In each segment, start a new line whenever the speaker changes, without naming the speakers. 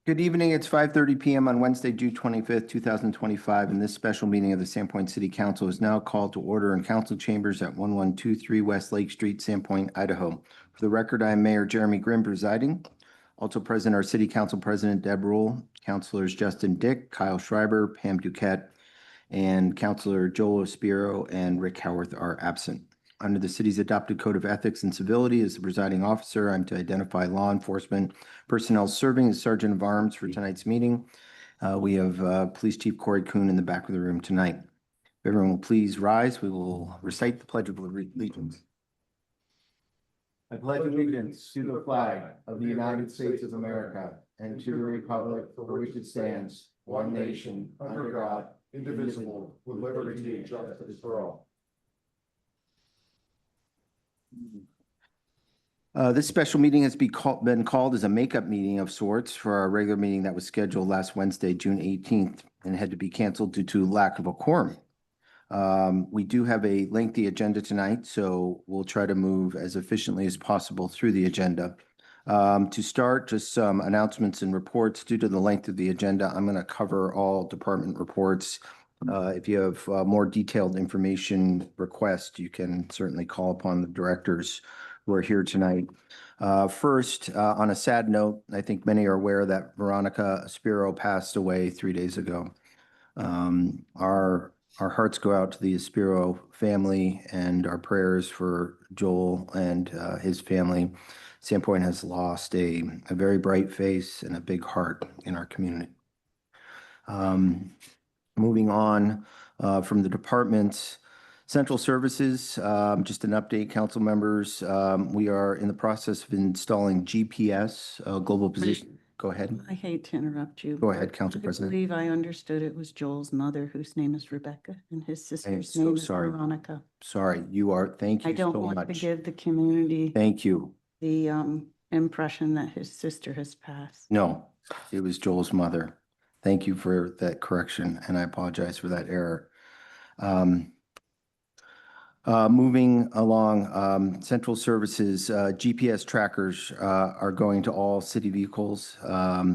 Good evening. It's 5:30 p.m. on Wednesday, June 25th, 2025, and this special meeting of the Sandpoint City Council is now called to order in council chambers at 1123 West Lake Street, Sandpoint, Idaho. For the record, I am Mayor Jeremy Grimm presiding. Also present are City Council President Deb Rule, Councilors Justin Dick, Kyle Schreiber, Pam Duquette, and Councilor Joel Espiro and Rick Howarth are absent. Under the city's adopted code of ethics and civility, as the presiding officer, I'm to identify law enforcement personnel serving as Sergeant of Arms for tonight's meeting. We have Police Chief Corey Kuhn in the back of the room tonight. If everyone will please rise, we will recite the Pledge of Allegiance. I pledge allegiance to the flag of the United States of America and to the republic for which it stands, one nation, under God, indivisible, with liberty and justice for all. This special meeting has been called as a makeup meeting of sorts for our regular meeting that was scheduled last Wednesday, June 18th, and had to be canceled due to lack of a quorum. We do have a lengthy agenda tonight, so we'll try to move as efficiently as possible through the agenda. To start, just some announcements and reports. Due to the length of the agenda, I'm going to cover all department reports. If you have more detailed information request, you can certainly call upon the directors who are here tonight. First, on a sad note, I think many are aware that Veronica Espiro passed away 3 days ago. Our hearts go out to the Espiro family and our prayers for Joel and his family. Sandpoint has lost a very bright face and a big heart in our community. Moving on from the departments, Central Services, just an update, council members. We are in the process of installing GPS, global position. Go ahead.
I hate to interrupt you.
Go ahead, Council President.
I believe I understood it was Joel's mother, whose name is Rebecca, and his sister's name is Veronica.
Sorry, you are. Thank you so much.
I don't want to give the community.
Thank you.
The impression that his sister has passed.
No, it was Joel's mother. Thank you for that correction, and I apologize for that error. Moving along, Central Services, GPS trackers are going to all city vehicles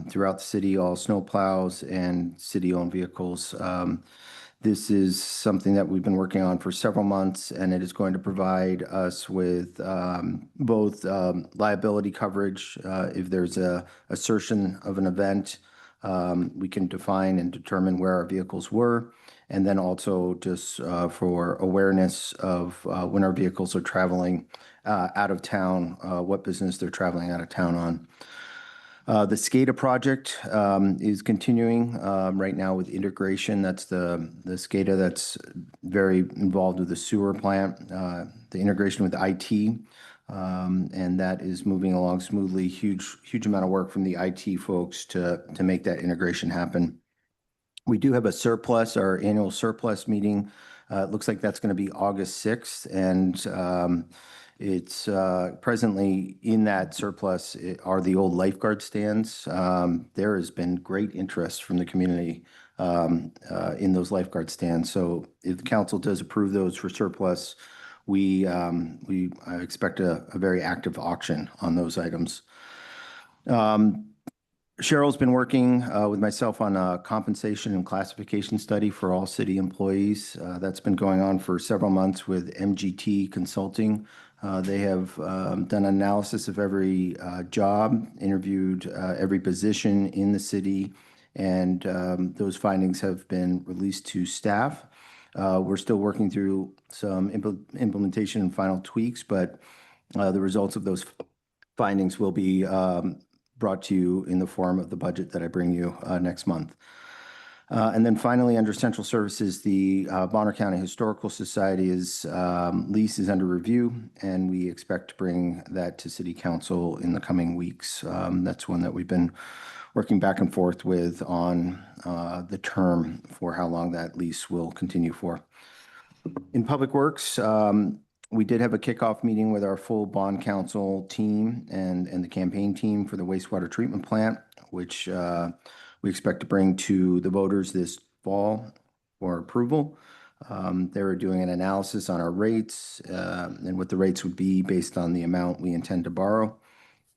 throughout the city, all snow plows and city-owned vehicles. This is something that we've been working on for several months, and it is going to provide us with both liability coverage. If there's a assertion of an event, we can define and determine where our vehicles were. And then also just for awareness of when our vehicles are traveling out of town, what business they're traveling out of town on. The SCADA project is continuing right now with integration. That's the SCADA that's very involved with the sewer plant, the integration with IT, and that is moving along smoothly. Huge amount of work from the IT folks to make that integration happen. We do have a surplus, our annual surplus meeting. It looks like that's going to be August 6th, and it's presently in that surplus are the old lifeguard stands. There has been great interest from the community in those lifeguard stands. So if the council does approve those for surplus, we expect a very active auction on those items. Cheryl's been working with myself on a compensation and classification study for all city employees. That's been going on for several months with MGT Consulting. They have done analysis of every job, interviewed every position in the city, and those findings have been released to staff. We're still working through some implementation and final tweaks, but the results of those findings will be brought to you in the form of the budget that I bring you next month. And then finally, under Central Services, the Bonner County Historical Society's lease is under review, and we expect to bring that to City Council in the coming weeks. That's one that we've been working back and forth with on the term for how long that lease will continue for. In Public Works, we did have a kickoff meeting with our full bond council team and the campaign team for the wastewater treatment plant, which we expect to bring to the voters this fall for approval. They were doing an analysis on our rates and what the rates would be based on the amount we intend to borrow.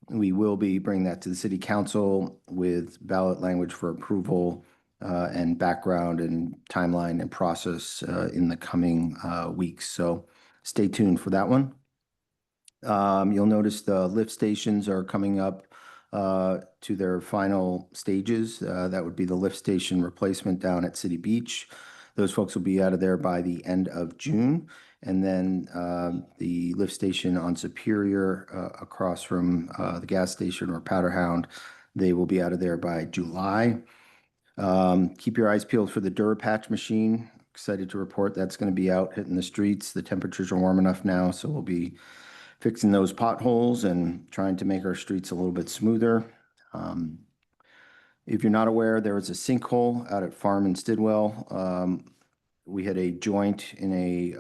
We will be bringing that to the city council with ballot language for approval and background and timeline and process in the coming weeks. So stay tuned for that one. You'll notice the lift stations are coming up to their final stages. That would be the lift station replacement down at City Beach. Those folks will be out of there by the end of June. And then the lift station on Superior across from the gas station or Powder Hound, they will be out of there by July. Keep your eyes peeled for the Durapatch machine. Excited to report that's going to be out hitting the streets. The temperatures are warm enough now, so we'll be fixing those potholes and trying to make our streets a little bit smoother. If you're not aware, there was a sinkhole out at Farm in Stidwell. We had a joint in a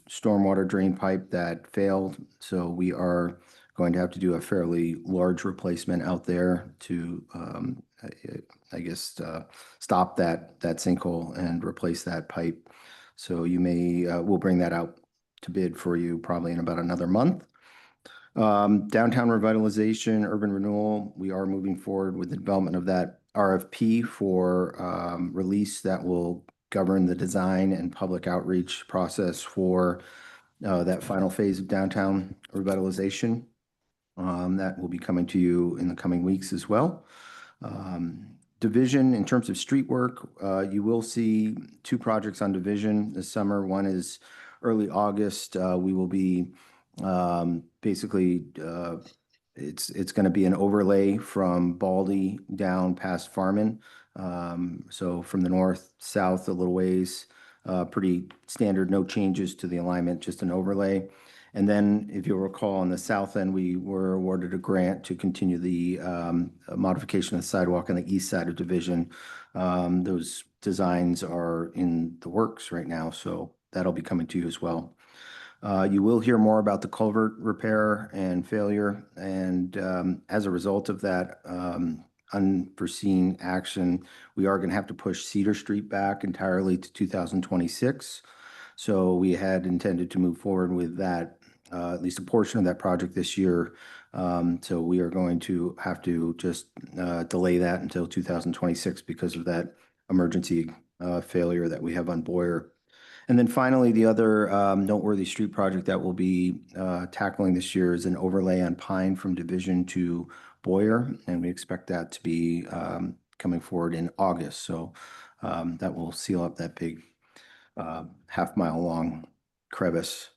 stormwater drain pipe that failed, so we are going to have to do a fairly large replacement out there to, I guess, stop that sinkhole and replace that pipe. So you may, we'll bring that out to bid for you probably in about another month. Downtown revitalization, urban renewal, we are moving forward with the development of that RFP for release that will govern the design and public outreach process for that final phase of downtown revitalization. That will be coming to you in the coming weeks as well. Division, in terms of street work, you will see two projects on Division this summer. One is early August. We will be basically, it's going to be an overlay from Baldy down past Farman. So from the north, south a little ways, pretty standard, no changes to the alignment, just an overlay. And then, if you'll recall, on the south end, we were awarded a grant to continue the modification of the sidewalk on the east side of Division. Those designs are in the works right now, so that'll be coming to you as well. You will hear more about the culvert repair and failure, and as a result of that unforeseen action, we are going to have to push Cedar Street back entirely to 2026. So we had intended to move forward with that, at least a portion of that project this year. So we are going to have to just delay that until 2026 because of that emergency failure that we have on Boyer. And then finally, the other noteworthy street project that we'll be tackling this year is an overlay on Pine from Division to Boyer, and we expect that to be coming forward in August. So that will seal up that big half-mile long crevice.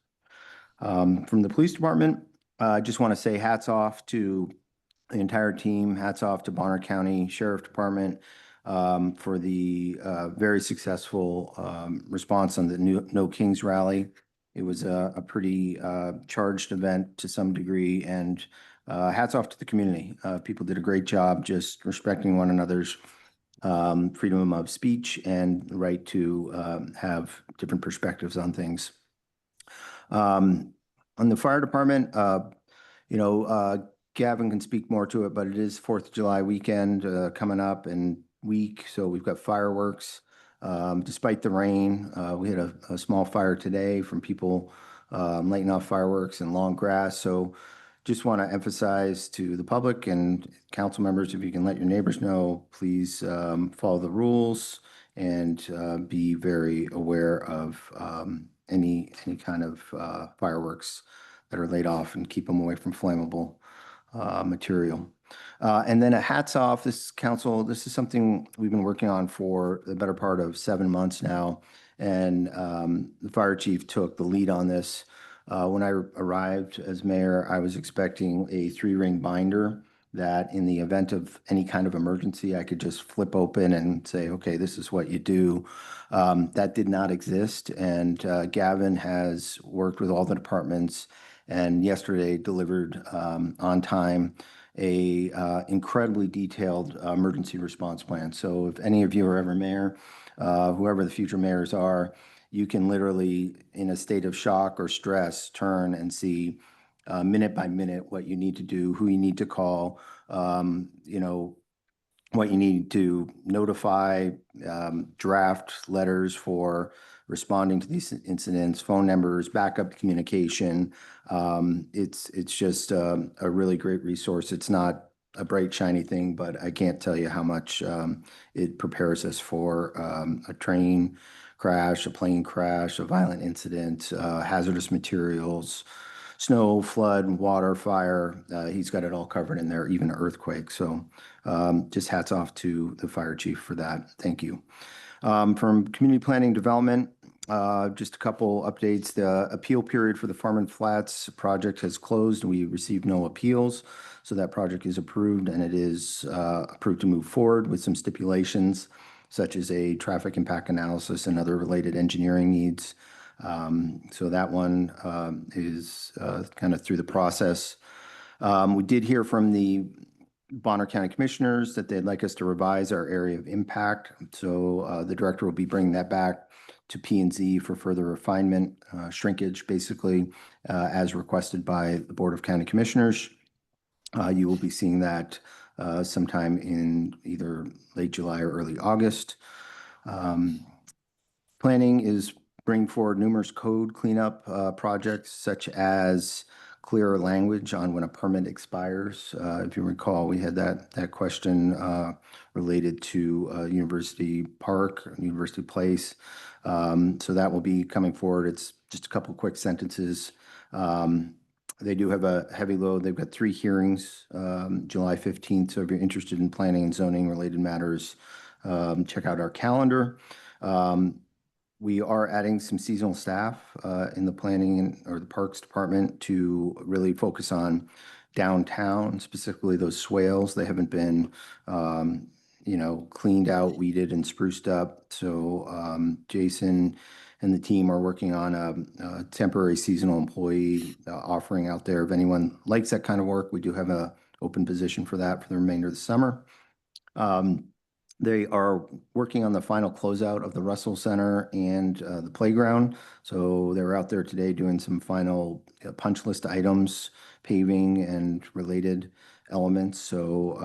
From the police department, I just want to say hats off to the entire team. Hats off to Bonner County Sheriff Department for the very successful response on the No Kings rally. It was a pretty charged event to some degree, and hats off to the community. People did a great job just respecting one another's freedom of speech and the right to have different perspectives on things. On the fire department, Gavin can speak more to it, but it is 4th of July weekend coming up and week, so we've got fireworks. Despite the rain, we had a small fire today from people lighting off fireworks in long grass. So just want to emphasize to the public and council members, if you can let your neighbors know, please follow the rules and be very aware of any kind of fireworks that are laid off and keep them away from flammable material. And then a hats off, this council, this is something we've been working on for the better part of 7 months now. And the fire chief took the lead on this. When I arrived as mayor, I was expecting a 3-ring binder that in the event of any kind of emergency, I could just flip open and say, okay, this is what you do. That did not exist. And Gavin has worked with all the departments and yesterday delivered on time a incredibly detailed emergency response plan. So if any of you are ever mayor, whoever the future mayors are, you can literally, in a state of shock or stress, turn and see minute by minute what you need to do, who you need to call, what you need to notify, draft letters for responding to these incidents, phone numbers, backup communication. It's just a really great resource. It's not a bright, shiny thing, but I can't tell you how much it prepares us for a train crash, a plane crash, a violent incident, hazardous materials, snow, flood, water, fire. He's got it all covered in there, even earthquake. So just hats off to the fire chief for that. Thank you. From community planning development, just a couple updates. The appeal period for the Farming Flats project has closed. We received no appeals. So that project is approved, and it is approved to move forward with some stipulations such as a traffic impact analysis and other related engineering needs. So that one is kind of through the process. We did hear from the Bonner County Commissioners that they'd like us to revise our area of impact. So the director will be bringing that back to P&Z for further refinement, shrinkage, basically, as requested by the Board of County Commissioners. You will be seeing that sometime in either late July or early August. Planning is bringing forward numerous code cleanup projects, such as clearer language on when a permit expires. If you recall, we had that question related to University Park, University Place. So that will be coming forward. It's just a couple quick sentences. They do have a heavy load. They've got 3 hearings, July 15th. So if you're interested in planning and zoning related matters, check out our calendar. We are adding some seasonal staff in the planning or the parks department to really focus on downtown, specifically those swales. They haven't been, cleaned out, weeded, and spruced up. So Jason and the team are working on a temporary seasonal employee offering out there. If anyone likes that kind of work, we do have an open position for that for the remainder of the summer. They are working on the final closeout of the Russell Center and the playground. So they were out there today doing some final punch list items, paving and related elements. So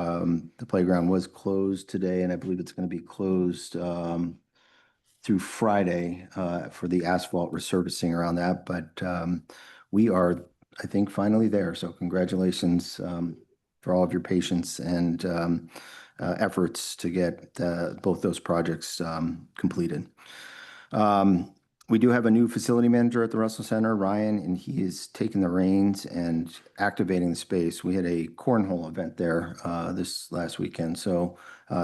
the playground was closed today, and I believe it's going to be closed through Friday for the asphalt resurfacing around that. But we are, I think, finally there. So congratulations for all of your patience and efforts to get both those projects completed. We do have a new facility manager at the Russell Center, Ryan, and he is taking the reins and activating the space. We had a cornhole event there this last weekend. So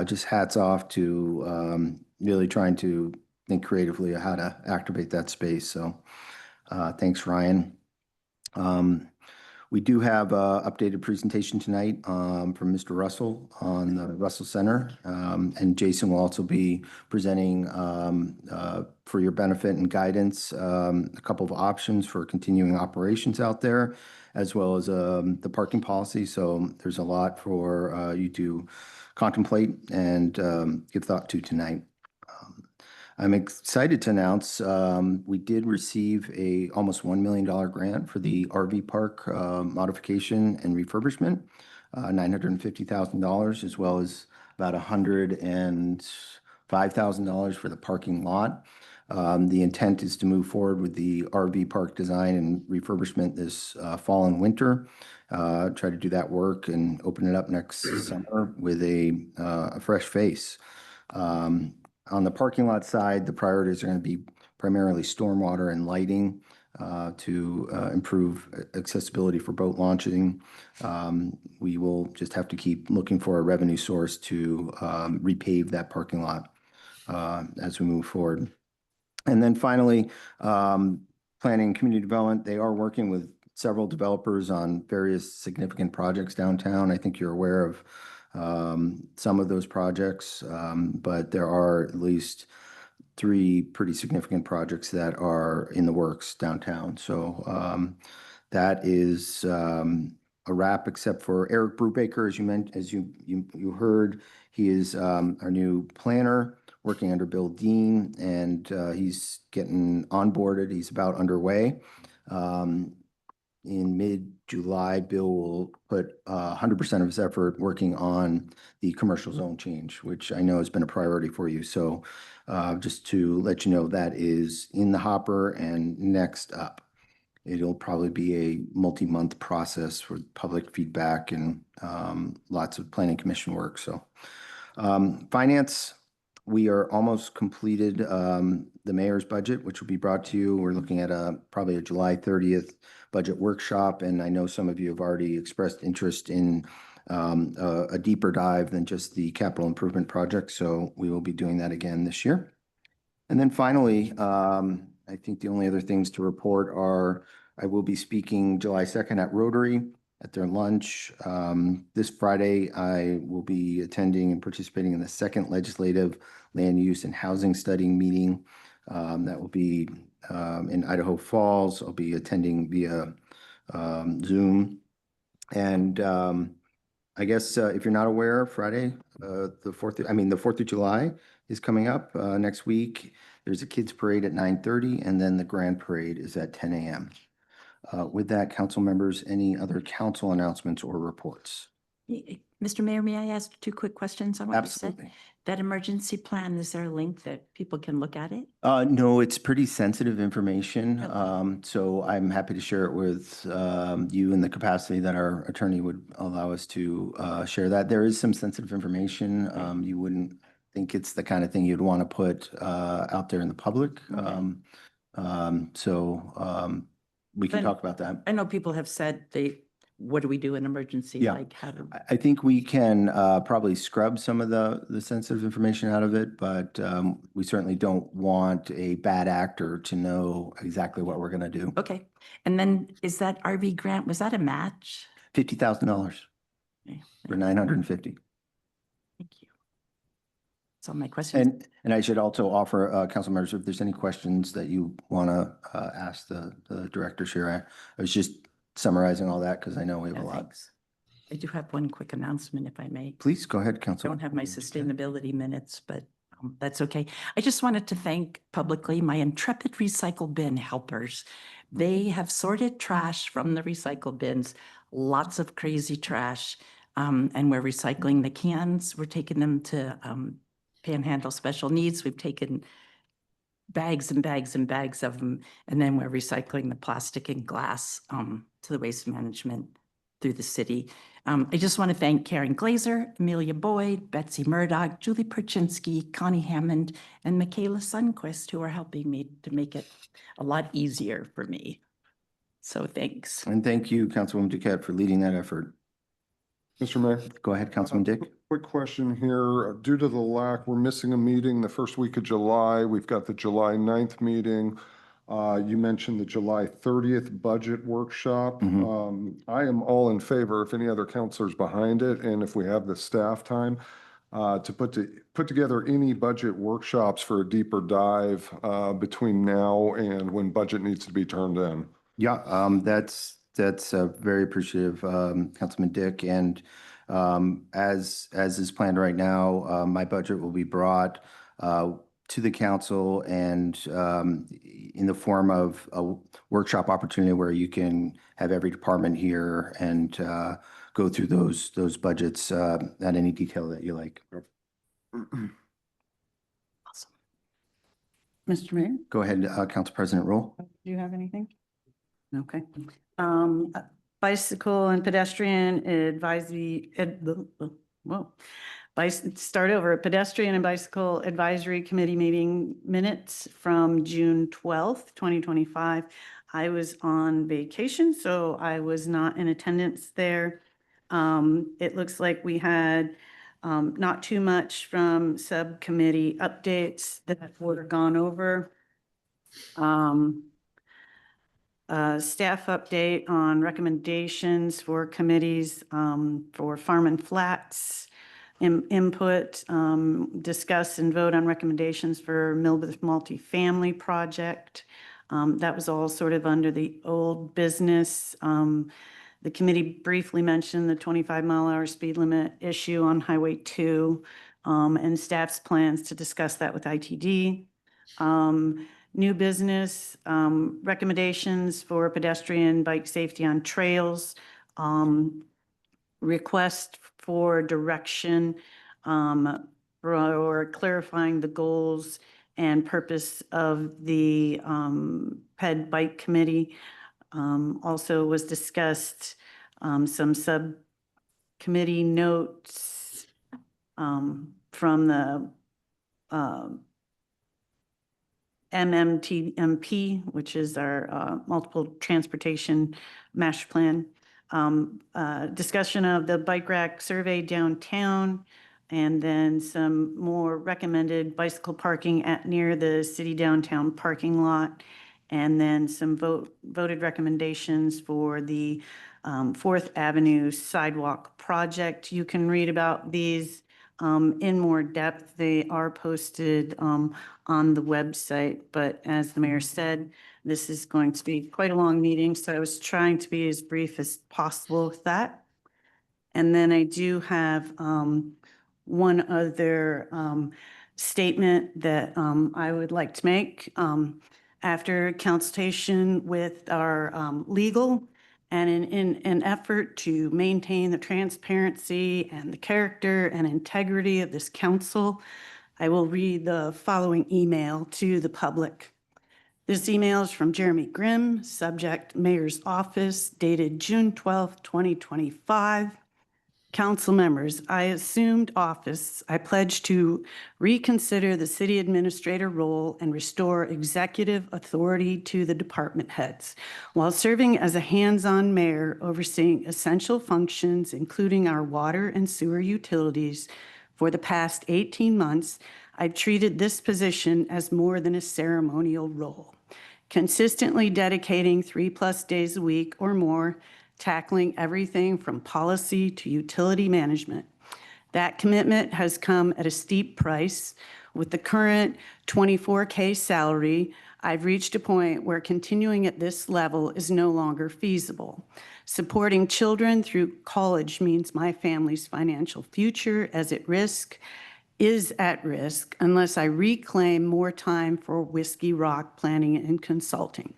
just hats off to really trying to think creatively of how to activate that space. So thanks, Ryan. We do have an updated presentation tonight from Mr. Russell on the Russell Center. And Jason will also be presenting for your benefit and guidance a couple of options for continuing operations out there, as well as the parking policy. So there's a lot for you to contemplate and give thought to tonight. I'm excited to announce we did receive a almost $1 million grant for the RV park modification and refurbishment, $950,000, as well as about $105,000 for the parking lot. The intent is to move forward with the RV park design and refurbishment this fall and winter. Try to do that work and open it up next summer with a fresh face. On the parking lot side, the priorities are going to be primarily stormwater and lighting to improve accessibility for boat launching. We will just have to keep looking for a revenue source to repave that parking lot as we move forward. And then finally, planning and community development, they are working with several developers on various significant projects downtown. I think you're aware of some of those projects, but there are at least 3 pretty significant projects that are in the works downtown. So that is a wrap, except for Eric Brubaker, as you heard. He is our new planner working under Bill Dean, and he's getting onboarded. He's about underway. In July, Bill will put 100% of his effort working on the commercial zone change, which I know has been a priority for you. So just to let you know, that is in the hopper and next up. It'll probably be a multi-month process for public feedback and lots of planning commission work. So finance, we are almost completed the mayor's budget, which will be brought to you. We're looking at probably a July 30th budget workshop. And I know some of you have already expressed interest in a deeper dive than just the capital improvement project. So we will be doing that again this year. And then finally, I think the only other things to report are I will be speaking July 2nd at Rotary at their lunch. This Friday, I will be attending and participating in the second legislative land use and housing study meeting. That will be in Idaho Falls. I'll be attending via Zoom. And I guess if you're not aware, Friday, the 4th of July is coming up next week. There's a kids parade at 9:30 and then the grand parade is at 10 a.m. With that, council members, any other council announcements or reports?
Mr. Mayor, may I ask 2 quick questions?
Absolutely.
That emergency plan, is there a link that people can look at it?
No, it's pretty sensitive information.
Okay.
So I'm happy to share it with you in the capacity that our attorney would allow us to share that. There is some sensitive information. You wouldn't think it's the kind of thing you'd want to put out there in the public. We can talk about that.
I know people have said what do we do in emergency?
Yeah.
Like how do
I think we can probably scrub some of the sensitive information out of it, but we certainly don't want a bad actor to know exactly what we're going to do.
Okay. And then is that RV grant, was that a match?
$50,000
Okay.
for 950.
Thank you. That's all my questions.
And I should also offer council members, if there's any questions that you want to ask the directors here. I was just summarizing all that because I know we have a lot.
Thanks. I do have one quick announcement, if I may.
Please go ahead,
I
Council.
don't have my sustainability minutes, but that's okay. I just wanted to thank publicly my intrepid recycle bin helpers. They have sorted trash from the recycle bins, lots of crazy trash, and we're recycling the cans. We're taking them to Panhandle Special Needs. We've taken bags and bags and bags of them, and then we're recycling the plastic and glass to the waste management through the city. I just want to thank Karen Glazer, Amelia Boyd, Betsy Murdoch, Julie Perchinsky, Connie Hammond, and Michaela Sundquist, who are helping me to make it a lot easier for me. So thanks.
And thank you, Councilwoman Duquette, for leading that effort.
Mr. Mayor.
Go ahead, Councilman Dick.
Quick question here. Due to the lack, we're missing a meeting the first week of July. We've got the July 9th meeting. You mentioned the July 30th budget workshop. I am all in favor, if any other counselors behind it, and if we have the staff time, to put together any budget workshops for a deeper dive between now and when budget needs to be turned in.
Yeah, that's very appreciative, Councilman Dick. And as is planned right now, my budget will be brought to the council and in the form of a workshop opportunity where you can have every department here and go through those budgets at any detail that you like.
Awesome.
Mr. Mayor,
Go ahead, Council President Roll.
do you have anything? Okay. Bicycle and pedestrian advisory, start over. Pedestrian and Bicycle Advisory Committee meeting minutes from June 12th, 2025. I was on vacation, so I was not in attendance there. It looks like we had not too much from subcommittee updates that were gone over. Staff update on recommendations for committees for Farm and Flats input, discuss and vote on recommendations for Millbrook multifamily project. That was all sort of under the old business. The committee briefly mentioned the 25-mile-an-hour speed limit issue on Highway 2 and staff's plans to discuss that with ITD. New business, recommendations for pedestrian bike safety on trails, request for direction for clarifying the goals and purpose of the PED Bike Committee. Also was discussed some subcommittee notes from the MMTMP, which is our multiple transportation master plan. Discussion of the bike rack survey downtown, and then some more recommended bicycle parking at near the city downtown parking lot. And then some voted recommendations for the 4th Avenue sidewalk project. You can read about these in more depth. They are posted on the website, but as the mayor said, this is going to be quite a long meeting, so I was trying to be as brief as possible with that. And then I do have one other statement that I would like to make. After consultation with our legal and in an effort to maintain the transparency and the character and integrity of this council, I will read the following email to the public. This email is from Jeremy Grimm, subject Mayor's Office, dated June 12th, 2025. Council members, I assumed office. I pledge to reconsider the city administrator role and restore executive authority to the department heads. While serving as a hands-on mayor overseeing essential functions, including our water and sewer utilities, for the past 18 months, I've treated this position as more than a ceremonial role, consistently dedicating 3+ days a week or more, tackling everything from policy to utility management. That commitment has come at a steep price. With the current $24K salary, I've reached a point where continuing at this level is no longer feasible. Supporting children through college means my family's financial future is at risk unless I reclaim more time for Whiskey Rock planning and consulting.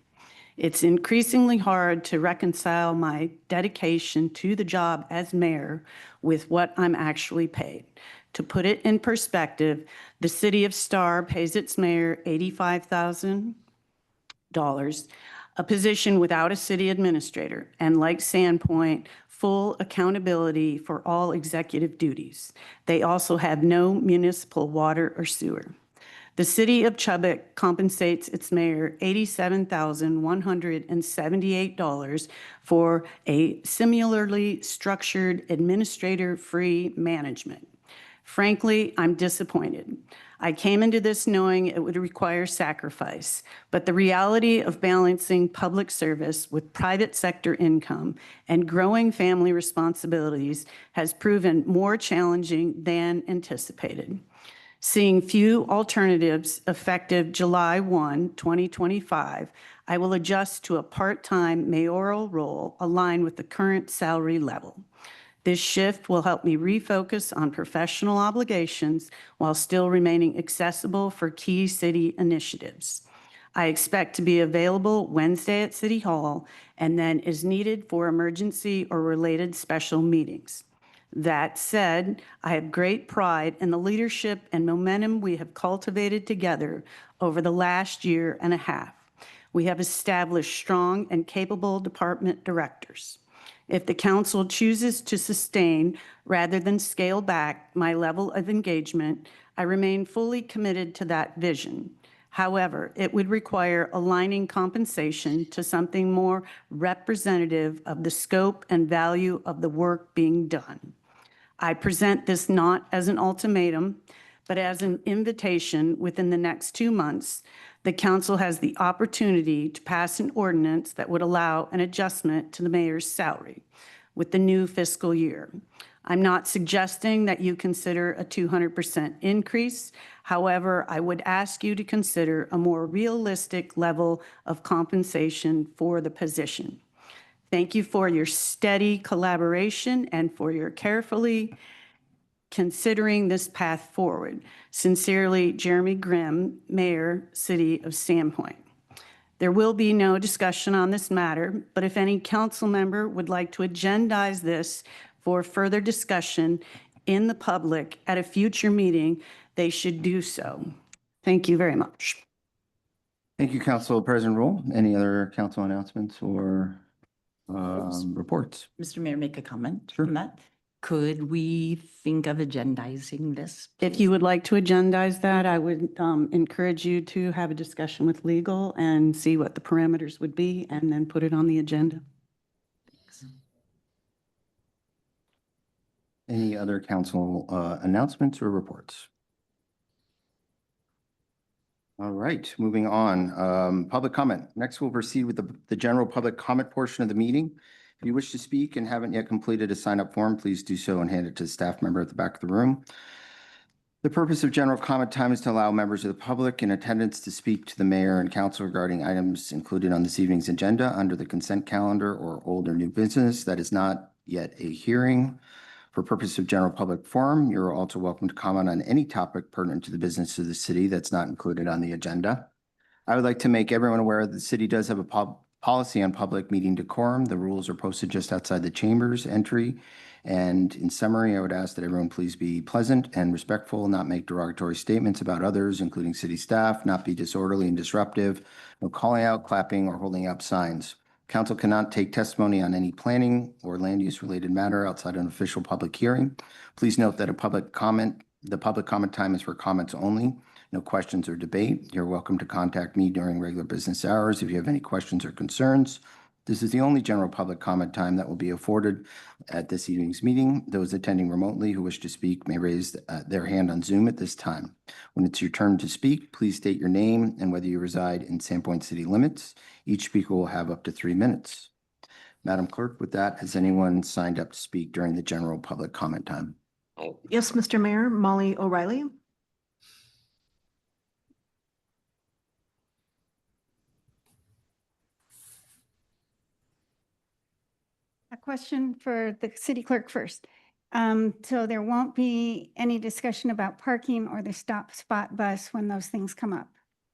It's increasingly hard to reconcile my dedication to the job as mayor with what I'm actually paid. To put it in perspective, the city of Star pays its mayor $85,000, a position without a city administrator, and like Sandpoint, full accountability for all executive duties. They also have no municipal water or sewer. The city of Chubbuck compensates its mayor $87,178 for a similarly structured administrator-free management. Frankly, I'm disappointed. I came into this knowing it would require sacrifice, but the reality of balancing public service with private sector income and growing family responsibilities has proven more challenging than anticipated. Seeing few alternatives effective July 1, 2025, I will adjust to a part-time mayoral role aligned with the current salary level. This shift will help me refocus on professional obligations while still remaining accessible for key city initiatives. I expect to be available Wednesday at City Hall and then as needed for emergency or related special meetings. That said, I have great pride in the leadership and momentum we have cultivated together over the last year and a half. We have established strong and capable department directors. If the council chooses to sustain rather than scale back my level of engagement, I remain fully committed to that vision. However, it would require aligning compensation to something more representative of the scope and value of the work being done. I present this not as an ultimatum, but as an invitation. Within the next 2 months, the council has the opportunity to pass an ordinance that would allow an adjustment to the mayor's salary with the new fiscal year. I'm not suggesting that you consider a 200% increase. However, I would ask you to consider a more realistic level of compensation for the position. Thank you for your steady collaboration and for your carefully considering this path forward. Sincerely, Jeremy Grimm, Mayor, City of Sandpoint. There will be no discussion on this matter, but if any council member would like to agendize this for further discussion in the public at a future meeting, they should do so. Thank you very much.
Thank you, Council President Roll. Any other council announcements or reports?
Mr. Mayor, make a comment
Sure.
on that. Could we think of agendizing this?
If you would like to agendize that, I would encourage you to have a discussion with legal and see what the parameters would be and then put it on the agenda.
Any other council announcements or reports? All right, moving on. Public comment. Next, we'll proceed with the general public comment portion of the meeting. If you wish to speak and haven't yet completed a sign-up form, please do so and hand it to the staff member at the back of the room. The purpose of general comment time is to allow members of the public in attendance to speak to the mayor and council regarding items included on this evening's agenda under the consent calendar or old or new business that is not yet a hearing. For purpose of general public forum, you're also welcome to comment on any topic pertinent to the business of the city that's not included on the agenda. I would like to make everyone aware that the city does have a policy on public meeting decorum. The rules are posted just outside the chamber's entry. And in summary, I would ask that everyone please be pleasant and respectful, not make derogatory statements about others, including city staff, not be disorderly and disruptive, no calling out, clapping, or holding up signs. Council cannot take testimony on any planning or land use related matter outside an official public hearing. Please note that the public comment time is for comments only. No questions or debate. You're welcome to contact me during regular business hours if you have any questions or concerns. This is the only general public comment time that will be afforded at this evening's meeting. Those attending remotely who wish to speak may raise their hand on Zoom at this time. When it's your turn to speak, please state your name and whether you reside in Sandpoint city limits. Each speaker will have up to 3 minutes. Madam Clerk, with that, has anyone signed up to speak during the general public comment time?
Yes, Mr. Mayor, Molly O'Reilly.
A question for the city clerk first. So there won't be any discussion about parking or the stop spot bus when those things come up?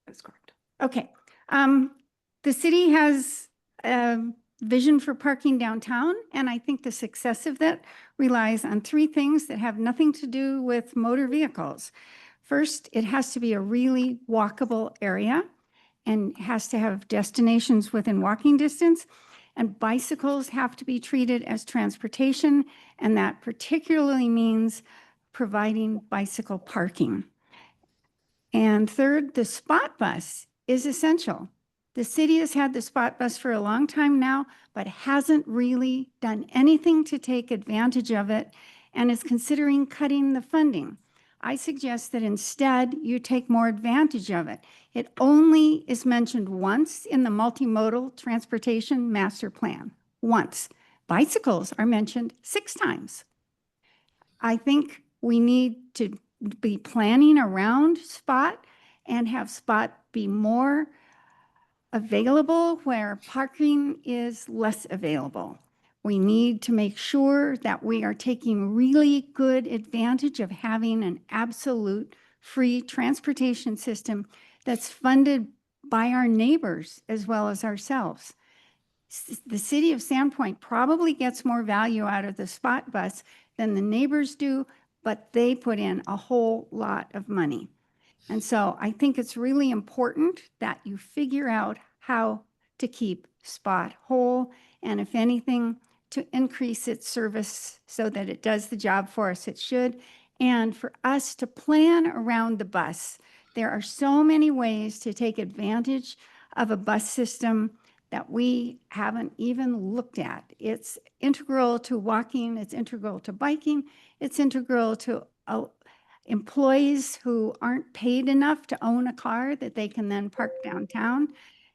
That's correct.
Okay. The city has a vision for parking downtown, and I think the success of that relies on 3 things that have nothing to do with motor vehicles. First, it has to be a really walkable area and has to have destinations within walking distance. And bicycles have to be treated as transportation, and that particularly means providing bicycle parking. And third, the spot bus is essential. The city has had the spot bus for a long time now, but hasn't really done anything to take advantage of it and is considering cutting the funding. I suggest that instead you take more advantage of it. It only is mentioned once in the multimodal transportation master plan, once. Bicycles are mentioned 6 times. I think we need to be planning around spot and have spot be more available where parking is less available. We need to make sure that we are taking really good advantage of having an absolute free transportation system that's funded by our neighbors as well as ourselves. The city of Sandpoint probably gets more value out of the spot bus than the neighbors do, but they put in a whole lot of money. And so I think it's really important that you figure out how to keep spot whole, and if anything, to increase its service so that it does the job for us it should, and for us to plan around the bus. There are so many ways to take advantage of a bus system that we haven't even looked at. It's integral to walking, it's integral to biking, it's integral to employees who aren't paid enough to own a car that they can then park downtown.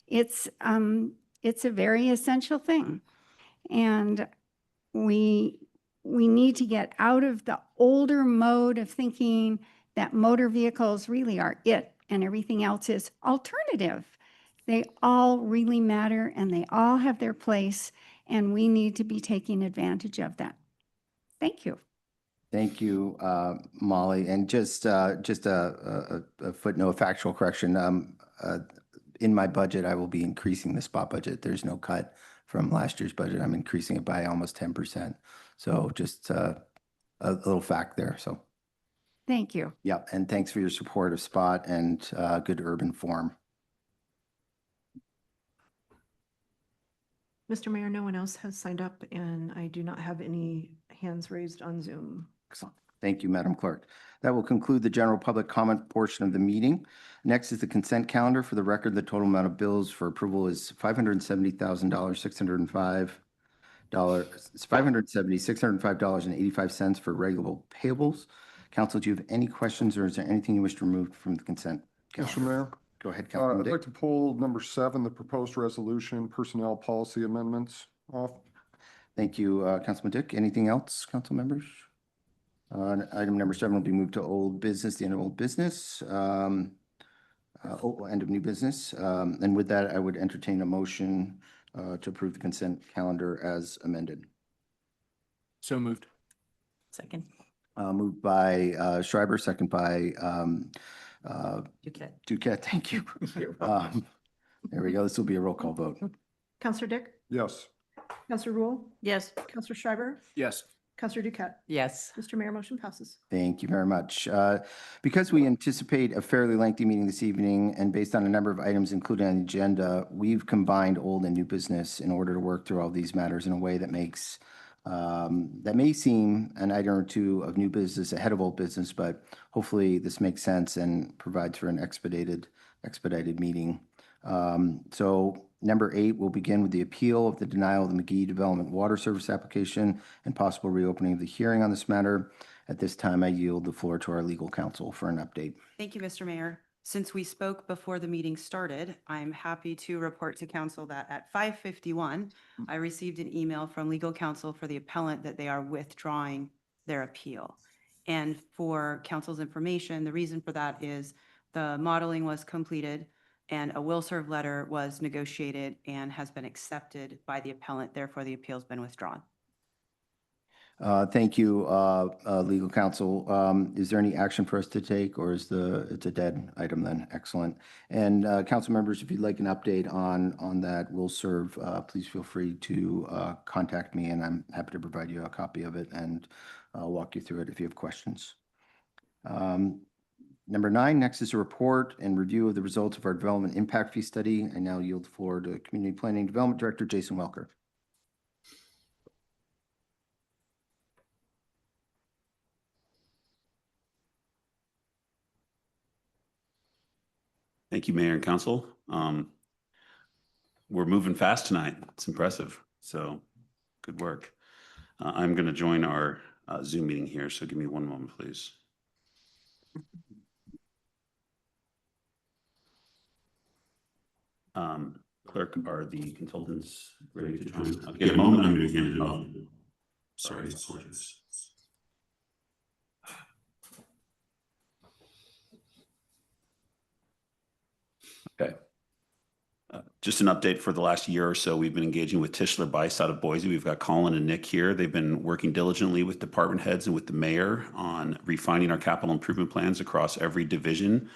It's a very essential thing. And we need to get out of the older mode of thinking that motor vehicles really are it and everything else is alternative. They all really matter and they all have their place, and we need to be taking advantage of that. Thank you.
Thank you, Molly. And just a footnote, a factual correction. In my budget, I will be increasing the spot budget. There's no cut from last year's budget. I'm increasing it by almost 10%. So just a little fact there. So,
Thank you.
yeah. And thanks for your support of Spot and good urban form.
Mr. Mayor, no one else has signed up and I do not have any hands raised on Zoom.
Excellent. Thank you, Madam Clerk. That will conclude the general public comment portion of the meeting. Next is the consent calendar. For the record, the total amount of bills for approval is $570,605. It's $605.85 for regular payables. Council, do you have any questions or is there anything you wish to remove from the consent calendar?
Mr. Mayor,
Go ahead, Councilman
I'd
Dick.
like to pull number 7, the proposed resolution, personnel policy amendments off.
Thank you, Councilman Dick. Anything else, council members? Item number 7 will be moved to old business, the end of old business, end of new business. And with that, I would entertain a motion to approve the consent calendar as amended.
So moved.
Second.
Moved by Schreiber, second by
Duquette.
Duquette. Thank you. There we go. This will be a roll call vote.
Counselor Dick,
Yes.
Counselor Rule,
Yes.
Counselor Schreiber,
Yes.
Counselor Duquette.
Yes.
Mr. Mayor, motion passes.
Thank you very much. Because we anticipate a fairly lengthy meeting this evening and based on a number of items included on the agenda, we've combined old and new business in order to work through all these matters in a way that makes, that may seem an item or two of new business ahead of old business, but hopefully this makes sense and provides for an expedited meeting. So number 8 will begin with the appeal of the denial of the McGee Development Water Service application and possible reopening of the hearing on this matter. At this time, I yield the floor to our legal counsel for an update.
Thank you, Mr. Mayor. Since we spoke before the meeting started, I'm happy to report to council that at 5:51, I received an email from legal counsel for the appellant that they are withdrawing their appeal. And for council's information, the reason for that is the modeling was completed and a will serve letter was negotiated and has been accepted by the appellant. Therefore, the appeal's been withdrawn.
Thank you, legal counsel. Is there any action for us to take or it's a dead item then? Excellent. And council members, if you'd like an update on that will serve, please feel free to contact me and I'm happy to provide you a copy of it and walk you through it if you have questions. Number 9, next is a report and review of the results of our development impact fee study. I now yield the floor to Community Planning Development Director, Jason Welker.
Thank you, Mayor and Council. We're moving fast tonight. It's impressive. So good work. I'm going to join our Zoom meeting here. So give me one moment, please. Clerk, are the consultants ready to join? I'll get a moment. I'm going to hand it off. Sorry. Okay. Just an update for the last year or so, we've been engaging with Tischler Bice out of Boise. We've got Colin and Nick here. They've been working diligently with department heads and with the mayor on refining our capital improvement plans across every division,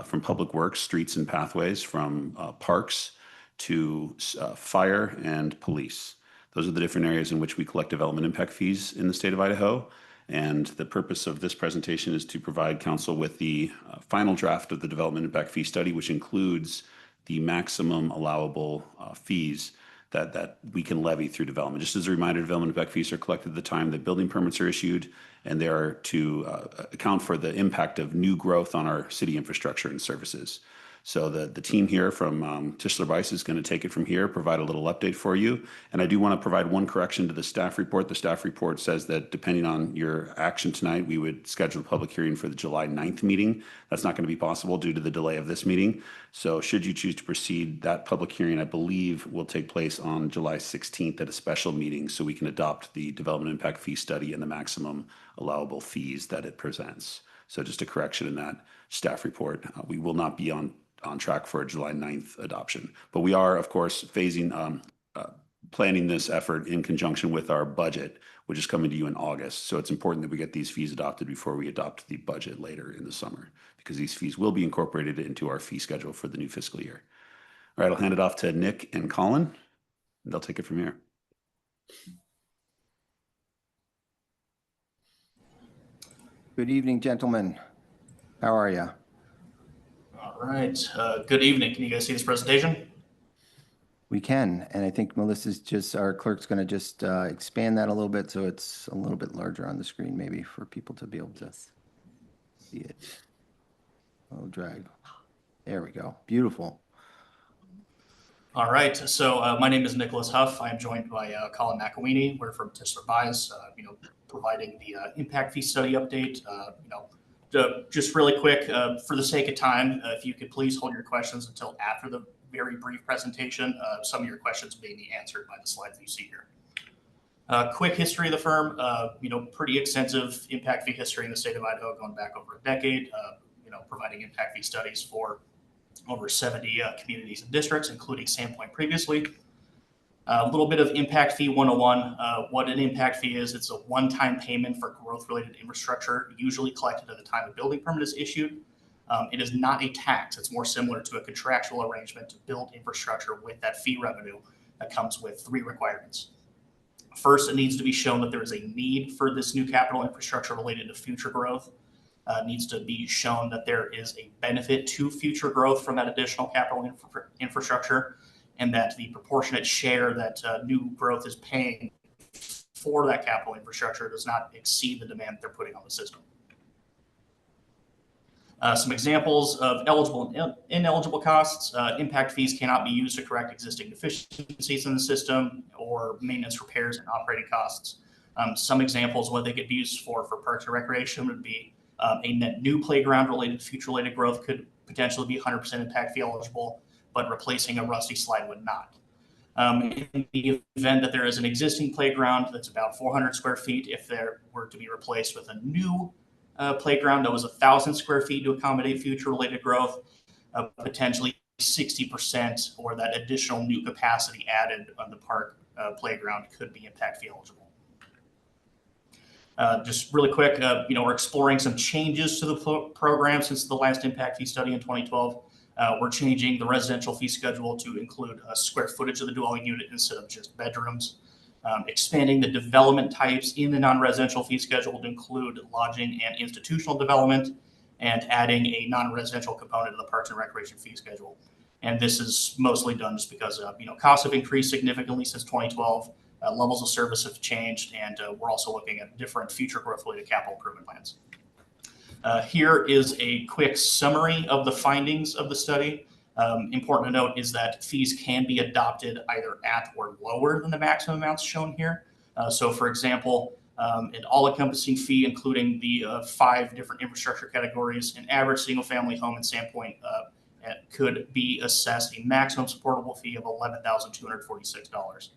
from public works, streets and pathways, from parks to fire and police. Those are the different areas in which we collect development impact fees in the state of Idaho. And the purpose of this presentation is to provide council with the final draft of the development impact fee study, which includes the maximum allowable fees that we can levy through development. Just as a reminder, development impact fees are collected at the time that building permits are issued, and they are to account for the impact of new growth on our city infrastructure and services. So the team here from Tischler Bice is going to take it from here, provide a little update for you. And I do want to provide one correction to the staff report. The staff report says that depending on your action tonight, we would schedule a public hearing for the July 9th meeting. That's not going to be possible due to the delay of this meeting. So should you choose to proceed, that public hearing, I believe, will take place on July 16th at a special meeting so we can adopt the development impact fee study and the maximum allowable fees that it presents. So just a correction in that staff report. We will not be on track for a July 9th adoption. But we are, of course, phasing, planning this effort in conjunction with our budget, which is coming to you in August. So it's important that we get these fees adopted before we adopt the budget later in the summer, because these fees will be incorporated into our fee schedule for the new fiscal year. All right, I'll hand it off to Nick and Colin, and they'll take it from here.
Good evening, gentlemen. How are you?
All right. Good evening. Can you guys see this presentation?
We can, and I think Melissa's just, our clerk's going to just expand that a little bit so it's a little bit larger on the screen, maybe for people to be able to see it. A little drag. There we go. Beautiful.
All right. So my name is Nicholas Huff. I am joined by Colin McElweeny. We're from Tischler Buys, providing the impact fee study update. Just really quick, for the sake of time, if you could please hold your questions until after the very brief presentation. Some of your questions may be answered by the slides that you see here. Quick history of the firm, pretty extensive impact fee history in the state of Idaho going back over a decade, providing impact fee studies for over 70 communities and districts, including Sandpoint previously. A little bit of impact fee 101. What an impact fee is, it's a one-time payment for growth-related infrastructure, usually collected at the time a building permit is issued. It is not a tax. It's more similar to a contractual arrangement to build infrastructure with that fee revenue that comes with 3 requirements. First, it needs to be shown that there is a need for this new capital infrastructure related to future growth. It needs to be shown that there is a benefit to future growth from that additional capital infrastructure, and that the proportionate share that new growth is paying for that capital infrastructure does not exceed the demand they're putting on the system. Some examples of eligible and ineligible costs. Impact fees cannot be used to correct existing deficiencies in the system or maintenance, repairs, and operating costs. Some examples of what they could be used for Parks and Recreation would be a net new playground related to future related growth could potentially be 100% impact fee eligible, but replacing a rusty slide would not. In the event that there is an existing playground that's about 400 square feet, if there were to be replaced with a new playground that was 1,000 square feet to accommodate future related growth, potentially 60% or that additional new capacity added on the park playground could be impact fee eligible. Just really quick, we're exploring some changes to the program since the last impact fee study in 2012. We're changing the residential fee schedule to include a square footage of the dwelling unit instead of just bedrooms. Expanding the development types in the non-residential fee schedule to include lodging and institutional development, and adding a non-residential component of the Parks and Recreation fee schedule. And this is mostly done just because costs have increased significantly since 2012. Levels of service have changed, and we're also looking at different future growth-related capital improvement plans. Here is a quick summary of the findings of the study. Important to note is that fees can be adopted either at or lower than the maximum amounts shown here. So for example, an all-encompassing fee, including the 5 different infrastructure categories, an average single-family home in Sandpoint could be assessed a maximum supportable fee of $11,246.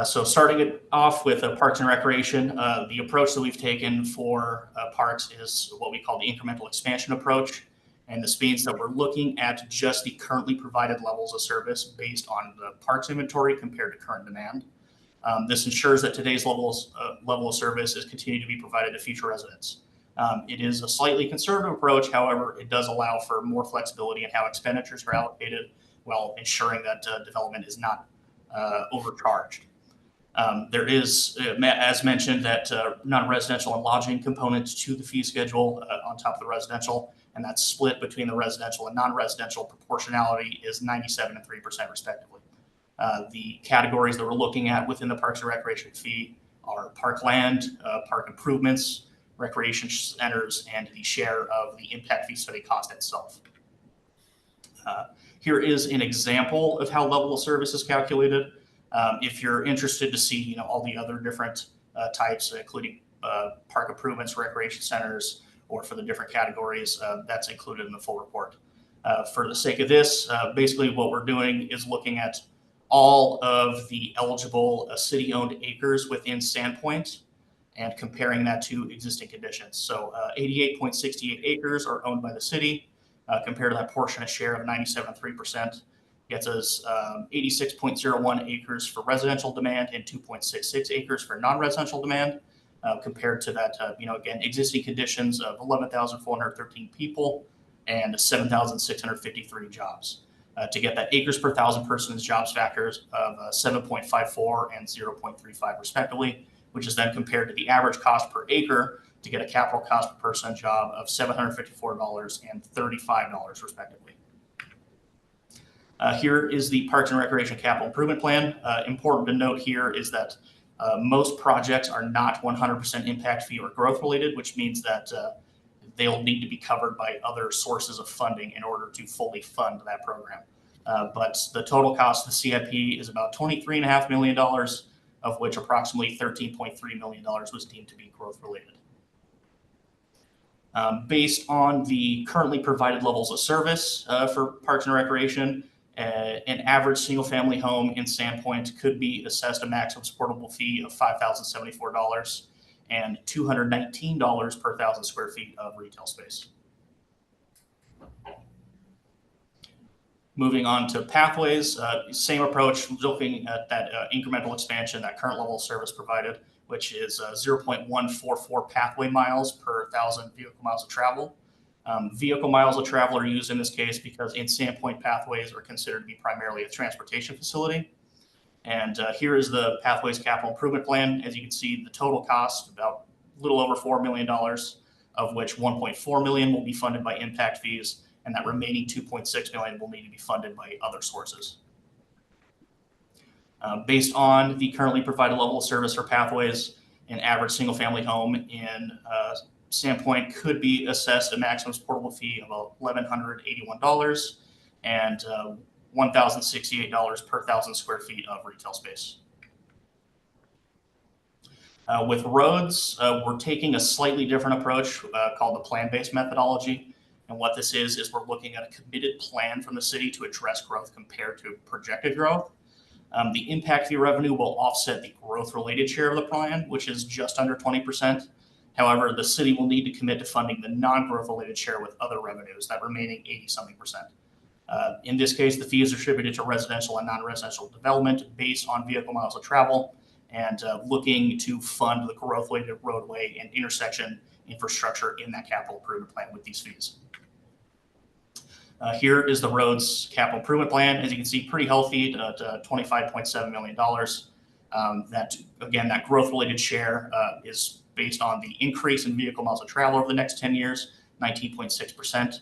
So starting it off with Parks and Recreation, the approach that we've taken for parks is what we call the incremental expansion approach. And this means that we're looking at just the currently provided levels of service based on the parks inventory compared to current demand. This ensures that today's level of service is continued to be provided to future residents. It is a slightly conservative approach. However, it does allow for more flexibility in how expenditures are allocated while ensuring that development is not overcharged. There is, as mentioned, that non-residential and lodging components to the fee schedule on top of the residential, and that split between the residential and non-residential proportionality is 97% and 3% respectively. The categories that we're looking at within the Parks and Recreation fee are parkland, park improvements, recreation centers, and the share of the impact fee study cost itself. Here is an example of how level of service is calculated. If you're interested to see, all the other different types, including park improvements, recreation centers, or for the different categories, that's included in the full report. For the sake of this, basically what we're doing is looking at all of the eligible city-owned acres within Sandpoint and comparing that to existing conditions. So 88.68 acres are owned by the city compared to that portion of share of 97.3%. gets us 86.01 acres for residential demand and 2.66 acres for non-residential demand, compared to that, again, existing conditions of 11,413 people and 7,653 jobs. To get that acres per thousand persons jobs factors of 7.54 and 0.35 respectively, which is then compared to the average cost per acre to get a capital cost per person job of $754 and $35 respectively. Here is the Parks and Recreation Capital Improvement Plan. Important to note here is that most projects are not 100% impact fee or growth related, which means that they'll need to be covered by other sources of funding in order to fully fund that program. But the total cost of the CIP is about $23.5 million, of which approximately $13.3 million was deemed to be growth related. Based on the currently provided levels of service for Parks and Recreation, an average single-family home in Sandpoint could be assessed a maximum supportable fee of $5,074 and $219 per 1,000 square feet of retail space. Moving on to pathways, same approach, looking at that incremental expansion, that current level of service provided, which is 0.144 pathway miles per 1,000 vehicle miles of travel. Vehicle miles of travel are used in this case because in Sandpoint pathways are considered to be primarily a transportation facility. And here is the Pathways Capital Improvement Plan. As you can see, the total cost, about a little over $4 million, of which $1.4 million will be funded by impact fees, and that remaining $2.6 million will need to be funded by other sources. Based on the currently provided level of service for pathways, an average single-family home in Sandpoint could be assessed a maximum supportable fee of $1,181 and $1,068 per 1,000 square feet of retail space. With roads, we're taking a slightly different approach called the plan-based methodology. And what this is we're looking at a committed plan from the city to address growth compared to projected growth. The impact fee revenue will offset the growth-related share of the plan, which is just under 20%. However, the city will need to commit to funding the non-growth-related share with other revenues, that remaining 80-something%. In this case, the fee is distributed to residential and non-residential development based on vehicle miles of travel and looking to fund the growth-related roadway and intersection infrastructure in that capital improvement plan with these fees. Here is the roads capital improvement plan. As you can see, pretty healthy at $25.7 million. That growth-related share is based on the increase in vehicle miles of travel over the next 10 years, 19.6%,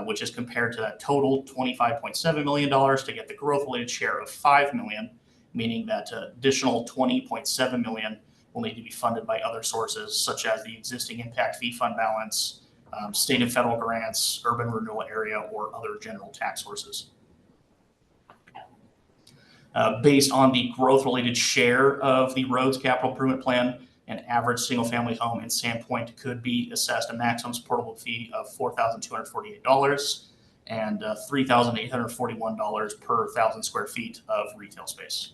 which is compared to that total $25.7 million to get the growth-related share of $5 million, meaning that additional $20.7 million will need to be funded by other sources, such as the existing impact fee fund balance, state and federal grants, urban renewal area, or other general tax sources. Based on the growth-related share of the roads capital improvement plan, an average single-family home in Sandpoint could be assessed a maximum supportable fee of $4,248 and $3,841 per 1,000 square feet of retail space.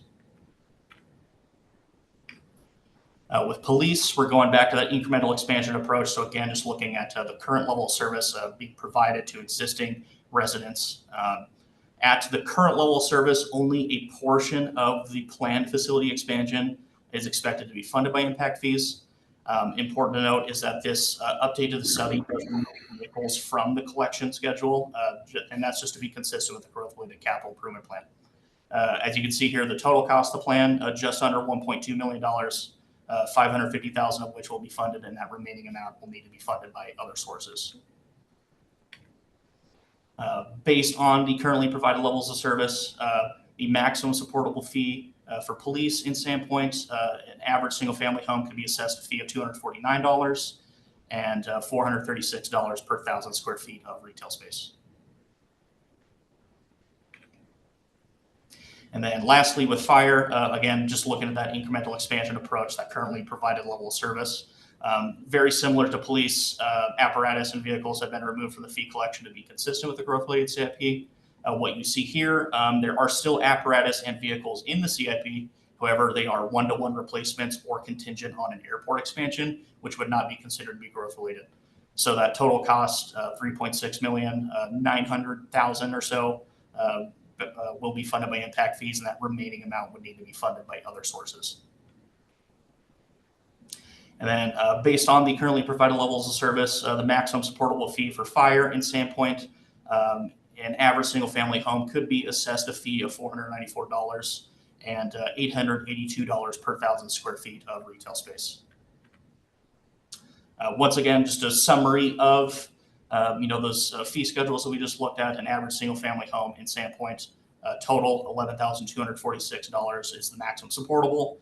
With police, we're going back to that incremental expansion approach. So again, just looking at the current level of service being provided to existing residents. At the current level of service, only a portion of the planned facility expansion is expected to be funded by impact fees. Important to note is that this update to the study does remove vehicles from the collection schedule, and that's just to be consistent with the growth-related capital improvement plan. As you can see here, the total cost of the plan, just under $1.2 million, $550,000 of which will be funded, and that remaining amount will need to be funded by other sources. Based on the currently provided levels of service, the maximum supportable fee for police in Sandpoint, an average single-family home could be assessed a fee of $249 and $436 per 1,000 square feet of retail space. And then lastly, with fire, again, just looking at that incremental expansion approach, that currently provided level of service. Very similar to police, apparatus and vehicles have been removed from the fee collection to be consistent with the growth-related CIP. What you see here, there are still apparatus and vehicles in the CIP. However, they are one-to-one replacements or contingent on an airport expansion, which would not be considered to be growth-related. So that total cost, $3.6 million, $900,000 or so, will be funded by impact fees, and that remaining amount would need to be funded by other sources. And then based on the currently provided levels of service, the maximum supportable fee for fire in Sandpoint, an average single-family home could be assessed a fee of $494 and $882 per 1,000 square feet of retail space. Once again, just a summary of those fee schedules that we just looked at. An average single-family home in Sandpoint, total $11,246 is the maximum supportable.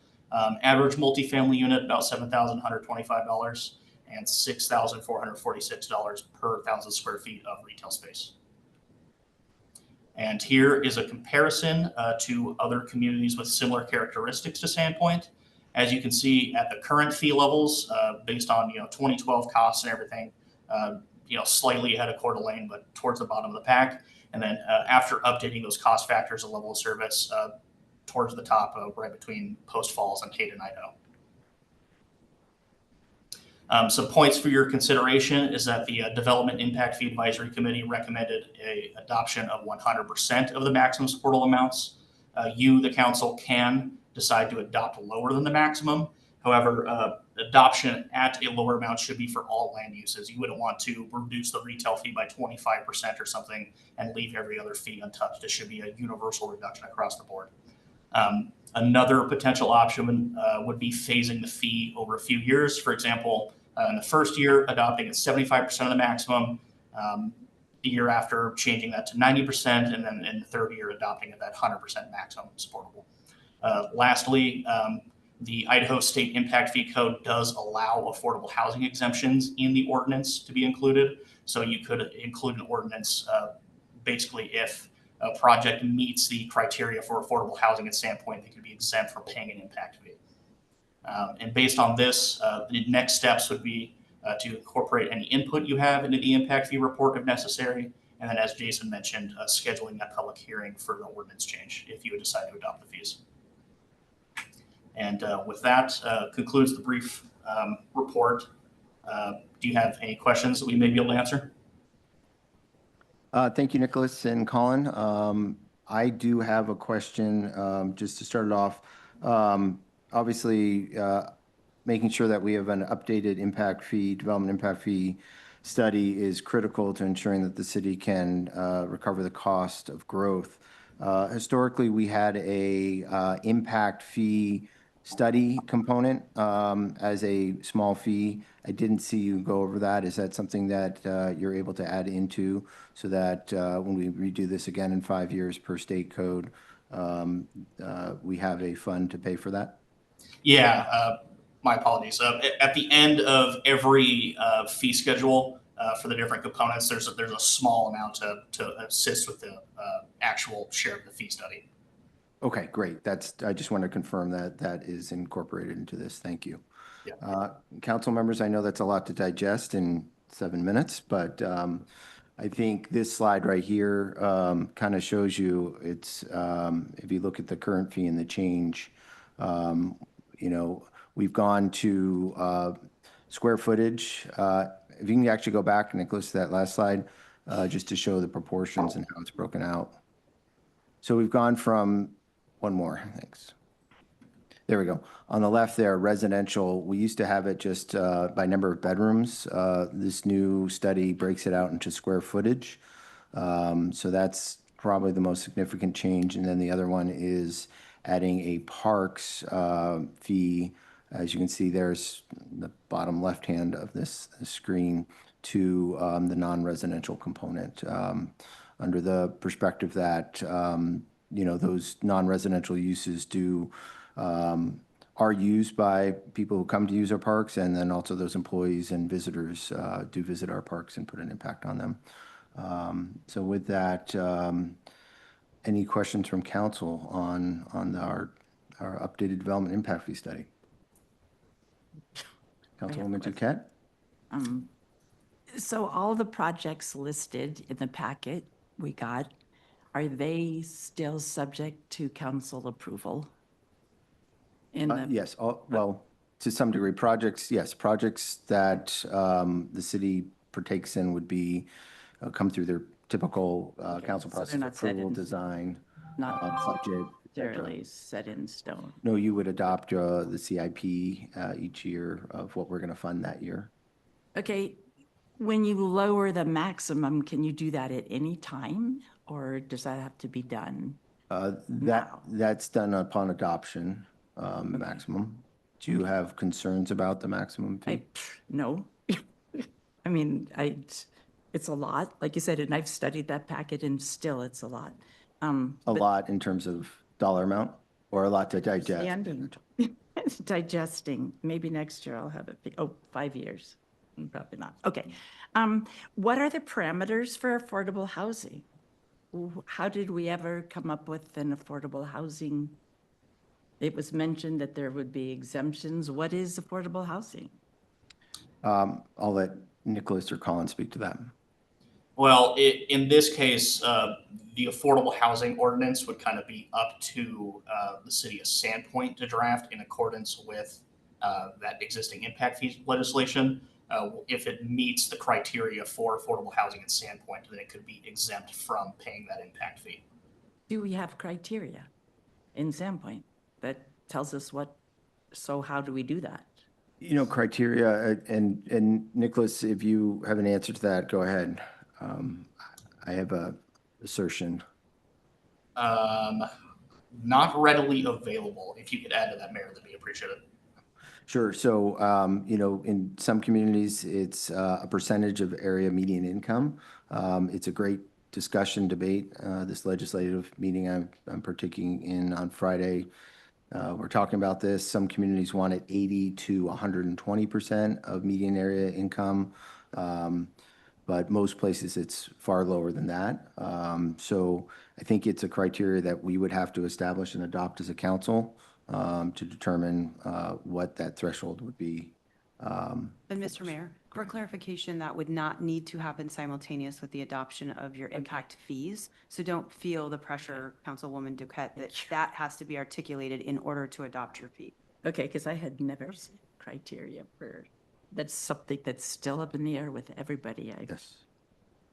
Average multifamily unit, about $7,125 and $6,446 per 1,000 square feet of retail space. And here is a comparison to other communities with similar characteristics to Sandpoint. As you can see at the current fee levels, based on 2012 costs and everything, slightly ahead of Coeur d'Alene, but towards the bottom of the pack. And then after updating those cost factors and level of service, towards the top, right between Post Falls and Hayden, Idaho. Some points for your consideration is that the Development Impact Fee Advisory Committee recommended a adoption of 100% of the maximum supportable amounts. You, the council, can decide to adopt lower than the maximum. However, adoption at a lower amount should be for all land uses. You wouldn't want to reduce the retail fee by 25% or something and leave every other fee untouched. It should be a universal reduction across the board. Another potential option would be phasing the fee over a few years. For example, in the first year, adopting at 75% of the maximum, the year after changing that to 90%, and then in the third year, adopting at that 100% maximum supportable. Lastly, the Idaho State Impact Fee Code does allow affordable housing exemptions in the ordinance to be included. So you could include an ordinance basically if a project meets the criteria for affordable housing at Sandpoint, they could be exempt from paying an impact fee. And based on this, the next steps would be to incorporate any input you have into the impact fee report if necessary. And then, as Jason mentioned, scheduling that public hearing for the ordinance change if you would decide to adopt the fees. And with that, concludes the brief report. Do you have any questions that we may be able to answer?
Thank you, Nicholas and Colin. I do have a question just to start it off. Obviously, making sure that we have an updated development impact fee study is critical to ensuring that the city can recover the cost of growth. Historically, we had a impact fee study component as a small fee. I didn't see you go over that. Is that something that you're able to add into so that when we redo this again in 5 years per state code, we have a fund to pay for that?
Yeah, my apologies. At the end of every fee schedule for the different components, there's a small amount to assist with the actual share of the fee study.
Okay, great. I just want to confirm that is incorporated into this. Thank you.
Yeah.
Council members, I know that's a lot to digest in 7 minutes, but I think this slide right here kind of shows you it's, if you look at the current fee and the change, we've gone to square footage. If you can actually go back, Nicholas, to that last slide, just to show the proportions and how it's broken out. So we've gone from one more, thanks. There we go. On the left there, residential, we used to have it just by number of bedrooms. This new study breaks it out into square footage. So that's probably the most significant change. And then the other one is adding a parks fee. As you can see, there's the bottom left hand of this screen to the non-residential component under the perspective that those non-residential uses are used by people who come to use our parks, and then also those employees and visitors do visit our parks and put an impact on them. So with that, any questions from council on our updated development impact fee study? Councilwoman Duquette?
So all the projects listed in the packet we got, are they still subject to council approval?
Yes, well, to some degree, yes, projects that the city partakes in would come through their typical council process, approval, design.
not
budget.
necessarily set in stone.
No, you would adopt the CIP each year of what we're going to fund that year.
Okay, when you lower the maximum, can you do that at any time? Or does that have to be done? Now.
That's done upon adoption, maximum. Do you have concerns about the maximum fee?
No. I mean, it's a lot, like you said, and I've studied that packet and still it's a lot.
A lot in terms of dollar amount or a lot to digest?
Understanding. Digesting. Maybe next year I'll have it. 5 years. Probably not. Okay. What are the parameters for affordable housing? How did we ever come up with an affordable housing? It was mentioned that there would be exemptions. What is affordable housing?
I'll let Nicholas or Colin speak to that.
Well, in this case, the affordable housing ordinance would kind of be up to the city of Sandpoint to draft in accordance with that existing impact fee legislation. If it meets the criteria for affordable housing at Sandpoint, then it could be exempt from paying that impact fee.
Do we have criteria in Sandpoint that tells us what, so how do we do that?
You know, criteria, and Nicholas, if you have an answer to that, go ahead. I have a assertion.
Not readily available. If you could add to that, Mayor, that'd be appreciated.
Sure. So, you know, in some communities, it's a percentage of area median income. It's a great discussion, debate. This legislative meeting I'm partaking in on Friday, we're talking about this. Some communities want it 80 to 120% of median area income. But most places it's far lower than that. So I think it's a criteria that we would have to establish and adopt as a council to determine what that threshold would be.
And Mr. Mayor, for clarification, that would not need to happen simultaneous with the adoption of your impact fees. So don't feel the pressure, Councilwoman Duquette, that has to be articulated in order to adopt your fee.
Okay, because I had never seen criteria for, that's something that's still up in the air with everybody.
Yes.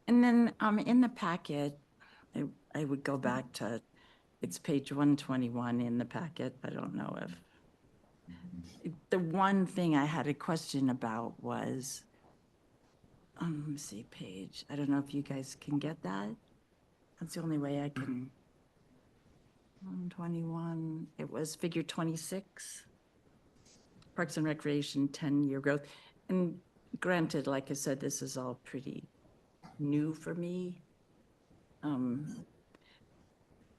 And then in the packet, I would go back to, it's page 121 in the packet. I don't know if, the one thing I had a question about was, let me see, page, I don't know if you guys can get that. That's the only way I can. 121, it was figure 26. Parks and Recreation 10-year growth. And granted, like I said, this is all pretty new for me.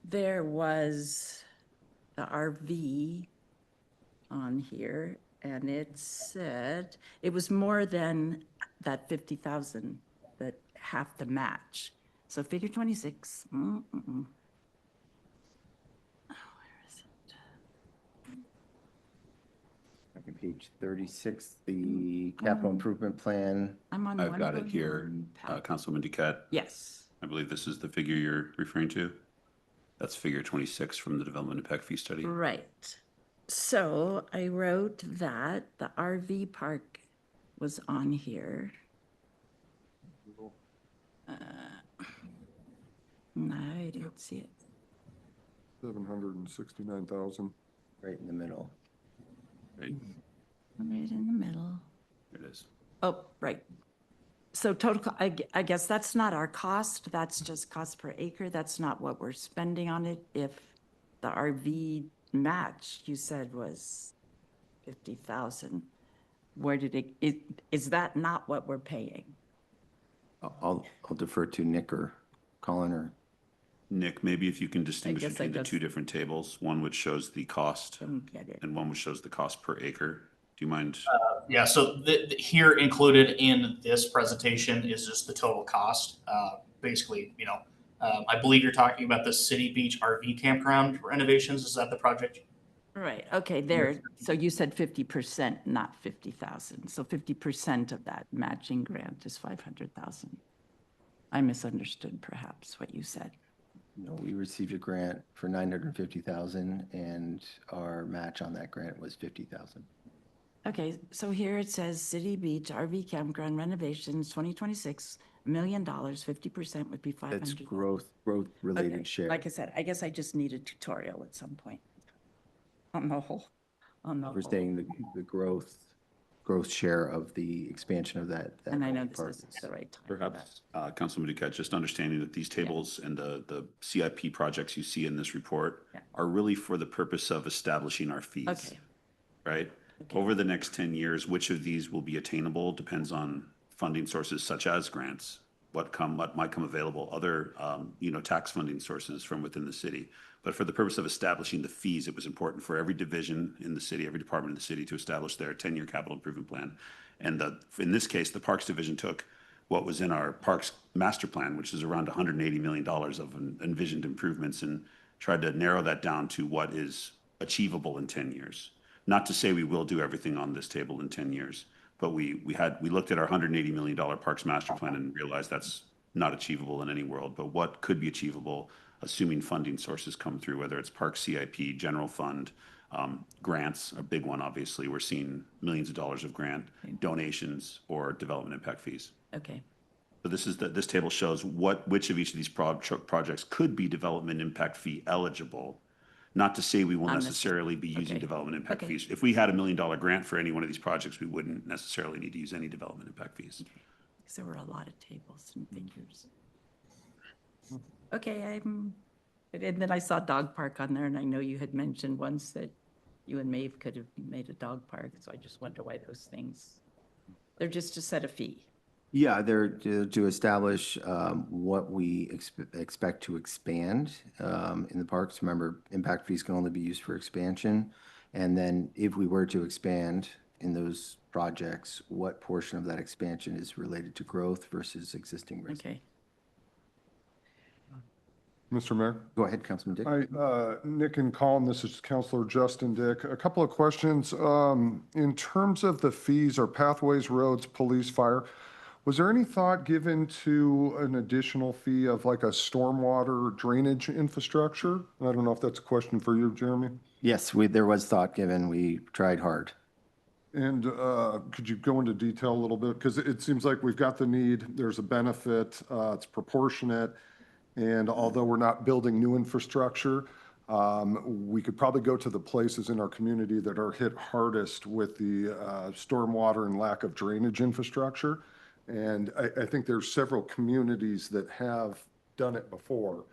There was the RV on here, and it said it was more than that 50,000, that half the match. So figure 26. Where is it?
Page 36, the capital improvement plan.
I'm on.
I've got it here,
121.
Councilwoman Duquette.
Yes.
I believe this is the figure you're referring to. That's figure 26 from the development impact fee study.
Right. So I wrote that the RV park was on here. No, I didn't see it.
769,000.
Right in the middle.
Right,
Right in the middle.
there it is.
Oh, right. So total, I guess that's not our cost. That's just cost per acre. That's not what we're spending on it. If the RV match you said was 50,000, where did is that not what we're paying?
I'll defer to Nick or Colin or.
Nick, maybe if you can distinguish
guess I
between the
just-
two different tables, one which shows the cost
Don't get it.
and one which shows the cost per acre. Do you mind?
Yeah, so here included in this presentation is just the total cost. Basically, you know, I believe you're talking about the City Beach RV campground renovations. Is that the project?
Right, okay, there, so you said 50%, not 50,000. So 50% of that matching grant is 500,000. I misunderstood perhaps what you said.
No, we received a grant for 950,000 and our match on that grant was 50,000.
Okay, so here it says City Beach RV Campground renovations 2026 $1 million, 50% would be 500.
That's growth-related share.
Like I said, I guess I just need a tutorial at some point on the whole,
We're saying the growth share of the expansion of that.
And I know this
part.
isn't the right time.
Perhaps, Councilman Duquette, just understanding that these tables and the CIP projects you see in this report
Yeah.
are really for the purpose of establishing our fees.
Okay.
Right?
Okay.
Over the next 10 years, which of these will be attainable depends on funding sources such as grants, what might come available, other, tax funding sources from within the city. But for the purpose of establishing the fees, it was important for every division in the city, every department in the city to establish their 10-year capital improvement plan. And in this case, the Parks Division took what was in our Parks Master Plan, which is around $180 million of envisioned improvements, and tried to narrow that down to what is achievable in 10 years. Not to say we will do everything on this table in 10 years, but we looked at our $180 million Parks Master Plan and realized that's not achievable in any world, but what could be achievable, assuming funding sources come through, whether it's Park CIP, general fund, grants, a big one, obviously. We're seeing millions of dollars of grant donations or development impact fees.
Okay.
So this table shows which of each of these projects could be development impact fee eligible. Not to say we will necessarily be using development impact fees. If we had $1 million grant for any one of these projects, we wouldn't necessarily need to use any development impact fees.
Because there were a lot of tables and figures. Okay, and then I saw dog park on there, and I know you had mentioned once that you and Maeve could have made a dog park, so I just wonder why those things, they're just to set a fee.
Yeah, they're to establish what we expect to expand in the parks. Remember, impact fees can only be used for expansion. And then if we were to expand in those projects, what portion of that expansion is related to growth versus existing residents?
Okay.
Mr. Mayor?
Go ahead, Councilman Dick.
Hi, Nick and Colin, this is Councilor Justin Dick. A couple of questions. In terms of the fees or pathways, roads, police, fire, was there any thought given to an additional fee of like a stormwater drainage infrastructure? I don't know if that's a question for you, Jeremy.
Yes, there was thought given. We tried hard.
And could you go into detail a little bit? Because it seems like we've got the need, there's a benefit, it's proportionate. And although we're not building new infrastructure, we could probably go to the places in our community that are hit hardest with the stormwater and lack of drainage infrastructure. And I think there's several communities that have done it before.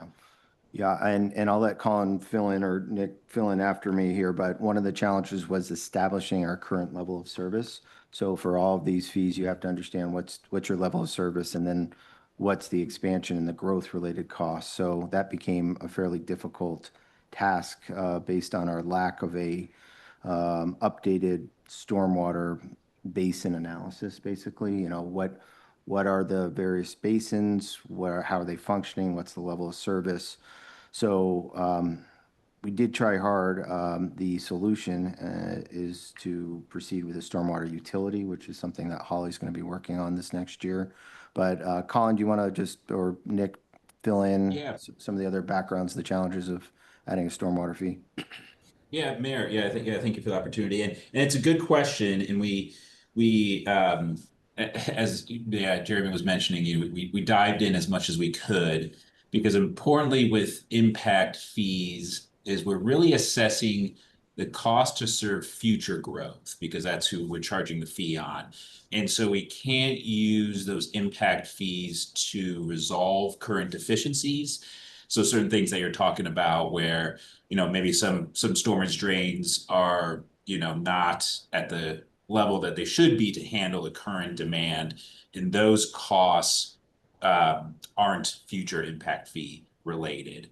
Yeah, and I'll let Colin fill in or Nick fill in after me here, but one of the challenges was establishing our current level of service. So for all of these fees, you have to understand what's your level of service, and then what's the expansion and the growth related costs. So that became a fairly difficult task based on our lack of a updated stormwater basin analysis, basically. You know, what are the various basins, how are they functioning, what's the level of service. So we did try hard. The solution is to proceed with a stormwater utility, which is something that Holly's going to be working on this next year. But Colin, do you want to just, or Nick, fill in some of the other backgrounds, the challenges of adding a stormwater fee?
Yeah, Mayor. Thank you for the opportunity, and it's a good question. And we as Jeremy was mentioning, we dived in as much as we could, because importantly with impact fees is we're really assessing the cost to serve future growth, because that's who we're charging the fee on. And so we can't use those impact fees to resolve current deficiencies. So certain things that you're talking about where, maybe some storage drains are, not at the level that they should be to handle the current demand, and those costs aren't future impact fee related.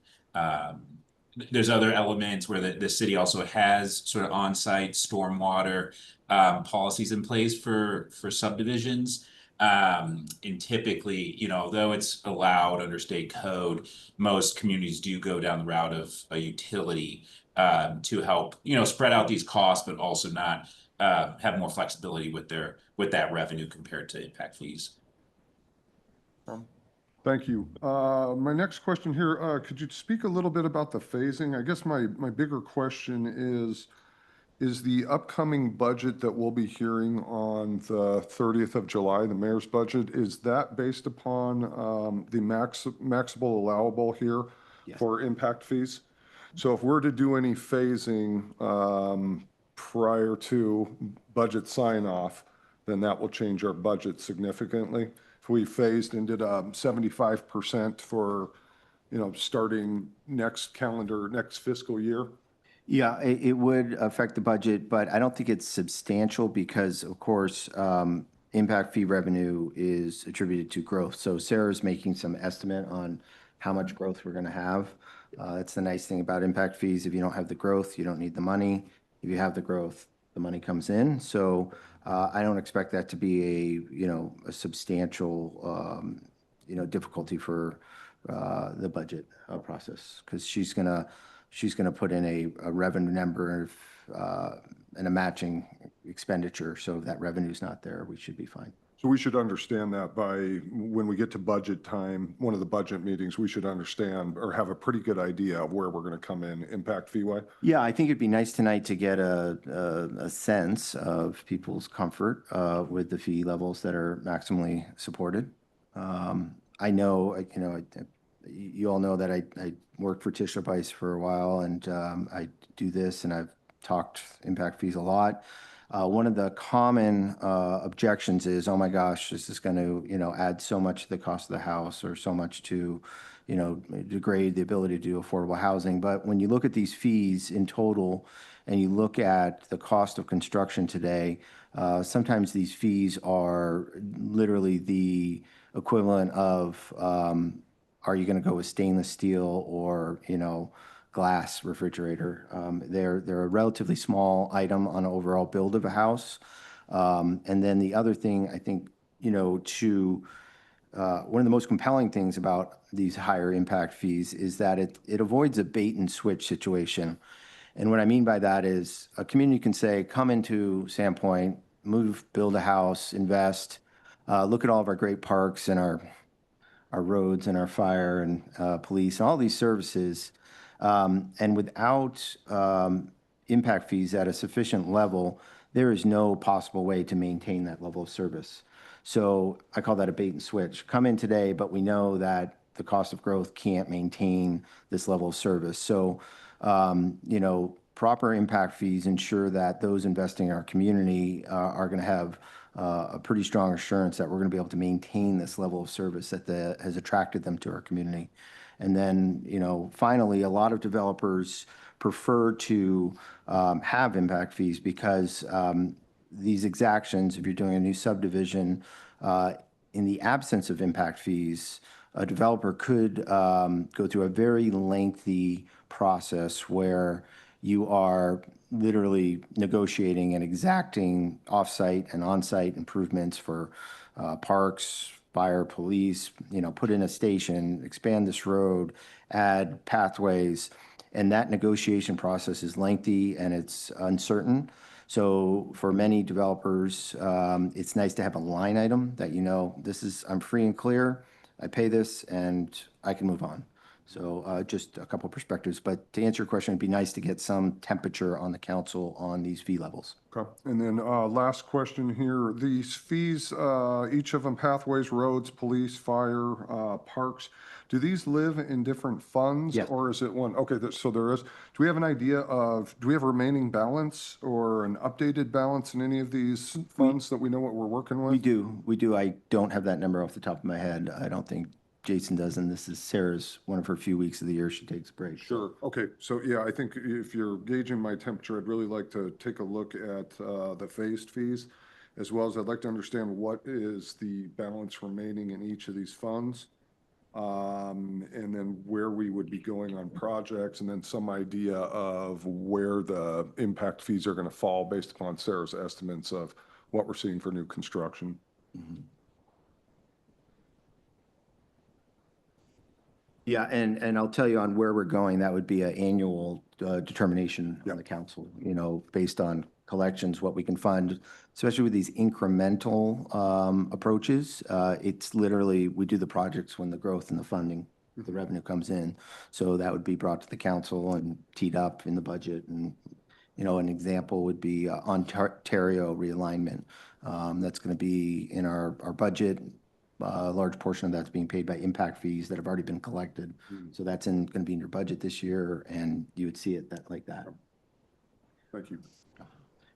There's other elements where the city also has sort of on-site stormwater policies in place for subdivisions. And typically, though it's allowed under state code, most communities do go down the route of a utility to help, spread out these costs, but also not have more flexibility with that revenue compared to impact fees.
Thank you. My next question here, could you speak a little bit about the phasing? I guess my bigger question is, Is the upcoming budget that we'll be hearing on the 30th of July, the mayor's budget, is that based upon the maxable allowable here
Yes.
for impact fees? So if we're to do any phasing prior to budget sign off, then that will change our budget significantly. If we phased and did 75% for, starting next fiscal year.
Yeah, it would affect the budget, but I don't think it's substantial because, of course, impact fee revenue is attributed to growth. So Sarah's making some estimate on how much growth we're going to have. That's the nice thing about impact fees. If you don't have the growth, you don't need the money. If you have the growth, the money comes in. So I don't expect that to be a substantial, difficulty for the budget process, because she's gonna put in a revenue number and a matching expenditure. So if that revenue's not there, we should be fine.
So we should understand that by when we get to budget time, one of the budget meetings, we should understand or have a pretty good idea of where we're going to come in impact fee way.
Yeah, I think it'd be nice tonight to get a sense of people's comfort with the fee levels that are maximally supported. I know, you all know that I worked for Tischler Bice for a while, and I do this, and I've talked impact fees a lot. One of the common objections is, oh my gosh, this is going to, add so much to the cost of the house, or so much to, degrade the ability to do affordable housing. But when you look at these fees in total, and you look at the cost of construction today, sometimes these fees are literally the equivalent of, are you going to go with stainless steel or, glass refrigerator? They're a relatively small item on an overall build of a house. And then the other thing, I think, one of the most compelling things about these higher impact fees is that it avoids a bait and switch situation. And what I mean by that is a community can say, come into Sandpoint, build a house, invest, look at all of our great parks and our roads and our fire and police and all these services. And without impact fees at a sufficient level, there is no possible way to maintain that level of service. So I call that a bait and switch. Come in today, but we know that the cost of growth can't maintain this level of service. So, proper impact fees ensure that those investing in our community are going to have a pretty strong assurance that we're going to be able to maintain this level of service that has attracted them to our community. And then, finally, a lot of developers prefer to have impact fees because these exactions, if you're doing a new subdivision, in the absence of impact fees, a developer could go through a very lengthy process where you are literally negotiating and exacting off-site and on-site improvements for parks, fire, police, put in a station, expand this road, add pathways. And that negotiation process is lengthy and it's uncertain. So for many developers, it's nice to have a line item that, I'm free and clear, I pay this, and I can move on. So just a couple of perspectives. But to answer your question, it'd be nice to get some temperature on the council on these fee levels.
Okay. And then last question here. These fees, each of them, pathways, roads, police, fire, parks, do these live in different funds?
Yes.
Or is it one? Okay, so there is. Do we have an idea of, do we have remaining balance or an updated balance in any of these funds that we know what we're working with?
We do. I don't have that number off the top of my head. I don't think Jason does, and this is Sarah's one of her few weeks of the year she takes breaks.
Sure. Okay. So yeah, I think if you're gauging my temperature, I'd really like to take a look at the phased fees, as well as I'd like to understand what is the balance remaining in each of these funds, and then where we would be going on projects, and then some idea of where the impact fees are going to fall based upon Sarah's estimates of what we're seeing for new construction.
Mm-hmm. Yeah, and I'll tell you on where we're going, that would be an annual determination on the council, based on collections, what we can fund, especially with these incremental approaches. It's literally, we do the projects when the growth and the funding, the revenue comes in. So that would be brought to the council and teed up in the budget. And An example would be Ontario realignment. That's going to be in our budget. A large portion of that's being paid by impact fees that have already been collected. So that's going to be in your budget this year, and you would see it like that.
Thank you.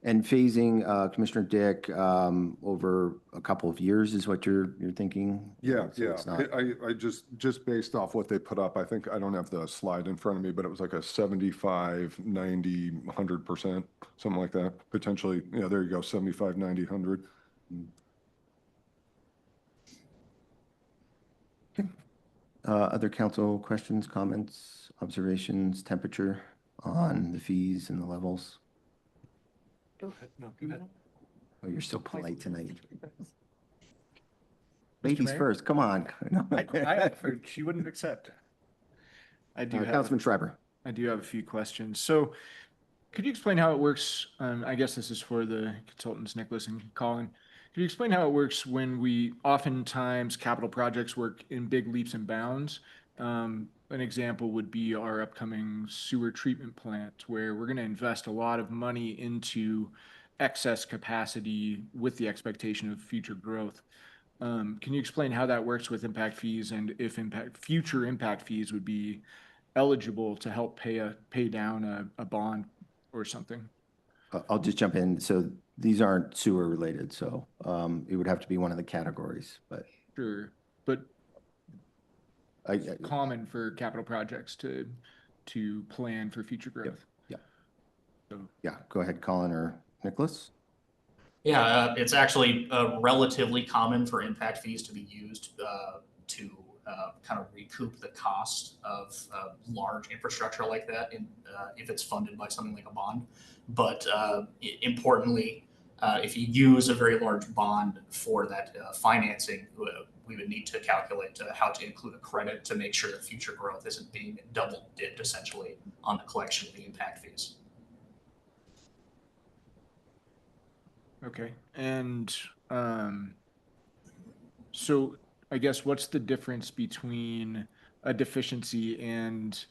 And phasing, Commissioner Dick, over a couple of years is what you're thinking?
Yeah,
So
yeah.
it's not-
I just based off what they put up, I think, I don't have the slide in front of me, but it was like a 75, 90, 100%, something like that. Potentially, yeah, there you go, 75, 90, 100.
Other council questions, comments, observations, temperature on the fees and the levels?
Go ahead. No, go ahead.
Oh, you're so polite tonight.
Mr.
Ladies
Mayor?
first, come on.
I offered, she wouldn't accept. I do have,
Councilman Schreiber.
I do have a few questions. So could you explain how it works? I guess this is for the consultants, Nicholas and Colin. Could you explain how it works when oftentimes capital projects work in big leaps and bounds? An example would be our upcoming sewer treatment plant, where we're going to invest a lot of money into excess capacity with the expectation of future growth. Can you explain how that works with impact fees, and if future impact fees would be eligible to help pay down a bond or something?
I'll just jump in. So these aren't sewer related, so it would have to be one of the categories, but
Sure, but
I,
common for capital projects to plan for future growth.
yeah.
So,
Yeah, go ahead, Colin or Nicholas.
Yeah, it's actually relatively common for impact fees to be used to kind of recoup the cost of large infrastructure like that if it's funded by something like a bond. But importantly, if you use a very large bond for that financing, we would need to calculate how to include a credit to make sure that future growth isn't being double dipped essentially on the collection of the impact fees.
okay, and so I guess what's the difference between a deficiency and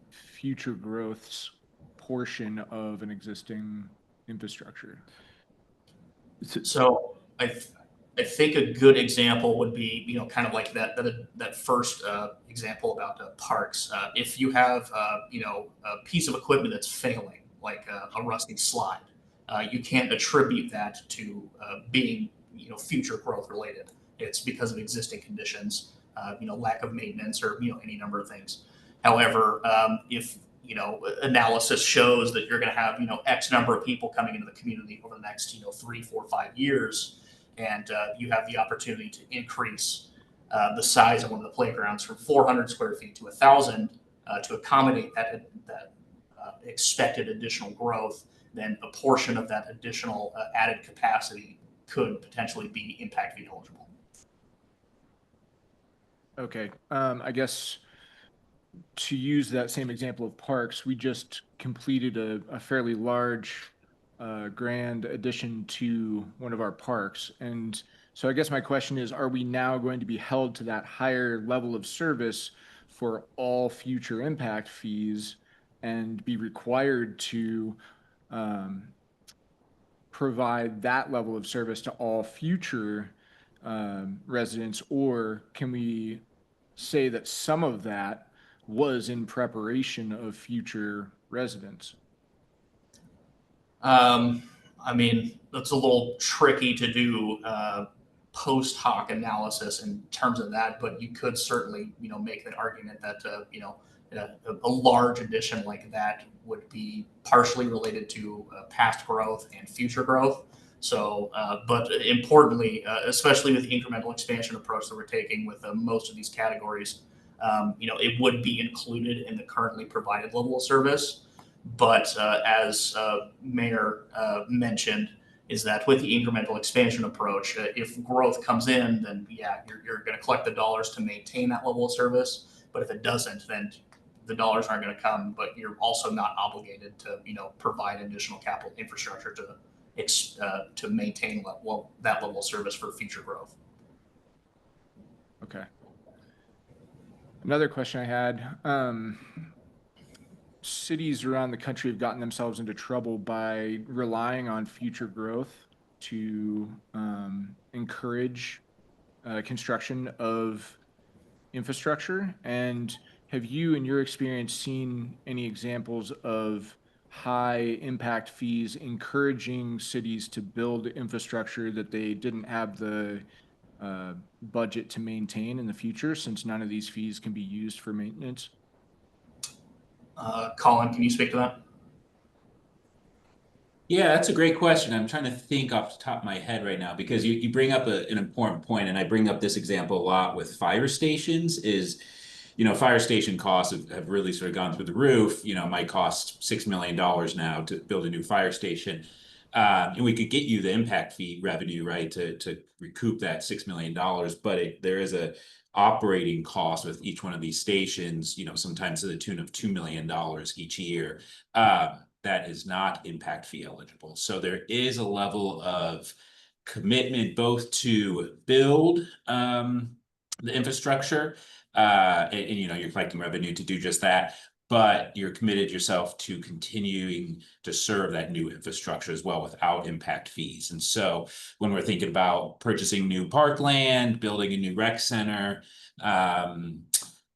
future growth's portion of an existing infrastructure?
So I think a good example would be, kind of like that first example about parks. If you have, a piece of equipment that's failing, like a rusty slide, you can't attribute that to being, future growth related. It's because of existing conditions, lack of maintenance or, any number of things. However, if analysis shows that you're going to have, X number of people coming into the community over the next, 3, 4, 5 years, and you have the opportunity to increase the size of one of the playgrounds from 400 square feet to 1,000 to accommodate that expected additional growth, then a portion of that additional added capacity could potentially be impact fee eligible.
Okay, I guess to use that same example of parks, we just completed a fairly large grand addition to one of our parks. And so I guess my question is, are we now going to be held to that higher level of service for all future impact fees and be required to provide that level of service to all future residents? Or can we say that some of that was in preparation of future residents?
I mean, that's a little tricky to do post hoc analysis in terms of that, but you could certainly, make an argument that, a large addition like that would be partially related to past growth and future growth. So, but importantly, especially with the incremental expansion approach that we're taking with most of these categories, it would be included in the currently provided level of service. But as Mayor mentioned, is that with the incremental expansion approach, if growth comes in, then yeah, you're going to collect the dollars to maintain that level of service. But if it doesn't, then the dollars aren't going to come. But you're also not obligated to, provide additional capital infrastructure to maintain that level of service for future growth.
Okay. Another question I had, cities around the country have gotten themselves into trouble by relying on future growth to encourage construction of infrastructure. And have you, in your experience, seen any examples of high impact fees encouraging cities to build infrastructure that they didn't have the budget to maintain in the future, since none of these fees can be used for maintenance?
Colin, can you speak to that?
Yeah, that's a great question. I'm trying to think off the top of my head right now because you bring up an important point, and I bring up this example a lot with fire stations is, fire station costs have really sort of gone through the roof. It might cost $6 million now to build a new fire station. And we could get you the impact fee revenue, right, to recoup that $6 million. But there is a operating cost with each one of these stations, sometimes to the tune of $2 million each year. That is not impact fee eligible. So there is a level of commitment both to build the infrastructure, and you're collecting revenue to do just that, but you're committed yourself to continuing to serve that new infrastructure as well without impact fees. And so when we're thinking about purchasing new parkland, building a new rec center,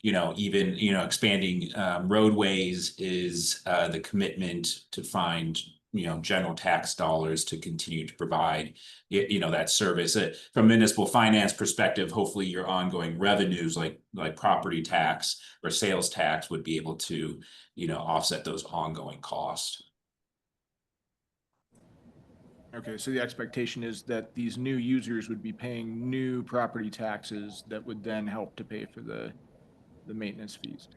even expanding roadways is the commitment to find general tax dollars to continue to provide that service. From a municipal finance perspective, hopefully your ongoing revenues like property tax or sales tax would be able to offset those ongoing costs.
Okay, so the expectation is that these new users would be paying new property taxes that would then help to pay for the maintenance fees.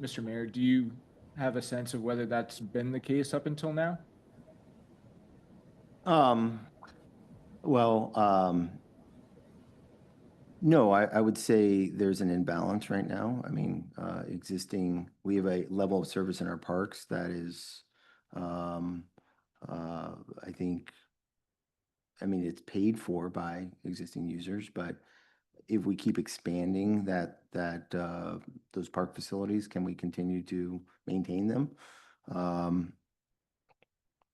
Mr. Mayor, do you have a sense of whether that's been the case up until now?
No, I would say there's an imbalance right now. I mean, we have a level of service in our parks that is, it's paid for by existing users, but if we keep expanding those park facilities, can we continue to maintain them?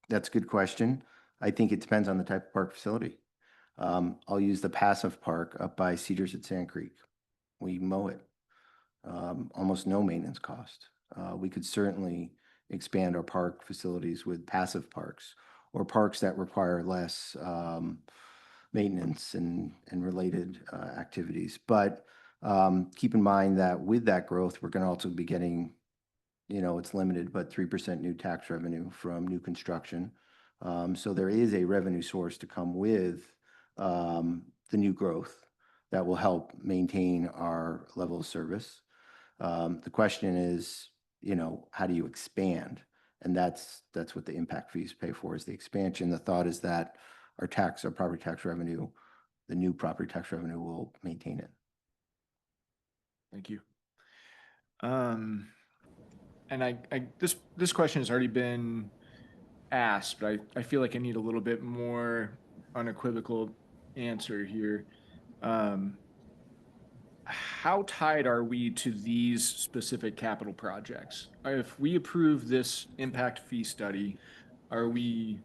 That's a good question. I think it depends on the type of park facility. I'll use the passive park up by Cedars at Sand Creek. We mow it. Almost no maintenance cost. We could certainly expand our park facilities with passive parks or parks that require less maintenance and related activities. But keep in mind that with that growth, we're going to also be getting, it's limited, but 3% new tax revenue from new construction. So there is a revenue source to come with the new growth that will help maintain our level of service. The question is, how do you expand? And that's what the impact fees pay for, is the expansion. The thought is that our property tax revenue, the new property tax revenue, will maintain it.
Thank you. And this question has already been asked, but I feel like I need a little bit more unequivocal answer here. How tied are we to these specific capital projects? If we approve this impact fee study, are we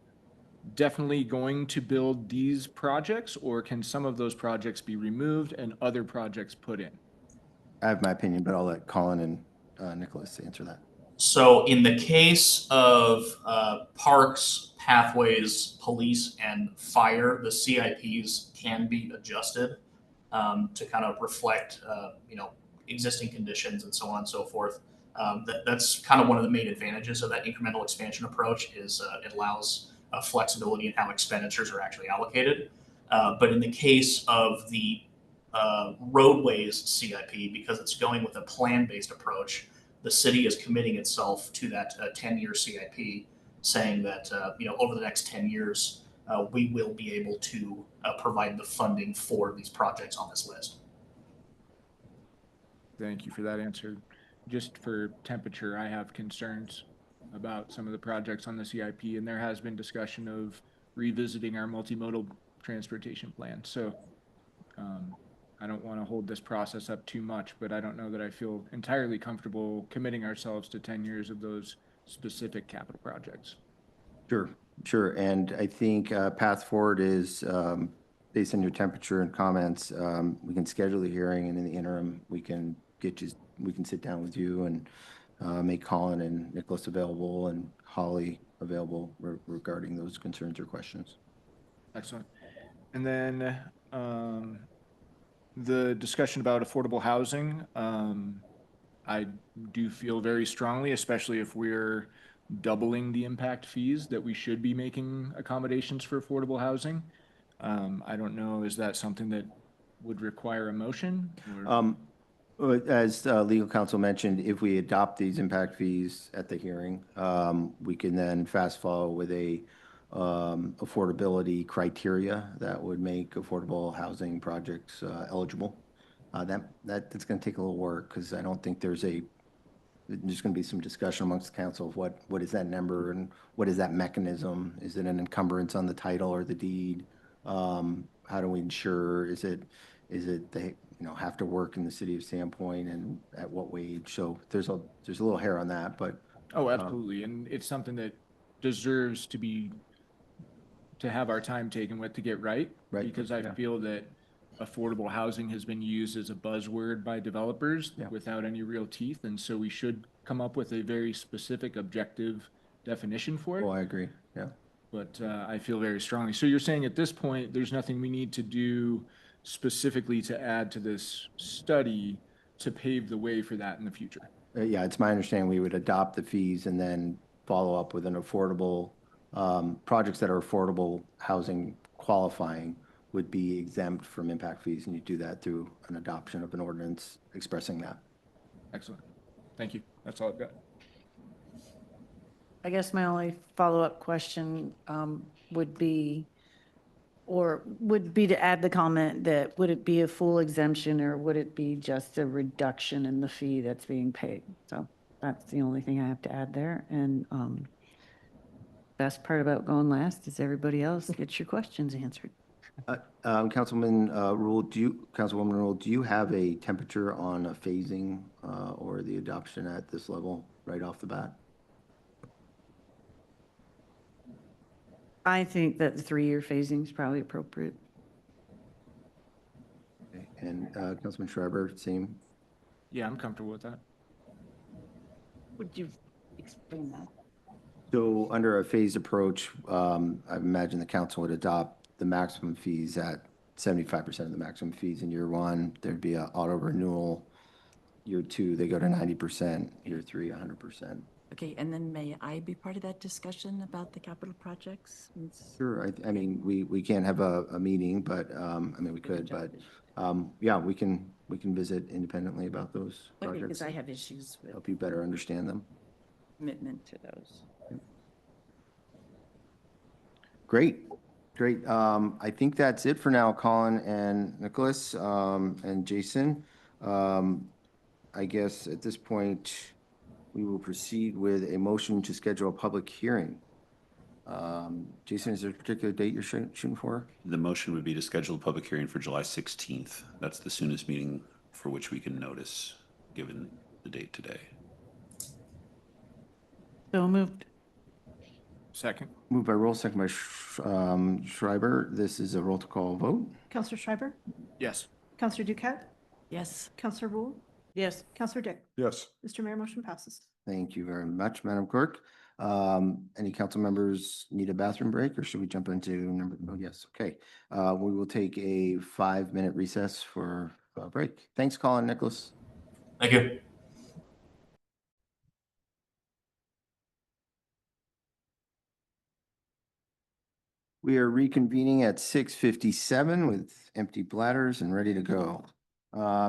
definitely going to build these projects, or can some of those projects be removed and other projects put in?
I have my opinion, but I'll let Colin and Nicholas answer that.
So in the case of parks, pathways, police, and fire, the CIPs can be adjusted to kind of reflect, existing conditions and so on and so forth. That's kind of one of the main advantages of that incremental expansion approach is it allows flexibility in how expenditures are actually allocated. But in the case of the roadways CIP, because it's going with a plan-based approach, the city is committing itself to that 10-year CIP, saying that over the next 10 years, we will be able to provide the funding for these projects on this list.
Thank you for that answer. Just for temperature, I have concerns about some of the projects on the CIP, and there has been discussion of revisiting our multimodal transportation plan. So I don't want to hold this process up too much, but I don't know that I feel entirely comfortable committing ourselves to 10 years of those specific capital projects.
Sure, sure. And I think path forward is based on your temperature and comments, we can schedule the hearing, and in the interim, we can sit down with you and make Colin and Nicholas available and Holly available regarding those concerns or questions.
Excellent. And then the discussion about affordable housing, I do feel very strongly, especially if we're doubling the impact fees, that we should be making accommodations for affordable housing. I don't know, is that something that would require a motion?
As legal counsel mentioned, if we adopt these impact fees at the hearing, we can then fast follow with a affordability criteria that would make affordable housing projects eligible. That's going to take a little work because I don't think there's going to be some discussion amongst the council of what is that number and what is that mechanism? Is it an encumbrance on the title or the deed? How do we ensure? Is it they have to work in the city of Sandpoint and at what wage? So there's a little hair on that, but
oh, absolutely, and it's something that deserves to have our time taken with to get right. Because I feel that affordable housing has been used as a buzzword by developers without any real teeth, and so we should come up with a very specific, objective definition for it.
Oh, I agree. Yeah.
But I feel very strongly. So you're saying at this point, there's nothing we need to do specifically to add to this study to pave the way for that in the future?
Yeah, it's my understanding we would adopt the fees and then follow up with an affordable, projects that are affordable housing qualifying would be exempt from impact fees, and you do that through an adoption of an ordinance expressing that.
Excellent. Thank you. That's all I've got.
I guess my only follow-up question would be to add the comment that would it be a full exemption or would it be just a reduction in the fee that's being paid? So that's the only thing I have to add there. And best part about going last is everybody else gets your questions answered.
Councilwoman Rule, do you have a temperature on a phasing or the adoption at this level right off the bat?
I think that the 3-year phasing is probably appropriate.
Okay. And Councilman Schreiber, same?
Yeah, I'm comfortable with that.
Would you explain that?
So under a phased approach, I imagine the council would adopt the maximum fees at 75% of the maximum fees in year 1. There'd be an auto renewal. Year 2, they go to 90%. Year 3, 100%.
Okay, and then may I be part of that discussion about the capital projects?
Sure. I mean, we can't have a meeting, but I mean, we could, but yeah, we can visit independently about those projects.
Because I have issues with
Help you better understand them.
commitment to those.
Great. I think that's it for now, Colin and Nicholas and Jason. I guess at this point, we will proceed with a motion to schedule a public hearing. Jason, is there a particular date you're shooting for?
The motion would be to schedule a public hearing for July 16th. That's the soonest meeting for which we can notice, given the date today.
So moved.
Second.
Moved by Roll, second by Schreiber. This is a roll to call vote.
Counselor Schreiber?
Yes.
Counselor Duquette?
Yes.
Counselor Rule?
Yes.
Counselor Dick?
Yes.
Mr. Mayor, motion passes.
Thank you very much, Madam Clerk. Any council members need a bathroom break, or should we jump into number? Oh, yes. Okay. We will take a 5-minute recess for a break. Thanks, Colin, Nicholas.
Thank you.
We are reconvening at 6:57 with empty bladders and ready to go.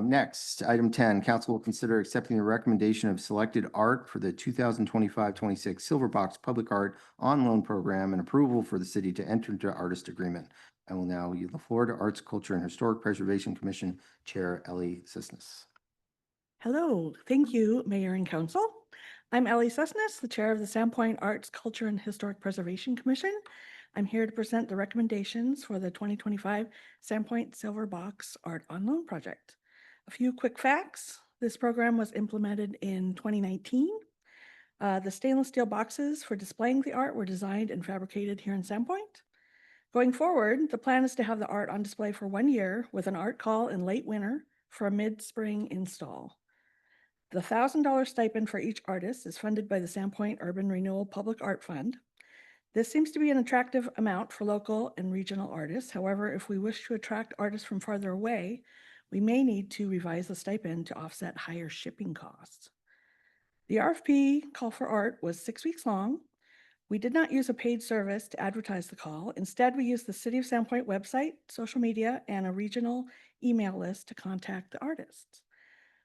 Next, item 10, council will consider accepting the recommendation of selected art for the 2025-26 Silver Box Public Art on Loan Program and approval for the city to enter into artist agreement. I will now yield the floor to Arts, Culture, and Historic Preservation Commission Chair Ellie Sisness.
Hello, thank you, Mayor and Council. I'm Ellie Sisness, the Chair of the Sandpoint Arts, Culture, and Historic Preservation Commission. I'm here to present the recommendations for the 2025 Sandpoint Silver Box Art on Loan project. A few quick facts. This program was implemented in 2019. The stainless steel boxes for displaying the art were designed and fabricated here in Sandpoint. Going forward, the plan is to have the art on display for 1 year with an art call in late winter for a mid-spring install. The $1,000 stipend for each artist is funded by the Sandpoint Urban Renewal Public Art Fund. This seems to be an attractive amount for local and regional artists. However, if we wish to attract artists from farther away, we may need to revise the stipend to offset higher shipping costs. The RFP call for art was 6 weeks long. We did not use a paid service to advertise the call. Instead, we used the City of Sandpoint website, social media, and a regional email list to contact the artists.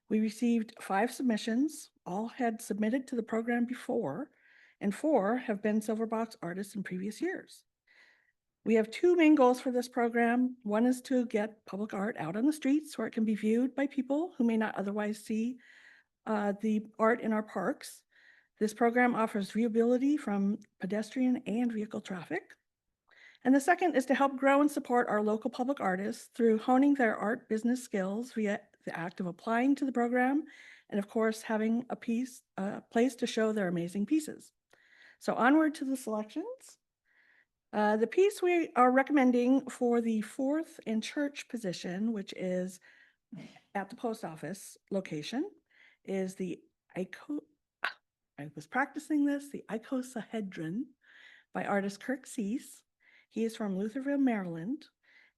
We received 5 submissions. All had submitted to the program before, and 4 have been Silverbox artists in previous years. We have 2 main goals for this program. One is to get public art out on the streets where it can be viewed by people who may not otherwise see the art in our parks. This program offers viewability from pedestrian and vehicle traffic. And the second is to help grow and support our local public artists through honing their art business skills via the act of applying to the program, and of course, having a place to show their amazing pieces. So onward to the selections. The piece we are recommending for the 4th and church position, which is at the post office location, is the I was practicing this, the icosahedron by artist Kirk Cease. He is from Lutherville, Maryland.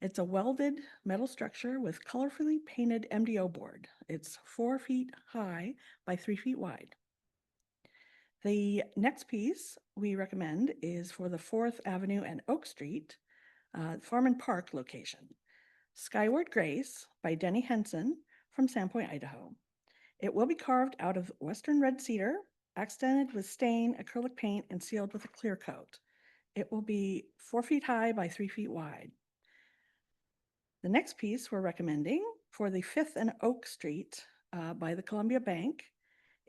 It's a welded metal structure with colorfully painted MDO board. It's 4 feet high by 3 feet wide. The next piece we recommend is for the 4th Avenue and Oak Street, Farman Park location. Skyward Grace by Denny Henson from Sandpoint, Idaho. It will be carved out of Western red cedar, accented with stain, acrylic paint, and sealed with a clear coat. It will be 4 feet high by 3 feet wide. The next piece we're recommending for the 5th and Oak Street by the Columbia Bank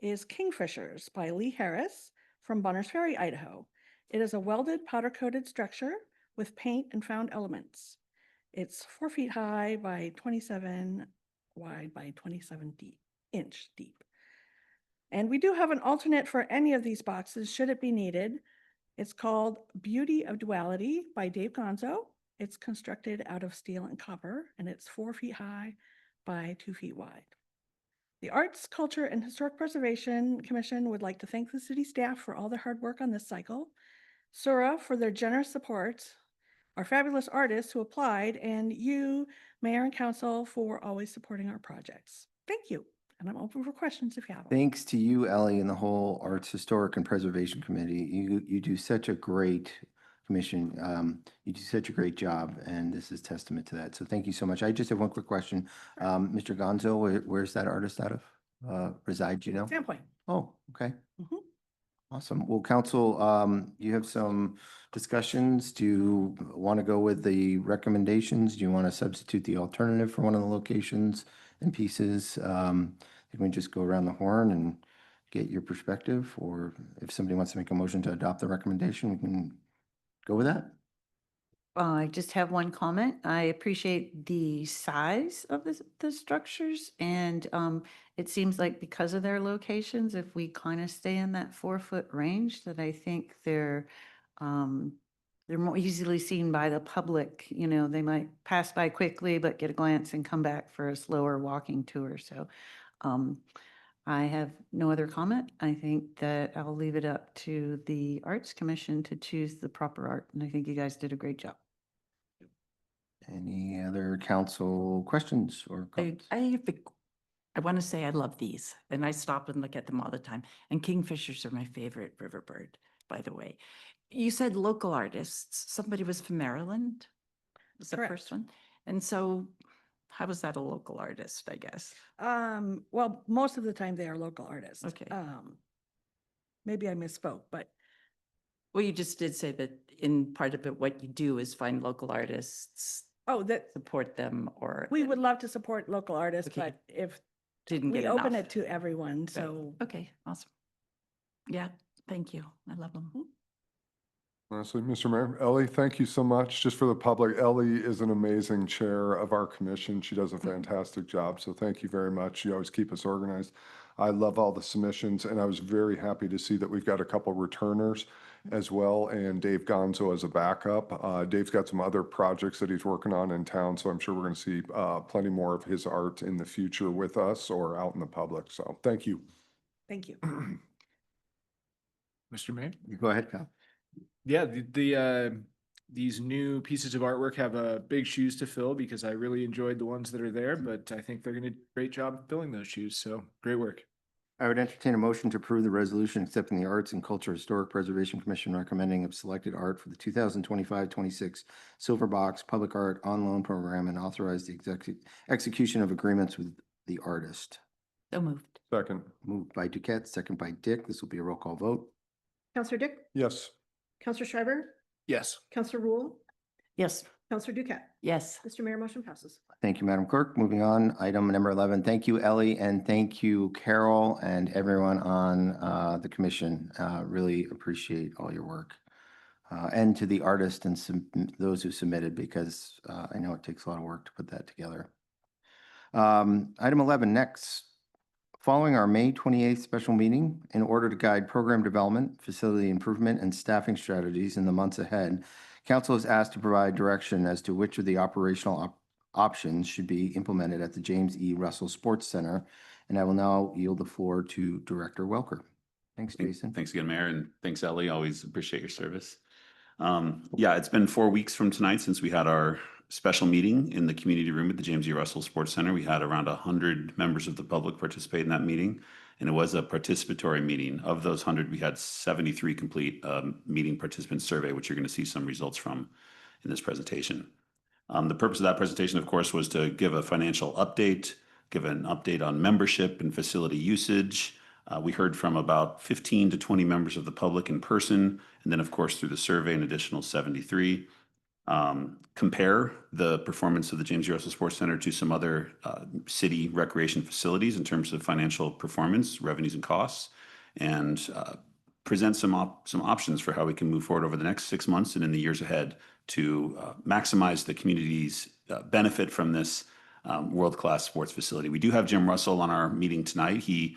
is Kingfishers by Lee Harris from Bonners Ferry, Idaho. It is a welded powder-coated structure with paint and found elements. It's 4 feet high by 27 wide by 27 inch deep. And we do have an alternate for any of these boxes should it be needed. It's called Beauty of Duality by Dave Gonzo. It's constructed out of steel and copper, and it's 4 feet high by 2 feet wide. The Arts, Culture, and Historic Preservation Commission would like to thank the city staff for all their hard work on this cycle, Sura for their generous support, our fabulous artists who applied, and you, Mayor and Council, for always supporting our projects. Thank you. And I'm open for questions if you have them.
Thanks to you, Ellie, and the whole Arts Historic and Preservation Committee. You do such a great commission. You do such a great job, and this is testament to that. So thank you so much. I just have one quick question. Mr. Gonzo, where's that artist out of? Resides, you know?
Sandpoint.
Oh, okay.
Mhm.
Awesome. Well, council, you have some discussions. Do you want to go with the recommendations? Do you want to substitute the alternative for one of the locations and pieces? Can we just go around the horn and get your perspective? Or if somebody wants to make a motion to adopt the recommendation, we can go with that.
I just have one comment. I appreciate the size of the structures, and it seems like because of their locations, if we kind of stay in that 4-foot range, that I think they're more easily seen by the public. You know, they might pass by quickly, but get a glance and come back for a slower walking tour. So I have no other comment. I think that I'll leave it up to the Arts Commission to choose the proper art, and I think you guys did a great job.
Any other council questions or comments?
I want to say I love these, and I stop and look at them all the time. And kingfishers are my favorite river bird, by the way. You said local artists. Somebody was from Maryland, was the
Correct.
first one. And so how was that a local artist, I guess?
Well, most of the time they are local artists.
Okay.
Maybe I misspoke, but
Well, you just did say that in part of it, what you do is find local artists,
that
support them, or
we would love to support local artists,
Okay.
but if
didn't get
we open
enough.
it to everyone,
Right.
so
Okay, awesome. Yeah, thank you. I love them.
Honestly, Mr. Mayor, Ellie, thank you so much. Just for the public, Ellie is an amazing chair of our commission. She does a fantastic job. So thank you very much. You always keep us organized. I love all the submissions, and I was very happy to see that we've got a couple returners as well, and Dave Gonzo as a backup. Dave's got some other projects that he's working on in town, so I'm sure we're going to see plenty more of his art in the future with us or out in the public. So thank you.
Thank you.
Mr. Mayor?
You go ahead, Kyle.
Yeah, these new pieces of artwork have big shoes to fill because I really enjoyed the ones that are there, but I think they're going to do a great job filling those shoes. So great work.
I would entertain a motion to approve the resolution accepting the Arts and Culture Historic Preservation Commission recommending of selected art for the 2025-26 Silver Box Public Art on Loan Program and authorize the execution of agreements with the artist.
So moved.
Second.
Moved by Duquette, second by Dick. This will be a roll call vote.
Counselor Dick,
Yes.
Counselor Schreiber,
Yes.
Counselor Rule,
Yes.
Counselor Duquette.
Yes.
Mr. Mayor, motion passes.
Thank you, Madam Clerk. Moving on, item number 11. Thank you, Ellie, and thank you, Carol, and everyone on the commission. Really appreciate all your work. And to the artist and those who submitted, because I know it takes a lot of work to put that together. Item 11, next. Following our May 28th special meeting, in order to guide program development, facility improvement, and staffing strategies in the months ahead, Council is asked to provide direction as to which of the operational options should be implemented at the James E. Russell Sports Center. And I will now yield the floor to Director Welker. Thanks, Jason.
Thanks again, Mayor, and thanks, Ellie. Always appreciate your service. Yeah, it's been 4 weeks from tonight since we had our special meeting in the community room at the James E. Russell Sports Center. We had around 100 members of the public participate in that meeting, and it was a participatory meeting. Of those 100, we had 73 complete meeting participant survey, which you're going to see some results from in this presentation. The purpose of that presentation, of course, was to give a financial update, give an update on membership and facility usage. We heard from about 15 to 20 members of the public in person, and then, of course, through the survey, an additional 73. Compare the performance of the James E. Russell Sports Center to some other city recreation facilities in terms of financial performance, revenues, and costs, and present some options for how we can move forward over the next 6 months and in the years ahead to maximize the community's benefit from this world-class sports facility. We do have Jim Russell on our meeting tonight. He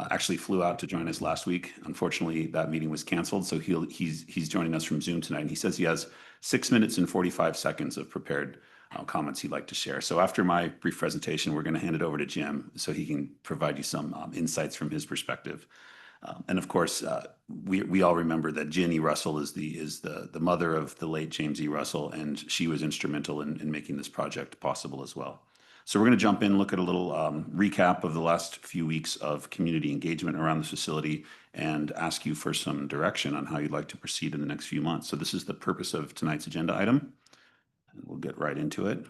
actually flew out to join us last week. Unfortunately, that meeting was canceled, so he's joining us from Zoom tonight. And he says he has 6 minutes and 45 seconds of prepared comments he'd like to share. So after my brief presentation, we're going to hand it over to Jim so he can provide you some insights from his perspective. And of course, we all remember that Ginny Russell is the mother of the late James E. Russell, and she was instrumental in making this project possible as well. So we're going to jump in, look at a little recap of the last few weeks of community engagement around this facility, and ask you for some direction on how you'd like to proceed in the next few months. So this is the purpose of tonight's agenda item, and we'll get right into it.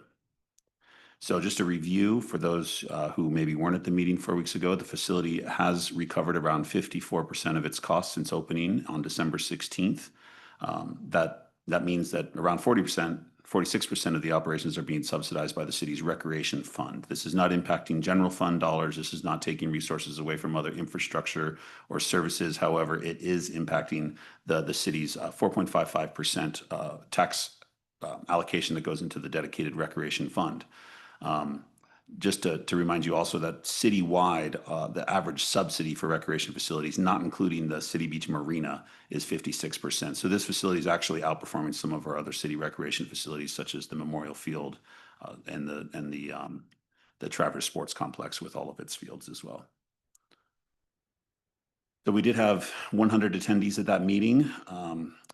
So just a review for those who maybe weren't at the meeting 4 weeks ago, the facility has recovered around 54% of its costs since opening on December 16th. That means that around 46% of the operations are being subsidized by the city's recreation fund. This is not impacting general fund dollars. This is not taking resources away from other infrastructure or services. However, it is impacting the city's 4.55% tax allocation that goes into the dedicated recreation fund. Just to remind you also that citywide, the average subsidy for recreation facilities, not including the City Beach Marina, is 56%. So this facility is actually outperforming some of our other city recreation facilities, such as the Memorial Field and the Traverse Sports Complex with all of its fields as well. So we did have 100 attendees at that meeting.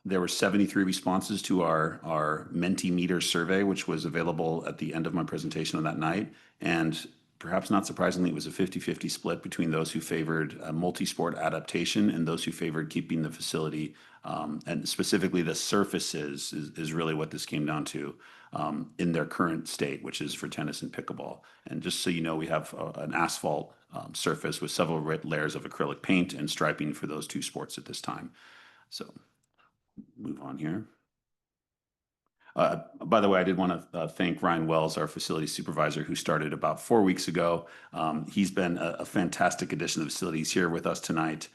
There were 73 responses to our Mentimeter survey, which was available at the end of my presentation on that night. And perhaps not surprisingly, it was a 50-50 split between those who favored multi-sport adaptation and those who favored keeping the facility, and specifically the surfaces is really what this came down to, in their current state, which is for tennis and pickleball. And just so you know, we have an asphalt surface with several layers of acrylic paint and striping for those two sports at this time. So move on here. By the way, I did want to thank Ryan Wells, our facility supervisor, who started about 4 weeks ago. He's been a fantastic addition to the facility. He's here with us tonight.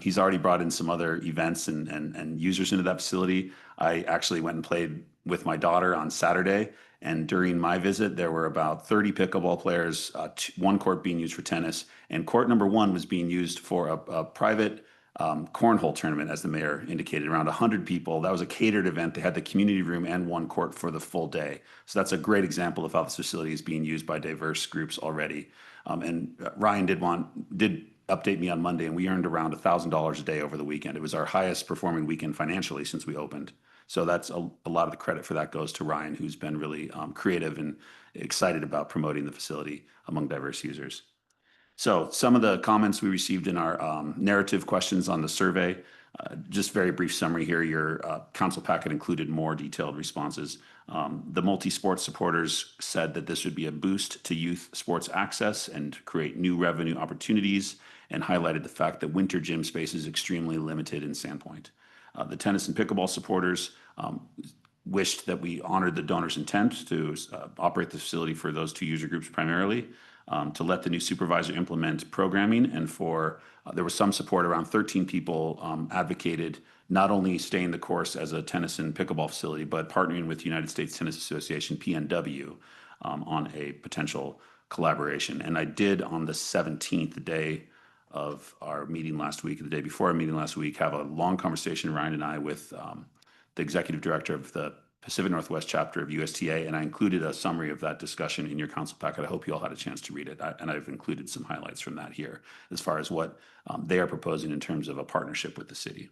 He's already brought in some other events and users into that facility. I actually went and played with my daughter on Saturday, and during my visit, there were about 30 pickleball players, one court being used for tennis, and court number one was being used for a private cornhole tournament, as the mayor indicated, around 100 people. That was a catered event. They had the community room and one court for the full day. So that's a great example of how this facility is being used by diverse groups already. And Ryan did update me on Monday, and we earned around $1,000 a day over the weekend. It was our highest performing weekend financially since we opened. So that's a lot of the credit for that goes to Ryan, who's been really creative and excited about promoting the facility among diverse users. So some of the comments we received in our narrative questions on the survey, just very brief summary here. Your council packet included more detailed responses. The multi-sport supporters said that this would be a boost to youth sports access and create new revenue opportunities, and highlighted the fact that winter gym space is extremely limited in Sandpoint. The tennis and pickleball supporters wished that we honored the donor's intent to operate the facility for those two user groups primarily, to let the new supervisor implement programming, and there was some support. Around 13 people advocated not only staying the course as a tennis and pickleball facility, but partnering with United States Tennis Association, PNW, on a potential collaboration. And I did, on the 17th, the day of our meeting last week, the day before our meeting last week, have a long conversation, Ryan and I, with the executive director of the Pacific Northwest chapter of USTA, and I included a summary of that discussion in your council packet. I hope you all had a chance to read it, and I've included some highlights from that here as far as what they are proposing in terms of a partnership with the city.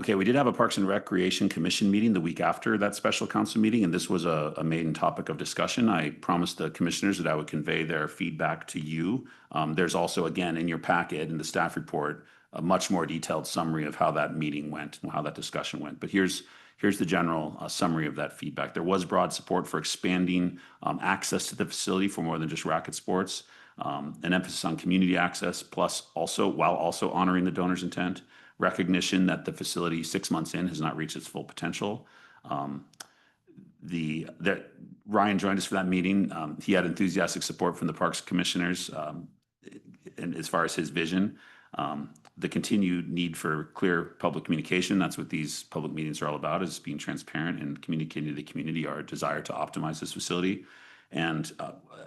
Okay, we did have a Parks and Recreation Commission meeting the week after that special council meeting, and this was a main topic of discussion. I promised the commissioners that I would convey their feedback to you. There's also, again, in your packet, in the staff report, a much more detailed summary of how that meeting went and how that discussion went. But here's the general summary of that feedback. There was broad support for expanding access to the facility for more than just racket sports, an emphasis on community access, plus while also honoring the donor's intent, recognition that the facility 6 months in has not reached its full potential. Ryan joined us for that meeting. He had enthusiastic support from the Parks Commissioners, and as far as his vision. The continued need for clear public communication, that's what these public meetings are all about, is being transparent and communicating to the community our desire to optimize this facility. And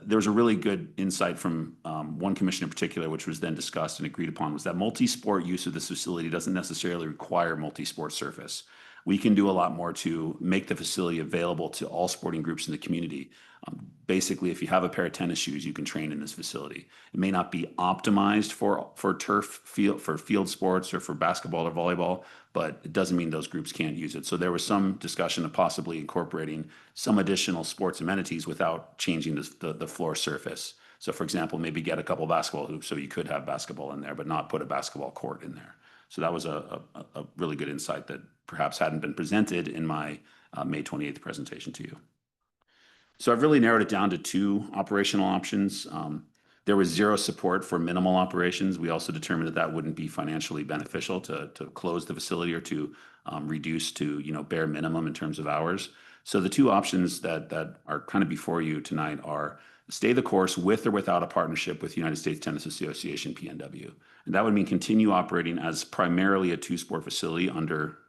there was a really good insight from one commissioner in particular, which was then discussed and agreed upon, was that multi-sport use of this facility doesn't necessarily require multi-sport surface. We can do a lot more to make the facility available to all sporting groups in the community. Basically, if you have a pair of tennis shoes, you can train in this facility. It may not be optimized for turf field, for field sports or for basketball or volleyball, but it doesn't mean those groups can't use it. So there was some discussion of possibly incorporating some additional sports amenities without changing the floor surface. So for example, maybe get a couple basketball hoops so you could have basketball in there, but not put a basketball court in there. So that was a really good insight that perhaps hadn't been presented in my May 28th presentation to you. So I've really narrowed it down to two operational options. There was zero support for minimal operations. We also determined that wouldn't be financially beneficial to close the facility or to reduce to bare minimum in terms of hours. So the two options that are kind of before you tonight are stay the course with or without a partnership with United States Tennis Association, PNW. And that would mean continue operating as primarily a two-sport facility under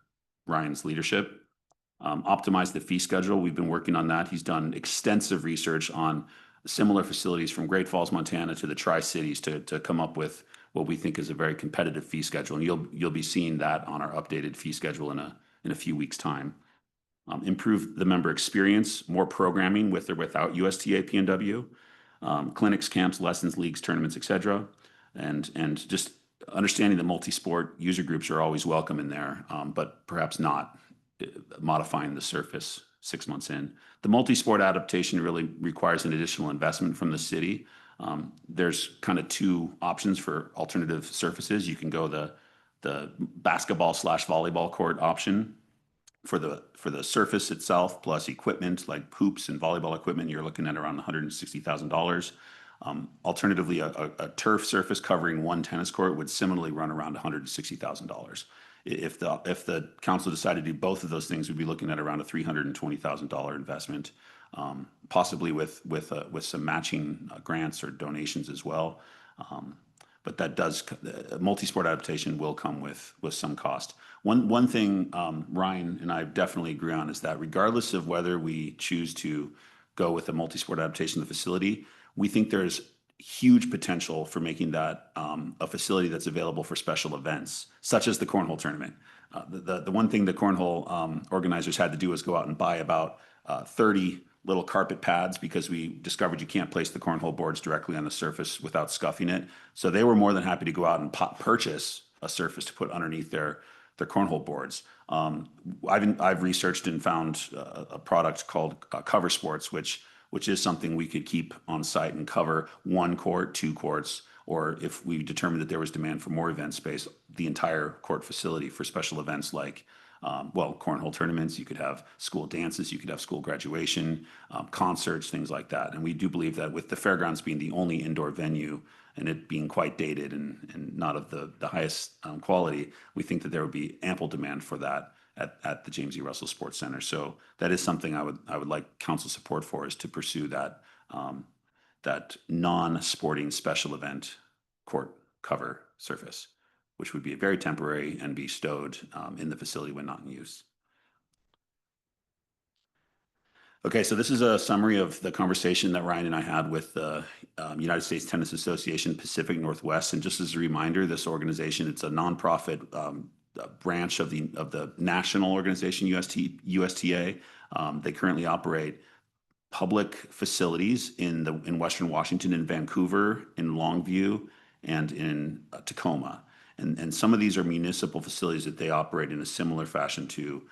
Ryan's leadership. Optimize the fee schedule. We've been working on that. He's done extensive research on similar facilities from Great Falls, Montana to the Tri-Cities to come up with what we think is a very competitive fee schedule. And you'll be seeing that on our updated fee schedule in a few weeks' time. Improve the member experience, more programming with or without USTA PNW, clinics, camps, lessons, leagues, tournaments, etc. And just understanding that multi-sport user groups are always welcome in there, but perhaps not modifying the surface 6 months in. The multi-sport adaptation really requires an additional investment from the city. There's kind of two options for alternative surfaces. You can go the basketball/volleyball court option for the surface itself, plus equipment like hoops and volleyball equipment. You're looking at around $160,000. Alternatively, a turf surface covering one tennis court would similarly run around $160,000. If the council decided to do both of those things, we'd be looking at around a $320,000 investment, possibly with some matching grants or donations as well. but that does, multi-sport adaptation will come with some cost. One thing Ryan and I definitely agree on is that regardless of whether we choose to go with a multi-sport adaptation of the facility, we think there's huge potential for making that a facility that's available for special events, such as the cornhole tournament. The one thing the cornhole organizers had to do was go out and buy about 30 little carpet pads because we discovered you can't place the cornhole boards directly on the surface without scuffing it. So they were more than happy to go out and purchase a surface to put underneath their cornhole boards. I've researched and found a product called Cover Sports, which is something we could keep on site and cover 1 court, 2 courts, or if we determined that there was demand for more event space, the entire court facility for special events like cornhole tournaments. You could have school dances, you could have school graduation, concerts, things like that. And we do believe that with the fairgrounds being the only indoor venue and it being quite dated and not of the highest quality, we think that there would be ample demand for that at the James E. Russell Sports Center. So that is something I would like council support for, is to pursue that that non-sporting special event court cover surface, which would be very temporary and be stowed in the facility when not in use. Okay, so this is a summary of the conversation that Ryan and I had with the United States Tennis Association Pacific Northwest. And just as a reminder, this organization, it's a nonprofit branch of the national organization, USTA. They currently operate public facilities in Western Washington, in Vancouver, in Longview, and in Tacoma. And some of these are municipal facilities that they operate in a similar fashion to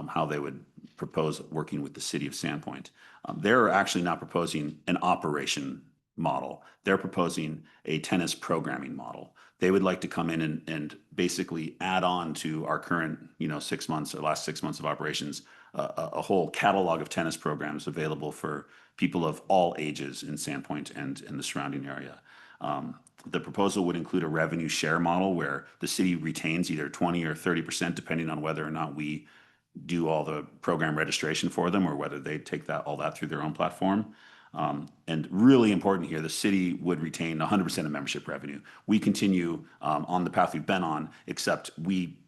how they would propose working with the city of Sandpoint. They're actually not proposing an operation model. They're proposing a tennis programming model. They would like to come in and basically add on to our current, 6 months or last 6 months of operations, a whole catalog of tennis programs available for people of all ages in Sandpoint and in the surrounding area. The proposal would include a revenue share model where the city retains either 20 or 30%, depending on whether or not we do all the program registration for them or whether they take all that through their own platform. And really important here, the city would retain 100% of membership revenue. We continue on the path we've been on, except we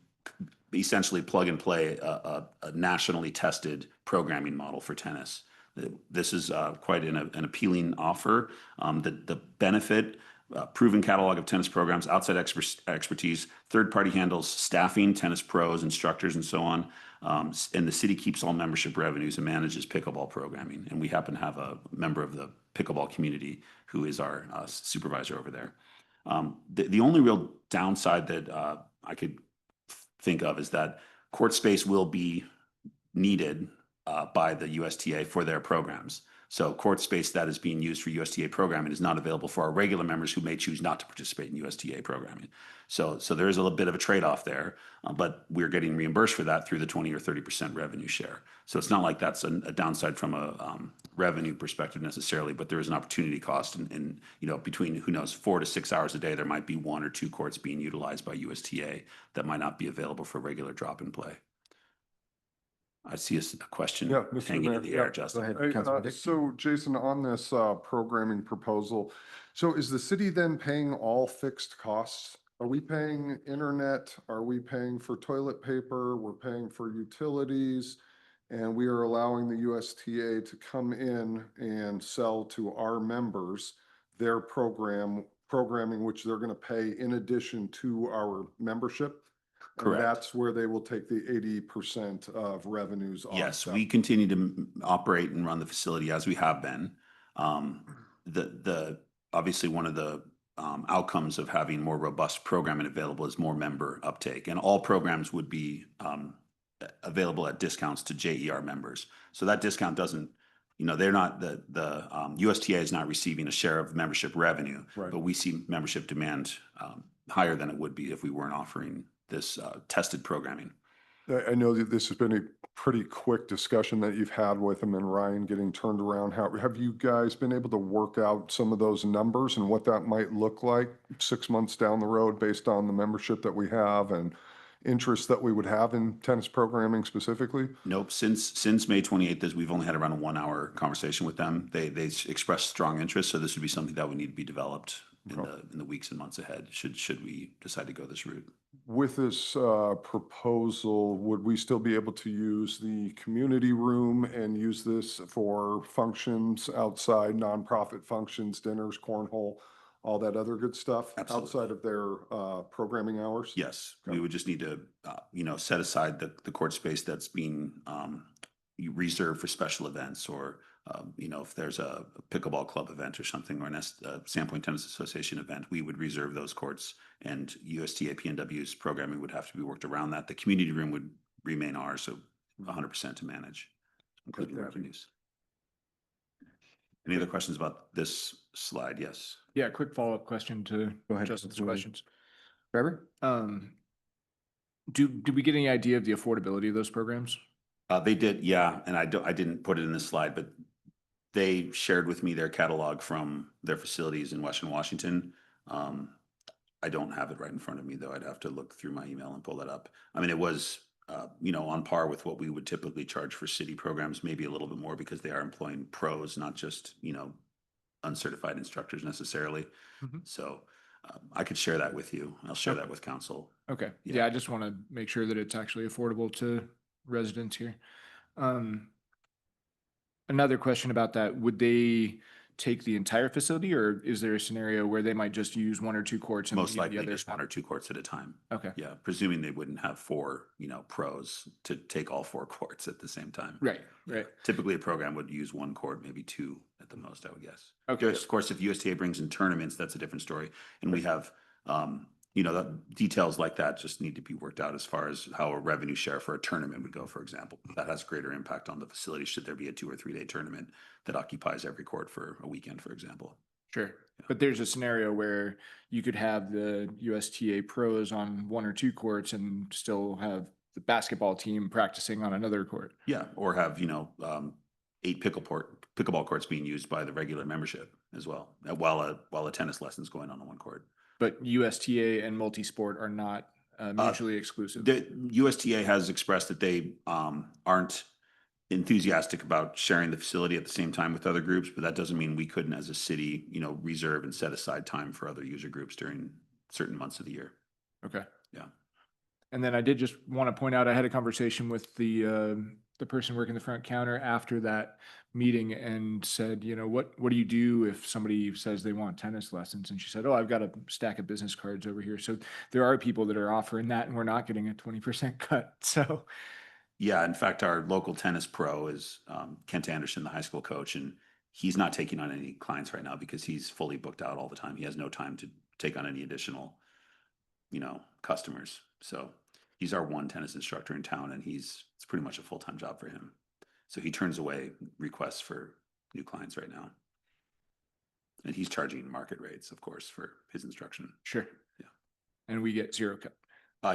essentially plug and play a nationally tested programming model for tennis. This is quite an appealing offer. The benefit, proven catalog of tennis programs, outside expertise, third-party handles staffing, tennis pros, instructors, and so on. And the city keeps all membership revenues and manages pickleball programming. And we happen to have a member of the pickleball community who is our supervisor over there. The only real downside that I could think of is that court space will be needed by the USTA for their programs. So court space that is being used for USTA programming is not available for our regular members who may choose not to participate in USTA programming. So there is a little bit of a trade-off there, but we're getting reimbursed for that through the 20 or 30% revenue share. So it's not like that's a downside from a revenue perspective necessarily, but there is an opportunity cost. And between, who knows, 4 to 6 hours a day, there might be 1 or 2 courts being utilized by USTA that might not be available for regular drop and play. I see a question hanging in the air, Justin.
Go ahead, Councilman Dick.
So Jason, on this programming proposal, so is the city then paying all fixed costs? Are we paying internet? Are we paying for toilet paper? We're paying for utilities, and we are allowing the USTA to come in and sell to our members their programming, which they're going to pay in addition to our membership.
Correct.
And that's where they will take the 80% of revenues off.
Yes, we continue to operate and run the facility as we have been. Obviously one of the outcomes of having more robust programming available is more member uptake, and all programs would be available at discounts to JER members. So that discount doesn't, they're not, the USTA is not receiving a share of membership revenue,
Right.
but we see membership demand higher than it would be if we weren't offering this tested programming.
I know that this has been a pretty quick discussion that you've had with them and Ryan getting turned around. How have you guys been able to work out some of those numbers and what that might look like 6 months down the road based on the membership that we have and interest that we would have in tennis programming specifically?
Nope. Since May 28th, we've only had around a 1-hour conversation with them. They expressed strong interest, so this would be something that would need to be developed in the weeks and months ahead, should we decide to go this route.
With this proposal, would we still be able to use the community room and use this for functions outside, nonprofit functions, dinners, cornhole, all that other good stuff?
Absolutely.
Outside of their programming hours?
Yes,
Okay.
we would just need to, set aside the court space that's being reserved for special events, or, if there's a pickleball club event or something, or a Sandpoint Tennis Association event, we would reserve those courts, and USTA PNW's programming would have to be worked around that. The community room would remain ours, so 100% to manage, including
Okay.
revenues. Any other questions about this slide? Yes.
Yeah, quick follow-up question to
Go ahead.
Justin's
Go ahead.
questions.
Trevor?
Did we get any idea of the affordability of those programs?
They did, yeah, and I didn't put it in this slide, but they shared with me their catalog from their facilities in Western Washington. I don't have it right in front of me, though. I'd have to look through my email and pull that up. I mean, it was, on par with what we would typically charge for city programs, maybe a little bit more because they are employing pros, not just, uncertified instructors necessarily.
Mhm.
So I could share that with you. I'll share that with council.
Okay.
Yeah.
Yeah, I just want to make sure that it's actually affordable to residents here. Another question about that, would they take the entire facility, or is there a scenario where they might just use one or two courts? And
Most
leave
likely
the other
just one or two courts at a time.
Okay.
Yeah, presuming they wouldn't have four, pros to take all four courts at the same time.
Right, right.
Typically, a program would use one court, maybe two at the most, I would guess.
Okay.
Of course, if USTA brings in tournaments, that's a different story. And we have, the details like that just need to be worked out as far as how a revenue share for a tournament would go, for example. That has greater impact on the facility should there be a 2 or 3 day tournament that occupies every court for a weekend, for example.
Sure. But there's a scenario where you could have the USTA pros on one or two courts and still have the basketball team practicing on another court.
Yeah, or have, 8 pickleball courts being used by the regular membership as well, while a tennis lesson's going on one court.
But USTA and multi-sport are not mutually exclusive.
The USTA has expressed that they aren't enthusiastic about sharing the facility at the same time with other groups, but that doesn't mean we couldn't, as a city, reserve and set aside time for other user groups during certain months of the year.
Okay.
Yeah.
And then I did just want to point out, I had a conversation with the person working the front counter after that meeting and said, what do you do if somebody says they want tennis lessons? And she said, oh, I've got a stack of business cards over here. So there are people that are offering that, and we're not getting a 20% cut. So
yeah, in fact, our local tennis pro is Kent Anderson, the high school coach, and he's not taking on any clients right now because he's fully booked out all the time. He has no time to take on any additional, customers. So he's our one tennis instructor in town, and it's pretty much a full-time job for him. So he turns away requests for new clients right now. And he's charging market rates, of course, for his instruction.
sure.
Yeah.
And we get zero cut.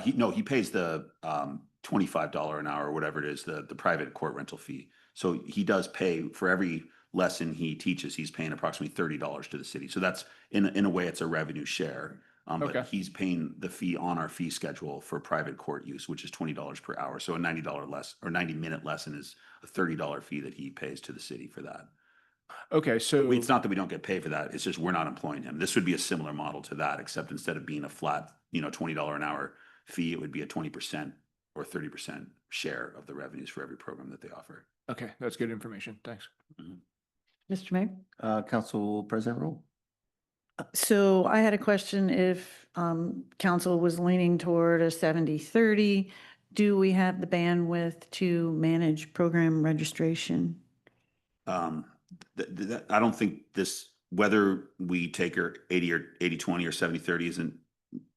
He pays the $25 an hour or whatever it is, the private court rental fee. So he does pay for every lesson he teaches. He's paying approximately $30 to the city. So that's in a way, it's a revenue share.
Okay.
But he's paying the fee on our fee schedule for private court use, which is $20 per hour. So a $90-minute lesson is a $30 fee that he pays to the city for that.
Okay, so
It's not that we don't get paid for that. It's just we're not employing him. This would be a similar model to that, except instead of being a flat, $20 an hour fee, it would be a 20% or 30% share of the revenues for every program that they offer.
okay, that's good information. Thanks.
Mr. Mayor?
Council President Rule.
So I had a question if council was leaning toward a 70-30, do we have the bandwidth to manage program registration?
I don't think whether we take her 80 or 80-20 or 70-30 isn't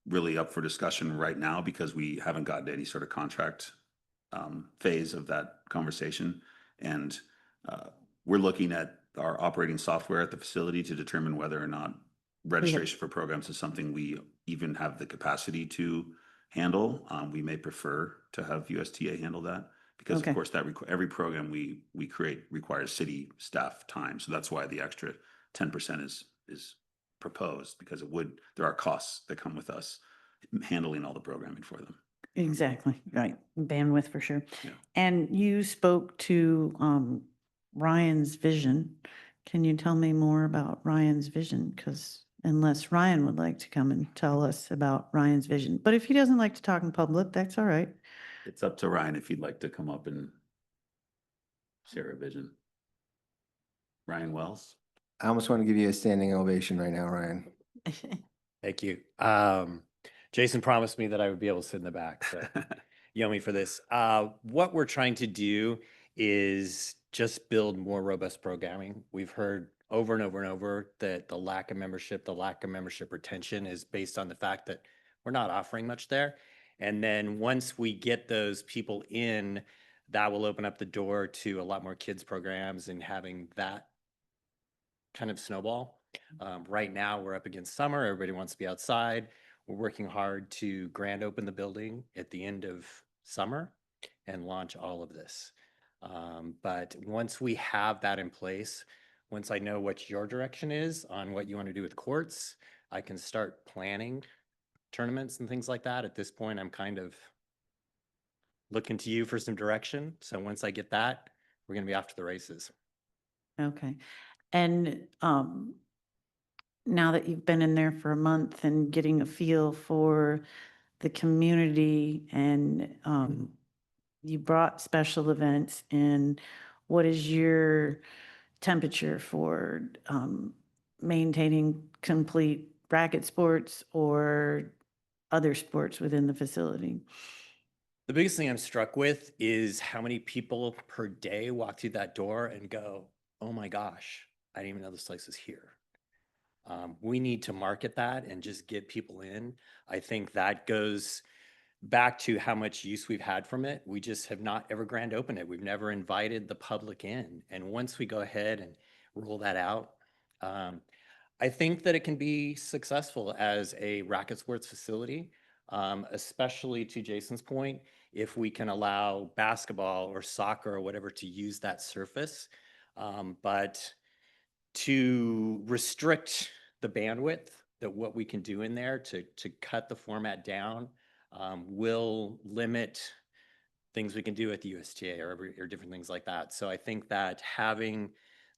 really up for discussion right now because we haven't gotten to any sort of contract phase of that conversation. And we're looking at our operating software at the facility to determine whether or not registration for programs is something we even have the capacity to handle. We may prefer to have USTA handle that because
Okay.
of course every program we create requires city staff time. So that's why the extra 10% is proposed, because there are costs that come with us handling all the programming for them.
Exactly, right. Bandwidth for sure.
Yeah.
And you spoke to Ryan's vision. Can you tell me more about Ryan's vision? unless Ryan would like to come and tell us about Ryan's vision. But if he doesn't like to talk in public, that's all right.
It's up to Ryan if he'd like to come up and share a vision. Ryan Wells.
I almost want to give you a standing ovation right now, Ryan.
Thank you. Jason promised me that I would be able to sit in the back, so yell me for this. What we're trying to do is just build more robust programming. We've heard over and over and over that the lack of membership retention is based on the fact that we're not offering much there. And then once we get those people in, that will open up the door to a lot more kids programs and having that kind of snowball. Right now, we're up against summer. Everybody wants to be outside. We're working hard to grand open the building at the end of summer and launch all of this. But once we have that in place, once I know what your direction is on what you want to do with courts, I can start planning tournaments and things like that. At this point, I'm kind of looking to you for some direction. So once I get that, we're going to be off to the races.
Okay. And now that you've been in there for a month and getting a feel for the community and you brought special events in, what is your temperature for maintaining complete racket sports or other sports within the facility?
The biggest thing I'm struck with is how many people per day walk through that door and go, oh my gosh, I didn't even know this place is here. We need to market that and just get people in. I think that goes back to how much use we've had from it. We just have not ever grand opened it. We've never invited the public in. And once we go ahead and roll that out, I think that it can be successful as a racket sports facility, especially to Jason's point, if we can allow basketball or soccer or whatever to use that surface. But to restrict the bandwidth that what we can do in there to cut the format down will limit things we can do at the USTA or different things like that. So I think that having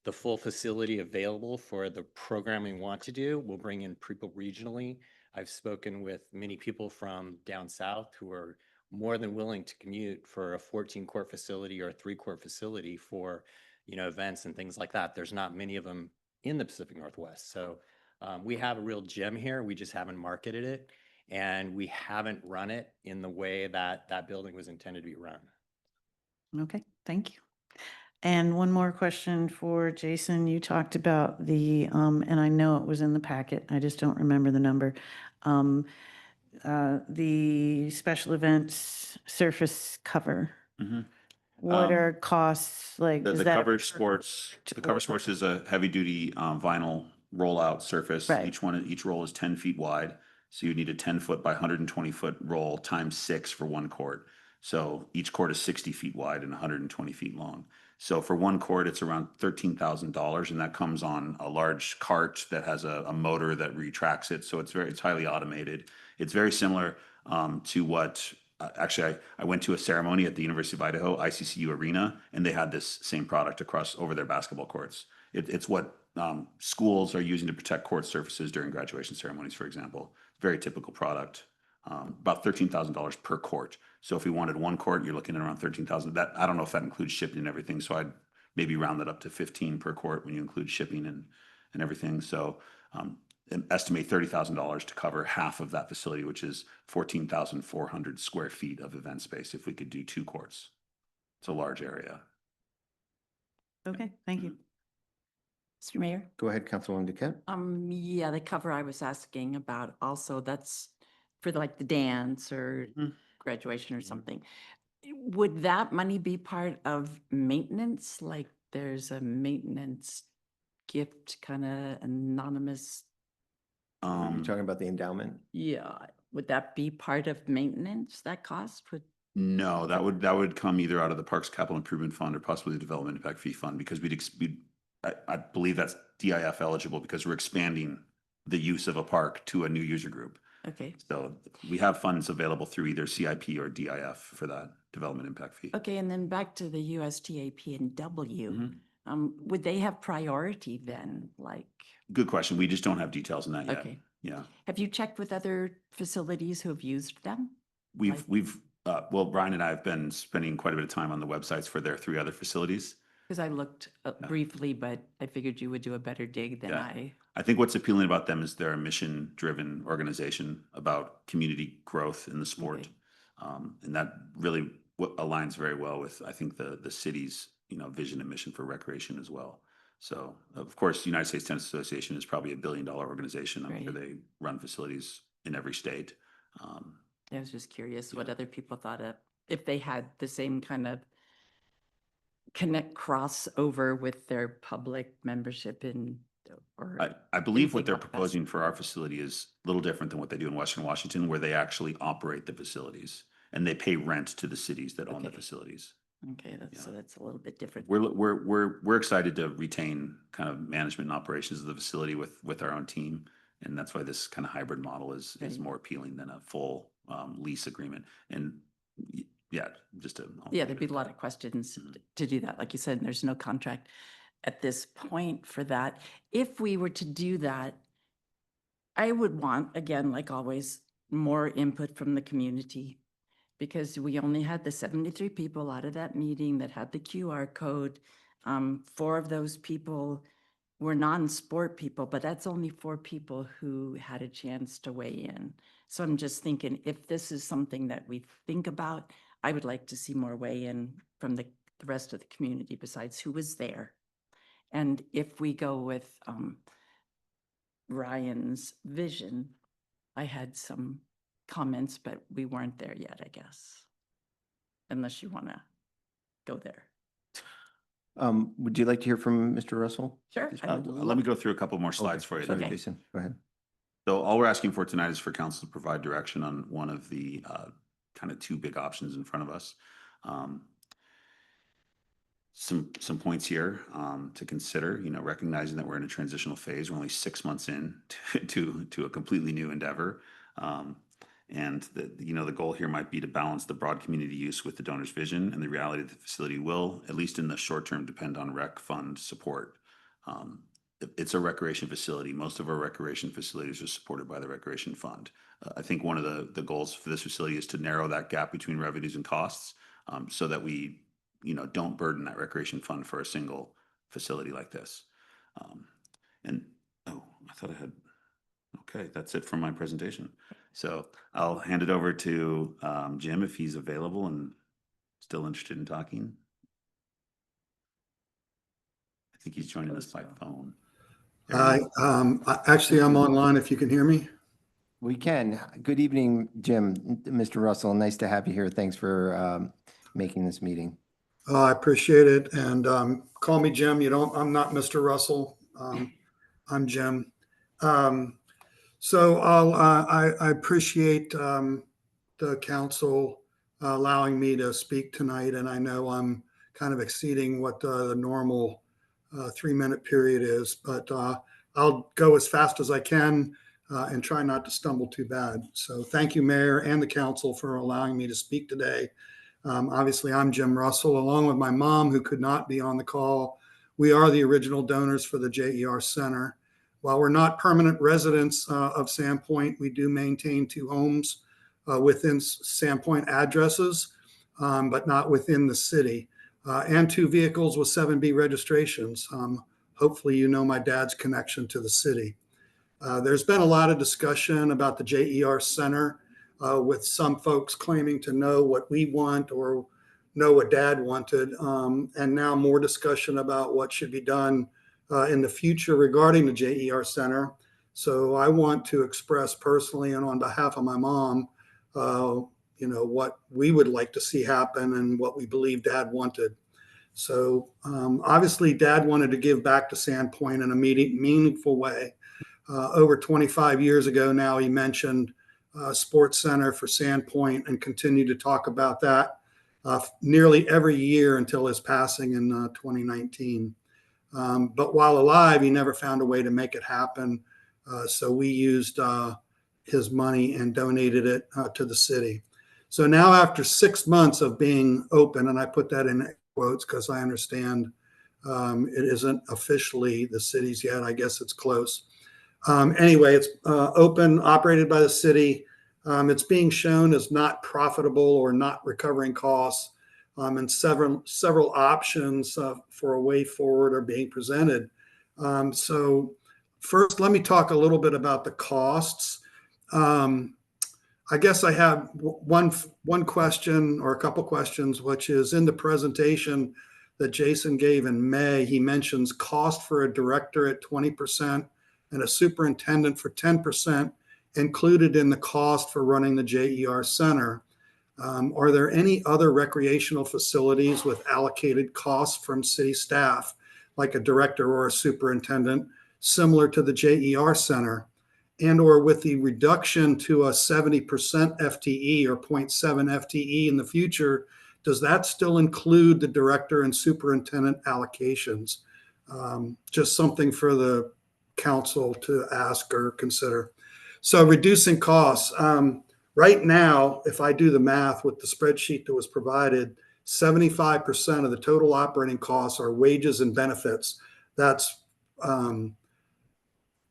the full facility available for the programming we want to do will bring in people regionally. I've spoken with many people from down south who are more than willing to commute for a 14-court facility or a 3-court facility for, you know, events and things like that. There's not many of them in the Pacific Northwest. So we have a real gem here. We just haven't marketed it, and we haven't run it in the way that that building was intended to be run.
Okay, thank you. And one more question for Jason. You talked about the, and I know it was in the packet, I just don't remember the number. The special events surface cover.
Mhm.
What are costs like?
The
is that
cover sports is a heavy duty vinyl rollout surface.
Right.
Each roll is 10 feet wide. So you need a 10-foot by 120-foot roll times 6 for one court. So each court is 60 feet wide and 120 feet long. So for one court, it's around $13,000, and that comes on a large cart that has a motor that retracts it. So it's highly automated. It's very similar to what actually I went to a ceremony at the University of Idaho ICCU Arena, and they had this same product over their basketball courts. It's what schools are using to protect court surfaces during graduation ceremonies, for example. Very typical product. About $13,000 per court. So if we wanted one court, you're looking at around $13,000. That, I don't know if that includes shipping and everything. So I'd maybe round that up to 15 per court when you include shipping and everything. So estimate $30,000 to cover half of that facility, which is 14,400 square feet of event space if we could do 2 courts. It's a large area.
Okay, thank you.
Mr. Mayor?
Go ahead, Councilwoman Duquette.
Yeah, the cover I was asking about also, that's for like the dance or graduation or something. Would that money be part of maintenance? Like there's a maintenance gift kind of anonymous?
You're talking about the endowment?
Yeah, would that be part of maintenance, that cost would?
No, that would come either out of the Parks Capital Improvement Fund or possibly the Development Impact Fee Fund, because I believe that's DIF eligible because we're expanding the use of a park to a new user group.
Okay.
So we have funds available through either CIP or DIF for that Development Impact Fee.
Okay, and then back to the USTA P&W. Would they have priority then? Like,
Good question. We just don't have details on that yet.
okay.
Yeah.
Have you checked with other facilities who have used them?
Well, Brian and I have been spending quite a bit of time on the websites for their 3 other facilities.
Because I looked briefly, but I figured you would do a better dig than
Yeah. I think what's appealing about them is they're a mission-driven organization about community growth in the sport.
Okay.
And that really aligns very well with, I think, the city's, vision and mission for recreation as well. So, of course, the United States Tennis Association is probably $1 billion organization. I'm sure they run facilities in every state.
I was just curious what other people thought of, if they had the same kind of crossover with their public membership
I believe what
anything
they're
like that.
proposing for our facility is a little different than what they do in Western Washington, where they actually operate the facilities and they pay rent to the cities that own the facilities.
Okay, so that's a little bit different.
We're excited to retain kind of management and operations of the facility with our own team, and that's why this kind of hybrid model is more appealing than a full lease agreement. And yeah,
there'd be a lot of questions to do that. Like you said, there's no contract at this point for that. If we were to do that, I would want, again, like always, more input from the community, because we only had the 73 people out of that meeting that had the QR code. 4 of those people were non-sport people, but that's only 4 people who had a chance to weigh in. So I'm just thinking, if this is something that we think about, I would like to see more weigh in from the rest of the community besides who was there. And if we go with Ryan's vision, I had some comments, but we weren't there yet, I guess. Unless you want to go there.
Would you like to hear from Mr. Russell?
Sure.
Let me go through a couple more slides for you.
Sorry, Jason, go ahead.
So all we're asking for tonight is for council to provide direction on one of the kind of 2 big options in front of us. Some points here to consider, recognizing that we're in a transitional phase. We're only 6 months in to a completely new endeavor. And the goal here might be to balance the broad community use with the donor's vision, and the reality that the facility will, at least in the short term, depend on rec fund support. It's a recreation facility. Most of our recreation facilities are supported by the recreation fund. I think one of the goals for this facility is to narrow that gap between revenues and costs, so that we don't burden that recreation fund for a single facility like this. Okay, that's it from my presentation. So I'll hand it over to Jim if he's available and still interested in talking. I think he's joining us by phone.
Hi, actually, I'm online if you can hear me.
We can. Good evening, Jim, Mr. Russell. Nice to have you here. Thanks for making this meeting.
I appreciate it. And call me Jim. I'm not Mr. Russell. I'm Jim. So I appreciate the council allowing me to speak tonight. And I know I'm kind of exceeding what the normal 3-minute period is, but I'll go as fast as I can and try not to stumble too bad. So thank you, Mayor and the council, for allowing me to speak today. Obviously, I'm Jim Russell, along with my mom, who could not be on the call. We are the original donors for the JER Center. While we're not permanent residents of Sandpoint, we do maintain 2 homes within Sandpoint addresses, but not within the city, and 2 vehicles with 7B registrations. Hopefully, you know my dad's connection to the city. There's been a lot of discussion about the JER Center, with some folks claiming to know what we want or know what Dad wanted, and now more discussion about what should be done in the future regarding the JER Center. So I want to express personally and on behalf of my mom, what we would like to see happen and what we believe Dad wanted. So obviously, Dad wanted to give back to Sandpoint in a meaningful way. Over 25 years ago now, he mentioned Sports Center for Sandpoint and continued to talk about that nearly every year until his passing in 2019. But while alive, he never found a way to make it happen. So we used his money and donated it to the city. So now after 6 months of being open, and I put that in quotes because I understand It isn't officially the city's yet. I guess it's close. Anyway, it's open, operated by the city. It's being shown as not profitable or not recovering costs, and several options for a way forward are being presented. So first, let me talk a little bit about the costs. I guess I have one question or a couple questions, which is in the presentation that Jason gave in May. He mentions cost for a director at 20% and a superintendent for 10% included in the cost for running the JER Center. Are there any other recreational facilities with allocated costs from city staff, like a director or a superintendent, similar to the JER Center? And or with the reduction to a 70% FTE or 0.7 FTE in the future, does that still include the director and superintendent allocations? Just something for the council to ask or consider. So reducing costs. Right now, if I do the math with the spreadsheet that was provided, 75% of the total operating costs are wages and benefits. That's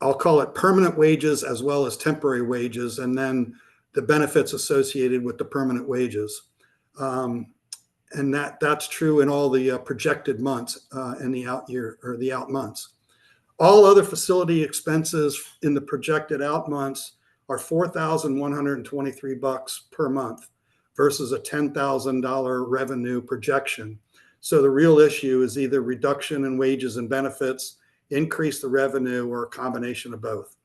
I'll call it permanent wages as well as temporary wages, and then the benefits associated with the permanent wages. And that's true in all the projected months in the out year or the out months. All other facility expenses in the projected out months are $4,123 per month versus a $10,000 revenue projection. So the real issue is either reduction in wages and benefits, increase the revenue, or a combination of both.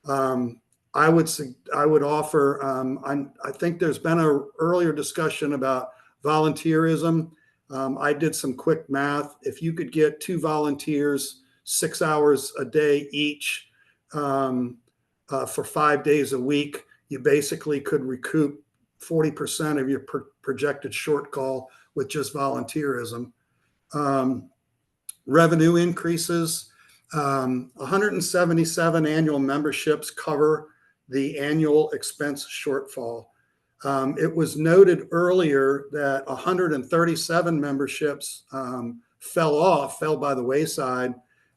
I would offer, I think there's been an earlier discussion about volunteerism. I did some quick math. If you could get 2 volunteers, 6 hours a day each for 5 days a week, you basically could recoup 40% of your projected shortfall with just volunteerism. Revenue increases. 177 annual memberships cover the annual expense shortfall. It was noted earlier that 137 memberships fell by the wayside.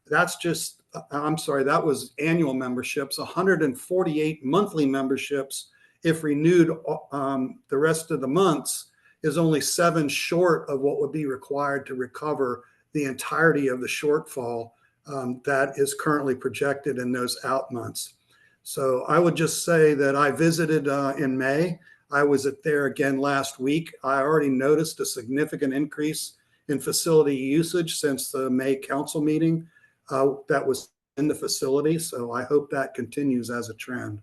That's just, I'm sorry, that was annual memberships. 148 monthly memberships, if renewed the rest of the months, is only 7 short of what would be required to recover the entirety of the shortfall that is currently projected in those out months. So I would just say that I visited in May. I was there again last week. I already noticed a significant increase in facility usage since the May council meeting that was in the facility. So I hope that continues as a trend.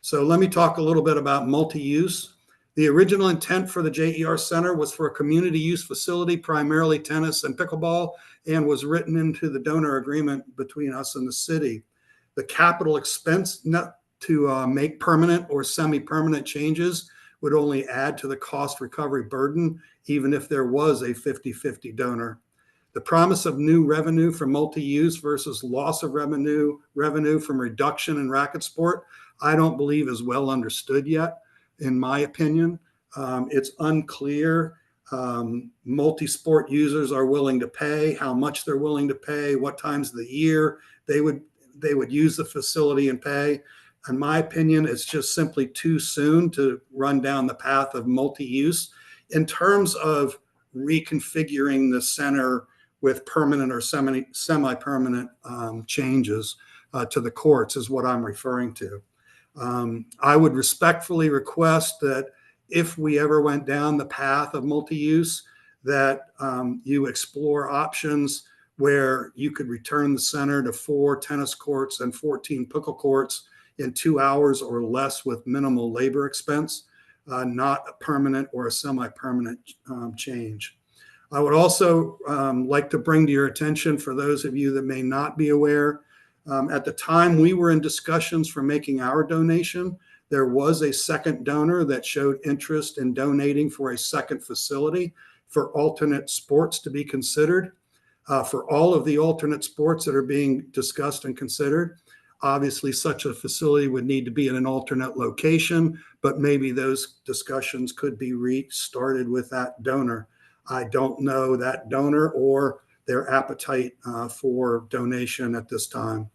So let me talk a little bit about multi-use. The original intent for the JER Center was for a community use facility, primarily tennis and pickleball, and was written into the donor agreement between us and the city. The capital expense to make permanent or semi-permanent changes would only add to the cost recovery burden, even if there was a 50-50 donor. The promise of new revenue from multi-use versus loss of revenue from reduction in racket sport, I don't believe is well understood yet, in my opinion. It's unclear. Multi-sport users are willing to pay, how much they're willing to pay, what times of the year they would use the facility and pay. In my opinion, it's just simply too soon to run down the path of multi-use. In terms of reconfiguring the center with permanent or semi-permanent changes to the courts is what I'm referring to. I would respectfully request that if we ever went down the path of multi-use, that you explore options where you could return the center to 4 tennis courts and 14 pickle courts in 2 hours or less with minimal labor expense, not a permanent or a semi-permanent change. I would also like to bring to your attention, for those of you that may not be aware, at the time we were in discussions for making our donation, there was a second donor that showed interest in donating for a second facility for alternate sports to be considered. For all of the alternate sports that are being discussed and considered, obviously such a facility would need to be in an alternate location, but maybe those discussions could be restarted with that donor. I don't know that donor or their appetite for donation at this time.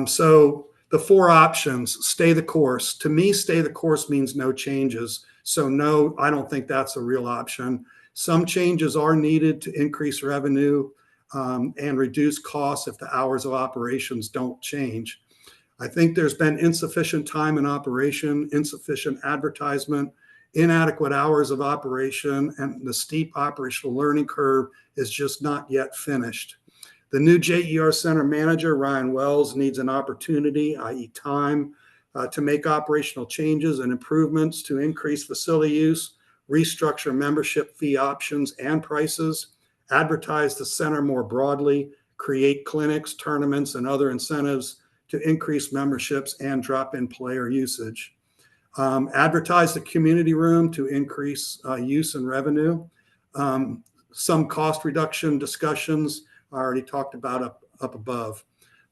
So the four options: stay the course. To me, stay the course means no changes. So no, I don't think that's a real option. Some changes are needed to increase revenue and reduce costs if the hours of operations don't change. I think there's been insufficient time in operation, insufficient advertisement, inadequate hours of operation, and the steep operational learning curve is just not yet finished. The new JER Center manager, Ryan Wells, needs an opportunity, i.e. time, to make operational changes and improvements to increase facility use, restructure membership fee options and prices, advertise the center more broadly, create clinics, tournaments, and other incentives to increase memberships and drop-in player usage. Advertise the community room to increase use and revenue. Some cost reduction discussions I already talked about up above.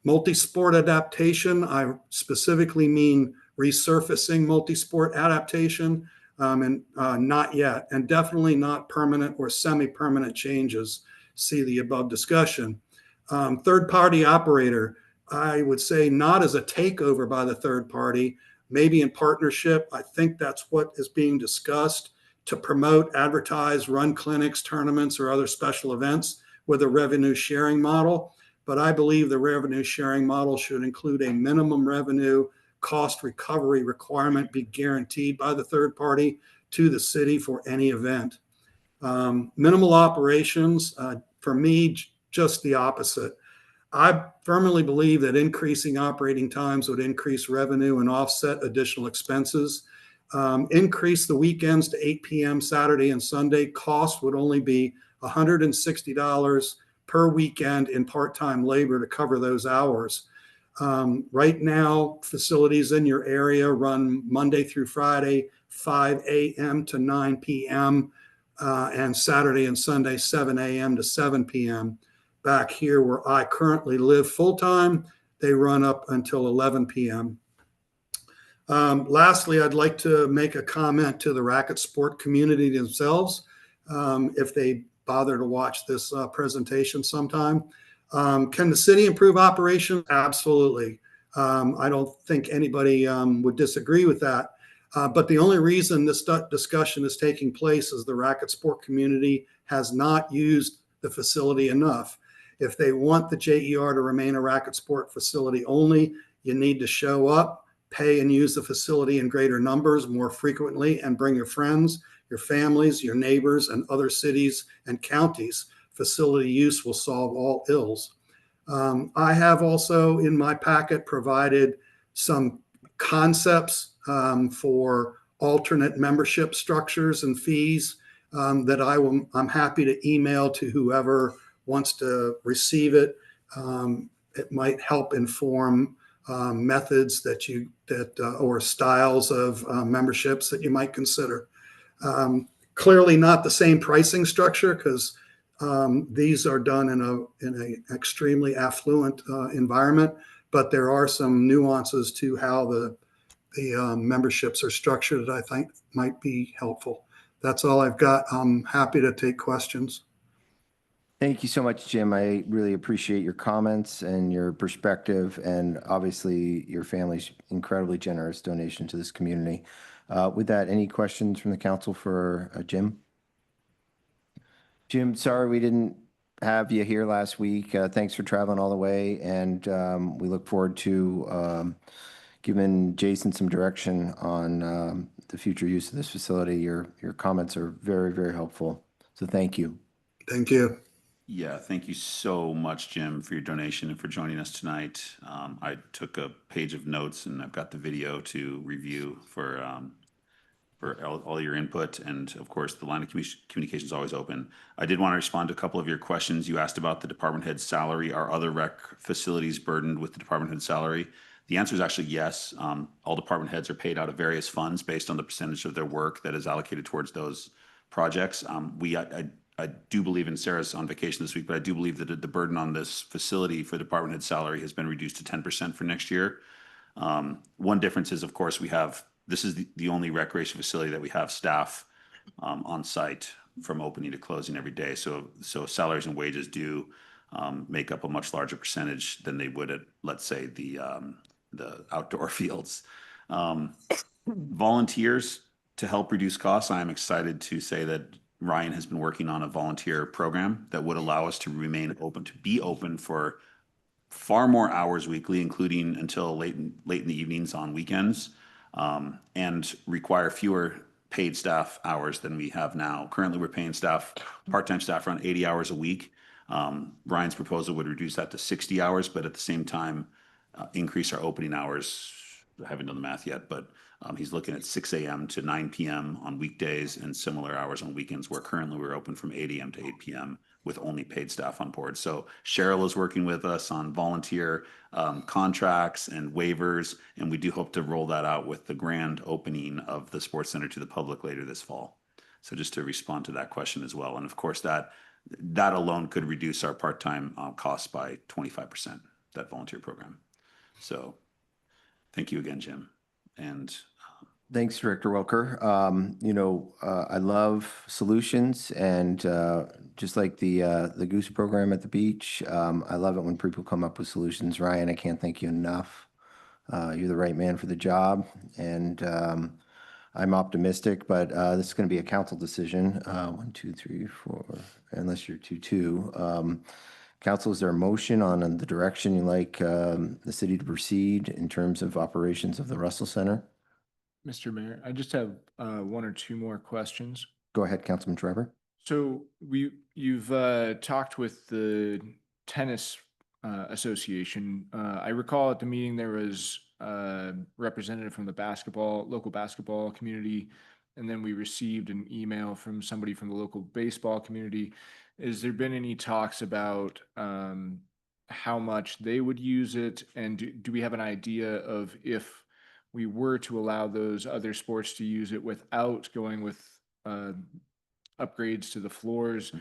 Multi-sport adaptation, I specifically mean resurfacing multi-sport adaptation, and not yet, and definitely not permanent or semi-permanent changes. See the above discussion. Third-party operator, I would say not as a takeover by the third party, maybe in partnership. I think that's what is being discussed, to promote, advertise, run clinics, tournaments, or other special events with a revenue sharing model. But I believe the revenue sharing model should include a minimum revenue cost recovery requirement be guaranteed by the third party to the city for any event. Minimal operations, for me, just the opposite. I firmly believe that increasing operating times would increase revenue and offset additional expenses. Increase the weekends to 8 p.m. Saturday and Sunday. Cost would only be $160 per weekend in part-time labor to cover those hours. Right now, facilities in your area run Monday through Friday, 5 a.m. to 9 p.m., and Saturday and Sunday, 7 a.m. to 7 p.m. Back here where I currently live full-time, they run up until 11 p.m. Lastly, I'd like to make a comment to the racket sport community themselves, if they bother to watch this presentation sometime. Can the city improve operations? Absolutely. I don't think anybody would disagree with that. But the only reason this discussion is taking place is the racket sport community has not used the facility enough. If they want the JER to remain a racket sport facility only, you need to show up, pay and use the facility in greater numbers more frequently, and bring your friends, your families, your neighbors, and other cities and counties. Facility use will solve all ills. I have also in my packet provided some concepts for alternate membership structures and fees that I'm happy to email to whoever wants to receive it. It might help inform methods or styles of memberships that you might consider. Clearly not the same pricing structure, because these are done in an extremely affluent environment, but there are some nuances to how the memberships are structured that I think might be helpful. That's all I've got. I'm happy to take questions.
Thank you so much, Jim. I really appreciate your comments and your perspective, and obviously your family's incredibly generous donation to this community. With that, any questions from the council for Jim? Jim, sorry we didn't have you here last week. Thanks for traveling all the way, and we look forward to giving Jason some direction on the future use of this facility. Your comments are very, very helpful, so thank you.
Thank you.
Yeah, thank you so much, Jim, for your donation and for joining us tonight. I took a page of notes, and I've got the video to review for all your input. And of course, the line of communication is always open. I did want to respond to a couple of your questions. You asked about the department head salary. Are other rec facilities burdened with the department head salary? The answer is actually yes. All department heads are paid out of various funds based on the percentage of their work that is allocated towards those projects. I do believe, and Sarah's on vacation this week, but I do believe that the burden on this facility for department head salary has been reduced to 10% for next year. One difference is, of course, this is the only recreation facility that we have staff on site. from opening to closing every day. So salaries and wages do make up a much larger percentage than they would at, let's say, the outdoor fields. Volunteers to help reduce costs. I am excited to say that Ryan has been working on a volunteer program that would allow us to remain open, to be open for far more hours weekly, including until late in the evenings on weekends, and require fewer paid staff hours than we have now. Currently, we're paying part-time staff around 80 hours a week. Brian's proposal would reduce that to 60 hours, but at the same time, increase our opening hours. I haven't done the math yet, but he's looking at 6 a.m. to 9 p.m. on weekdays and similar hours on weekends, where currently we're open from 8 a.m. to 8 p.m. with only paid staff on board. So Cheryl is working with us on volunteer contracts and waivers, and we do hope to roll that out with the grand opening of the Sports Center to the public later this fall. So just to respond to that question as well. And of course, that alone could reduce our part-time costs by 25%, that volunteer program. So thank you again, Jim. And
Thanks, Director Welker. I love solutions, and just like the Goose program at the beach, I love it when people come up with solutions. Ryan, I can't thank you enough. You're the right man for the job, and I'm optimistic, but this is going to be a council decision. 1, 2, 3, 4, unless you're 2-2. Council, is there a motion on the direction you like the city to proceed in terms of operations of the Russell Center?
Mr. Mayor, I just have 1 or 2 more questions.
Go ahead, Councilman Trevor.
So you've talked with the tennis association. I recall at the meeting there was a representative from the local basketball community, and then we received an email from somebody from the local baseball community. Has there been any talks about how much they would use it, and do we have an idea of if we were to allow those other sports to use it without going with upgrades to the floors?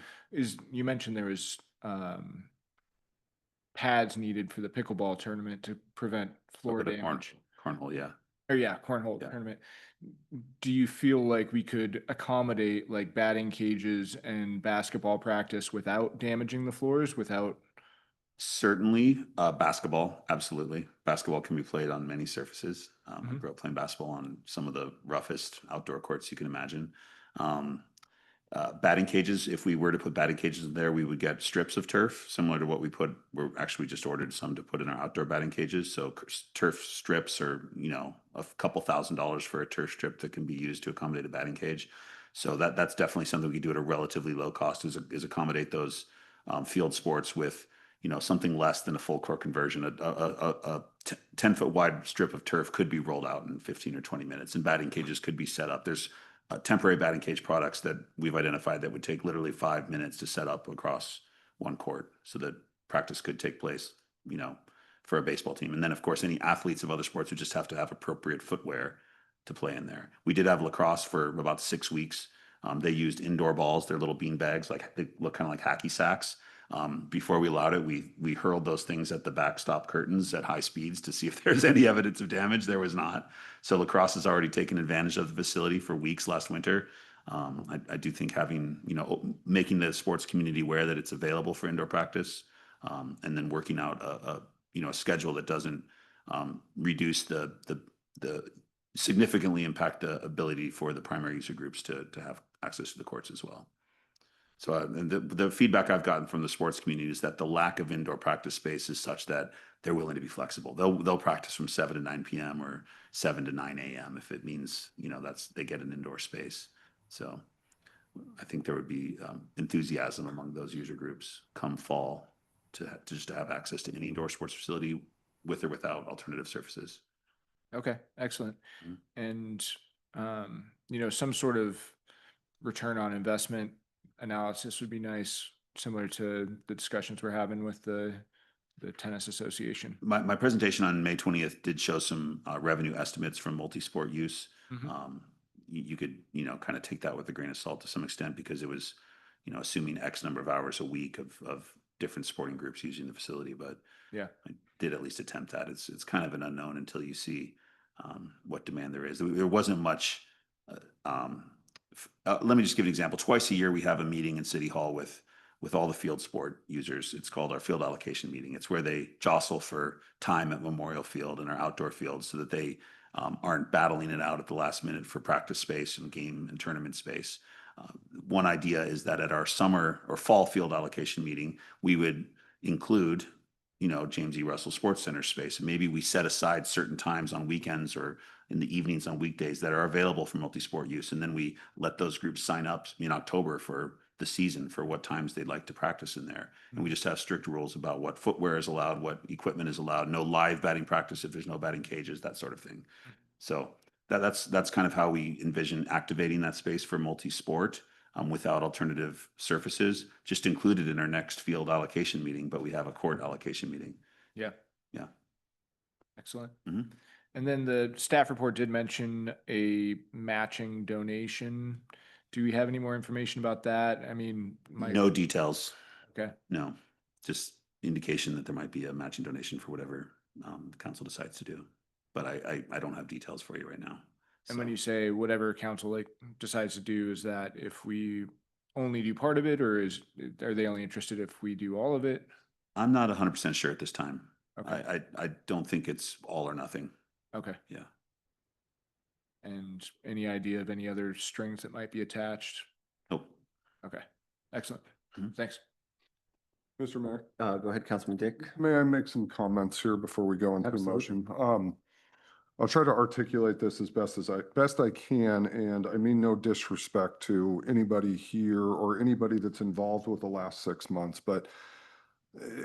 You mentioned there was pads needed for the pickleball tournament to prevent floor damage.
Cornhole, yeah.
Or yeah, cornhole tournament. Do you feel like we could accommodate like batting cages and basketball practice without damaging the floors, without?
Certainly, basketball, absolutely. Basketball can be played on many surfaces. I grew up playing basketball on some of the roughest outdoor courts you can imagine. Batting cages, if we were to put batting cages in there, we would get strips of turf, similar to what we just ordered some to put in our outdoor batting cages. So turf strips are, a couple $1,000s for a turf strip that can be used to accommodate a batting cage. So that's definitely something we can do at a relatively low cost, is accommodate those field sports with something less than a full court conversion. A 10-foot wide strip of turf could be rolled out in 15 or 20 minutes, and batting cages could be set up. There's temporary batting cage products that we've identified that would take literally 5 minutes to set up across one court, so that practice could take place, for a baseball team. And then, of course, any athletes of other sports would just have to have appropriate footwear to play in there. We did have lacrosse for about 6 weeks. They used indoor balls. They're little bean bags, they look kind of like hacky sacks. Before we allowed it, we hurled those things at the backstop curtains at high speeds to see if there's any evidence of damage. There was not. So lacrosse has already taken advantage of the facility for weeks last winter. I do think having, making the sports community aware that it's available for indoor practice, and then working out a schedule that doesn't reduce the significantly impact the ability for the primary user groups to have access to the courts as well. So the feedback I've gotten from the sports community is that the lack of indoor practice space is such that they're willing to be flexible. They'll practice from 7 to 9 p.m. or 7 to 9 a.m. if it means, they get an indoor space. So I think there would be enthusiasm among those user groups come fall to just have access to any indoor sports facility with or without alternative surfaces.
Okay, excellent. And, some sort of return on investment analysis would be nice, similar to the discussions we're having with the tennis association.
My presentation on May 20th did show some revenue estimates from multi-sport use. You could, kind of take that with a grain of salt to some extent, because it was, assuming X number of hours a week of different sporting groups using the facility. But
yeah,
I did at least attempt that. It's kind of an unknown until you see what demand there is. There wasn't much let me just give an example. Twice a year, we have a meeting in City Hall with all the field sport users. It's called our field allocation meeting. It's where they jostle for time at Memorial Field and our outdoor fields so that they aren't battling it out at the last minute for practice space and game and tournament space. One idea is that at our summer or fall field allocation meeting, we would include, James E. Russell Sports Center space. And maybe we set aside certain times on weekends or in the evenings on weekdays that are available for multi-sport use. And then we let those groups sign up in October for the season for what times they'd like to practice in there. And we just have strict rules about what footwear is allowed, what equipment is allowed, no live batting practice if there's no batting cages, that sort of thing. So that's kind of how we envision activating that space for multi-sport without alternative surfaces, just included in our next field allocation meeting, but we have a court allocation meeting.
Yeah.
Yeah.
Excellent.
Mhm.
And then the staff report did mention a matching donation. Do we have any more information about that? I mean,
No details.
Okay.
No, just indication that there might be a matching donation for whatever the council decides to do. But I don't have details for you right now.
And when
So-
you say whatever council decides to do, is that if we only do part of it, or are they only interested if we do all of it?
I'm not 100% sure at this time.
Okay.
I don't think it's all or nothing.
Okay.
Yeah.
And any idea of any other strings that might be attached?
Nope.
Okay. Excellent.
Mhm.
Thanks.
Mr. Mayor,
Go ahead, Councilman Dick.
may I make some comments here before we go into the
Absolutely.
motion? I'll try to articulate this as best I can, and I mean no disrespect to anybody here or anybody that's involved with the last 6 months, but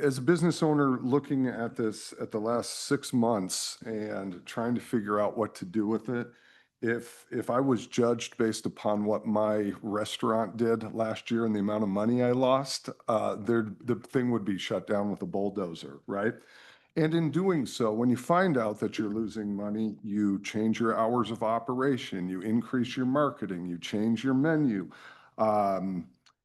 as a business owner looking at this at the last 6 months and trying to figure out what to do with it, if I was judged based upon what my restaurant did last year and the amount of money I lost, the thing would be shut down with a bulldozer, right? And in doing so, when you find out that you're losing money, you change your hours of operation, you increase your marketing, you change your menu,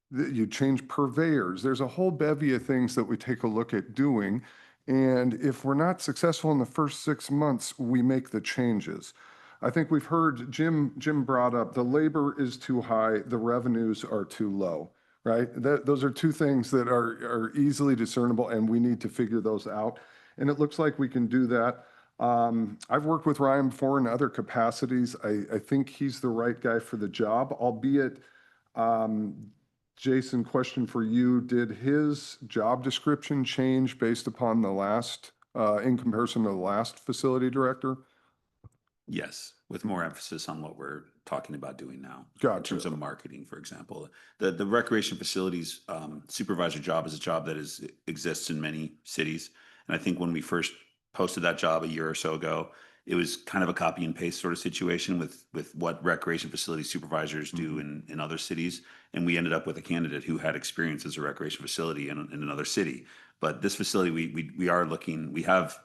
you change purveyors. There's a whole bevy of things that we take a look at doing. And if we're not successful in the first 6 months, we make the changes. I think we've heard Jim brought up the labor is too high, the revenues are too low, right? Those are two things that are easily discernible, and we need to figure those out. And it looks like we can do that. I've worked with Ryan before in other capacities. I think he's the right guy for the job, albeit, Jason, question for you. Did his job description change based upon the last, in comparison to the last facility director?
Yes, with more emphasis on what we're talking about doing now. In
Gotcha.
terms of marketing, for example. The recreation facilities supervisor job is a job that exists in many cities. And I think when we first posted that job a year or so ago, it was kind of a copy and paste sort of situation with what recreation facility supervisors do in other cities. And we ended up with a candidate who had experience as a recreation facility in another city. But this facility, we are looking, we have,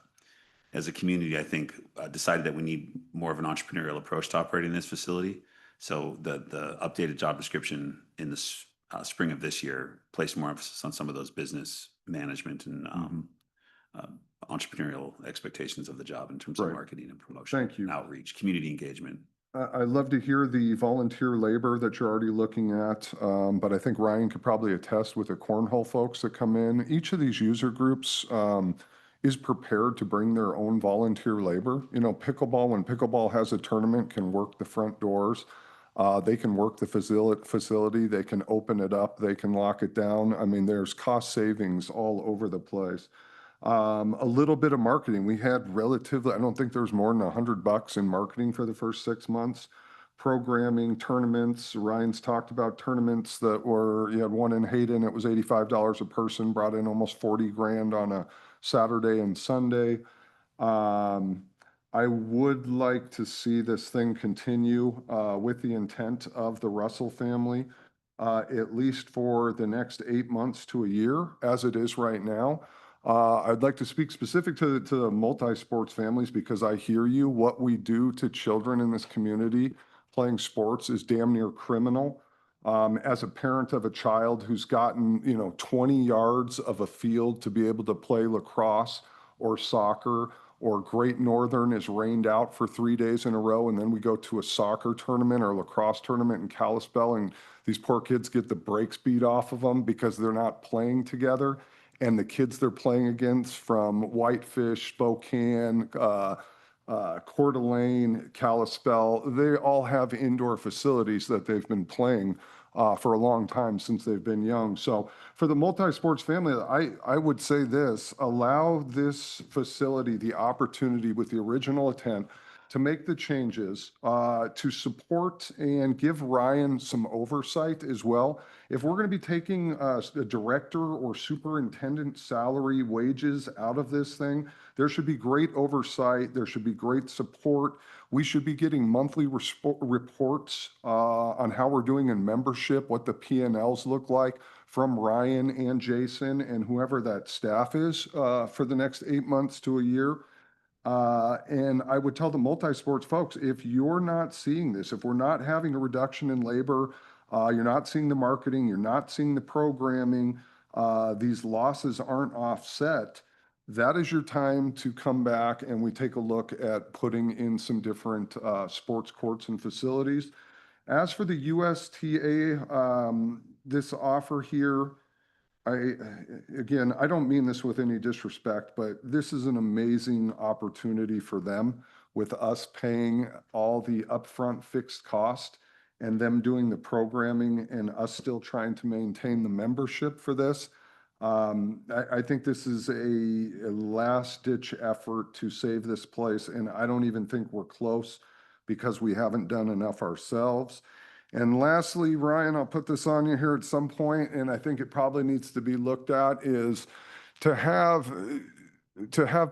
as a community, I think, decided that we need more of an entrepreneurial approach to operating this facility. So the updated job description in the spring of this year placed more emphasis on some of those business management and entrepreneurial expectations of the job in terms of
Right.
marketing and promotion.
Thank you.
Outreach, community engagement.
I love to hear the volunteer labor that you're already looking at, but I think Ryan could probably attest with the cornhole folks that come in. Each of these user groups is prepared to bring their own volunteer labor. Pickleball, when pickleball has a tournament, can work the front doors. They can work the facility. They can open it up. They can lock it down. I mean, there's cost savings all over the place. A little bit of marketing. We had relatively, I don't think there was more than $100 in marketing for the first 6 months. Programming, tournaments. Ryan's talked about tournaments that were, you had one in Hayden, it was $85 a person, brought in almost 40 grand on a Saturday and Sunday. I would like to see this thing continue with the intent of the Russell family, at least for the next 8 months to a year, as it is right now. I'd like to speak specific to the multi-sports families because I hear you. What we do to children in this community playing sports is damn near criminal. As a parent of a child who's gotten, 20 yards of a field to be able to play lacrosse or soccer or Great Northern is rained out for 3 days in a row, and then we go to a soccer tournament or a lacrosse tournament in Kalispell, and these poor kids get the brakes beat off of them because they're not playing together. And the kids they're playing against from Whitefish, Spokane, Coeur d'Alene, Kalispell, they all have indoor facilities that they've been playing for a long time since they've been young. So for the multi-sports family, I would say this: allow this facility the opportunity with the original intent to make the changes, to support and give Ryan some oversight as well. If we're going to be taking the director or superintendent salary wages out of this thing, there should be great oversight. There should be great support. We should be getting monthly reports on how we're doing in membership, what the P&Ls look like from Ryan and Jason and whoever that staff is for the next 8 months to a year. And I would tell the multi-sports folks, if you're not seeing this, if we're not having a reduction in labor, you're not seeing the marketing, you're not seeing the programming, these losses aren't offset, that is your time to come back and we take a look at putting in some different sports courts and facilities. As for the USTA, this offer here, again, I don't mean this with any disrespect, but this is an amazing opportunity for them with us paying all the upfront fixed cost and them doing the programming and us still trying to maintain the membership for this. I think this is a last ditch effort to save this place. And I don't even think we're close because we haven't done enough ourselves. And lastly, Ryan, I'll put this on you here at some point, and I think it probably needs to be looked at, is to have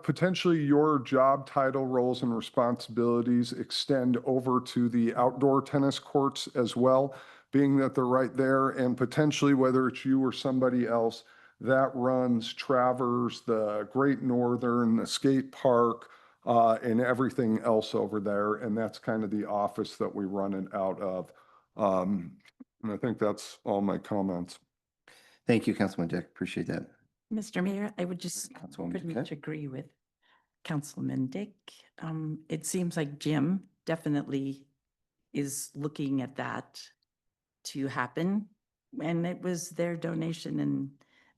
potentially your job title, roles, and responsibilities extend over to the outdoor tennis courts as well, being that they're right there, and potentially whether it's you or somebody else that runs Travers, the Great Northern, the skate park, and everything else over there. And that's kind of the office that we run it out of. And I think that's all my comments.
Thank you, Councilman Dick. Appreciate that.
Mr. Mayor, I would just
Councilwoman
pretty
Duquette?
much agree with Councilman Dick. It seems like Jim definitely is looking at that to happen. And it was their donation and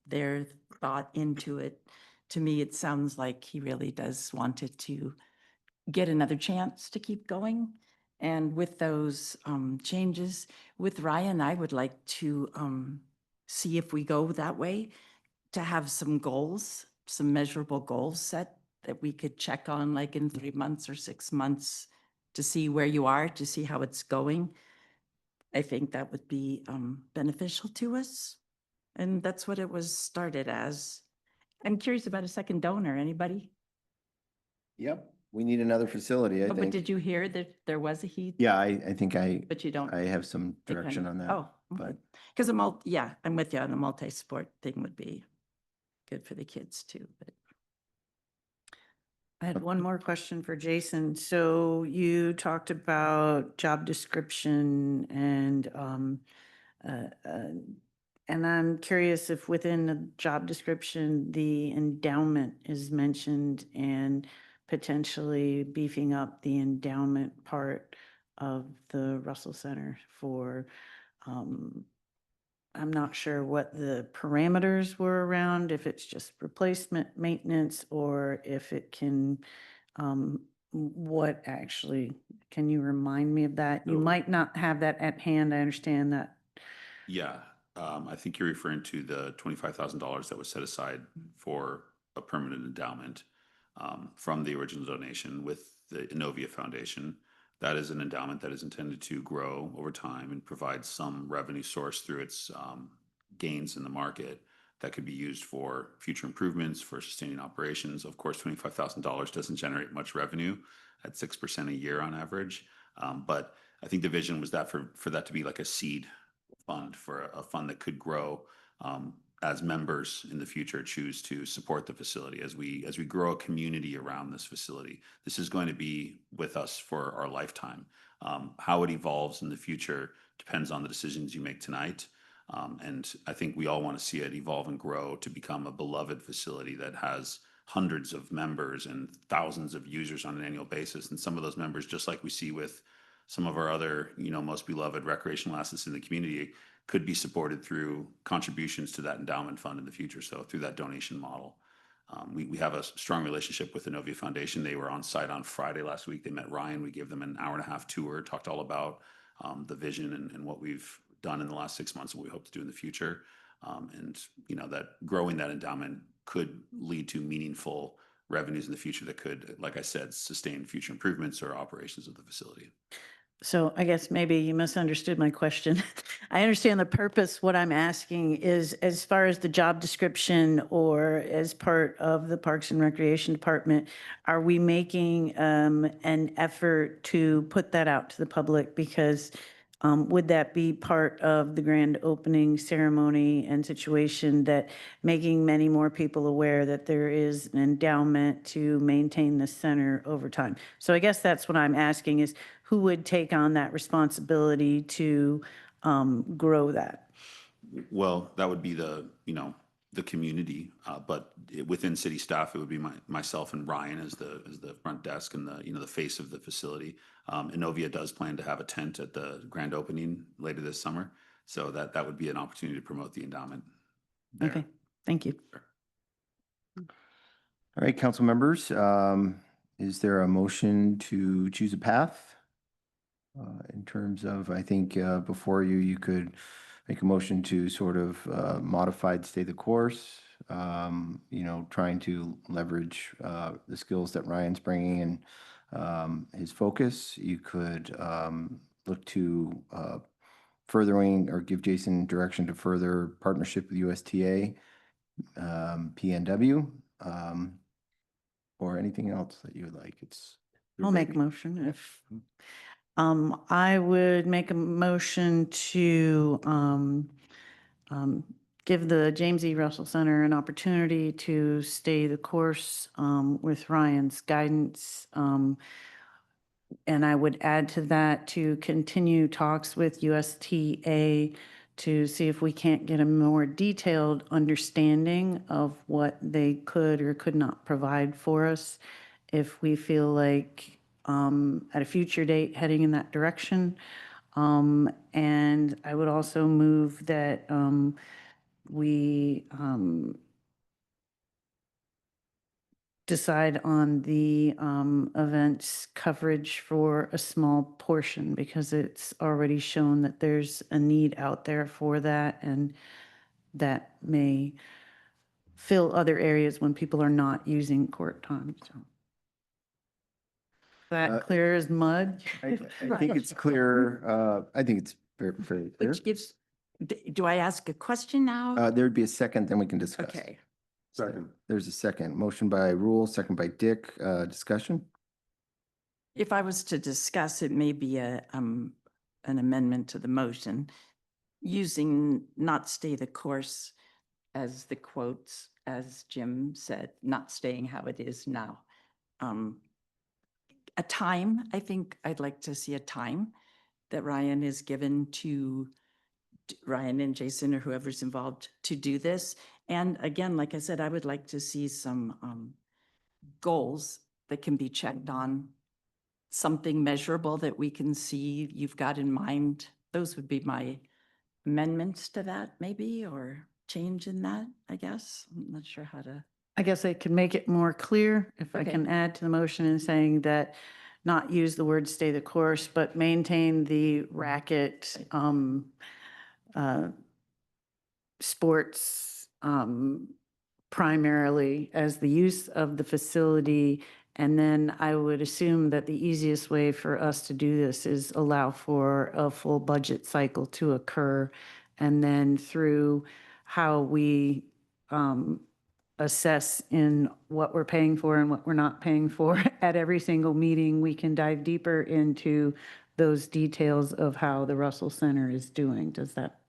their thought into it. To me, it sounds like he really does want it to get another chance to keep going. And with those changes with Ryan, I would like to see if we go that way, to have some goals, some measurable goals set that we could check on like in 3 months or 6 months to see where you are, to see how it's going. I think that would be beneficial to us. And that's what it was started as. I'm curious about a second donor. Anybody?
Yep, we need another facility, I
But
think.
did you hear that there was a heat?
Yeah, I think
But you don't.
I have some
they kind
direction
of-
on that.
Oh,
but
because yeah, I'm with you on a multi-sport thing would be good for the kids too, but.
I had one more question for Jason. So you talked about job description and I'm curious if within the job description, the endowment is mentioned and potentially beefing up the endowment part of the Russell Center for, I'm not sure what the parameters were around, if it's just replacement maintenance or if it can, what actually, can you remind me of that? You
So-
might not have that at hand. I understand that.
Yeah, I think you're referring to the $25,000 that was set aside for a permanent endowment from the original donation with the Innovia Foundation. That is an endowment that is intended to grow over time and provide some revenue source through its gains in the market that could be used for future improvements, for sustaining operations. Of course, $25,000 doesn't generate much revenue at 6% a year on average. But I think the vision was that for that to be like a seed fund, for a fund that could grow as members in the future choose to support the facility as we grow a community around this facility. This is going to be with us for our lifetime. How it evolves in the future depends on the decisions you make tonight. And I think we all want to see it evolve and grow to become a beloved facility that has hundreds of members and thousands of users on an annual basis. And some of those members, just like we see with some of our other, most beloved recreational assets in the community, could be supported through contributions to that endowment fund in the future. So through that donation model. We have a strong relationship with the Novia Foundation. They were on site on Friday last week. They met Ryan. We gave them an hour-and-a-half tour, talked all about the vision and what we've done in the last 6 months and what we hope to do in the future. That growing that endowment could lead to meaningful revenues in the future that could, like I said, sustain future improvements or operations of the facility.
So I guess maybe you misunderstood my question. I understand the purpose. What I'm asking is, as far as the job description or as part of the Parks and Recreation Department, are we making an effort to put that out to the public? Because would that be part of the grand opening ceremony and situation, that making many more people aware that there is an endowment to maintain the center over time? So I guess that's what I'm asking, is who would take on that responsibility to grow that?
Well, that would be the community, but within city staff, it would be myself and Ryan as the front desk and the face of the facility. Innovia does plan to have a tent at the grand opening later this summer, so that would be an opportunity to promote the endowment there.
Okay, thank you.
Sure.
All right, council members, is there a motion to choose a path? In terms of, I think before you could make a motion to sort of modified stay the course, trying to leverage the skills that Ryan's bringing and his focus. You could look to furthering or give Jason direction to further partnership with USTA, PNW, or anything else that you would like.
I'll make a motion if. I would make a motion to give the James E. Russell Center an opportunity to stay the course with Ryan's guidance. And I would add to that to continue talks with USTA to see if we can't get a more detailed understanding of what they could or could not provide for us, if we feel like at a future date heading in that direction. And I would also move that we decide on the events coverage for a small portion, because it's already shown that there's a need out there for that, and that may fill other areas when people are not using court time. So that clear as mud?
I think it's clear. I think it's very clear.
Which gives, do I ask a question now?
There'd be a second, then we can discuss.
Okay.
Second.
There's a second. Motion by Rule, second by Dick. Discussion?
If I was to discuss, it may be an amendment to the motion, using not stay the course as the quotes, as Jim said, not staying how it is now. A time, I think I'd like to see a time that Ryan is given to Ryan and Jason or whoever's involved to do this. And again, like I said, I would like to see some goals that can be checked on, something measurable that we can see you've got in mind. Those would be my amendments to that, maybe, or change in that, I guess. I'm not sure how to.
I guess I could make it more clear if I
Okay.
can add to the motion in saying that not use the word stay the course, but maintain the racket sports primarily as the use of the facility. And then I would assume that the easiest way for us to do this is allow for a full budget cycle to occur. And then through how we assess in what we're paying for and what we're not paying for at every single meeting, we can dive deeper into those details of how the Russell Center is doing. Does that?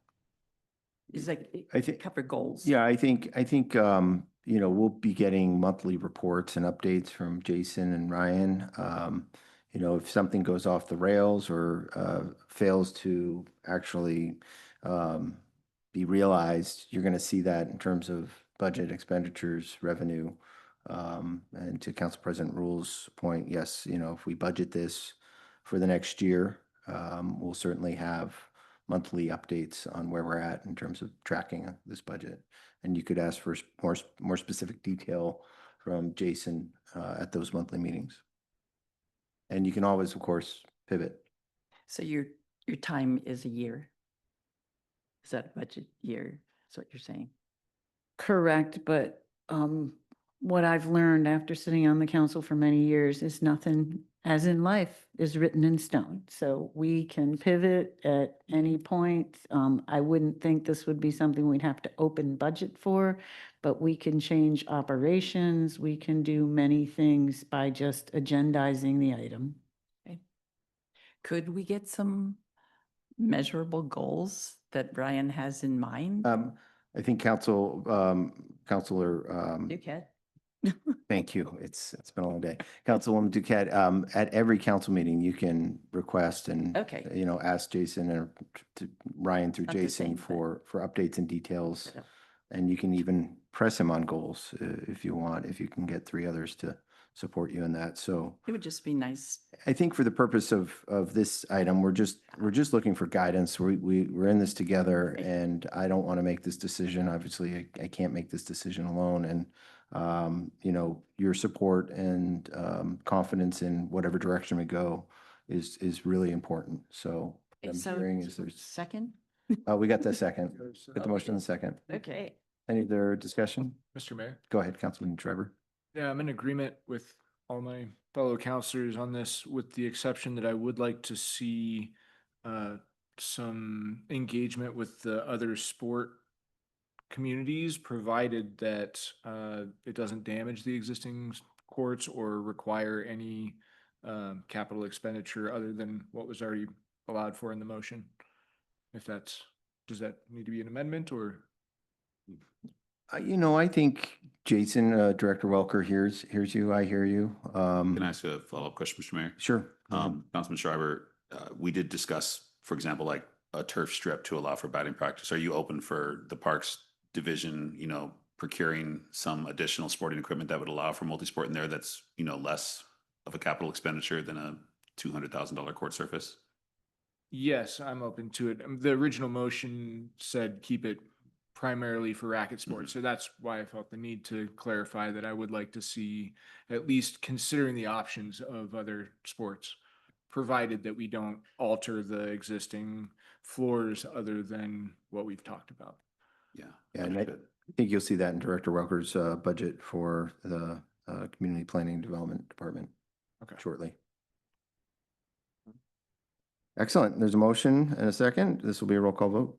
Is like
I think-
cover goals?
Yeah, I think we'll be getting monthly reports and updates from Jason and Ryan. If something goes off the rails or fails to actually be realized, you're going to see that in terms of budget expenditures, revenue, And to Council President Rule's point, yes, if we budget this for the next year, we'll certainly have monthly updates on where we're at in terms of tracking this budget. And you could ask for more specific detail from Jason at those monthly meetings. And you can always, of course, pivot.
So your time is a year? Is that a budget year? Is what you're saying?
Correct, but what I've learned after sitting on the council for many years is nothing, as in life, is written in stone. So we can pivot at any point. I wouldn't think this would be something we'd have to open budget for, but we can change operations. We can do many things by just agendizing the item.
Okay. Could we get some measurable goals that Brian has in mind?
I think Councilor,
Duquette?
thank you. It's been a long day. Councilwoman Duquette, at every council meeting, you can request and,
Okay.
ask Jason or to Ryan through
Not the
Jason
same thing.
for updates and details.
Yeah.
And you can even press him on goals if you want, if you can get 3 others to support you in that. So
It would just be nice.
I think for the purpose of this item, we're just looking for guidance. We're in this together, and I don't want to make this decision. Obviously, I can't make this decision alone. And your support and confidence in whatever direction we go is really important. So what I'm
So
hearing is there's
second?
we got the second. Get the motion in the second.
Okay.
Any other discussion?
Mr. Mayor?
Go ahead, Councilman Trevor.
Yeah, I'm in agreement with all my fellow counselors on this, with the exception that I would like to see some engagement with the other sport communities, provided that it doesn't damage the existing courts or require any capital expenditure other than what was already allowed for in the motion. Does that need to be an amendment or?
I think Jason, Director Welker hears you. I hear you.
Can I ask a follow-up question, Mr. Mayor?
Sure.
Councilman Schreiber, we did discuss, for example, like a turf strip to allow for batting practice. Are you open for the Parks Division, procuring some additional sporting equipment that would allow for multi-sport in there that's, less of a capital expenditure than a $200,000 court surface?
Yes, I'm open to it. The original motion said keep it primarily for racket sports. So that's why I felt the need to clarify that I would like to see at least considering the options of other sports, provided that we don't alter the existing floors other than what we've talked about.
Yeah.
And I think you'll see that in Director Welker's budget for the Community Planning and Development Department shortly. Excellent. There's a motion and a second. This will be a roll call vote.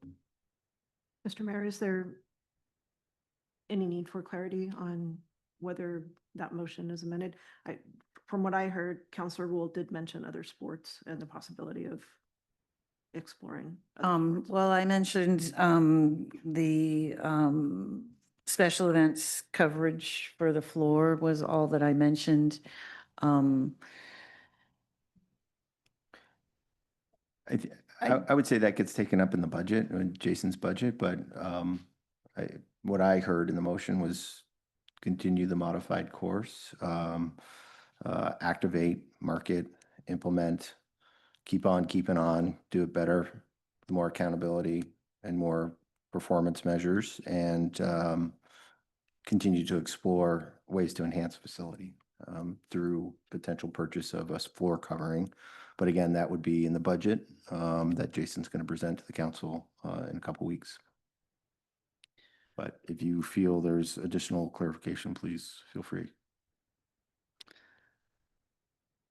Mr. Mayor, is there any need for clarity on whether that motion is amended? From what I heard, Councilor Rule did mention other sports and the possibility of exploring.
Well, I mentioned the special events coverage for the floor was all that I mentioned.
I would say that gets taken up in the budget, in Jason's budget, but what I heard in the motion was continue the modified course, activate, market, implement, keep on keeping on, do it better, more accountability and more performance measures, and continue to explore ways to enhance facility through potential purchase of a floor covering. But again, that would be in the budget that Jason's going to present to the council in a couple weeks. But if you feel there's additional clarification, please feel free.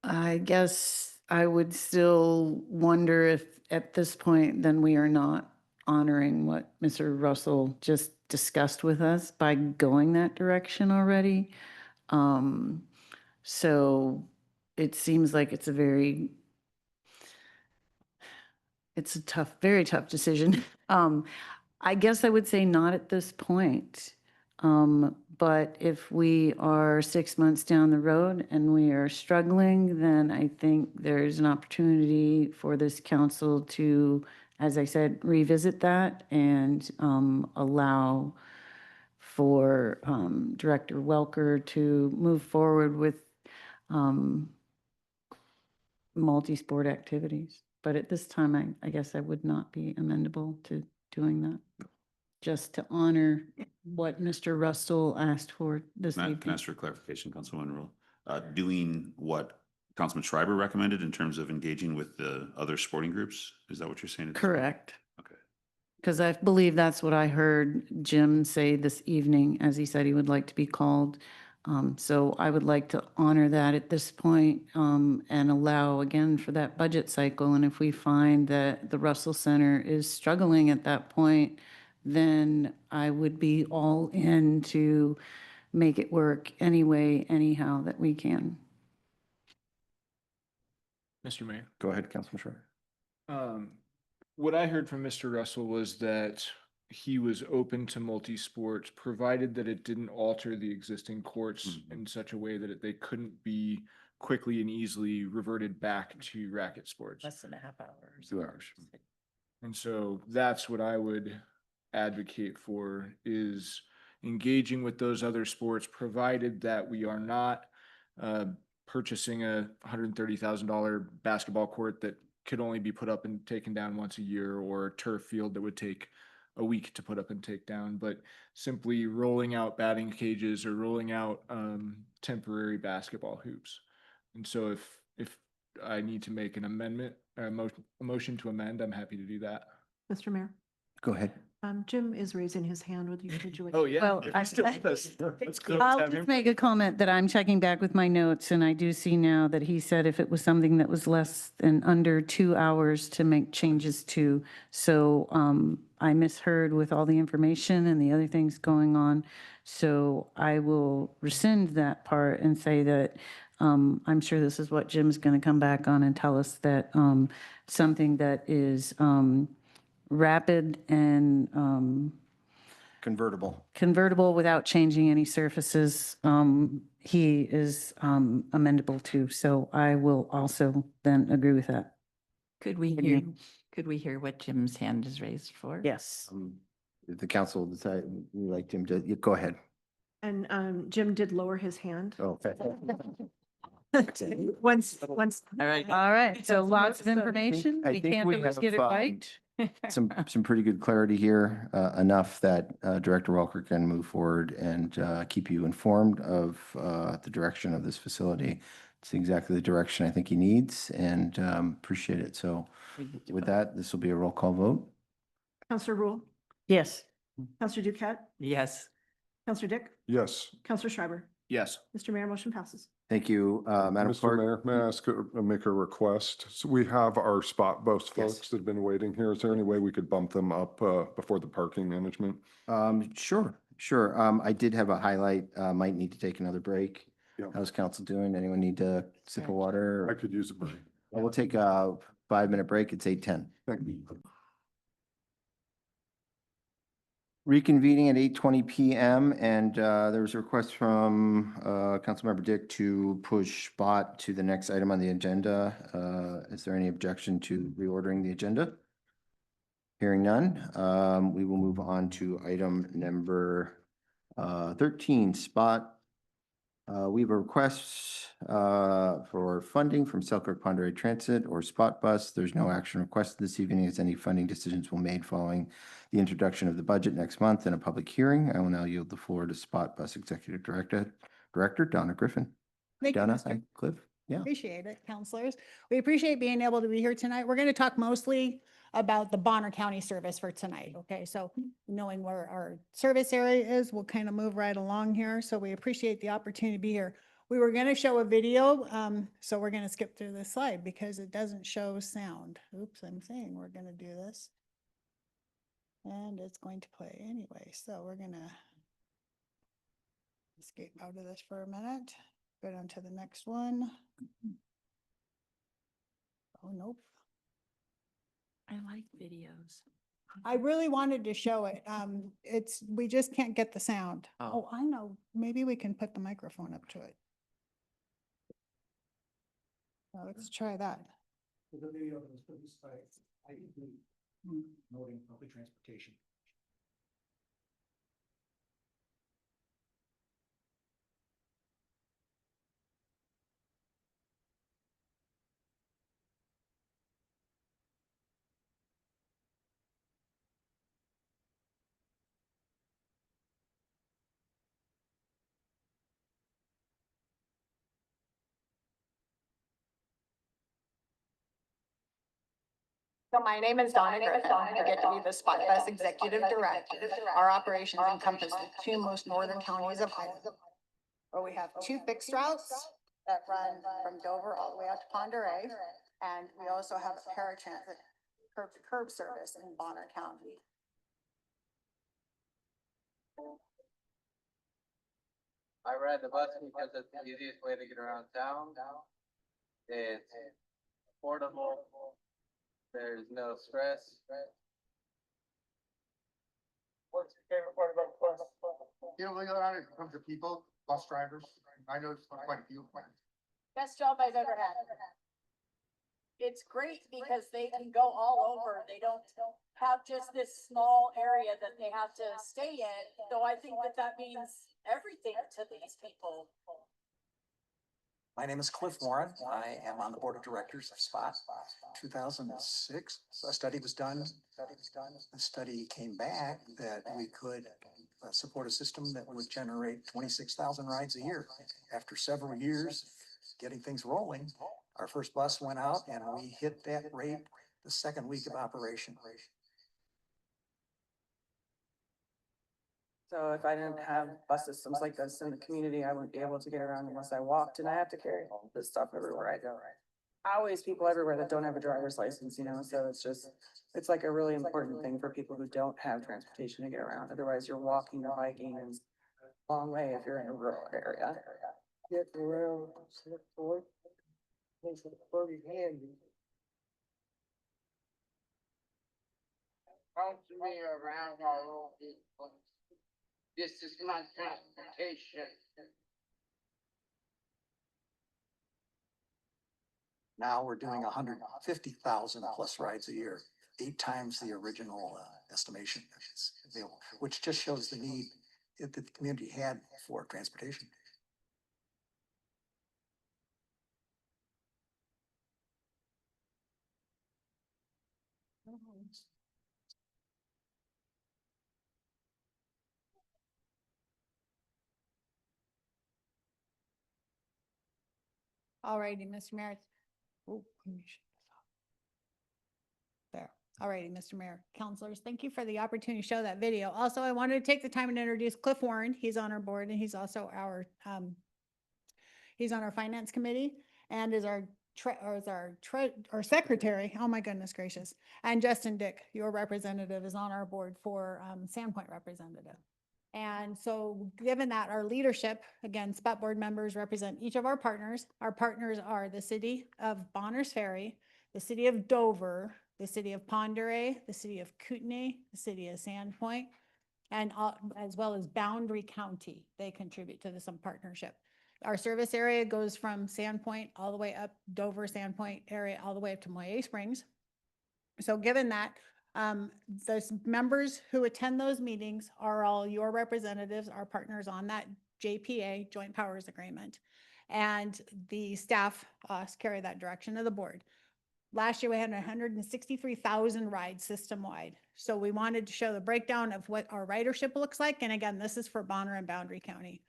I guess I would still wonder if at this point, then we are not honoring what Mr. Russell just discussed with us by going that direction already. So it seems like it's a very very tough decision. I guess I would say not at this point. But if we are 6 months down the road and we are struggling, then I think there's an opportunity for this council to, as I said, revisit that and allow for Director Welker to move forward with multi-sport activities. But at this time, I guess I would not be amendable to doing that. Just to honor what Mr. Russell asked for this
Can I
evening.
ask for clarification, Councilwoman Rule? Doing what Councilman Schreiber recommended in terms of engaging with the other sporting groups? Is that what you're saying? at this point?
Correct.
Okay.
Because I believe that's what I heard Jim say this evening, as he said he would like to be called. So I would like to honor that at this point, and allow again for that budget cycle. And if we find that the Russell Center is struggling at that point, then I would be all in to make it work anyway, anyhow that we can.
Mr. Mayor.
Go ahead, Councilman Schreiber.
What I heard from Mr. Russell was that he was open to multi-sports, provided that it didn't alter the existing courts in such a way that they couldn't be quickly and easily reverted back to racket sports.
Less than a half hour.
2 hours.
And so that's what I would advocate for, is engaging with those other sports, provided that we are not purchasing a $130,000 basketball court that could only be put up and taken down once a year, or a turf field that would take a week to put up and take down, but simply rolling out batting cages or rolling out temporary basketball hoops. And so if I need to make an amendment, a motion to amend, I'm happy to do that.
Mr. Mayor,
Go ahead.
Jim is raising his hand. Would you like?
Oh, yeah.
Well,
If he's still with us, let's go.
I'll
Have him.
just make a comment that I'm checking back with my notes, and I do see now that he said if it was something that was less than under 2 hours to make changes to. So I misheard with all the information and the other things going on. So I will rescind that part and say that I'm sure this is what Jim's going to come back on and tell us, that something that is rapid and convertible without changing any surfaces, he is amendable to. So I will also then agree with that.
Could we hear what Jim's hand is raised for?
Yes.
If the council decide we like Jim to, yeah, go ahead.
And Jim did lower his hand.
Oh, okay.
Once.
All right.
All right. So lots of information.
I
We
think
can't
we
always
have,
get it right.
Some pretty good clarity here, enough that Director Welker can move forward and keep you informed of the direction of this facility. It's exactly the direction I think he needs, and appreciate it. So with that, this will be a roll call vote.
Counselor Rule,
Yes.
Counselor Duquette,
Yes.
Counselor Dick,
Yes.
Counselor Schreiber.
Yes.
Mr. Mayor, motion passes.
Thank you, Madam
Mr.
Clerk.
Mayor, may I ask, make a request? So we have our spot bus
Yes.
folks that have been waiting here. Is there any way we could bump them up before the parking management?
Sure. I did have a highlight, might need to take another break.
Yeah.
How's council doing? Anyone need a sip of water?
I could use a break.
We'll take a 5-minute break. It's 8:10.
Thank you.
Reconvening at 8:20 PM, and there was a request from Councilmember Dick to push spot to the next item on the agenda. Is there any objection to reordering the agenda? Hearing none, we will move on to item number 13, spot. We have a request for funding from Selkirk Pondere Transit or Spot Bus. There's no action requested this evening, as any funding decisions will be made following the introduction of the budget next month in a public hearing. I will now yield the floor to Spot Bus Executive Director Donna Griffin.
Thank you,
Donna,
Mr.
hi, Cliff. Yeah.
Appreciate it, counselors. We appreciate being able to be here tonight. We're going to talk mostly about the Bonner County service for tonight. Okay, so knowing where our service area is, we'll kind of move right along here. So we appreciate the opportunity to be here. We were going to show a video, so we're going to skip through this slide because it doesn't show sound. Oops, I'm saying we're going to do this. And it's going to play anyway. So we're going to escape out of this for a minute. Go down to the next one. Oh, nope.
I like videos.
I really wanted to show it. We just can't get the sound.
Oh.
Oh, I know. Maybe we can put the microphone up to it. Well, let's try that.
The video was produced by noting public transportation.
So my name is Donna Griffin. I get to be the Spot Bus Executive Director. Our operations encompass the two most northern counties of Idaho, where we have two fixed routes that run from Dover all the way out to Pend Oreille. And we also have a paratransit curb to curb service in Bonner County.
I ride the bus because it's the easiest way to get around town. It's affordable. There's no stress. What's your favorite part about the bus?
You know, look around, it comes to people, bus drivers. I know quite a few.
Best job I've ever had. It's great because they can go all over. They don't have just this small area that they have to stay in. So I think that that means everything to these people.
My name is Cliff Warren. I am on the board of directors of SPOT. 2006, a study was done. The study came back that we could support a system that would generate 26,000 rides a year. After several years getting things rolling, our first bus went out and we hit that rate the second week of operation.
So if I didn't have bus systems like this in the community, I wouldn't be able to get around unless I walked, and I have to carry all this stuff everywhere I go. Always people everywhere that don't have a driver's license, you know, so it's like a really important thing for people who don't have transportation to get around. Otherwise, you're walking or hiking, and it's a long way if you're in a rural area.
Get around, slip forward. Makes it very handy. Talk to me around our own people. This is my transportation.
Now we're doing 150,000 plus rides a year, 8 times the original estimation that's available, which just shows the need that the community had for transportation.
All righty, Mr. Mayor. Oh, let me shut this off. There. All righty, Mr. Mayor, counselors, thank you for the opportunity to show that video. Also, I wanted to take the time and introduce Cliff Warren. He's on our board and he's also he's on our finance committee and is our secretary. Oh my goodness gracious. And Justin Dick, your representative, is on our board for Sandpoint representative. And so given that our leadership, again, SPOT board members represent each of our partners. Our partners are the city of Bonners Ferry, the city of Dover, the city of Pend Oreille, the city of Kootenai, the city of Sandpoint, and as well as Boundary County. They contribute to this partnership. Our service area goes from Sandpoint all the way up Dover, Sandpoint area, all the way up to Moyer Springs. So given that, those members who attend those meetings are all your representatives, our partners on that JPA, Joint Powers Agreement. And the staff carry that direction of the board. Last year, we had 163,000 rides system-wide. So we wanted to show the breakdown of what our ridership looks like. And again, this is for Bonner and Boundary County.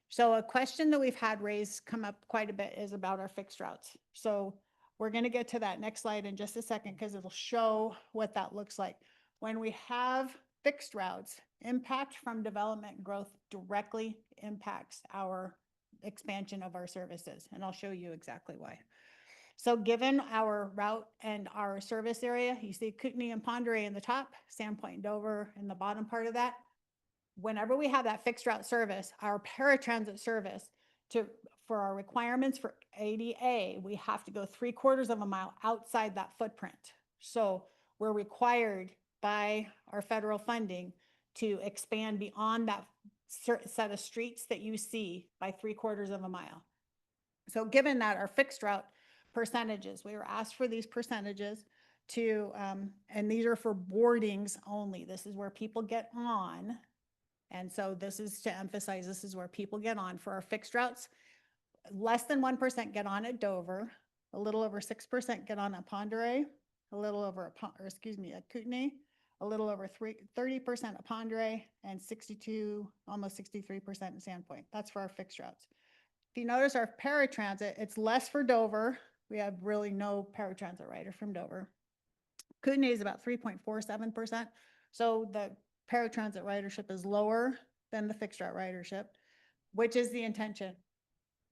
So a question that we've had come up quite a bit is about our fixed routes. So we're going to get to that next slide in just a second because it'll show what that looks like. When we have fixed routes, impact from development growth directly impacts our expansion of our services. And I'll show you exactly why. So given our route and our service area, you see Kootenai and Pend Oreille in the top, Sandpoint and Dover in the bottom part of that. Whenever we have that fixed route service, our paratransit service, for our requirements for ADA, we have to go 3/4 of a mile outside that footprint. So we're required by our federal funding to expand beyond that set of streets that you see by 3/4 of a mile. So given that our fixed route percentages, we were asked for these percentages to, and these are for boardings only. This is where people get on. And so this is to emphasize, this is where people get on for our fixed routes. Less than 1% get on at Dover, a little over 6% get on at Pend Oreille, a little over, at Kootenai, a little over 30% at Pend Oreille, and 62, almost 63% in Sandpoint. That's for our fixed routes. If you notice our paratransit, it's less for Dover. We have really no paratransit rider from Dover. Kootenai is about 3.47%. So the paratransit ridership is lower than the fixed route ridership, which is the intention.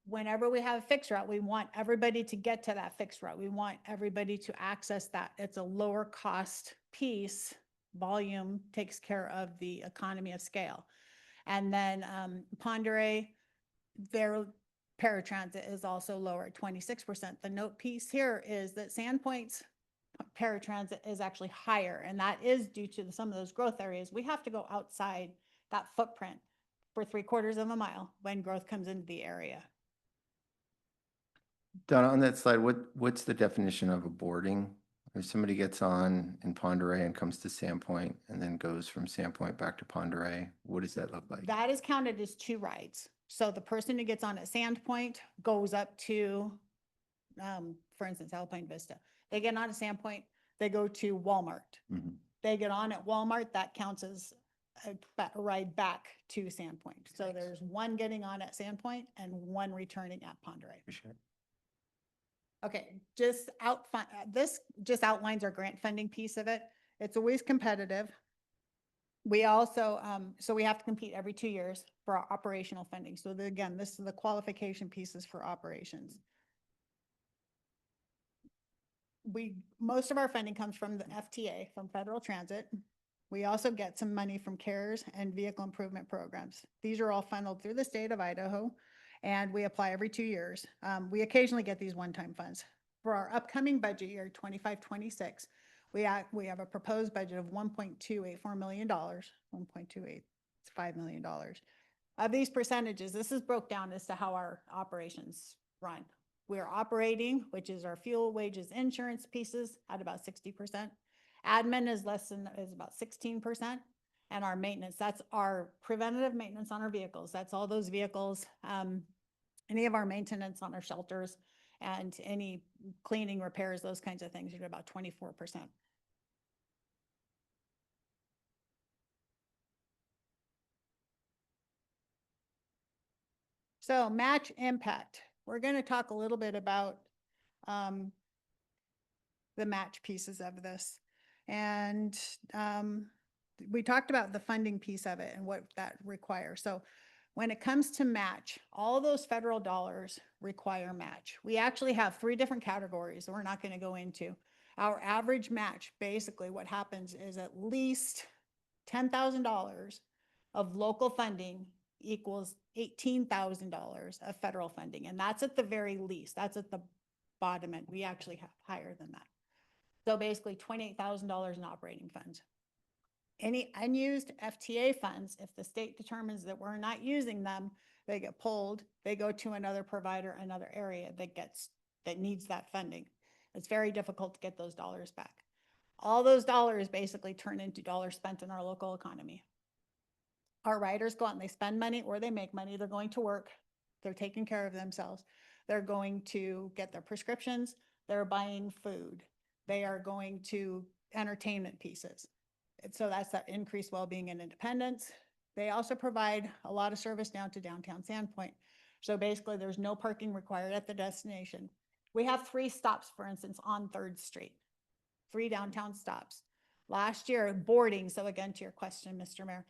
Whenever we have a fixed route, we want everybody to get to that fixed route. We want everybody to access that. It's a lower cost piece. Volume takes care of the economy of scale. And then Ponderay, their paratransit is also lower at 26%. The note piece here is that Sandpoint's paratransit is actually higher, and that is due to some of those growth areas. We have to go outside that footprint for 3/4 of a mile when growth comes into the area.
Donna, on that slide, what's the definition of a boarding? If somebody gets on in Ponderay and comes to Sandpoint and then goes from Sandpoint back to Ponderay, what does that look like?
That is counted as 2 rides. So the person who gets on at Sandpoint goes up to, for instance, Alpine Vista. They get on at Sandpoint, they go to Walmart.
Mhm.
They get on at Walmart, that counts as a ride back to Sandpoint. So there's one getting on at Sandpoint and one returning at Ponderay. Okay, this just outlines our grant funding piece of it. It's always competitive. We also, so we have to compete every 2 years for our operational funding. So again, this is the qualification pieces for operations. Most of our funding comes from the FTA, from Federal Transit. We also get some money from CARES and vehicle improvement programs. These are all funneled through the state of Idaho, and we apply every 2 years. We occasionally get these one-time funds. For our upcoming budget year, 25-26, we have a proposed budget of $1.284 million, $1.285 million. Of these percentages, this is broke down as to how our operations run. We're operating, which is our fuel, wages, insurance pieces, at about 60%. Admin is about 16%. And our maintenance, that's our preventative maintenance on our vehicles. That's all those vehicles, any of our maintenance on our shelters, and any cleaning, repairs, those kinds of things are about 24%. So match impact. We're going to talk a little bit about the match pieces of this. And we talked about the funding piece of it and what that requires. So when it comes to match, all those federal dollars require match. We actually have 3 different categories that we're not going to go into. Our average match, basically what happens is at least $10,000 of local funding equals $18,000 of federal funding. And that's at the very least. That's at the bottom end. We actually have higher than that. So basically $28,000 in operating funds. Any unused FTA funds, if the state determines that we're not using them, they get pulled, they go to another provider, another area that needs that funding. It's very difficult to get those dollars back. All those dollars basically turn into dollars spent in our local economy. Our riders go out and they spend money or they make money. They're going to work. They're taking care of themselves. They're going to get their prescriptions. They're buying food. They are going to entertainment pieces. So that's that increased well-being and independence. They also provide a lot of service down to downtown Sandpoint. So basically there's no parking required at the destination. We have 3 stops, for instance, on 3rd Street, 3 downtown stops. Last year, boarding, so again, to your question, Mr. Mayor,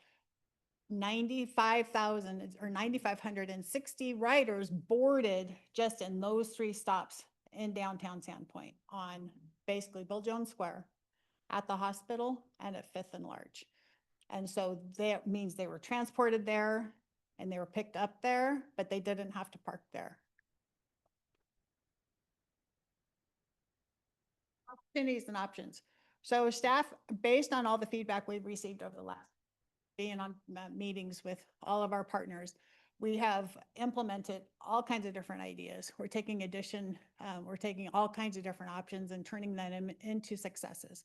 9,560 riders boarded just in those 3 stops in downtown Sandpoint on basically Bill Jones Square, at the hospital, and at 5th and Larch. And so that means they were transported there and they were picked up there, but they didn't have to park there. Opportunities and options. So staff, based on all the feedback we've received over the last, being on meetings with all of our partners, we have implemented all kinds of different ideas. We're taking all kinds of different options and turning them into successes.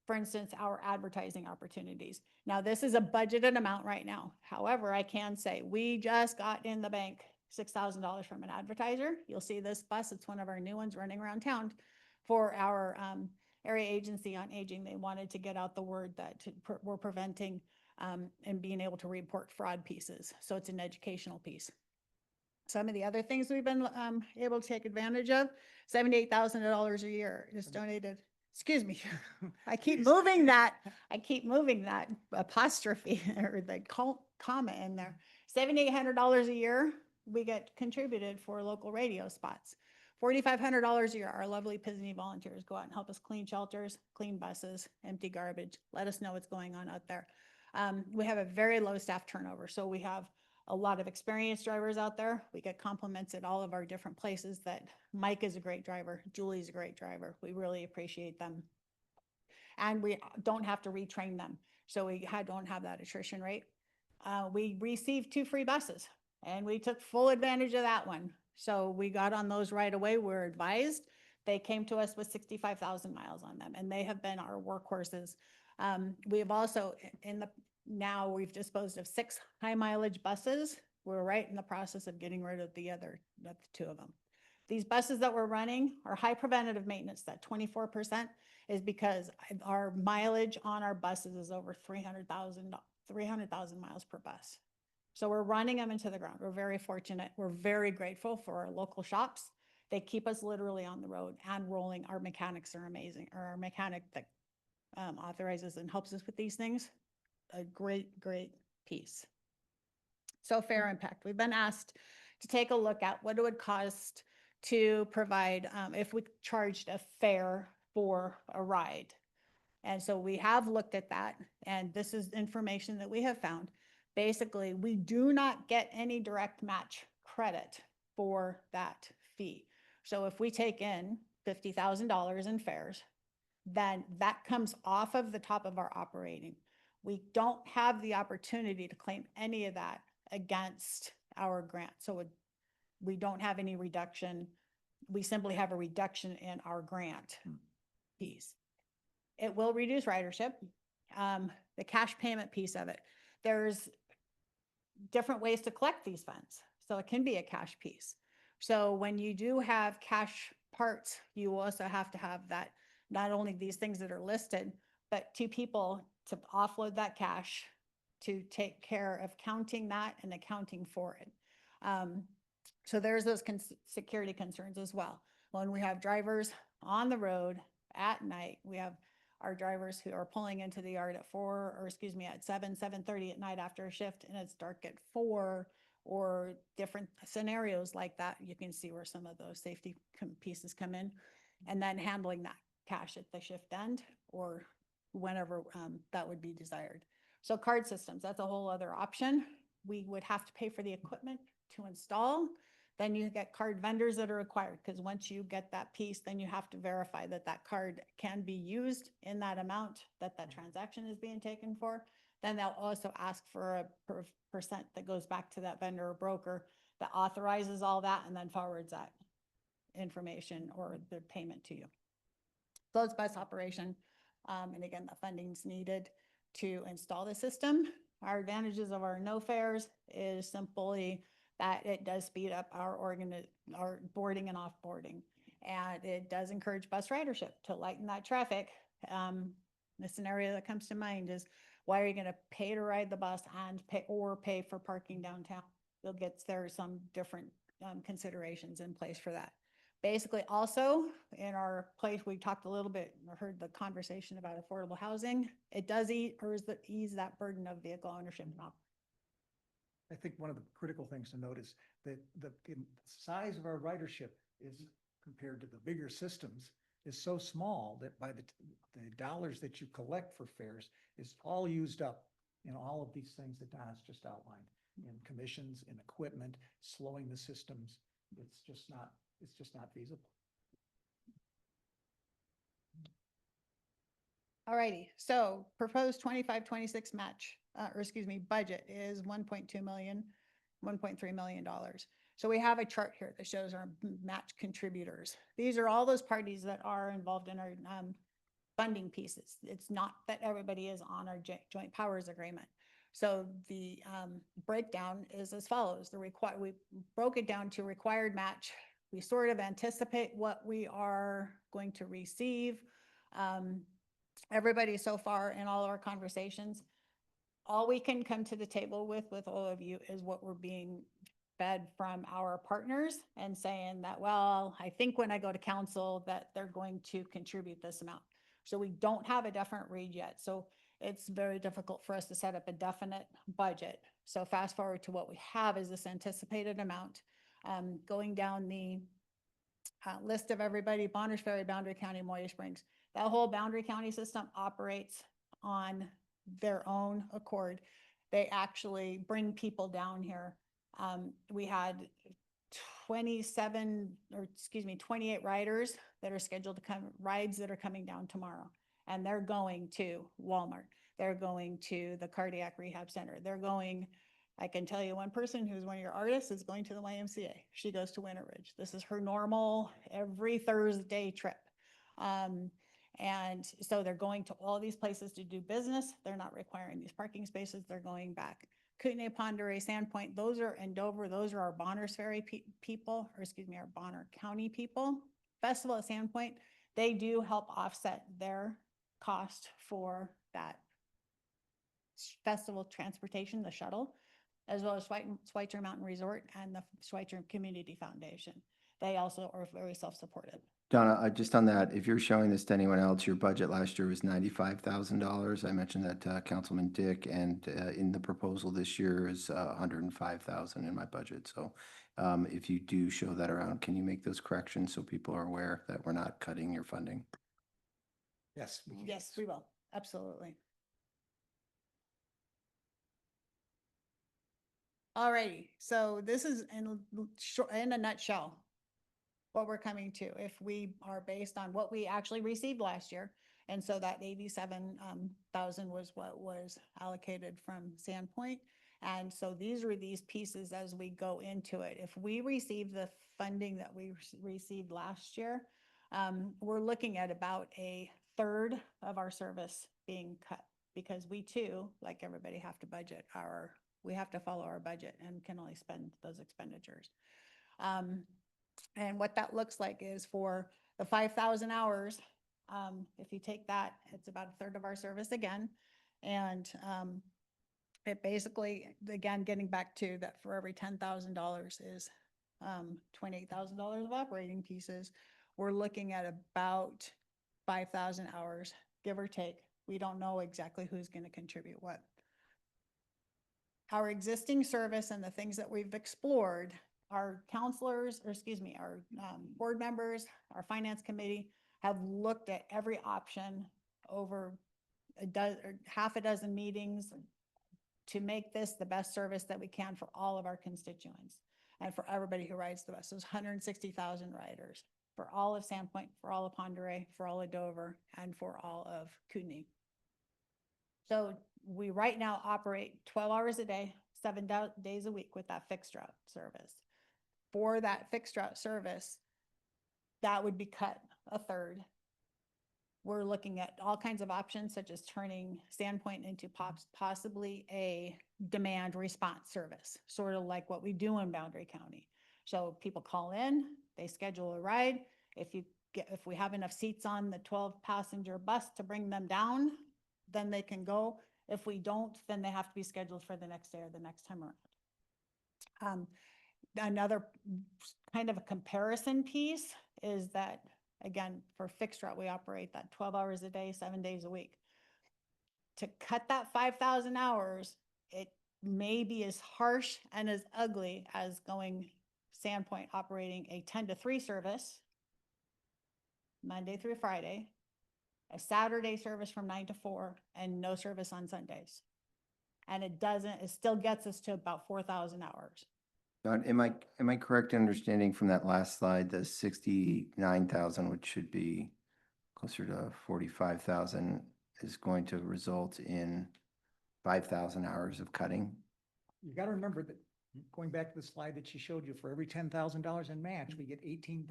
For instance, our advertising opportunities. Now, this is a budgeted amount right now. However, I can say we just got in the bank $6,000 from an advertiser. You'll see this bus. It's one of our new ones running around town for our area agency on aging. They wanted to get out the word that we're preventing and being able to report fraud pieces. So it's an educational piece. Some of the other things we've been able to take advantage of, $78,000 a year is donated. excuse me, I keep moving that apostrophe or the comma in there. $7,800 a year we get contributed for local radio spots. $4,500 a year, our lovely Pisney volunteers go out and help us clean shelters, clean buses, empty garbage, let us know what's going on out there. We have a very low staff turnover, so we have a lot of experienced drivers out there. We get compliments at all of our different places that Mike is a great driver, Julie's a great driver. We really appreciate them. And we don't have to retrain them, so we don't have that attrition rate. We received 2 free buses, and we took full advantage of that one. So we got on those right away. We're advised. They came to us with 65,000 miles on them, and they have been our workhorses. We have also, now we've disposed of 6 high mileage buses. We're right in the process of getting rid of the 2 of them. These buses that we're running are high preventative maintenance. That 24% is because our mileage on our buses is over 300,000 miles per bus. So we're running them into the ground. We're very fortunate. We're very grateful for our local shops. They keep us literally on the road and rolling. Our mechanics are amazing, or our mechanic that authorizes and helps us with these things, a great piece. So fare impact. We've been asked to take a look at what it would cost to provide if we charged a fare for a ride. And so we have looked at that, and this is information that we have found. Basically, we do not get any direct match credit for that fee. So if we take in $50,000 in fares, then that comes off of the top of our operating. We don't have the opportunity to claim any of that against our grant. So we don't have any reduction. We simply have a reduction in our grant piece. It will reduce ridership. The cash payment piece of it, there's different ways to collect these funds. So it can be a cash piece. So when you do have cash parts, you also have to have that, not only these things that are listed, but 2 people to offload that cash to take care of counting that and accounting for it. So there's those security concerns as well. When we have drivers on the road at night, we have our drivers who are pulling into the yard at 7:30 at night after a shift, and it's dark at 4, or different scenarios like that. You can see where some of those safety pieces come in, and then handling that cash at the shift end or whenever that would be desired. So card systems, that's a whole other option. We would have to pay for the equipment to install. Then you get card vendors that are required, because once you get that piece, then you have to verify that that card can be used in that amount that that transaction is being taken for. Then they'll also ask for a percent that goes back to that vendor or broker that authorizes all that and then forwards that information or the payment to you. So it's bus operation. And again, the funding's needed to install the system. Our advantages of our no fares is simply that it does speed up our boarding and offboarding. And it does encourage bus ridership to lighten that traffic. The scenario that comes to mind is, why are you going to pay to ride the bus and pay for parking downtown? There are some different considerations in place for that. Basically, also in our place, we talked a little bit, or heard the conversation about affordable housing. It does ease that burden of vehicle ownership.
I think one of the critical things to note is that the size of our ridership is, compared to the bigger systems, is so small that by the dollars that you collect for fares is all used up in all of these things that Donna's just outlined, in commissions, in equipment, slowing the systems. It's just not feasible.
All righty, so proposed 25-26 match, budget is $1.3 million. So we have a chart here that shows our match contributors. These are all those parties that are involved in our funding pieces. It's not that everybody is on our joint powers agreement. So the breakdown is as follows. We broke it down to required match. We sort of anticipate what we are going to receive. Everybody so far in all of our conversations, all we can come to the table with all of you is what we're being fed from our partners, and saying that, well, I think when I go to council that they're going to contribute this amount. So we don't have a definite read yet. So it's very difficult for us to set up a definite budget. So fast forward to what we have is this anticipated amount. Going down the list of everybody, Bonners Ferry, Boundary County, Moyer Springs. That whole Boundary County system operates on their own accord. They actually bring people down here. We had 28 riders that are scheduled to come, rides that are coming down tomorrow. And they're going to Walmart. They're going to the cardiac rehab center. They're going, I can tell you one person who's one of your artists is going to the YMCA. She goes to Winter Ridge. This is her normal every Thursday trip. And so they're going to all these places to do business. They're not requiring these parking spaces. They're going back. Kootenai, Pend Oreille, Sandpoint, those are, and Dover, those are our Bonners Ferry people, or excuse me, our Bonner County people. Festival at Sandpoint, they do help offset their cost for that festival transportation, the shuttle, as well as Schweitzer Mountain Resort and the Schweitzer Community Foundation. They also are very self-supported.
Donna, just on that, if you're showing this to anyone else, your budget last year was $95,000. I mentioned that to Councilman Dick, and in the proposal this year is $105,000 in my budget. So if you do show that around, can you make those corrections so people are aware that we're not cutting your funding?
Yes.
Yes, we will. Absolutely. All righty. So this is in a nutshell what we're coming to if we are based on what we actually received last year. And so that 87,000 was what was allocated from Sandpoint. And so these are these pieces as we go into it. If we receive the funding that we received last year, we're looking at about a third of our service being cut, because we too, like everybody, have to budget we have to follow our budget and can only spend those expenditures. And what that looks like is for the 5,000 hours, if you take that, it's about a third of our service again. And it basically, again, getting back to that, for every $10,000 is $28,000 of operating pieces. We're looking at about 5,000 hours, give or take. We don't know exactly who's going to contribute what. Our existing service and the things that we've explored, our counselors, or excuse me, our board members, our finance committee have looked at every option over half a dozen meetings to make this the best service that we can for all of our constituents and for everybody who rides the bus. There's 160,000 riders for all of Sandpoint, for all of Pend Oreille, for all of Dover, and for all of Kootenai. So we right now operate 12 hours a day, 7 days a week with that fixed route service. For that fixed route service, that would be cut a third. We're looking at all kinds of options, such as turning Sandpoint into possibly a demand response service, sort of like what we do in Boundary County. So people call in, they schedule a ride. If we have enough seats on the 12-passenger bus to bring them down, then they can go. If we don't, then they have to be scheduled for the next day or the next time around. Another kind of a comparison piece is that, again, for fixed route, we operate that 12 hours a day, 7 days a week. To cut that 5,000 hours, it may be as harsh and as ugly as going Sandpoint operating a 10 to 3 service, Monday through Friday, a Saturday service from 9 to 4, and no service on Sundays. And it still gets us to about 4,000 hours.
Don, am I correct in understanding from that last slide, the 69,000, which should be closer to 45,000, is going to result in 5,000 hours of cutting?
You got to remember that, going back to the slide that she showed you, for every $10,000 in match, we get $18,000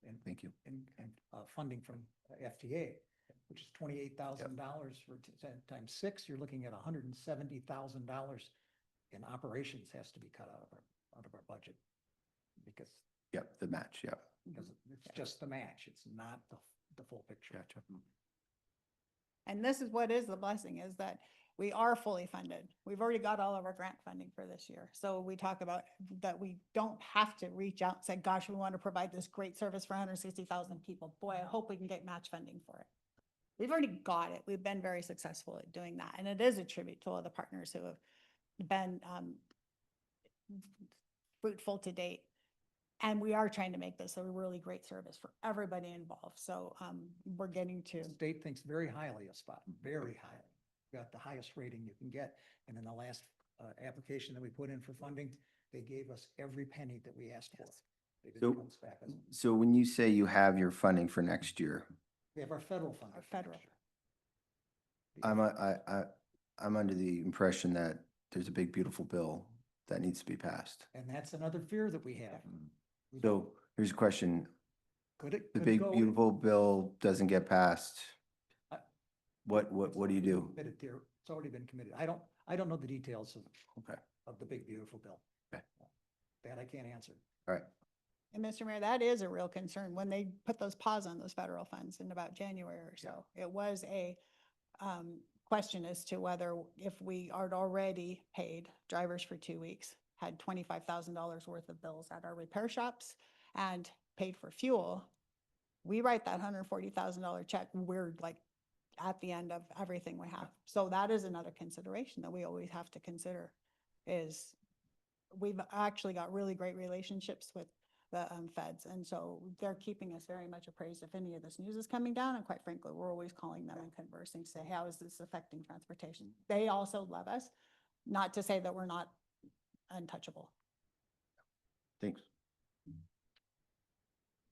in
Thank you.
in funding from FTA, which is $28,000 for 10 times 6. You're looking at $170,000 in operations has to be cut out of our budget, because
the match.
because it's just the match. It's not the full picture.
Gotcha.
And this is what is the blessing, is that we are fully funded. We've already got all of our grant funding for this year. So we talk about that we don't have to reach out and say, gosh, we want to provide this great service for 160,000 people. Boy, I hope we can get match funding for it. we've already got it. We've been very successful at doing that. And it is a tribute to all the partners who have been fruitful to date. And we are trying to make this a really great service for everybody involved. So we're getting to.
The state thinks very highly of Spot, very highly. Got the highest rating you can get. And in the last application that we put in for funding, they gave us every penny that we asked for. They didn't come back.
So when you say you have your funding for next year,
We have our federal funding.
Our federal.
I'm under the impression that there's a big, beautiful bill that needs to be passed.
And that's another fear that we have. We don't-
So here's a question.
Could it?
The
could it
big,
go-
beautiful bill doesn't get passed.
I-
What do you do?
Committed there. It's already been committed. I don't know the details
Okay.
of the big, beautiful bill.
Okay.
That I can't answer.
All right.
And Mr. Mayor, that is a real concern when they put those pause on those federal funds in about January or so. It was a question as to whether if we had already paid drivers for 2 weeks, had $25,000 worth of bills at our repair shops and paid for fuel, we write that $140,000 check. We're like at the end of everything we have. So that is another consideration that we always have to consider is we've actually got really great relationships with the feds. And so they're keeping us very much appraised if any of this news is coming down. And quite frankly, we're always calling them and conversing, say, how is this affecting transportation? They also love us, not to say that we're not untouchable.
Thanks.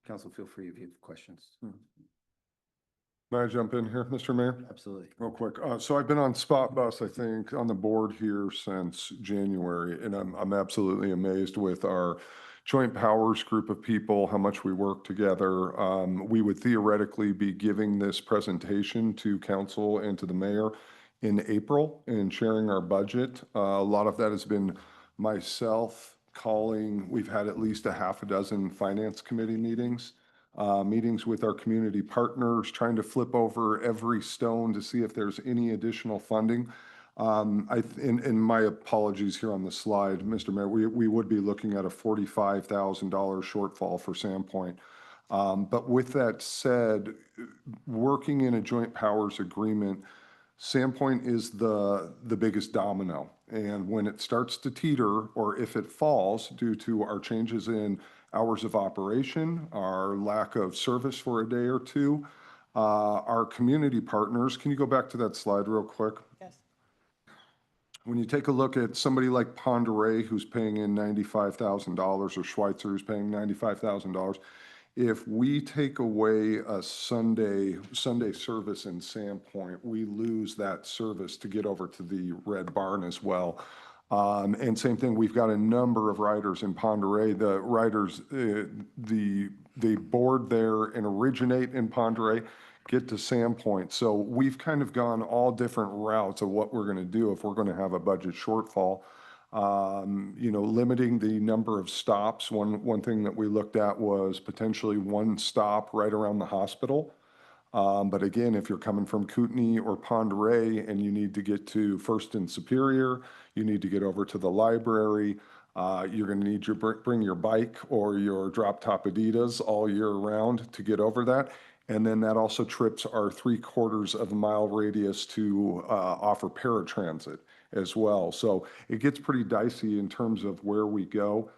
Council, feel free if you have questions.
May I jump in here, Mr. Mayor?
Absolutely.
Real quick. So I've been on Spot Bus, I think, on the board here since January, and I'm absolutely amazed with our joint powers group of people, how much we work together. We would theoretically be giving this presentation to council and to the mayor in April and sharing our budget. A lot of that has been myself calling. We've had at least a half a dozen finance committee meetings. Meetings with our community partners, trying to flip over every stone to see if there's any additional funding. And my apologies here on the slide, Mr. Mayor, we would be looking at a $45,000 shortfall for Sandpoint. But with that said, working in a joint powers agreement, Sandpoint is the biggest domino. And when it starts to teeter, or if it falls due to our changes in hours of operation, our lack of service for a day or two, our community partners, can you go back to that slide real quick?
Yes.
When you take a look at somebody like Ponderay, who's paying in $95,000, or Schweitzer, who's paying $95,000, if we take away a Sunday service in Sandpoint, we lose that service to get over to the Red Barn as well. And same thing, we've got a number of riders in Ponderay. The riders, they board there and originate in Ponderay, get to Sandpoint. So we've kind of gone all different routes of what we're going to do if we're going to have a budget shortfall. Limiting the number of stops. One thing that we looked at was potentially one stop right around the hospital. But again, if you're coming from Kootenai or Ponderay and you need to get to First and Superior, you need to get over to the library, you're going to need to bring your bike or your drop-top Adidas all year round to get over that. And then that also trips our 3/4 of a mile radius to offer paratransit as well. So it gets pretty dicey in terms of where we go.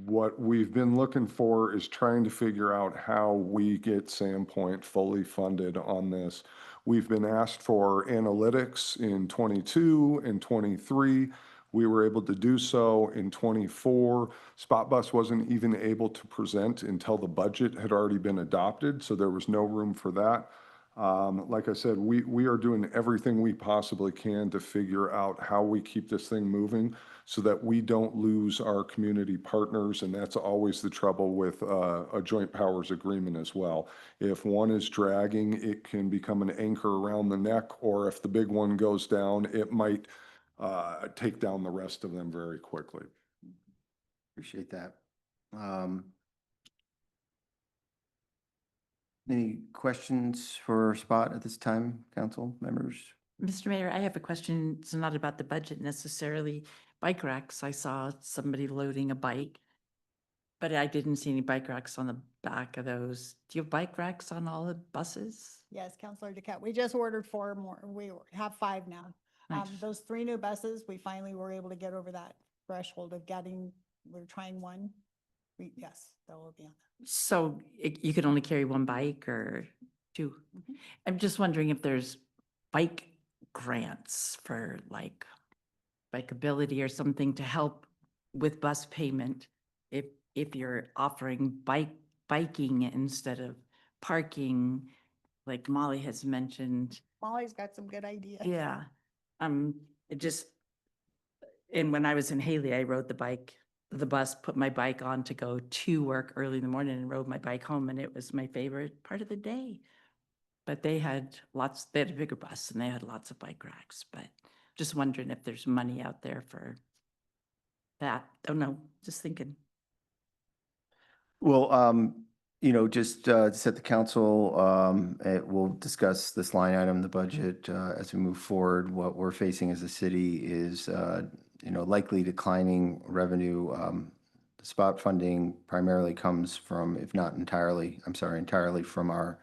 What we've been looking for is trying to figure out how we get Sandpoint fully funded on this. We've been asked for analytics in 22 and 23. We were able to do so in 24. SpotBus wasn't even able to present until the budget had already been adopted, so there was no room for that. Like I said, we are doing everything we possibly can to figure out how we keep this thing moving so that we don't lose our community partners, and that's always the trouble with a joint powers agreement as well. If one is dragging, it can become an anchor around the neck, or if the big one goes down, it might take down the rest of them very quickly.
Appreciate that. Any questions for Spot at this time, council members?
Mr. Mayor, I have a question. It's not about the budget necessarily. Bike racks, I saw somebody loading a bike, but I didn't see any bike racks on the back of those. Do you have bike racks on all the buses?
Yes, Counselor Duquette, we just ordered 4 more. We have 5 now.
Nice.
Those 3 new buses, we finally were able to get over that threshold of getting, we're trying 1. Yes, that will be on there.
So you could only carry 1 bike or 2?
Mhm.
I'm just wondering if there's bike grants for like bikeability or something to help with bus payment. If you're offering biking instead of parking, like Molly has mentioned.
Molly's got some good ideas.
Yeah, it just, and when I was in Haley, I rode the bus, put my bike on to go to work early in the morning and rode my bike home, and it was my favorite part of the day. But they had a bigger bus and they had lots of bike racks, but just wondering if there's money out there for that. Don't know, just thinking.
Well, just to set the council, we'll discuss this line item, in the budget, as we move forward. What we're facing as a city is, likely declining revenue. The spot funding primarily comes from, if not entirely, entirely from our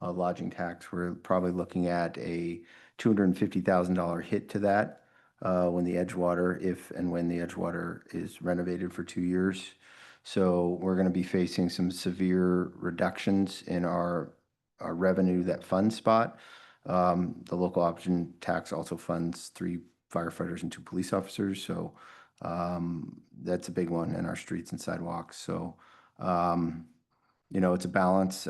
lodging tax. We're probably looking at a $250,000 hit to that when the Edgewater, if and when the Edgewater is renovated for 2 years. So we're going to be facing some severe reductions in our revenue that funds spot. The local option tax also funds 3 firefighters and 2 police officers. So that's a big one in our streets and sidewalks. So, it's a balance.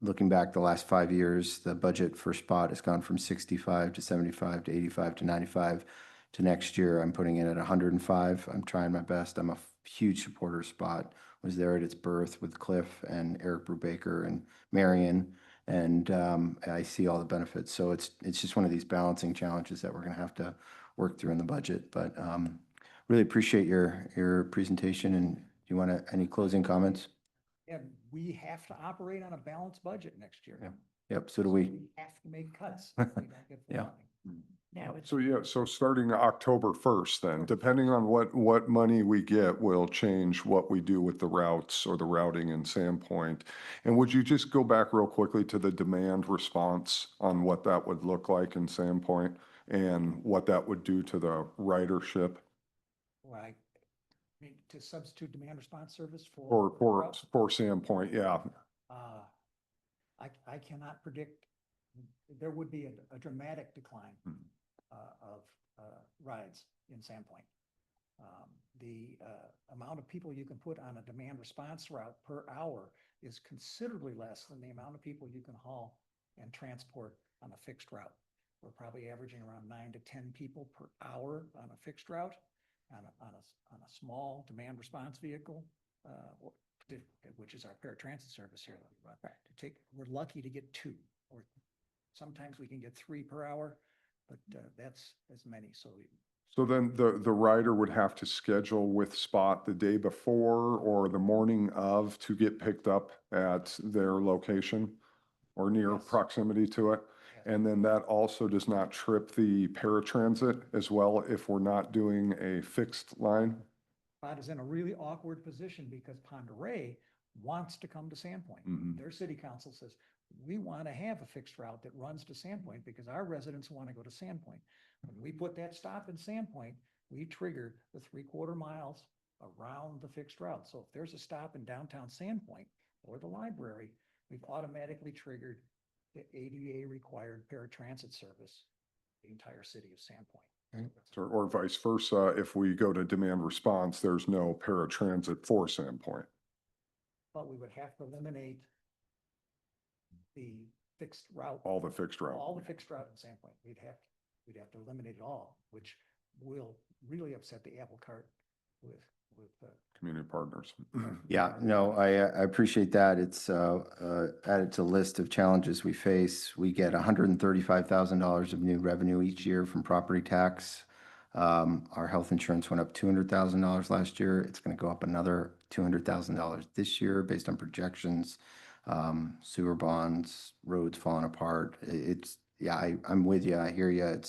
Looking back the last 5 years, the budget for spot has gone from 65 to 75 to 85 to 95 to next year. I'm putting it at 105. I'm trying my best. I'm a huge supporter of spot. Was there at its birth with Cliff and Eric Brubaker and Marion, and I see all the benefits. So it's just one of these balancing challenges that we're going to have to work through in the budget. But really appreciate your presentation. And do you want any closing comments?
And we have to operate on a balanced budget next year.
Yeah. Yep, so do we.
We have to make cuts. if we don't get the
Yeah.
funding.
So starting October 1st then, depending on what money we get, will change what we do with the routes or the routing in Sandpoint. And would you just go back real quickly to the demand response on what that would look like in Sandpoint and what that would do to the ridership?
Well, I mean, to substitute demand response service
For Sandpoint, yeah.
I cannot predict, there would be a dramatic decline of rides in Sandpoint. The amount of people you can put on a demand response route per hour is considerably less than the amount of people you can haul and transport on a fixed route. We're probably averaging around 9 to 10 people per hour on a fixed route. On a small demand response vehicle, which is our paratransit service here. We're lucky to get 2, or sometimes we can get 3 per hour, but that's as many.
So then the rider would have to schedule with Spot the day before or the morning of to get picked up at their location or near proximity to it. And then that also does not trip the paratransit as well if we're not doing a fixed line?
Spot is in a really awkward position because Ponderay wants to come to Sandpoint. Their city council says, we want to have a fixed route that runs to Sandpoint because our residents want to go to Sandpoint. When we put that stop in Sandpoint, we triggered the 3/4 miles around the fixed route. So if there's a stop in downtown Sandpoint or the library, we've automatically triggered the ADA required paratransit service, the entire city of Sandpoint.
Or vice versa, if we go to demand response, there's no paratransit for Sandpoint.
But we would have to eliminate the fixed route.
All the fixed route.
All the fixed route in Sandpoint. We'd have to eliminate it all, which will really upset the apple cart with
community partners.
Yeah, no, I appreciate that. It's added to a list of challenges we face. We get $135,000 of new revenue each year from property tax. Our health insurance went up $200,000 last year. It's going to go up another $200,000 this year based on projections. Sewer bonds, roads falling apart. I'm with you. I hear you.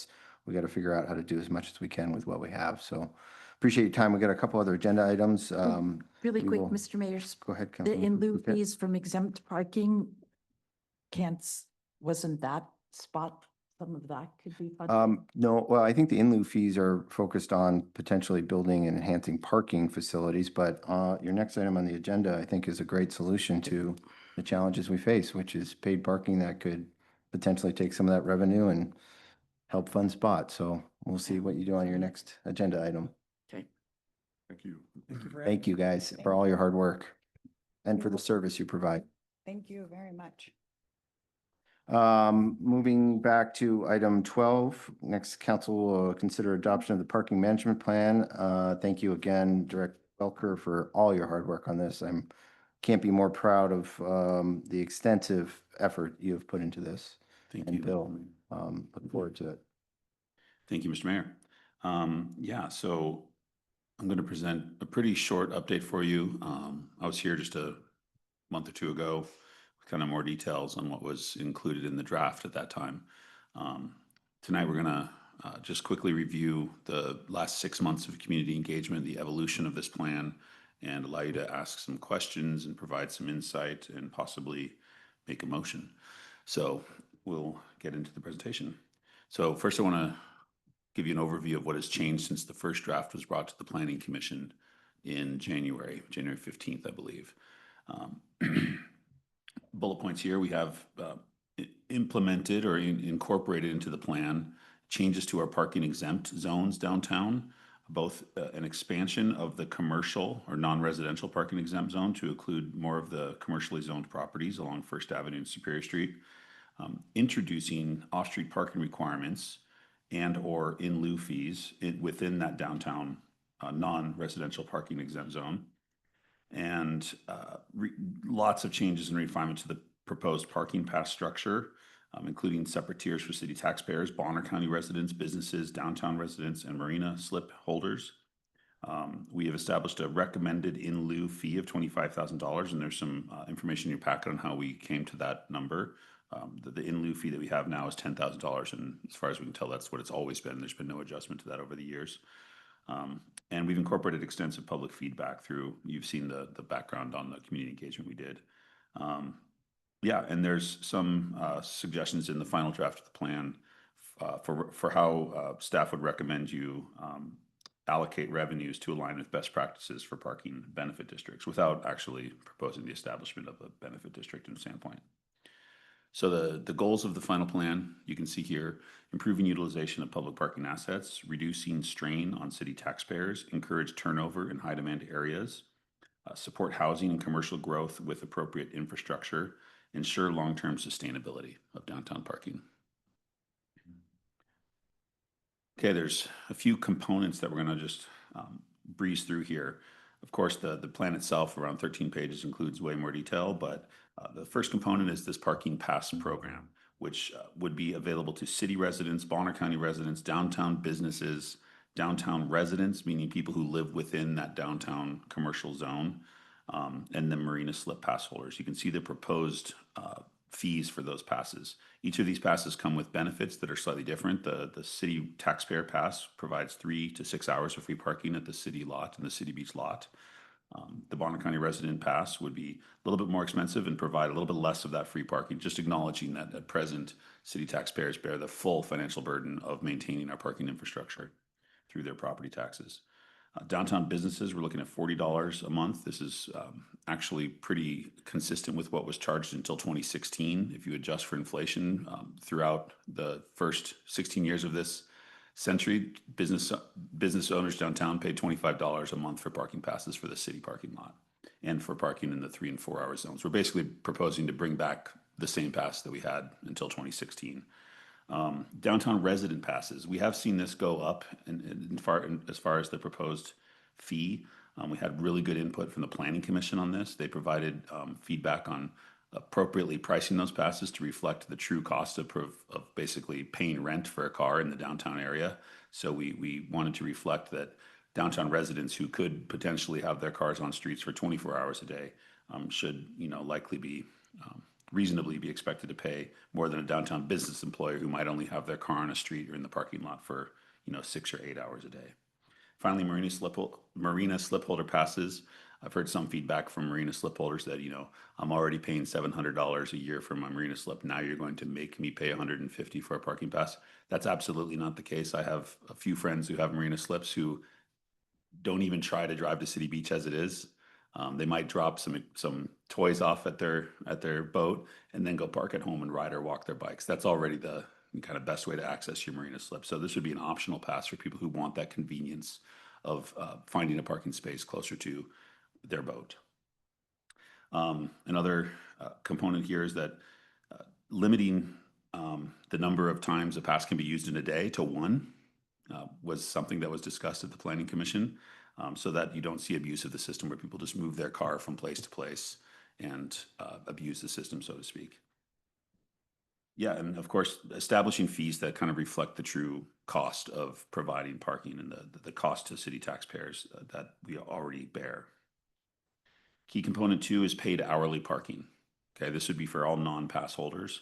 We got to figure out how to do as much as we can with what we have. So, Appreciate your time. We got a couple other agenda items.
Really
we
quick,
will-
Mr. Mayor.
Go ahead,
The
Councilman.
in lieu
Okay.
fees from exempt parking wasn't that spot, some of that could be funded?
No, well, I think the in lieu fees are focused on potentially building and enhancing parking facilities, but your next item on the agenda, I think, is a great solution to the challenges we face, which is paid parking that could potentially take some of that revenue and help fund spots. So we'll see what you do on your next agenda item.
Okay.
Thank you.
Thank you, guys, for all your hard work and for the service you provide.
Thank you very much.
Moving back to item 12, next council will consider adoption of the parking management plan. Thank you again, Director Welker, for all your hard work on this. Can't be more proud of the extensive effort you have put into this.
Thank
and
you.
Bill, look forward to it.
Thank you, Mr. Mayor. Yeah, so I'm going to present a pretty short update for you. I was here just a month or two ago with kind of more details on what was included in the draft at that time. Tonight, we're going to just quickly review the last 6 months of community engagement, the evolution of this plan, and allow you to ask some questions and provide some insight and possibly make a motion. So we'll get into the presentation. So first, I want to give you an overview of what has changed since the first draft was brought to the Planning Commission in January 15th, I believe. Bullet points here, we have implemented or incorporated into the plan changes to our parking exempt zones downtown, both an expansion of the commercial or non-residential parking exempt zone to include more of the commercially zoned properties along First Avenue and Superior Street, introducing off-street parking requirements and or in lieu fees within that downtown non-residential parking exempt zone, and lots of changes and refinement to the proposed parking pass structure, including separate tiers for city taxpayers, Bonner County residents, businesses, downtown residents, and marina slip holders. We have established a recommended in lieu fee of $25,000, and there's some information in your packet on how we came to that number. The in lieu fee that we have now is $10,000, and as far as we can tell, that's what it's always been. There's been no adjustment to that over the years. And we've incorporated extensive public feedback through, you've seen the background on the community engagement we did. Yeah, and there's some suggestions in the final draft of the plan for how staff would recommend you allocate revenues to align with best practices for parking benefit districts without actually proposing the establishment of a benefit district in Sandpoint. So the goals of the final plan, you can see here, improving utilization of public parking assets, reducing strain on city taxpayers, encourage turnover in high demand areas, support housing and commercial growth with appropriate infrastructure, ensure long-term sustainability of downtown parking. Okay, there's a few components that we're going to just breeze through here. Of course, the plan itself, around 13 pages, includes way more detail, but the first component is this parking pass program, which would be available to city residents, Bonner County residents, downtown businesses, downtown residents, meaning people who live within that downtown commercial zone, and then marina slip pass holders. You can see the proposed fees for those passes. Each of these passes come with benefits that are slightly different. The city taxpayer pass provides 3 to 6 hours of free parking at the city lot and the City Beach lot. The Bonner County resident pass would be a little bit more expensive and provide a little bit less of that free parking, just acknowledging that at present, city taxpayers bear the full financial burden of maintaining our parking infrastructure through their property taxes. Downtown businesses, we're looking at $40 a month. This is actually pretty consistent with what was charged until 2016. If you adjust for inflation, throughout the first 16 years of this century, business owners downtown paid $25 a month for parking passes for the city parking lot and for parking in the 3 and 4 hour zones. We're basically proposing to bring back the same pass that we had until 2016. Downtown resident passes, we have seen this go up as far as the proposed fee. We had really good input from the Planning Commission on this. They provided feedback on appropriately pricing those passes to reflect the true cost of basically paying rent for a car in the downtown area. So we wanted to reflect that downtown residents who could potentially have their cars on streets for 24 hours a day should, likely be reasonably be expected to pay more than a downtown business employer who might only have their car on a street or in the parking lot for 6 or 8 hours a day. Finally, marina slip holder passes. I've heard some feedback from marina slip holders that, I'm already paying $700 a year for my marina slip. Now you're going to make me pay $150 for a parking pass. That's absolutely not the case. I have a few friends who have marina slips who don't even try to drive to City Beach as it is. They might drop some toys off at their boat and then go park at home and ride or walk their bikes. That's already the kind of best way to access your marina slip. So this would be an optional pass for people who want that convenience of finding a parking space closer to their boat. Another component here is that limiting the number of times a pass can be used in a day to one was something that was discussed at the Planning Commission, so that you don't see abuse of the system where people just move their car from place to place and abuse the system, so to speak. Yeah, and of course, establishing fees that kind of reflect the true cost of providing parking and the cost to city taxpayers that we already bear. Key component 2 is paid hourly parking. Okay, this would be for all non-pass holders.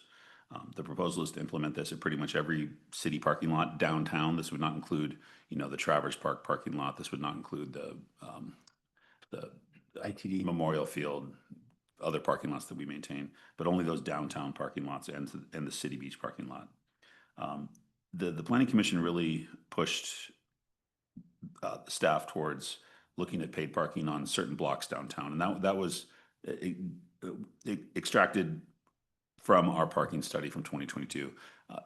The proposal is to implement this at pretty much every city parking lot downtown. This would not include, the Travers Park parking lot. This would not include the ITD Memorial Field, other parking lots that we maintain, but only those downtown parking lots and the City Beach parking lot. The Planning Commission really pushed staff towards looking at paid parking on certain blocks downtown, and that was extracted from our parking study from 2022.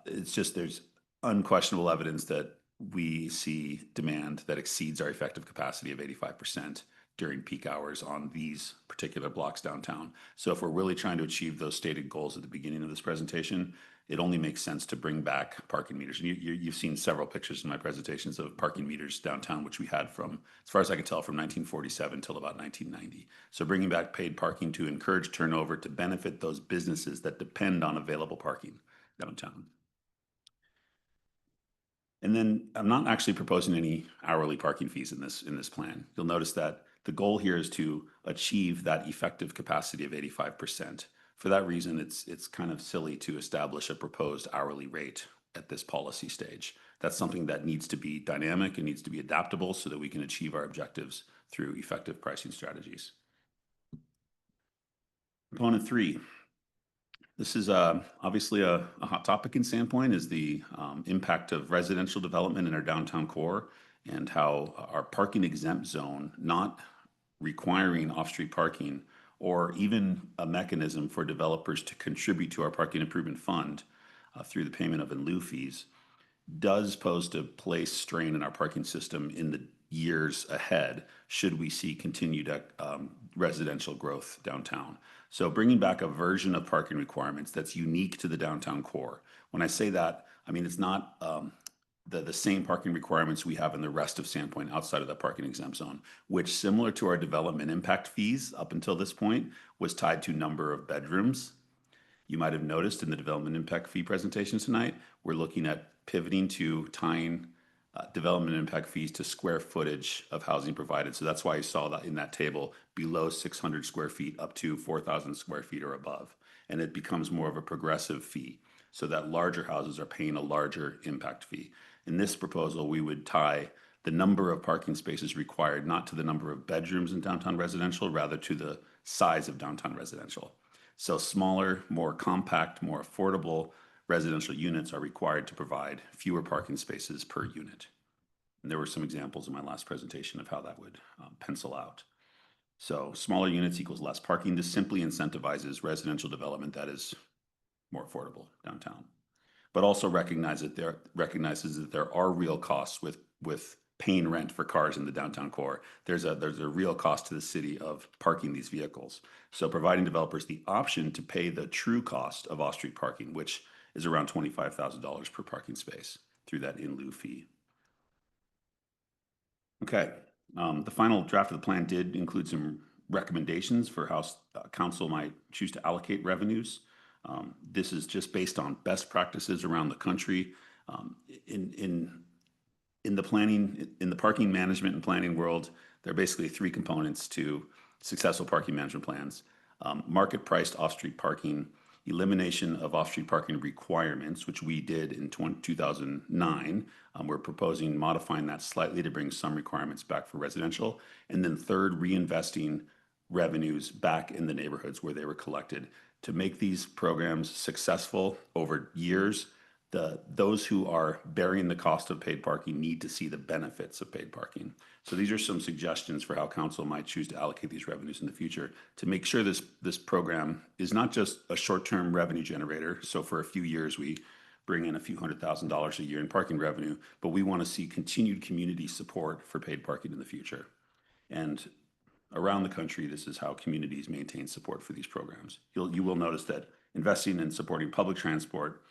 It's just there's unquestionable evidence that we see demand that exceeds our effective capacity of 85% during peak hours on these particular blocks downtown. So if we're really trying to achieve those stated goals at the beginning of this presentation, it only makes sense to bring back parking meters. And you've seen several pictures in my presentations of parking meters downtown, which we had from, as far as I can tell, from 1947 till about 1990. So bringing back paid parking to encourage turnover to benefit those businesses that depend on available parking downtown. And then I'm not actually proposing any hourly parking fees in this plan. You'll notice that the goal here is to achieve that effective capacity of 85%. For that reason, it's kind of silly to establish a proposed hourly rate at this policy stage. That's something that needs to be dynamic and needs to be adaptable so that we can achieve our objectives through effective pricing strategies. Component 3. This is obviously a hot topic in Sandpoint, is the impact of residential development in our downtown core and how our parking exempt zone, not requiring off-street parking or even a mechanism for developers to contribute to our parking improvement fund through the payment of in lieu fees, does pose to place strain in our parking system in the years ahead should we see continued residential growth downtown. So bringing back a version of parking requirements that's unique to the downtown core. When I say that, I mean it's not the same parking requirements we have in the rest of Sandpoint outside of the parking exempt zone, which, similar to our development impact fees up until this point, was tied to number of bedrooms. You might have noticed in the development impact fee presentation tonight, we're looking at pivoting to tying development impact fees to square footage of housing provided. So that's why you saw that in that table, below 600 square feet up to 4,000 square feet or above. And it becomes more of a progressive fee so that larger houses are paying a larger impact fee. In this proposal, we would tie the number of parking spaces required not to the number of bedrooms in downtown residential, rather to the size of downtown residential. So smaller, more compact, more affordable residential units are required to provide fewer parking spaces per unit. And there were some examples in my last presentation of how that would pencil out. So smaller units equals less parking. This simply incentivizes residential development that is more affordable downtown, but also recognizes that there are real costs with paying rent for cars in the downtown core. There's a real cost to the city of parking these vehicles. So providing developers the option to pay the true cost of off-street parking, which is around $25,000 per parking space through that in lieu fee. Okay, the final draft of the plan did include some recommendations for how council might choose to allocate revenues. This is just based on best practices around the country. In the parking management and planning world, there are basically 3 components to successful parking management plans. Market priced off-street parking elimination of off-street parking requirements, which we did in 2009. We're proposing modifying that slightly to bring some requirements back for residential. And then third, reinvesting revenues back in the neighborhoods where they were collected to make these programs successful over years. Those who are bearing the cost of paid parking need to see the benefits of paid parking. So these are some suggestions for how council might choose to allocate these revenues in the future to make sure this program is not just a short-term revenue generator. So for a few years, we bring in a few $100,000 a year in parking revenue, but we want to see continued community support for paid parking in the future. And around the country, this is how communities maintain support for these programs. You will notice that investing in supporting public transport,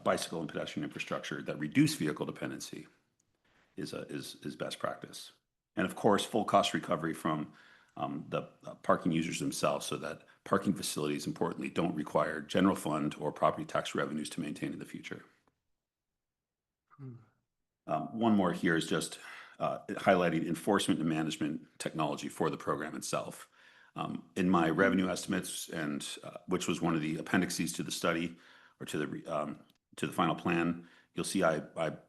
bicycle and pedestrian infrastructure that reduce vehicle dependency is best practice. And of course, full cost recovery from the parking users themselves, so that parking facilities, importantly, don't require general fund or property tax revenues to maintain in the future. One more here is just highlighting enforcement and management technology for the program itself. In my revenue estimates, and which was one of the appendices to the study or to the final plan, you'll see I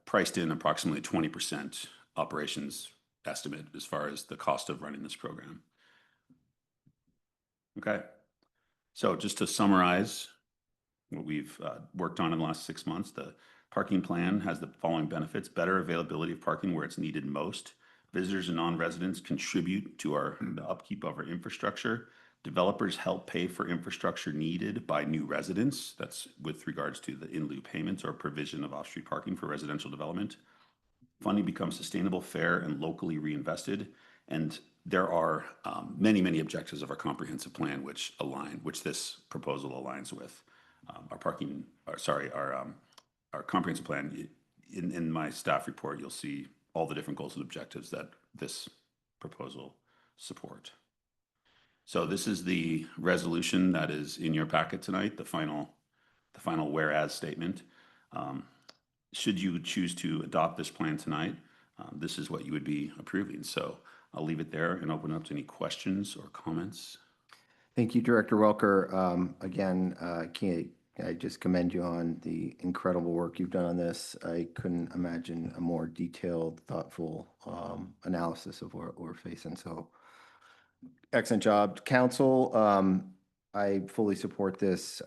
priced in approximately 20% operations estimate as far as the cost of running this program. Okay, so just to summarize what we've worked on in the last 6 months, the parking plan has the following benefits: better availability of parking where it's needed most. Visitors and non-residents contribute to the upkeep of our infrastructure. Developers help pay for infrastructure needed by new residents. That's with regards to the in lieu payments or provision of off-street parking for residential development. Funding becomes sustainable, fair, and locally reinvested. And there are many, many objectives of our comprehensive plan which this proposal aligns with. Our comprehensive plan. In my staff report, you'll see all the different goals and objectives that this proposal support. So this is the resolution that is in your packet tonight, the final whereas statement. Should you choose to adopt this plan tonight, this is what you would be approving. So I'll leave it there and open up to any questions or comments.
Thank you, Director Welker. Again, I just commend you on the incredible work you've done on this. I couldn't imagine a more detailed, thoughtful analysis of what we're facing. So excellent job. Council, I fully support this.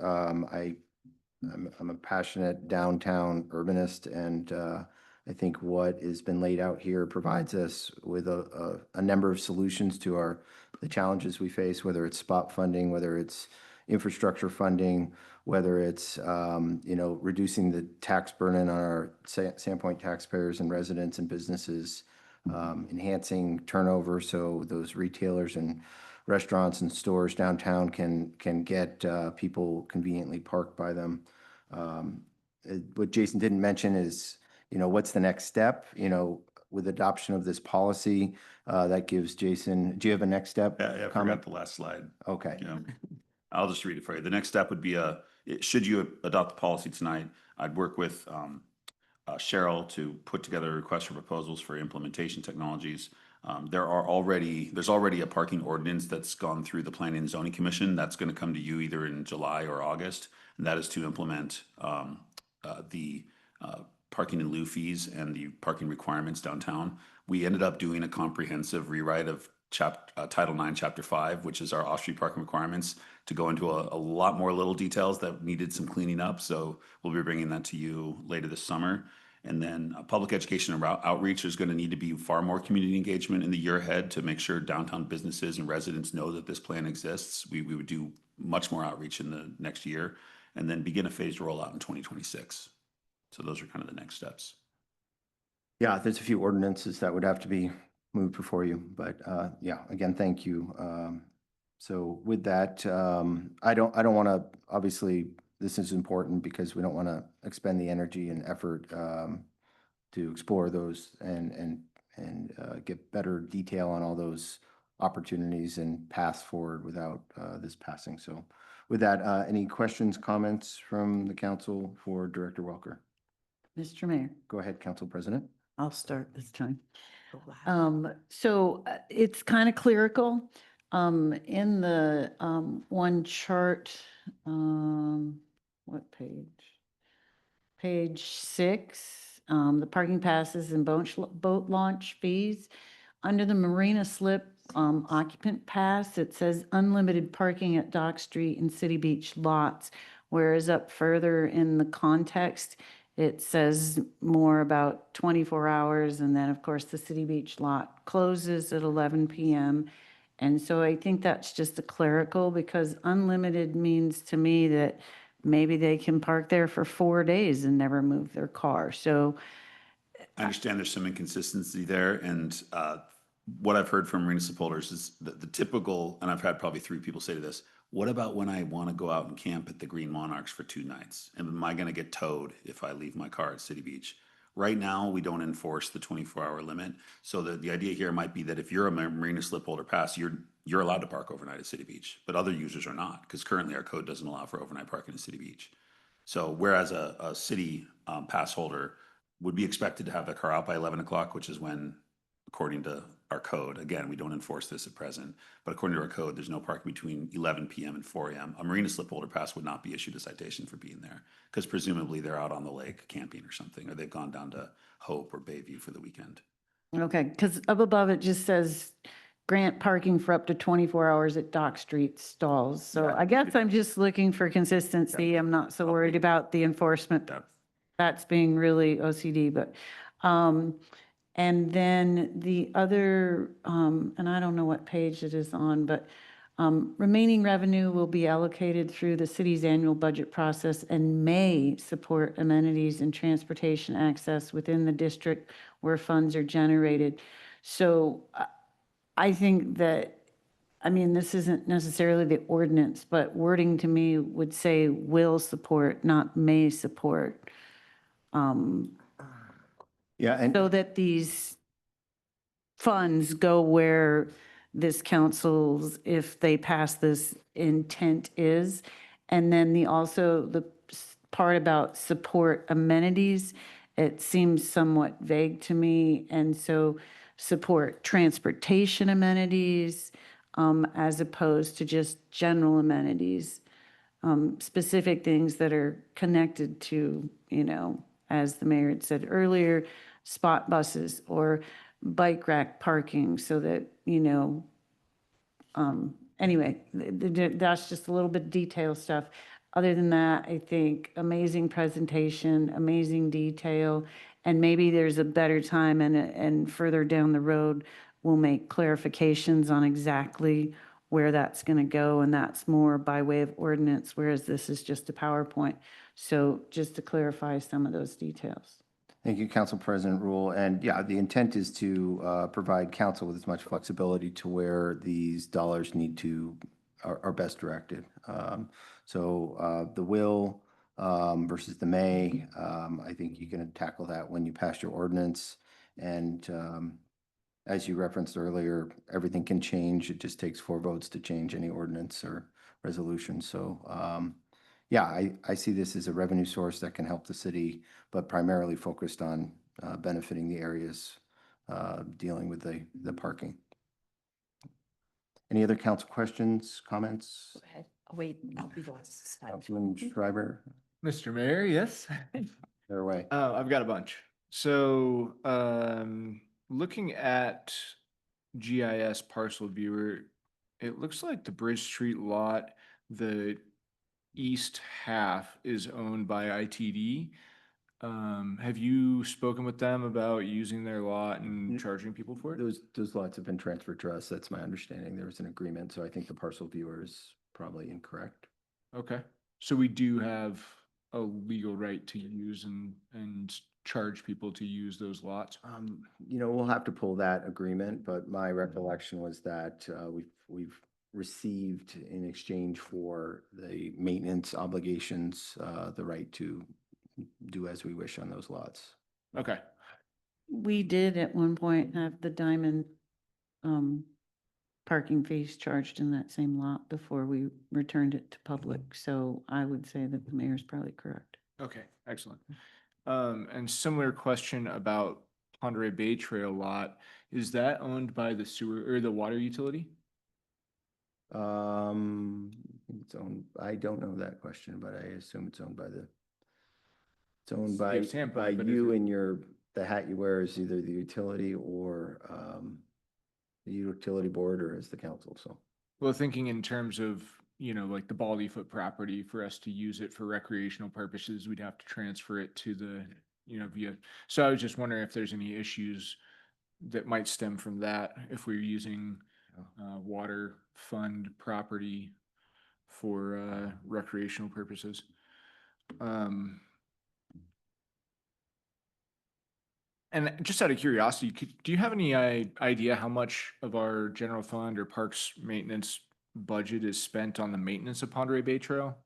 I'm a passionate downtown urbanist, and I think what has been laid out here provides us with a number of solutions to the challenges we face, whether it's spot funding, whether it's infrastructure funding, whether it's reducing the tax burden on our Sandpoint taxpayers and residents and businesses, enhancing turnover so those retailers and restaurants and stores downtown can get people conveniently parked by them. What Jason didn't mention is, what's the next step? With adoption of this policy, that gives Jason. Do you have a next step?
Yeah, I forgot the last slide.
Okay.
Yeah. I'll just read it for you. The next step would be should you adopt the policy tonight, I'd work with Cheryl to put together a request for proposals for implementation technologies. There's already a parking ordinance that's gone through the Planning and Zoning Commission. That's going to come to you either in July or August, and that is to implement the parking in lieu fees and the parking requirements downtown. We ended up doing a comprehensive rewrite of Title IX, Chapter 5, which is our off-street parking requirements, to go into a lot more little details that needed some cleaning up. So we'll be bringing that to you later this summer. And then public education and outreach is going to need to be far more community engagement in the year ahead to make sure downtown businesses and residents know that this plan exists. We would do much more outreach in the next year, and then begin a phased rollout in 2026. So those are kind of the next steps.
Yeah, there's a few ordinances that would have to be moved before you, but yeah, again, thank you. So with that, I don't want to, obviously, this is important because we don't want to expend the energy and effort to explore those and get better detail on all those opportunities and paths forward without this passing. So with that, any questions, comments from the council for Director Welker?
Mr. Mayor,
Go ahead, Council President.
I'll start this time. So it's kind of clerical. In the, one chart, what page? Page 6, the parking passes and boat launch fees. Under the Marina Slip, occupant pass, it says unlimited parking at Dock Street and City Beach lots. Whereas up further in the context, it says more about 24 hours. And then, of course, the City Beach lot closes at 11 p.m. And so I think that's just a clerical, because unlimited means to me that maybe they can park there for 4 days and never move their car. So
I understand there's some inconsistency there, and what I've heard from municipal holders is the typical, and I've had probably 3 people say to this, what about when I want to go out and camp at the Green Monarchs for 2 nights? And am I going to get towed if I leave my car at City Beach? Right now, we don't enforce the 24-hour limit. So the idea here might be that if you're a Marina Slip holder pass, you're allowed to park overnight at City Beach, but other users are not, because currently our code doesn't allow for overnight parking at City Beach. So whereas a city pass holder would be expected to have their car out by 11 o'clock, which is when, according to our code, again, we don't enforce this at present, but according to our code, there's no parking between 11 p.m. and 4 a.m. A Marina Slip holder pass would not be issued a citation for being there, because presumably they're out on the lake camping or something, or they've gone down to Hope or Bayview for the weekend.
okay, because up above it just says grant parking for up to 24 hours at Dock Street stalls. So I guess I'm just looking for consistency. I'm not so worried about the enforcement. That's being really OCD, but, and then the other, and I don't know what page it is on, but remaining revenue will be allocated through the city's annual budget process and may support amenities and transportation access within the district where funds are generated. So I think that, I mean, this isn't necessarily the ordinance, but wording to me would say will support, not may support.
Yeah, and
So that these funds go where this council's, if they pass this, intent is. And then the part about support amenities, it seems somewhat vague to me. And so support transportation amenities, as opposed to just general amenities, specific things that are connected to, as the mayor had said earlier, spot buses or bike rack parking, so that, anyway, that's just a little bit of detail stuff. Other than that, I think amazing presentation, amazing detail, and maybe there's a better time and further down the road, we'll make clarifications on exactly where that's going to go, and that's more by way of ordinance, whereas this is just a PowerPoint. So just to clarify some of those details.
thank you, Council President Rule. And yeah, the intent is to provide council with as much flexibility to where these dollars are best directed. So the will versus the may, I think you can tackle that when you pass your ordinance. And as you referenced earlier, everything can change. It just takes 4 votes to change any ordinance or resolution. So yeah, I see this as a revenue source that can help the city, but primarily focused on benefiting the areas dealing with the parking. Any other council questions, comments?
Go ahead. Oh, wait, I'll be the last this time.
Councilman Schreiber,
Mr. Mayor, yes?
they're away.
I've got a bunch. So, looking at GIS parcel viewer, it looks like the Bridge Street lot, the east half is owned by ITD. Have you spoken with them about using their lot and charging people for it?
Those lots have been transferred to us. That's my understanding. There was an agreement, so I think the parcel viewer is probably incorrect.
Okay, so we do have a legal right to use and charge people to use those lots?
We'll have to pull that agreement, but my recollection was that we've received in exchange for the maintenance obligations, the right to do as we wish on those lots.
Okay.
We did at one point have the diamond parking fees charged in that same lot before we returned it to public. So I would say that the mayor's probably correct.
Okay, excellent. And similar question about Ponderay Bay Trail lot. Is that owned by the sewer or the water utility?
It's owned, I don't know that question, but I assume it's owned by it's owned
City of
by
Sandpoint, but is
you
it-
and the hat you wear is either the utility or, the utility board or is the council, so.
Well, thinking in terms of, like the Baldy Foot property, for us to use it for recreational purposes, we'd have to transfer it to the, via. So I was just wondering if there's any issues that might stem from that, if we're using water fund property for recreational purposes. And just out of curiosity, do you have any idea how much of our general fund or parks maintenance budget is spent on the maintenance of Ponderay Bay Trail?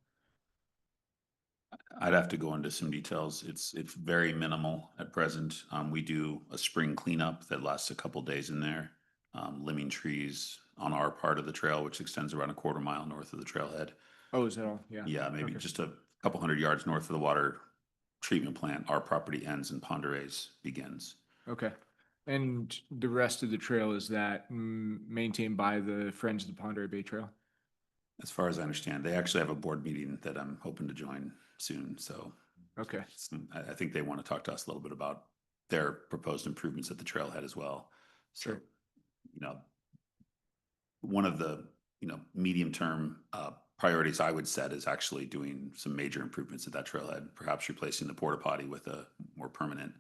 I'd have to go into some details. It's very minimal at present. We do a spring cleanup that lasts a couple days in there. Limbing trees on our part of the trail, which extends around a quarter mile north of the trailhead.
Oh, is that all? Yeah.
Yeah, maybe
Okay.
just a couple hundred yards north of the water treatment plant. Our property ends and Ponderay's begins.
Okay. And the rest of the trail, is that maintained by the Friends of the Ponderay Bay Trail?
As far as I understand, they actually have a board meeting that I'm hoping to join soon. So
okay,
I think they want to talk to us a little bit about their proposed improvements at the trailhead as well. So,
sure.
One of the medium-term priorities I would set is actually doing some major improvements at that trailhead, perhaps replacing the porta potty with a more permanent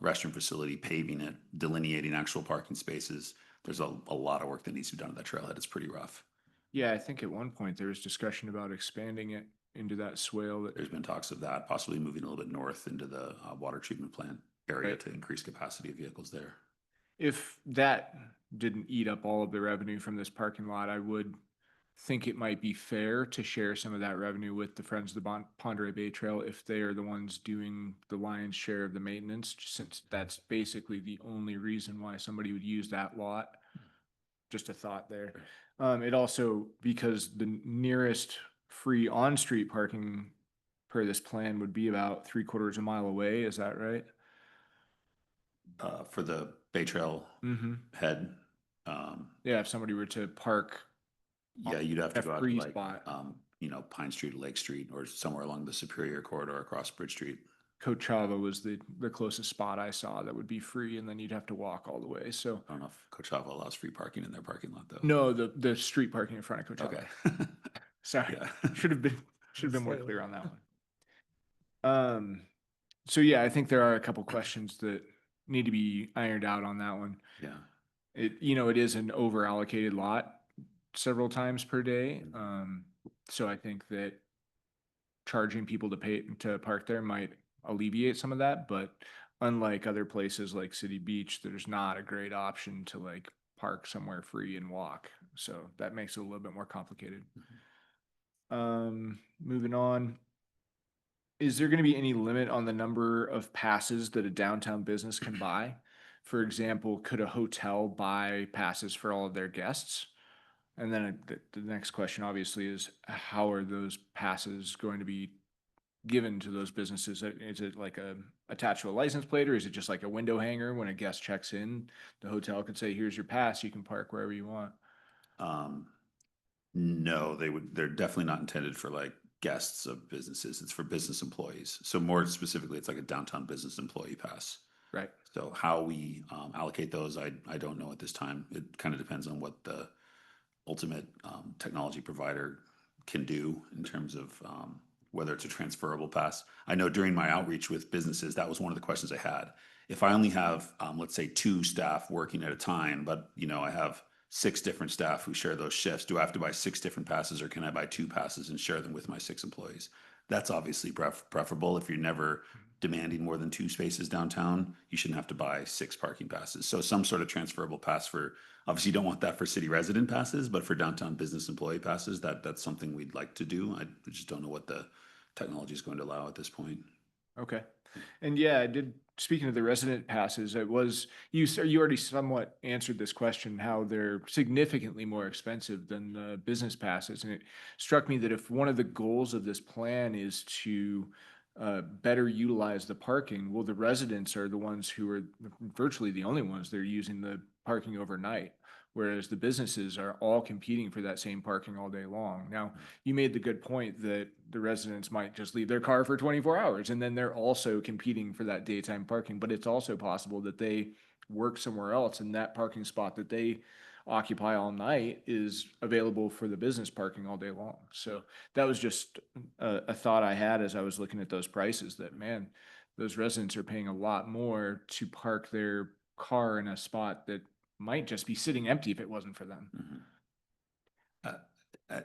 restroom facility, paving it, delineating actual parking spaces. There's a lot of work that needs to be done at that trailhead. It's pretty rough.
Yeah, I think at one point there was discussion about expanding it into that swale.
There's been talks of that, possibly moving a little bit north into the water treatment plant area to increase capacity of vehicles there.
If that didn't eat up all of the revenue from this parking lot, I would think it might be fair to share some of that revenue with the Friends of the Ponderay Bay Trail if they are the ones doing the lion's share of the maintenance, since that's basically the only reason why somebody would use that lot. Just a thought there. It also, because the nearest free on-street parking per this plan would be about 3/4 mile away, is that right?
For the Bay Trail head.
Yeah, if somebody were to park.
Yeah, you'd have to go out to
free
like,
spot.
Pine Street, Lake Street, or somewhere along the Superior Corridor across Bridge Street.
Coachella was the closest spot I saw that would be free, and then you'd have to walk all the way. So
I don't know if Coachella allows free parking in their parking lot though.
no, the street parking in front of Coachella.
Okay.
Sorry,
Yeah.
should have been more clear on that one. So yeah, I think there are a couple questions that need to be ironed out on that one.
Yeah.
It is an over allocated lot several times per day. So I think that charging people to pay to park there might alleviate some of that, but unlike other places like City Beach, there's not a great option to like park somewhere free and walk. So that makes it a little bit more complicated. Moving on. Is there going to be any limit on the number of passes that a downtown business can buy? For example, could a hotel buy passes for all of their guests? And then the next question obviously is, how are those passes going to be given to those businesses? Is it like attached to a license plate, or is it just like a window hanger when a guest checks in? The hotel could say, here's your pass, you can park wherever you want.
No, they're definitely not intended for like guests of businesses. It's for business employees. So more specifically, it's like a downtown business employee pass.
Right.
So how we allocate those, I don't know at this time. It kind of depends on what the ultimate technology provider can do in terms of whether it's a transferable pass. I know during my outreach with businesses, that was one of the questions I had. If I only have, let's say, 2 staff working at a time, but I have 6 different staff who share those shifts, do I have to buy 6 different passes, or can I buy 2 passes and share them with my 6 employees? That's obviously preferable. If you're never demanding more than 2 spaces downtown, you shouldn't have to buy 6 parking passes. So some sort of transferable pass for, obviously you don't want that for city resident passes, but for downtown business employee passes, that's something we'd like to do. I just don't know what the technology is going to allow at this point.
Okay. And yeah, speaking of the resident passes, you already somewhat answered this question, how they're significantly more expensive than the business passes. And it struck me that if one of the goals of this plan is to better utilize the parking, well, the residents are the ones who are virtually the only ones that are using the parking overnight, whereas the businesses are all competing for that same parking all day long. Now, you made the good point that the residents might just leave their car for 24 hours, and then they're also competing for that daytime parking, but it's also possible that they work somewhere else and that parking spot that they occupy all night is available for the business parking all day long. So that was just a thought I had as I was looking at those prices, that man, those residents are paying a lot more to park their car in a spot that might just be sitting empty if it wasn't for them.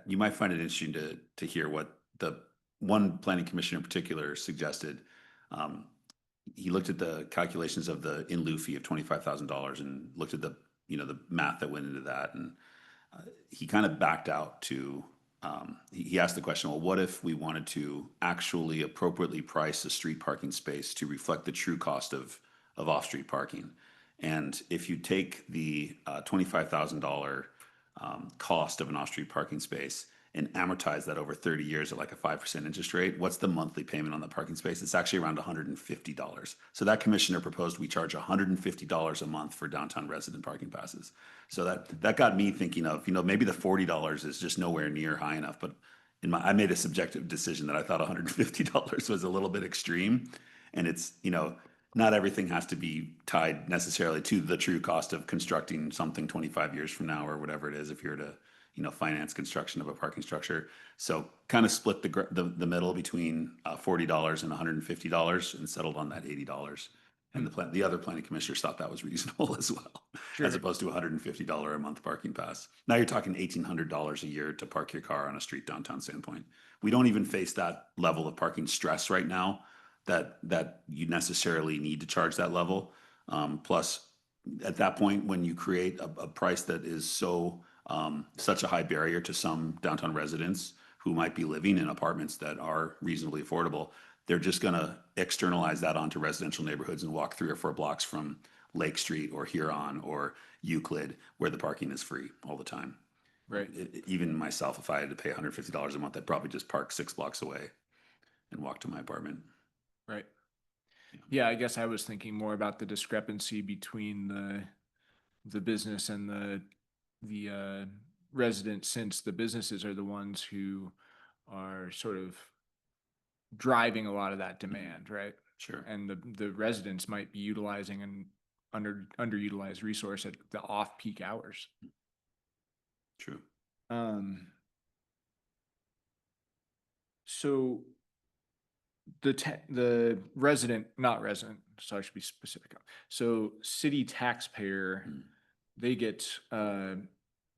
You might find it interesting to hear what the one planning commissioner in particular suggested. He looked at the calculations of the in lieu fee of $25,000 and looked at the math that went into that, and he kind of backed out to. He asked the question, well, what if we wanted to actually appropriately price a street parking space to reflect the true cost of off-street parking? And if you take the $25,000 cost of an off-street parking space and amortize that over 30 years at like a 5% interest rate, what's the monthly payment on the parking space? It's actually around $150. So that commissioner proposed we charge $150 a month for downtown resident parking passes. So that got me thinking of, maybe the $40 is just nowhere near high enough, but I made a subjective decision that I thought $150 was a little bit extreme. And it's, not everything has to be tied necessarily to the true cost of constructing something 25 years from now or whatever it is, if you're to finance construction of a parking structure. So kind of split the middle between $40 and $150 and settled on that $80. And the other planning commissioners thought that was reasonable as well, as opposed to $150 a month parking pass. Now you're talking $1,800 a year to park your car on a street downtown Sandpoint. We don't even face that level of parking stress right now that you necessarily need to charge that level. Plus, at that point, when you create a price that is such a high barrier to some downtown residents who might be living in apartments that are reasonably affordable, they're just going to externalize that onto residential neighborhoods and walk 3 or 4 blocks from Lake Street or Huron or Euclid, where the parking is free all the time.
Right.
Even myself, if I had to pay $150 a month, I'd probably just park 6 blocks away and walk to my apartment.
Right. Yeah, I guess I was thinking more about the discrepancy between the business and the residents, since the businesses are the ones who are sort of driving a lot of that demand, right?
Sure.
And the residents might be utilizing an underutilized resource at the off-peak hours.
True.
So the resident, not resident, so I should be specific. So city taxpayer, they get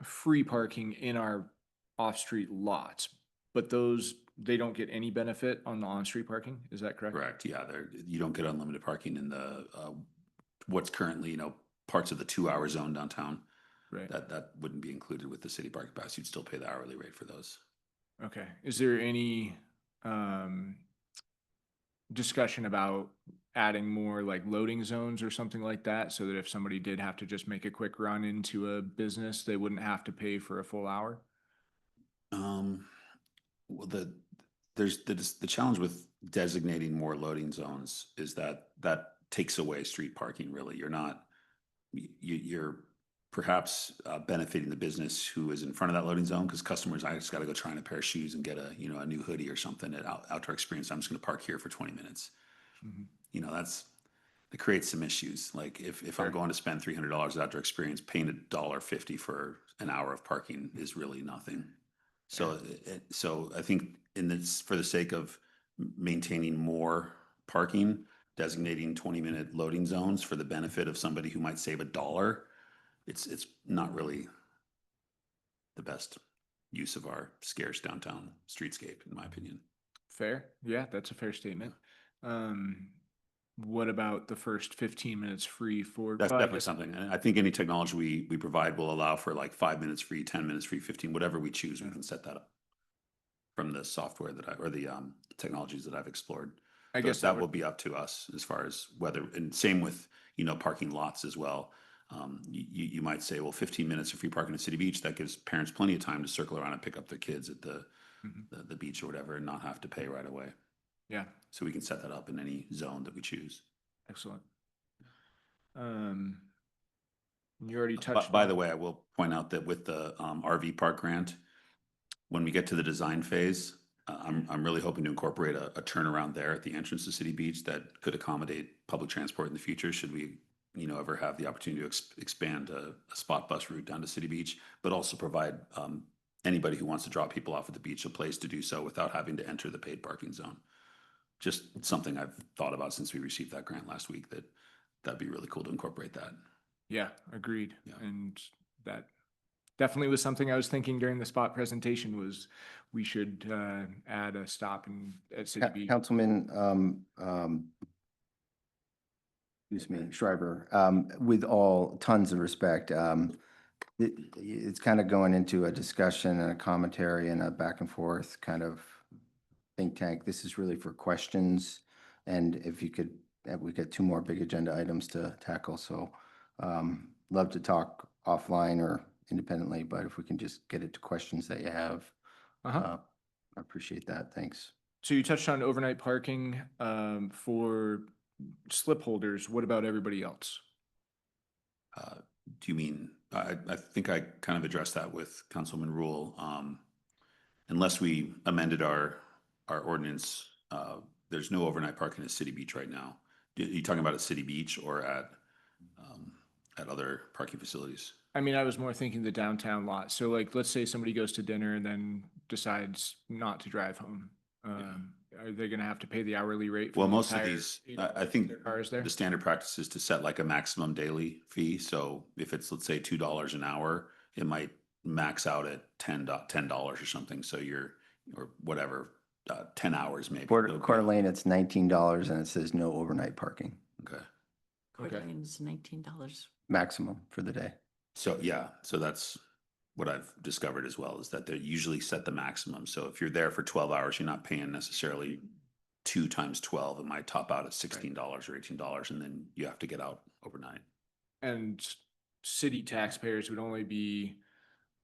free parking in our off-street lots, but they don't get any benefit on the on-street parking. Is that correct?
Correct. Yeah, you don't get unlimited parking in the what's currently parts of the 2-hour zone downtown.
Right.
That wouldn't be included with the city parking pass. You'd still pay the hourly rate for those.
Okay. Is there any discussion about adding more like loading zones or something like that, so that if somebody did have to just make a quick run into a business, they wouldn't have to pay for a full hour?
Well, there's the challenge with designating more loading zones is that takes away street parking. Really, you're perhaps benefiting the business who is in front of that loading zone, because customers, I just got to go try on a pair of shoes and get a new hoodie or something at Outdoor Experience. I'm just going to park here for 20 minutes. Mm-hmm. That creates some issues. Like if I'm going to spend $300 at Outdoor Experience, paying $1.50 for an hour of parking is really nothing. So I think for the sake of maintaining more parking, designating 20-minute loading zones for the benefit of somebody who might save $1, it's not really the best use of our scarce downtown streetscape, in my opinion.
Fair. Yeah, that's a fair statement. What about the first 15 minutes free for?
That's definitely something. And I think any technology we provide will allow for like 5 minutes free, 10 minutes free, 15, whatever we choose, we can set that up from the software or the technologies that I've explored.
I guess
that will be up to us as far as whether, and same with, parking lots as well. You might say, well, 15 minutes of free parking at City Beach, that gives parents plenty of time to circle around and pick up their kids at the beach or whatever and not have to pay right away.
Yeah.
So we can set that up in any zone that we choose.
Excellent. You already touched.
By the way, I will point out that with the RV park grant, when we get to the design phase, I'm really hoping to incorporate a turnaround there at the entrance to City Beach that could accommodate public transport in the future, should we, ever have the opportunity to expand a spot bus route down to City Beach, but also provide anybody who wants to drop people off at the beach a place to do so without having to enter the paid parking zone. Just something I've thought about since we received that grant last week, that'd be really cool to incorporate that.
Yeah, agreed. Yeah. And that definitely was something I was thinking during the spot presentation, was we should add a stop at City Beach.
Councilman, excuse me, Schreiber, with all tons of respect, it's kind of going into a discussion and a commentary and a back and forth kind of think tank. This is really for questions. And if you could, we got 2 more big agenda items to tackle. So love to talk offline or independently, but if we can just get it to questions that you have, I appreciate that. Thanks.
So you touched on overnight parking for slip holders. What about everybody else?
Do you mean, I think I kind of addressed that with Councilman Rule. Unless we amended our ordinance, there's no overnight parking at City Beach right now. Are you talking about at City Beach or at other parking facilities?
I mean, I was more thinking the downtown lot. So like, let's say somebody goes to dinner and then decides not to drive home. Are they going to have to pay the hourly rate? For
Well,
the
most of
entire,
these, I think
cars there?
the standard practice is to set like a maximum daily fee. So if it's, let's say, $2 an hour, it might max out at $10 or something. So or whatever, 10 hours maybe.
Coeur d'Alene, it's $19 and it says no overnight parking.
Okay.
Coeur d'Alene is $19.
Maximum for the day.
So yeah, so that's what I've discovered as well, is that they usually set the maximum. So if you're there for 12 hours, you're not paying necessarily 2 times 12. It might top out at $16 or $18, and then you have to get out overnight.
And city taxpayers would only be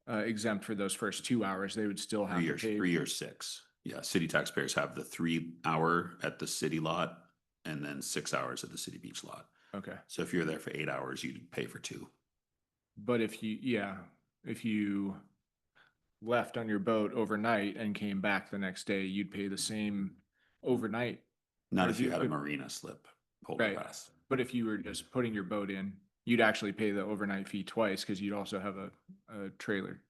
exempt for those first 2 hours. They would still have to pay.
3 or 6. Yeah, city taxpayers have the 3 hour at the city lot and then 6 hours at the City Beach lot.
Okay.
So if you're there for 8 hours, you'd pay for 2.
But if you left on your boat overnight and came back the next day, you'd pay the same overnight.
Not if you had a marina slip holder pass.
But if you were just putting your boat in, you'd actually pay the overnight fee twice because you'd also have a trailer.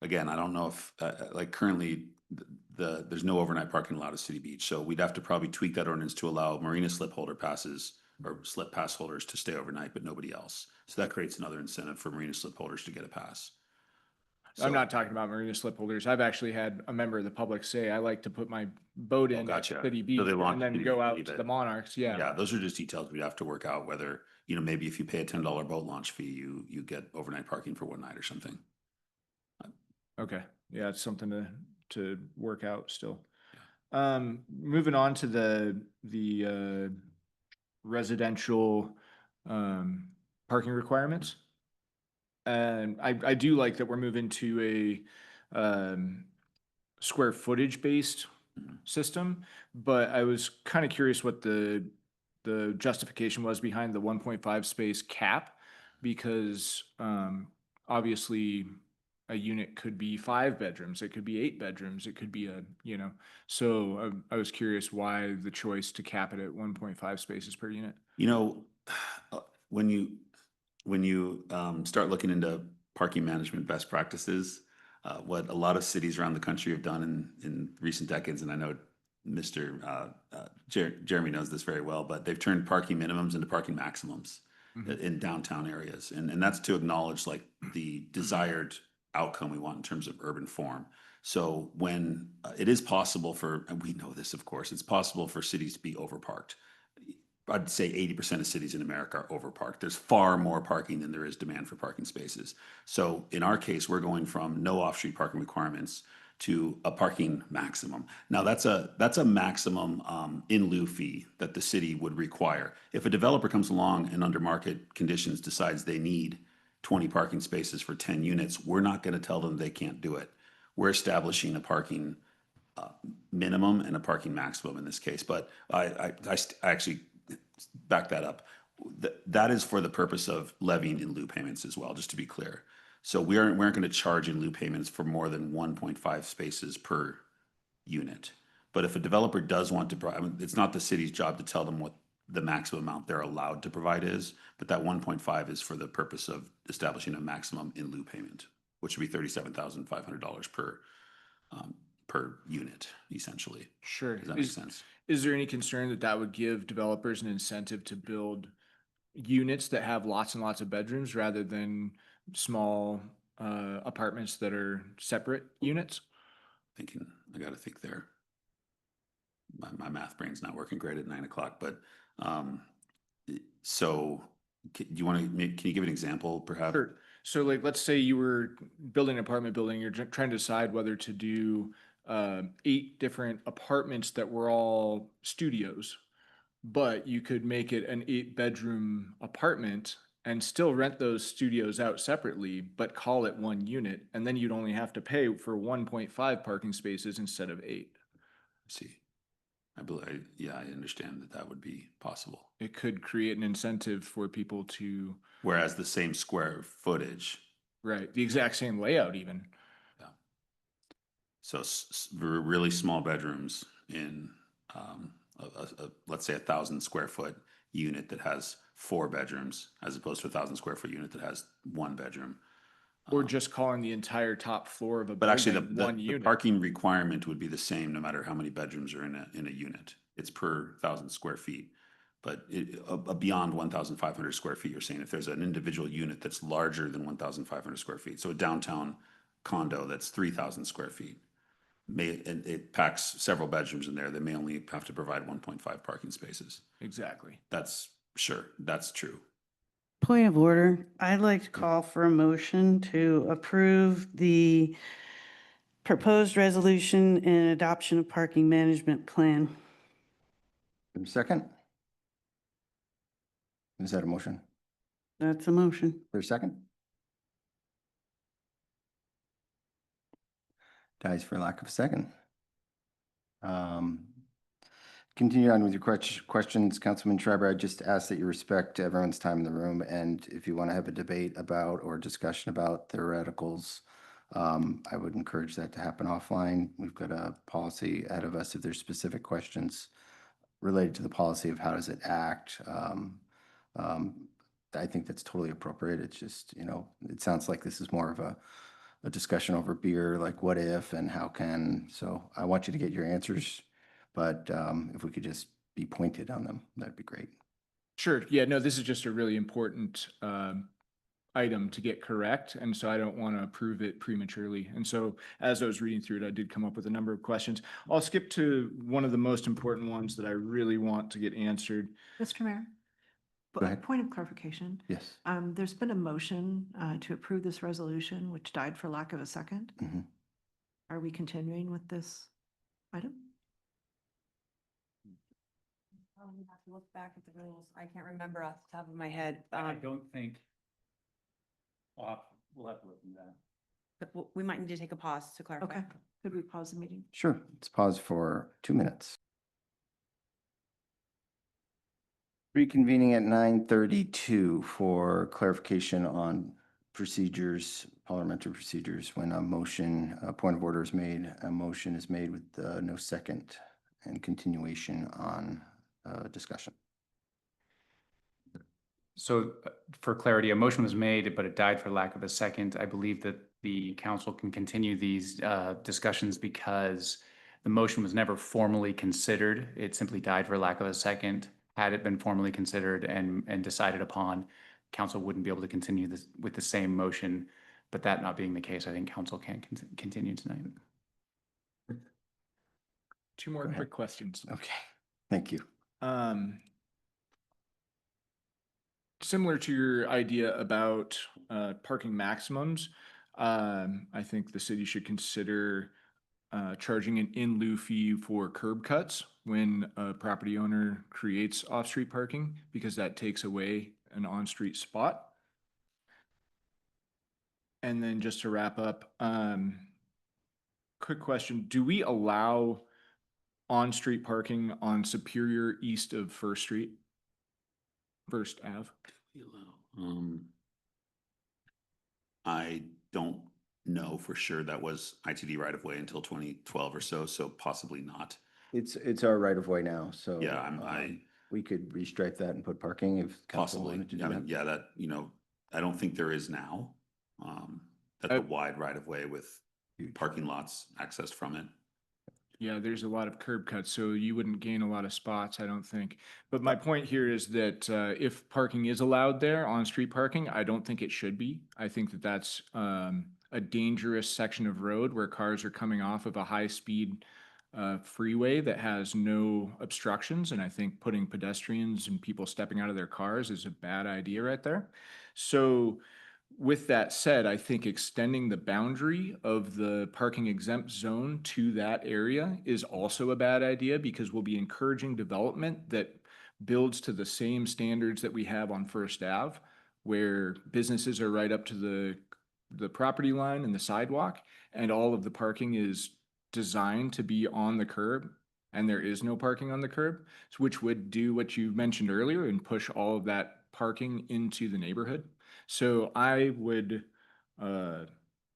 Again, I don't know if like currently there's no overnight parking allowed at City Beach, so we'd have to probably tweak that ordinance to allow marina slip holder passes or slip pass holders to stay overnight, but nobody else. So that creates another incentive for marina slip holders to get a pass.
I'm not talking about marina slip holders. I've actually had a member of the public say, I like to put my boat in at City Beach and then go out to the Monarchs.
Yeah, those are just details we'd have to work out, whether, maybe if you pay a $10 boat launch fee, you get overnight parking for one night or something.
Okay. Yeah, it's something to work out still. Moving on to the residential parking requirements. And I do like that we're moving to a square footage based system, but I was kind of curious what the justification was behind the 1.5 space cap, because obviously a unit could be 5 bedrooms, it could be 8 bedrooms, it could be so I was curious why the choice to cap it at 1.5 spaces per unit.
When you start looking into parking management best practices, what a lot of cities around the country have done in recent decades, and I know Mr. Jeremy knows this very well, but they've turned parking minimums into parking maximums in downtown areas. And that's to acknowledge like the desired outcome we want in terms of urban form. So when it is possible and we know this, of course, it's possible for cities to be overparked. I'd say 80% of cities in America are overparked. There's far more parking than there is demand for parking spaces. So in our case, we're going from no off-street parking requirements to a parking maximum. Now that's a maximum in lieu fee that the city would require. If a developer comes along and under market conditions decides they need 20 parking spaces for 10 units, we're not going to tell them they can't do it. We're establishing a parking minimum and a parking maximum in this case. But I actually back that up. That is for the purpose of levying in lieu payments as well, just to be clear. So we aren't going to charge in lieu payments for more than 1.5 spaces per unit. But if a developer does want to provide, I mean, it's not the city's job to tell them what the maximum amount they're allowed to provide is, but that 1.5 is for the purpose of establishing a maximum in lieu payment, which would be $37,500 per unit, essentially.
Sure.
Does that make sense?
Is there any concern that that would give developers an incentive to build units that have lots and lots of bedrooms rather than small apartments that are separate units?
I got to think there. My math brain's not working great at 9 o'clock, but so do you want to can you give an example perhaps?
Sure. So like, let's say you were building an apartment building, you're trying to decide whether to do 8 different apartments that were all studios, but you could make it an 8-bedroom apartment and still rent those studios out separately, but call it one unit. And then you'd only have to pay for 1.5 parking spaces instead of 8.
See, I understand that would be possible.
It could create an incentive for people to.
Whereas the same square footage.
Right, the exact same layout even.
Yeah. So really small bedrooms in, let's say 1,000 square foot unit that has 4 bedrooms, as opposed to 1,000 square foot unit that has 1 bedroom.
Or just calling the entire top floor of a
But actually,
building
the parking requirement would be the same no matter how many bedrooms are in a unit. It's per 1,000 square feet. But beyond 1,500 square feet, you're saying if there's an individual unit that's larger than 1,500 square feet, so a downtown condo that's 3,000 square feet, and it packs several bedrooms in there, they may only have to provide 1.5 parking spaces.
Exactly.
That's true.
Point of order. I'd like to call for a motion to approve the proposed resolution and adoption of parking management plan.
Second? Is that a motion?
That's a motion.
For a second? Dies for lack of a second. Continue on with your questions, Councilman Schreiber. I just ask that you respect everyone's time in the room, and if you want to have a debate about or discussion about theoreticals, I would encourage that to happen offline. We've got a policy ahead of us if there's specific questions related to the policy of how does it act. I think that's totally appropriate. It's just, it sounds like this is more of a discussion over beer, like what if and how can. So I want you to get your answers, but if we could just be pointed on them, that'd be great.
Sure. Yeah, no, this is just a really important item to get correct. And so I don't want to approve it prematurely. And so as I was reading through it, I did come up with a number of questions. I'll skip to one of the most important ones that I really want to get answered.
Mr. Mayor?
Go ahead.
Point of clarification.
Yes.
There's been a motion to approve this resolution, which died for lack of a second.
Mhm.
Are we continuing with this item?
I'll have to look back at the rules. I can't remember off the top of my head.
I don't think. We'll have to look into that.
But we might need to take a pause to clarify.
Okay. Could we pause the meeting?
Sure. Let's pause for 2 minutes. Reconvening at 9:32 for clarification on procedures, parliamentary procedures. When a point of order is made, a motion is made with no second and continuation on discussion.
So for clarity, a motion was made, but it died for lack of a second. I believe that the council can continue these discussions because the motion was never formally considered. It simply died for lack of a second. Had it been formally considered and decided upon, council wouldn't be able to continue this with the same motion. But that not being the case, I think council can continue tonight.
2 more quick questions.
Okay, thank you.
Similar to your idea about parking maximums, I think the city should consider charging an in lieu fee for curb cuts when a property owner creates off-street parking, because that takes away an on-street spot. And then just to wrap up, quick question, do we allow on-street parking on Superior east of First Street? First Ave?
I don't know for sure that was ITD right of way until 2012 or so, so possibly not.
It's our right of way now, so.
Yeah, I
We could restripe that and put parking if council
possibly,
wanted to do
I mean,
that.
yeah, that, I don't think there is now. That's a wide right of way with parking lots accessed from it.
Yeah, there's a lot of curb cuts, so you wouldn't gain a lot of spots, I don't think. But my point here is that if parking is allowed there, on-street parking, I don't think it should be. I think that that's a dangerous section of road where cars are coming off of a high-speed freeway that has no obstructions, and I think putting pedestrians and people stepping out of their cars is a bad idea right there. So with that said, I think extending the boundary of the parking exempt zone to that area is also a bad idea because we'll be encouraging development that builds to the same standards that we have on First Ave, where businesses are right up to the property line and the sidewalk, and all of the parking is designed to be on the curb, and there is no parking on the curb, which would do what you mentioned earlier and push all of that parking into the neighborhood. So I would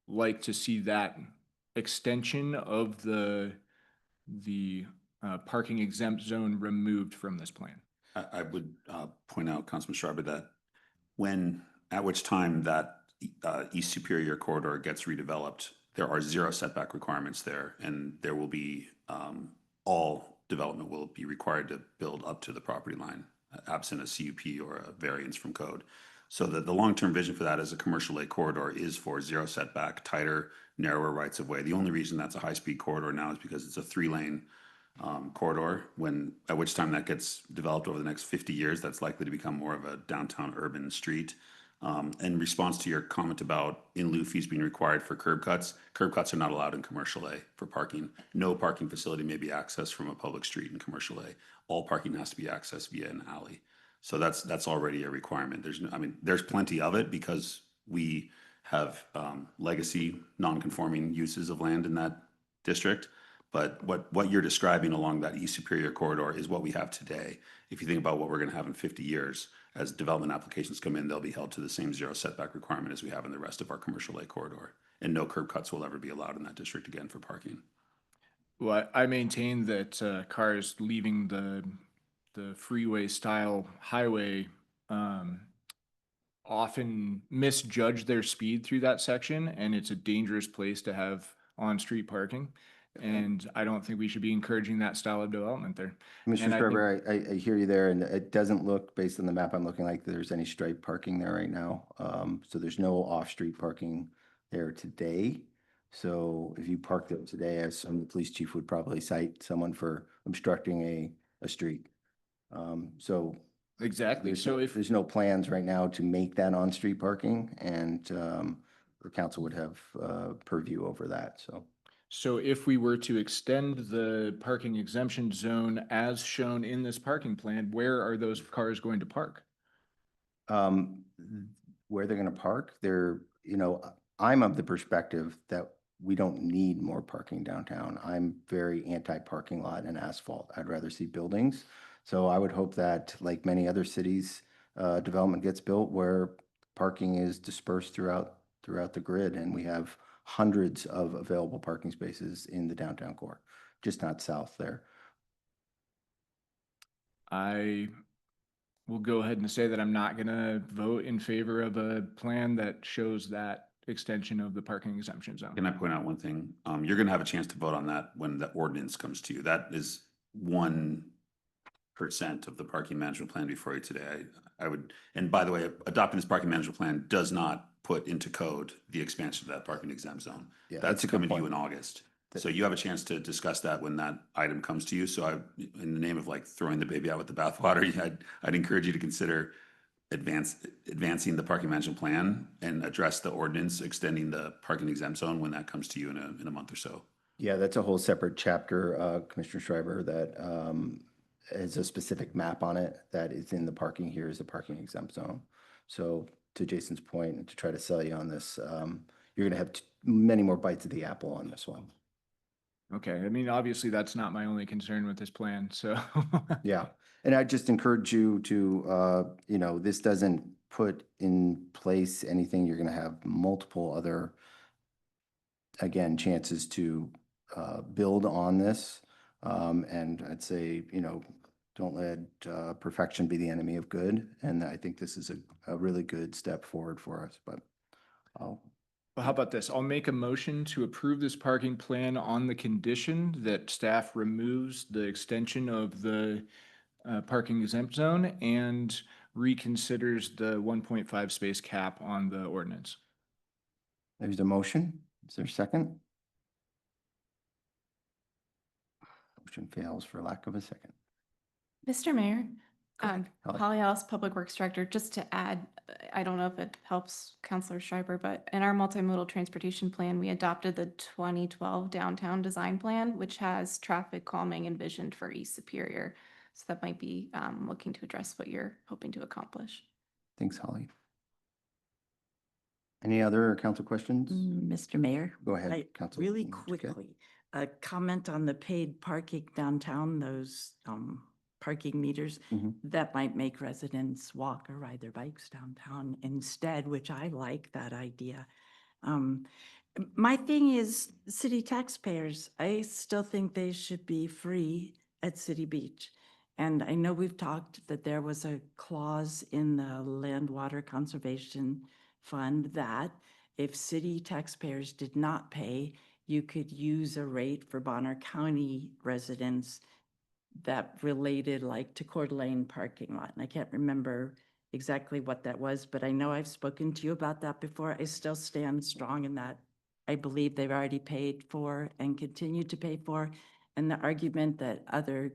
like to see that extension of the parking exempt zone removed from this plan.
I would point out, Councilman Schreiber, that at which time that East Superior corridor gets redeveloped, there are 0 setback requirements there, and there will be, all development will be required to build up to the property line, absent a CUP or a variance from code. So the long-term vision for that as a commercial lake corridor is for 0 setback, tighter, narrower rights of way. The only reason that's a high-speed corridor now is because it's a 3-lane corridor, at which time that gets developed over the next 50 years, that's likely to become more of a downtown urban street. In response to your comment about in lieu fees being required for curb cuts are not allowed in commercial A for parking. No parking facility may be accessed from a public street in commercial A. All parking has to be accessed via an alley. So that's already a requirement. There's plenty of it because we have legacy non-conforming uses of land in that district. But what you're describing along that East Superior corridor is what we have today. If you think about what we're going to have in 50 years, as development applications come in, they'll be held to the same 0 setback requirement as we have in the rest of our commercial lake corridor. And no curb cuts will ever be allowed in that district again for parking.
Well, I maintain that cars leaving the freeway style highway often misjudge their speed through that section, and it's a dangerous place to have on-street parking. And I don't think we should be encouraging that style of development there.
Commissioner Schreiber, I hear you there, and it doesn't look, based on the map I'm looking like, there's any striped parking there right now. So there's no off-street parking there today. So if you parked there today, I assume the police chief would probably cite someone for obstructing a street. So
exactly. So if
there's no plans right now to make that on-street parking, and the council would have purview over that.
So if we were to extend the parking exemption zone as shown in this parking plan, where are those cars going to park?
Where they're going to park, I'm of the perspective that we don't need more parking downtown. I'm very anti-parking lot and asphalt. I'd rather see buildings. So I would hope that, like many other cities, development gets built where parking is dispersed throughout the grid, and we have hundreds of available parking spaces in the downtown core, just not south there.
I will go ahead and say that I'm not going to vote in favor of a plan that shows that extension of the parking exemption zone.
Can I point out one thing? You're going to have a chance to vote on that when the ordinance comes to you. That is 1% of the parking management plan before you today. I would, and by the way, adopting this parking management plan does not put into code the expansion of that parking exempt zone.
Yeah,
that's coming to you in August. So you have a chance to discuss that when that item comes to you. So in the name of like throwing the baby out with the bathwater, I'd encourage you to consider advancing the parking management plan and address the ordinance extending the parking exempt zone when that comes to you in a month or so.
Yeah, that's a whole separate chapter, Commissioner Schreiber, that has a specific map on it that is in the parking. Here is the parking exempt zone. So to Jason's point, to try to sell you on this, you're going to have many more bites of the apple on this one.
Okay, I mean, obviously, that's not my only concern with this plan, so.
Yeah, and I just encourage you to, this doesn't put in place anything. You're gonna have multiple other, again, chances to build on this. And I'd say, don't let perfection be the enemy of good. And I think this is a really good step forward for us, but I'll
Well, how about this? I'll make a motion to approve this parking plan on the condition that staff removes the extension of the parking exempt zone and reconsiders the 1.5 space cap on the ordinance.
There's a motion. Is there a second? Motion fails for lack of a second.
Mr. Mayor,
Holly.
Holly Alice, Public Works Director, just to add, I don't know if it helps Counselor Schreiber, but in our multimodal transportation plan, we adopted the 2012 downtown design plan, which has traffic calming envisioned for East Superior. So that might be looking to address what you're hoping to accomplish.
Thanks, Holly. Any other council questions?
Mr. Mayor?
Go ahead,
I-
Council.
Really quickly, a comment on the paid parking downtown, those parking meters,
Mhm.
that might make residents walk or ride their bikes downtown instead, which I like that idea. My thing is city taxpayers. I still think they should be free at City Beach. And I know we've talked that there was a clause in the Land Water Conservation Fund that if city taxpayers did not pay, you could use a rate for Bonner County residents that related like to Coeur d'Alene parking lot. And I can't remember exactly what that was, but I know I've spoken to you about that before. I still stand strong in that. I believe they've already paid for and continue to pay for. And the argument that other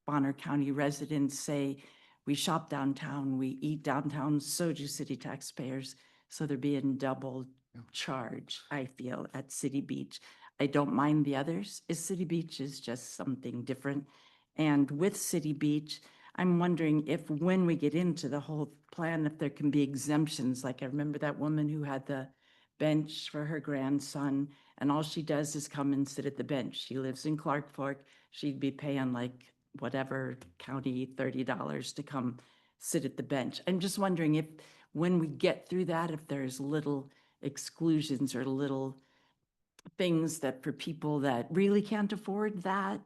Bonner County residents say, we shop downtown, we eat downtown, so do city taxpayers. So they're being double charged, I feel, at City Beach. I don't mind the others. City Beach is just something different. And with City Beach, I'm wondering if when we get into the whole plan, if there can be exemptions. Like I remember that woman who had the bench for her grandson, and all she does is come and sit at the bench. She lives in Clark Fork. She'd be paying like whatever county $30 to come sit at the bench. I'm just wondering if when we get through that, if there's little exclusions or little things that for people that really can't afford that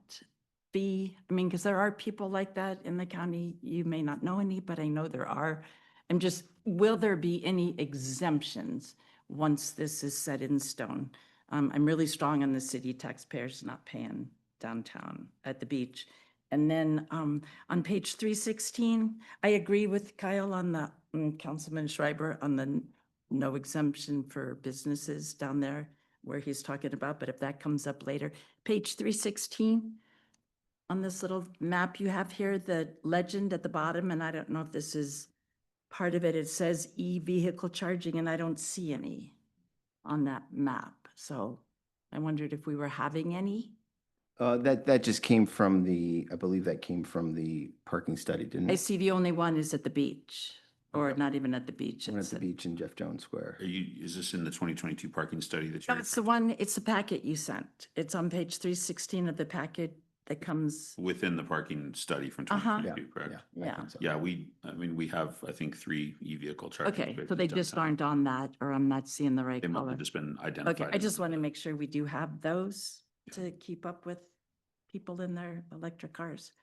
fee. I mean, because there are people like that in the county. You may not know any, but I know there are. I'm just, will there be any exemptions once this is set in stone? I'm really strong on the city taxpayers not paying downtown at the beach. And then on page 316, I agree with Kyle on the, Councilman Schreiber on the no exemption for businesses down there where he's talking about, but if that comes up later. Page 316, on this little map you have here, the legend at the bottom, and I don't know if this is part of it, it says e-vehicle charging, and I don't see any on that map. So I wondered if we were having any.
That just came from I believe that came from the parking study, didn't
I
it?
see the only one is at the beach, or not even at the beach.
One at
It's
the beach in Jeff Jones Square.
Is this in the 2022 parking study that
No,
you're
it's the one, it's the packet you sent. It's on page 316 of the packet that comes.
within the parking study from
Uh-huh.
2022, correct?
Yeah.
Yeah, we have, I think, 3 e-vehicle charging.
Okay, so
spaces
they just
downtown.
aren't on that, or I'm not seeing the right
They must
color.
have just been identified.
Okay, I
in
just
the-
want to make sure we do have those to keep up with people in their electric cars.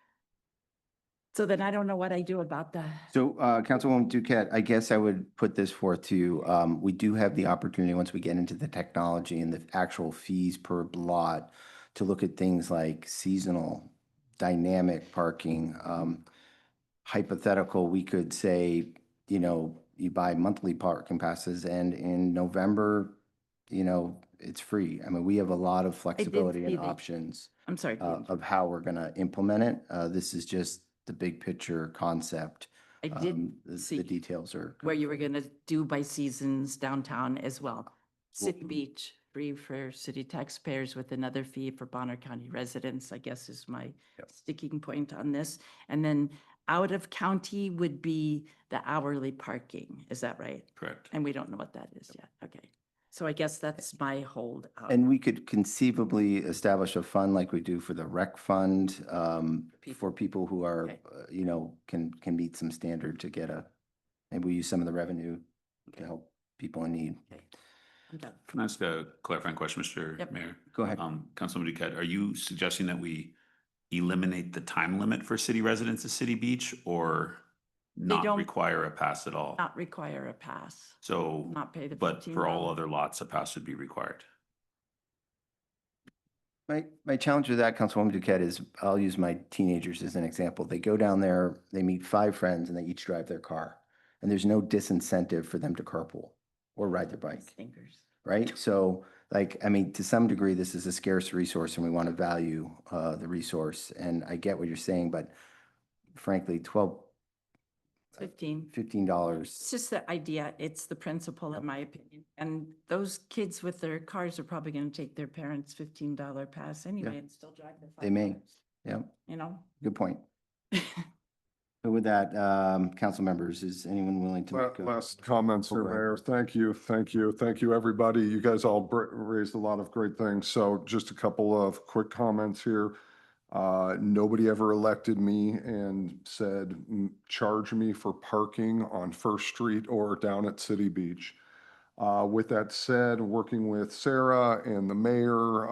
So then I don't know what I do about that.
So, Councilwoman Duquette, I guess I would put this forth to you. We do have the opportunity, once we get into the technology and the actual fees per lot, to look at things like seasonal, dynamic parking. Hypothetical, we could say, you buy monthly parking passes and in November, it's free. I mean, we have a lot of flexibility
see
and
the-
options
I'm sorry.
of how we're going to implement it. This is just the big picture concept.
I did see
The details are.
where you were going to do by seasons downtown as well. City Beach, free for city taxpayers with another fee for Bonner County residents, I guess is my sticking point on this. And then out of county would be the hourly parking. Is that right?
Correct.
And we don't know what that is yet. Okay. So I guess that's my hold.
And we could conceivably establish a fund like we do for the rec fund, for people who are,
Okay.
you know, can meet some standard to get maybe we use some of the revenue to help people in need.
Okay. I'm done.
Can I ask a clarifying question, Mr.
Yep.
Mayor?
Go ahead.
Councilman Duquette, are you suggesting that we eliminate the time limit for city residents at City Beach or not
don't-
require a pass at all?
Not require a pass.
So,
Not pay the
but for all
$15.
other lots, a pass would be required.
My challenge with that, Councilwoman Duquette, is I'll use my teenagers as an example. They go down there, they meet 5 friends, and they each drive their car. And there's no disincentive for them to carpool or ride their bike,
Stinkers.
right? So, like, I mean, to some degree, this is a scarce resource, and we want to value the resource. And I get what you're saying, but frankly, $15.
It's just the idea. It's the principle, in my opinion. And those kids with their cars are probably going to take their parents' $15 pass anyway and still drive their
They may.
$5.
Yeah,
You know?
good point. But with that, council members, is anyone willing to make
Last comments,
Oh,
Mr.
go ahead.
Mayor. Thank you, thank you, thank you, everybody. You guys all raised a lot of great things. So just a couple of quick comments here. Nobody ever elected me and said, charge me for parking on First Street or down at City Beach." With that said, working with Sarah and the mayor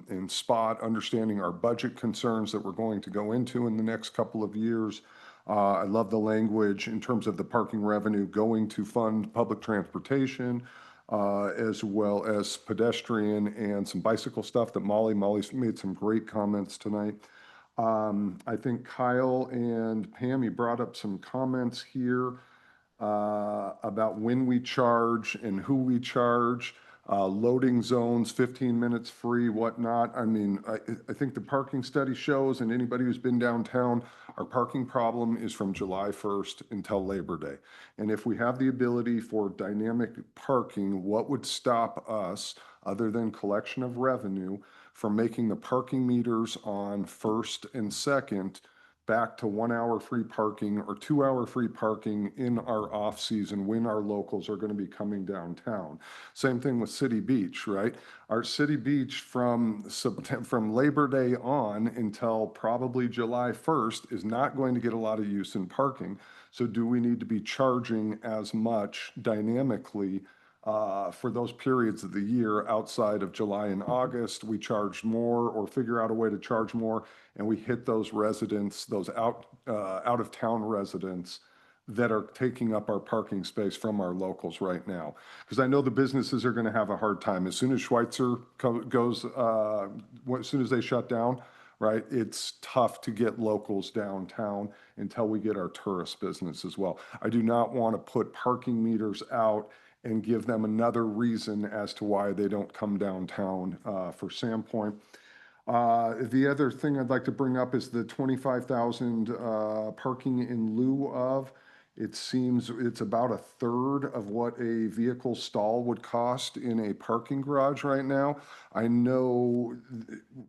and Spot, understanding our budget concerns that we're going to go into in the next couple of years. I love the language in terms of the parking revenue going to fund public transportation, as well as pedestrian and some bicycle stuff that Molly's made some great comments tonight. I think Kyle and Pam, you brought up some comments here about when we charge and who we charge, loading zones, 15 minutes free, whatnot. I mean, I think the parking study shows, and anybody who's been downtown, our parking problem is from July 1st until Labor Day. And if we have the ability for dynamic parking, what would stop us, other than collection of revenue, from making the parking meters on First and Second back to 1 hour free parking or 2 hour free parking in our off season when our locals are going to be coming downtown. Same thing with City Beach, right? Our City Beach from Labor Day on until probably July 1st is not going to get a lot of use in parking. So do we need to be charging as much dynamically for those periods of the year outside of July and August? We charge more or figure out a way to charge more, and we hit those residents, those out of town residents that are taking up our parking space from our locals right now. Because I know the businesses are going to have a hard time. As soon as Schweitzer goes, as soon as they shut down, right, it's tough to get locals downtown until we get our tourist business as well. I do not want to put parking meters out and give them another reason as to why they don't come downtown for Sandpoint. The other thing I'd like to bring up is the 25,000 parking in lieu of. It seems it's about a third of what a vehicle stall would cost in a parking garage right now. I know,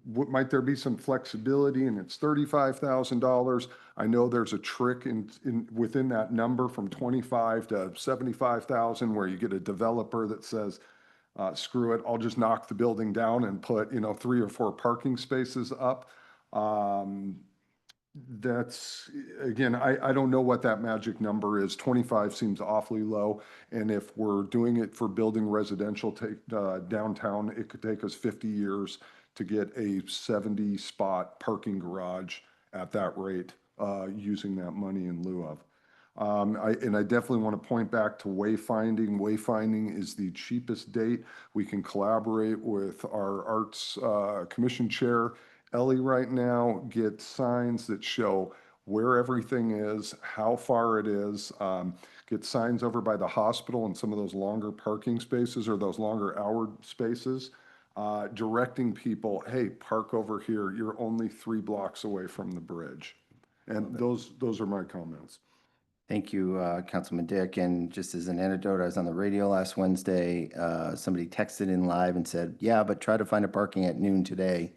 might there be some flexibility, and it's $35,000. I know there's a trick within that number from 25 to 75,000 where you get a developer that says, screw it, I'll just knock the building down and put, 3 or 4 parking spaces up. That's, again, I don't know what that magic number is. 25 seems awfully low. And if we're doing it for building residential downtown, it could take us 50 years to get a 70 spot parking garage at that rate, using that money in lieu of. I definitely want to point back to wayfinding. Wayfinding is the cheapest date. We can collaborate with our Arts Commission Chair, Ellie, right now, get signs that show where everything is, how far it is, get signs over by the hospital and some of those longer parking spaces or those longer hour spaces, directing people, hey, park over here. You're only 3 blocks away from the bridge. And those are my comments.
Thank you, Councilman Dick. And just as an anecdote, I was on the radio last Wednesday. Somebody texted in live and said, yeah, but try to find a parking at noon today.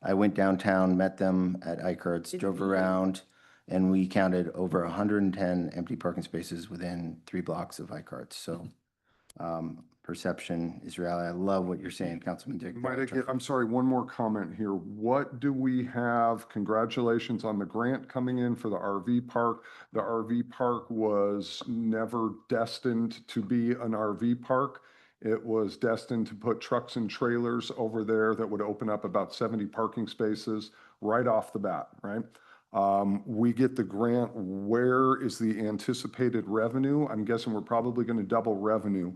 I went downtown, met them at Eichert's, drove around, and we counted over 110 empty parking spaces within 3 blocks of Eichert's. So perception is reality. I love what you're saying, Councilman Dick.
Might I get, I'm sorry, one more comment here. What do we have? Congratulations on the grant coming in for the RV park. The RV park was never destined to be an RV park. It was destined to put trucks and trailers over there that would open up about 70 parking spaces right off the bat, right? We get the grant. Where is the anticipated revenue? I'm guessing we're probably going to double revenue,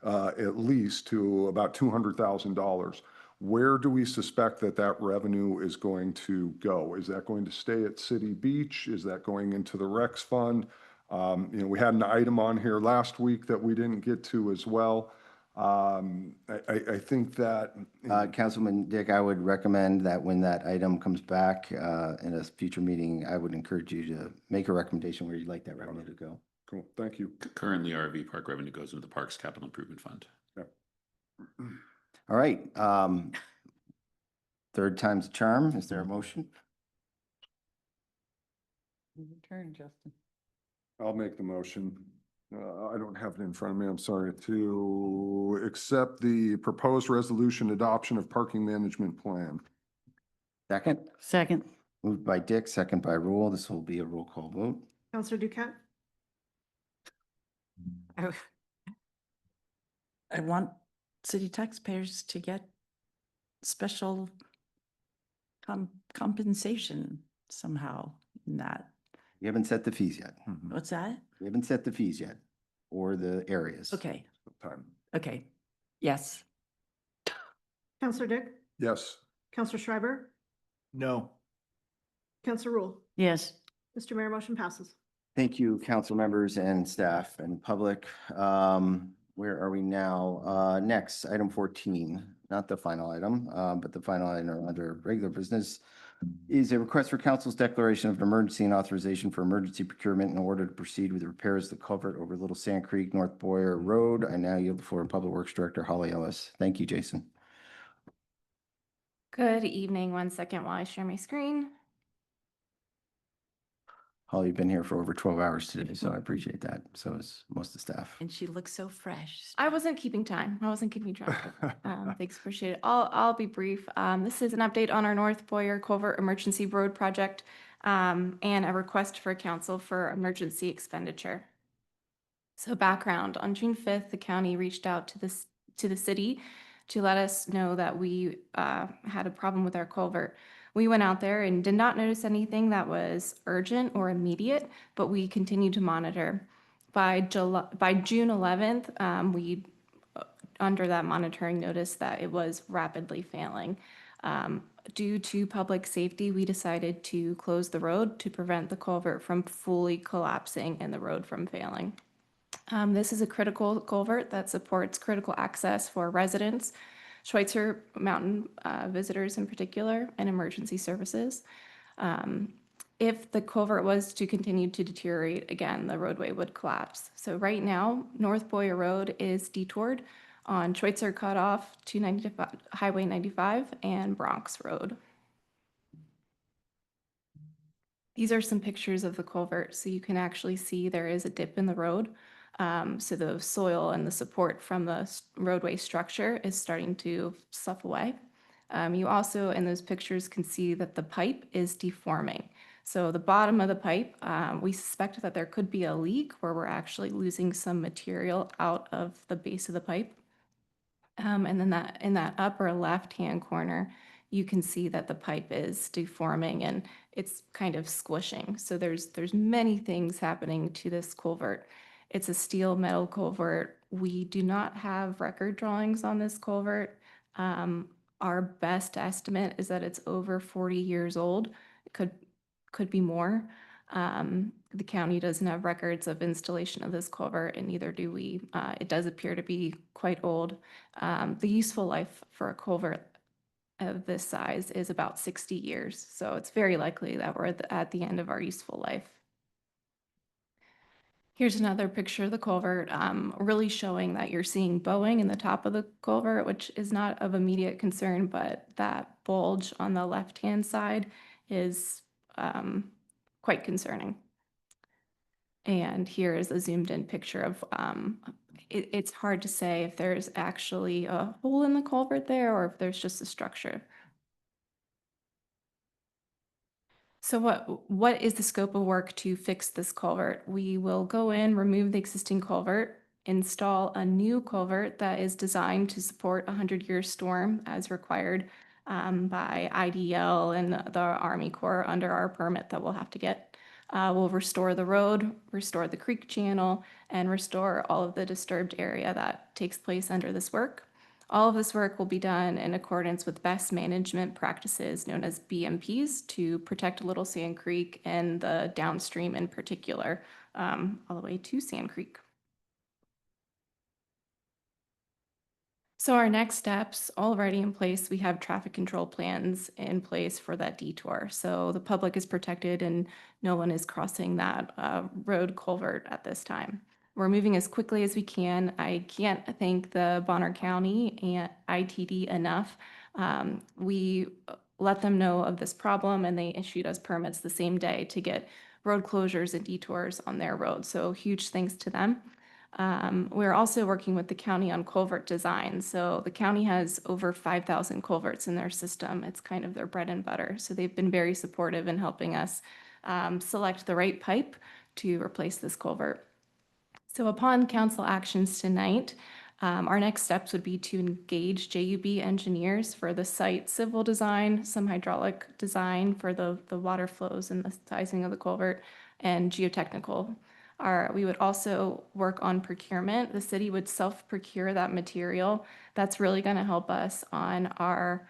at least to about $200,000. Where do we suspect that that revenue is going to go? Is that going to stay at City Beach? Is that going into the Rex Fund? We had an item on here last week that we didn't get to as well. I think that.
Councilman Dick, I would recommend that when that item comes back in a future meeting, I would encourage you to make a recommendation where you'd like that revenue to go.
Cool, thank you.
Currently, RV park revenue goes into the Parks Capital Improvement Fund.
All right. Third time's a charm. Is there a motion?
Your turn, Justin.
I'll make the motion. I don't have it in front of me, I'm sorry, to accept the proposed resolution adoption of parking management plan.
Second?
Second.
Moved by Dick, second by Rule. This will be a roll call vote.
Counselor Duquette?
I want city taxpayers to get special compensation somehow in that.
You haven't set the fees yet.
What's that?
We haven't set the fees yet, or the areas.
Okay,
Time.
okay. Yes.
Counselor Dick?
Yes.
Counselor Schreiber?
No.
Counselor Rule?
Yes.
Mr. Mayor, motion passes.
Thank you, council members and staff and public. Where are we now? Next, item 14, not the final item, but the final item under regular business is a request for council's declaration of an emergency and authorization for emergency procurement in order to proceed with the repairs of the culvert over Little Sand Creek, North Boyer Road. I now yield the floor to Public Works Director Holly Ellis. Thank you, Jason.
Good evening. 1 second while I share my screen.
Holly, you've been here for over 12 hours today, so I appreciate that. So is most of the staff.
And she looks so fresh.
I wasn't keeping time. I wasn't keeping track. Thanks, appreciate it. I'll be brief. This is an update on our North Boyer Culvert Emergency Road Project and a request for council for emergency expenditure. So background, on June 5th, the county reached out to the city to let us know that we had a problem with our culvert. We went out there and did not notice anything that was urgent or immediate, but we continued to monitor. By June 11th, we, under that monitoring, noticed that it was rapidly failing. Due to public safety, we decided to close the road to prevent the culvert from fully collapsing and the road from failing. This is a critical culvert that supports critical access for residents, Schweitzer Mountain visitors in particular, and emergency services. If the culvert was to continue to deteriorate, again, the roadway would collapse. So right now, North Boyer Road is detoured on Schweitzer Cutoff to Highway 95 and Bronx Road. These are some pictures of the culvert, so you can actually see there is a dip in the road. So the soil and the support from the roadway structure is starting to slough away. You also, in those pictures, can see that the pipe is deforming. So the bottom of the pipe, we suspect that there could be a leak where we're actually losing some material out of the base of the pipe. And then in that upper left-hand corner, you can see that the pipe is deforming and it's kind of squishing. So there's many things happening to this culvert. It's a steel metal culvert. We do not have record drawings on this culvert. Our best estimate is that it's over 40 years old. It could be more. The county doesn't have records of installation of this culvert, and neither do we. It does appear to be quite old. The useful life for a culvert of this size is about 60 years. So it's very likely that we're at the end of our useful life. Here's another picture of the culvert, really showing that you're seeing bowing in the top of the culvert, which is not of immediate concern, but that bulge on the left-hand side is quite concerning. And here is a zoomed in picture of, it's hard to say if there's actually a hole in the culvert there or if there's just a structure. So what is the scope of work to fix this culvert? We will go in, remove the existing culvert, install a new culvert that is designed to support a 100-year storm as required by IDL and the Army Corps under our permit that we'll have to get. We'll restore the road, restore the creek channel, and restore all of the disturbed area that takes place under this work. All of this work will be done in accordance with best management practices known as BMPs to protect Little Sand Creek and the downstream in particular, all the way to Sand Creek. So our next steps already in place, we have traffic control plans in place for that detour. So the public is protected and no one is crossing that road culvert at this time. We're moving as quickly as we can. I can't thank the Bonner County and ITD enough. We let them know of this problem and they issued us permits the same day to get road closures and detours on their road. So huge thanks to them. We're also working with the county on culvert design. So the county has over 5,000 culverts in their system. It's kind of their bread and butter. So they've been very supportive in helping us select the right pipe to replace this culvert. So upon council actions tonight, our next steps would be to engage JUB engineers for the site civil design, some hydraulic design for the water flows and the sizing of the culvert, and geotechnical. We would also work on procurement. The city would self-procure that material. That's really going to help us on our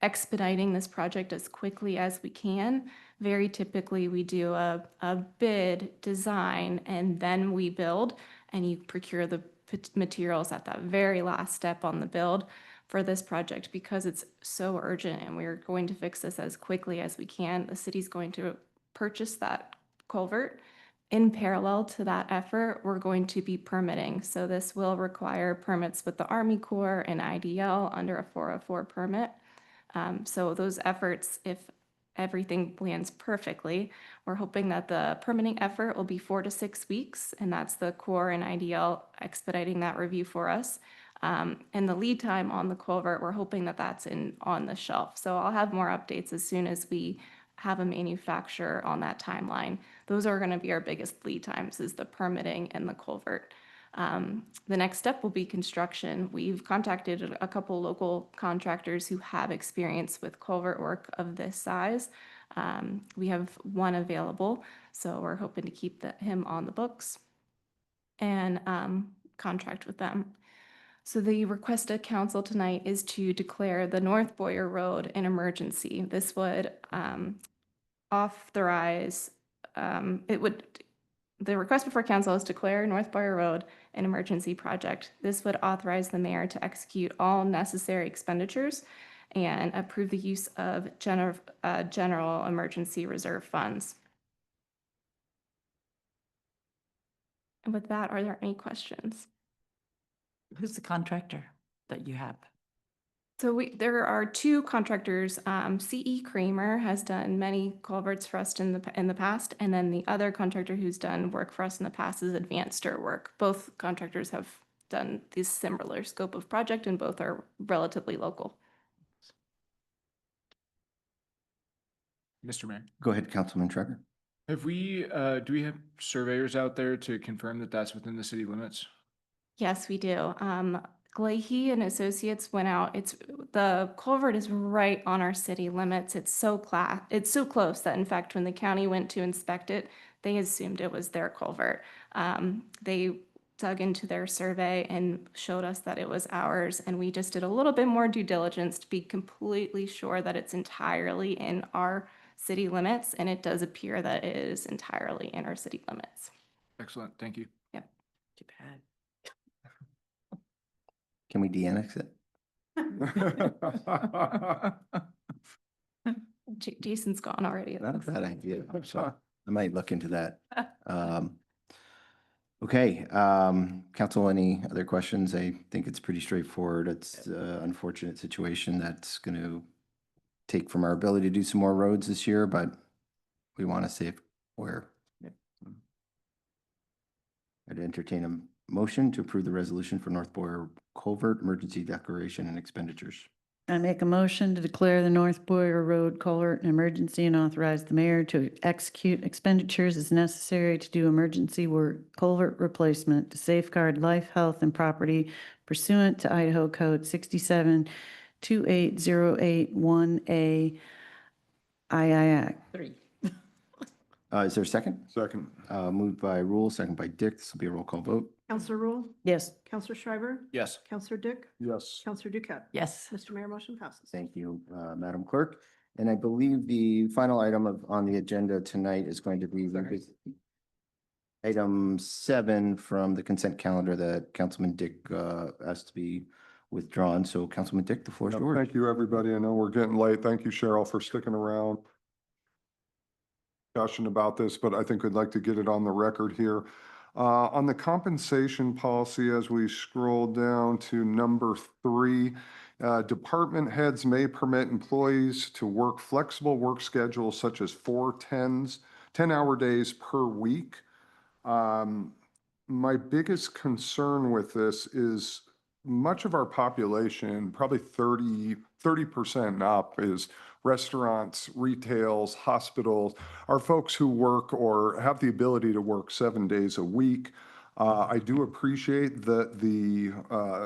expediting this project as quickly as we can. Very typically, we do a bid, design, and then we build, and you procure the materials at that very last step on the build. For this project, because it's so urgent and we're going to fix this as quickly as we can, the city's going to purchase that culvert. In parallel to that effort, we're going to be permitting. So this will require permits with the Army Corps and IDL under a 404 permit. So those efforts, if everything lands perfectly, we're hoping that the permitting effort will be 4 to 6 weeks, and that's the Corps and IDL expediting that review for us. And the lead time on the culvert, we're hoping that that's on the shelf. So I'll have more updates as soon as we have a manufacturer on that timeline. Those are going to be our biggest lead times, is the permitting and the culvert. The next step will be construction. We've contacted a couple local contractors who have experience with culvert work of this size. We have one available, so we're hoping to keep him on the books and contract with them. So the request of council tonight is to declare the North Boyer Road an emergency. This would authorize, the request before council is to declare North Boyer Road an emergency project. This would authorize the mayor to execute all necessary expenditures and approve the use of general emergency reserve funds. And with that, are there any questions?
Who's the contractor that you have?
So there are two contractors. CE Kramer has done many culverts for us in the past, and then the other contractor who's done work for us in the past is Advanced Dirt Work. Both contractors have done this similar scope of project, and both are relatively local.
Mr. Mayor,
Go ahead, Councilman Trevor.
have we, do we have surveyors out there to confirm that that's within the city limits?
Yes, we do. Glahey and Associates went out. The culvert is right on our city limits. It's so close that in fact, when the county went to inspect it, they assumed it was their culvert. They dug into their survey and showed us that it was ours, and we just did a little bit more due diligence to be completely sure that it's entirely in our city limits, and it does appear that it is entirely in our city limits.
Excellent, thank you.
Yep.
Too bad.
Can we de-annex it?
Jason's gone already.
Not a bad idea. So I might look into that. Okay, council, any other questions? I think it's pretty straightforward. It's an unfortunate situation that's going to take from our ability to do some more roads this year, but we want to save where I'd entertain a motion to approve the resolution for North Boyer Culvert Emergency Declaration and Expenditures.
I make a motion to declare the North Boyer Road culvert an emergency and authorize the mayor to execute expenditures as necessary to do emergency work culvert replacement to safeguard life, health, and property pursuant to Idaho Code 67-28081A II Act.
3.
Is there a second?
Second.
Moved by Rule, second by Dick. This will be a roll call vote.
Counselor Rule?
Yes.
Counselor Schreiber?
Yes.
Counselor Dick?
Yes.
Counselor Duquette?
Yes.
Mr. Mayor, motion passes.
Thank you, Madam Clerk. And I believe the final item on the agenda tonight is going to be item 7 from the consent calendar that Councilman Dick asked to be withdrawn. So Councilman Dick, the floor is yours.
Thank you, everybody. I know we're getting late. Thank you, Cheryl, for sticking around. Discussion about this, but I think I'd like to get it on the record here. On the compensation policy, as we scroll down to number 3, department heads may permit employees to work flexible work schedules such as 10-hour days per week. My biggest concern with this is much of our population, probably 30% up, is restaurants, retails, hospitals, are folks who work or have the ability to work 7 days a week. I do appreciate that the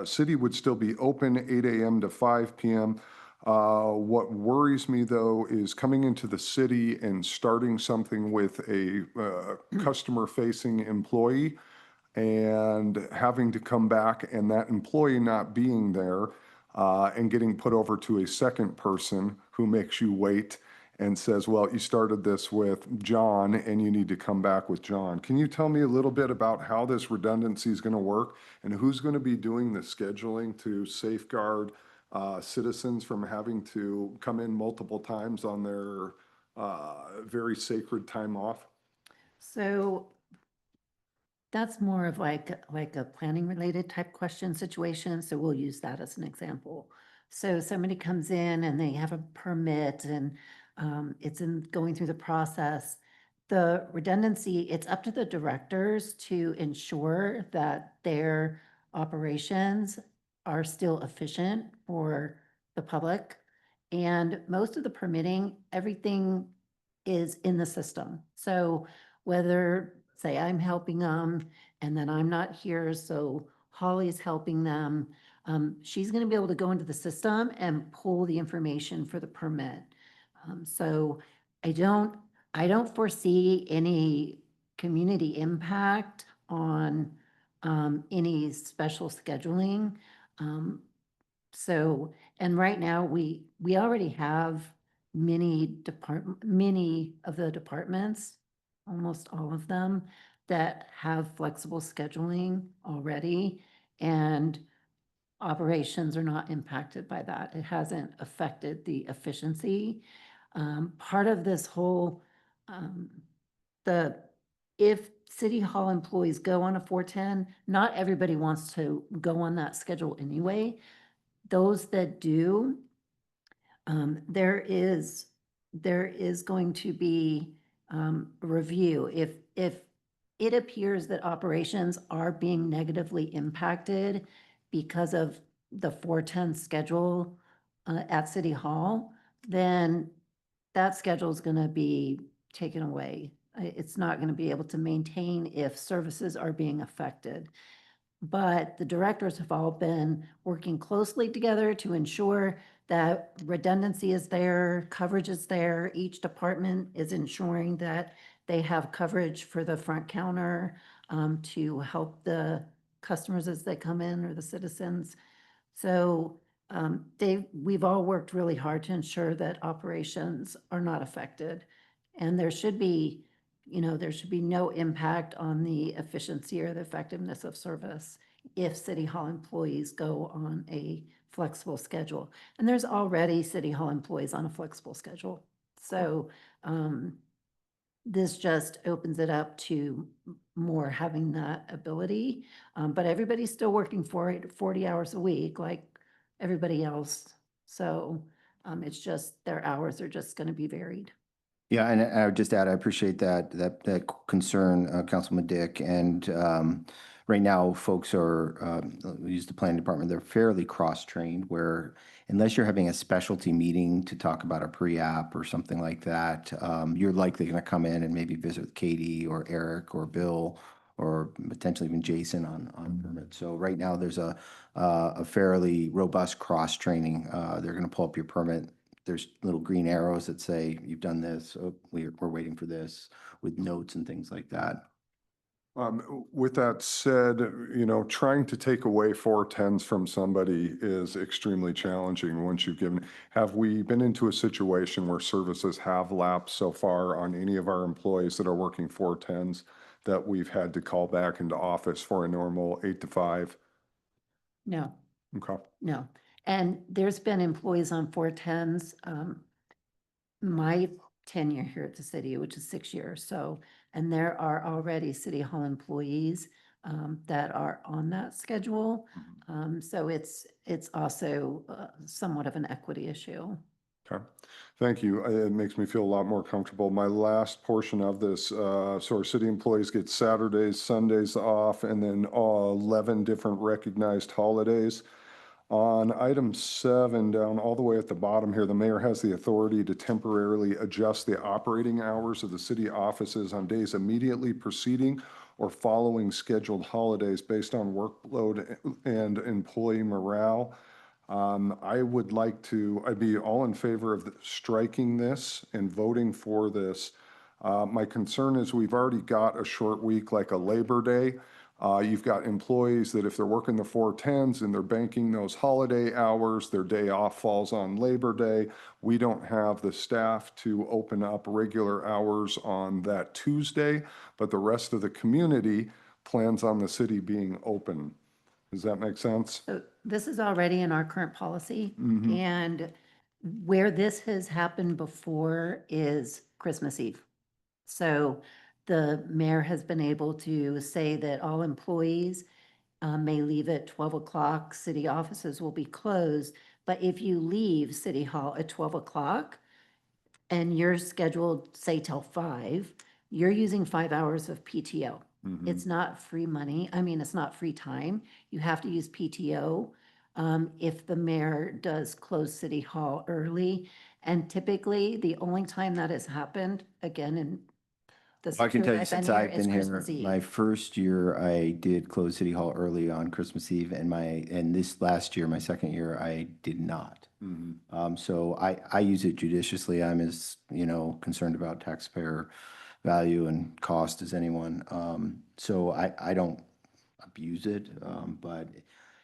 city would still be open 8 a.m. to 5 p.m. What worries me, though, is coming into the city and starting something with a customer-facing employee and having to come back and that employee not being there and getting put over to a second person who makes you wait and says, well, you started this with John and you need to come back with John. Can you tell me a little bit about how this redundancy is going to work and who's going to be doing the scheduling to safeguard citizens from having to come in multiple times on their very sacred time off?
So that's more of like a planning related type question situation. So we'll use that as an example. So somebody comes in and they have a permit and it's going through the process. The redundancy, it's up to the directors to ensure that their operations are still efficient for the public. And most of the permitting, everything is in the system. So whether, say, I'm helping them and then I'm not here, so Holly's helping them, she's going to be able to go into the system and pull the information for the permit. So I don't foresee any community impact on any special scheduling. So, and right now we already have many of the departments, almost all of them, that have flexible scheduling already, and operations are not impacted by that. It hasn't affected the efficiency. Part of this whole, if City Hall employees go on a 410, not everybody wants to go on that schedule anyway. Those that do, there is going to be a review. If it appears that operations are being negatively impacted because of the 410 schedule at City Hall, then that schedule is going to be taken away. It's not going to be able to maintain if services are being affected. But the directors have all been working closely together to ensure that redundancy is there, coverage is there. Each department is ensuring that they have coverage for the front counter to help the customers as they come in or the citizens. So we've all worked really hard to ensure that operations are not affected. And there should be no impact on the efficiency or the effectiveness of service if City Hall employees go on a flexible schedule. And there's already City Hall employees on a flexible schedule. So this just opens it up to more having that ability. But everybody's still working 40 hours a week like everybody else. So it's just their hours are just going to be varied.
Yeah, and I would just add, I appreciate that concern, Councilman Dick. And right now, folks are, we use the planning department, they're fairly cross-trained where unless you're having a specialty meeting to talk about a pre-app or something like that, you're likely going to come in and maybe visit with Katie or Eric or Bill or potentially even Jason on permit. So right now, there's a fairly robust cross-training. They're going to pull up your permit. There's little green arrows that say, you've done this, oh, we're waiting for this, with notes and things like that.
With that said, trying to take away 410s from somebody is extremely challenging once you've given. Have we been into a situation where services have lapsed so far on any of our employees that are working 410s that we've had to call back into office for a normal 8 to 5?
No,
Okay.
no. And there's been employees on 410s. My tenure here at the city, which is 6 years, so, and there are already City Hall employees that are on that schedule. So it's also somewhat of an equity issue.
Okay, thank you. It makes me feel a lot more comfortable. My last portion of this, so our city employees get Saturdays, Sundays off, and then 11 different recognized holidays. On item 7, down all the way at the bottom here, the mayor has the authority to temporarily adjust the operating hours of the city offices on days immediately preceding or following scheduled holidays based on workload and employee morale. I'd be all in favor of striking this and voting for this. My concern is we've already got a short week like a Labor Day. You've got employees that if they're working the 410s and they're banking those holiday hours, their day off falls on Labor Day. We don't have the staff to open up regular hours on that Tuesday, but the rest of the community plans on the city being open. Does that make sense?
So this is already in our current policy,
Mhm.
and where this has happened before is Christmas Eve. So the mayor has been able to say that all employees may leave at 12 o'clock. City offices will be closed, but if you leave City Hall at 12 o'clock and you're scheduled, say, till 5, you're using 5 hours of PTO. It's not free money. I mean, it's not free time. You have to use PTO if the mayor does close City Hall early. And typically, the only time that has happened, again, in the
I can
6
tell
years
you
I've
since
been here,
I've
is
been here,
Christmas Eve.
my first year, I did close City Hall early on Christmas Eve, and this last year, my second year, I did not. So I use it judiciously. I'm as, concerned about taxpayer value and cost as anyone. So I don't abuse it, but,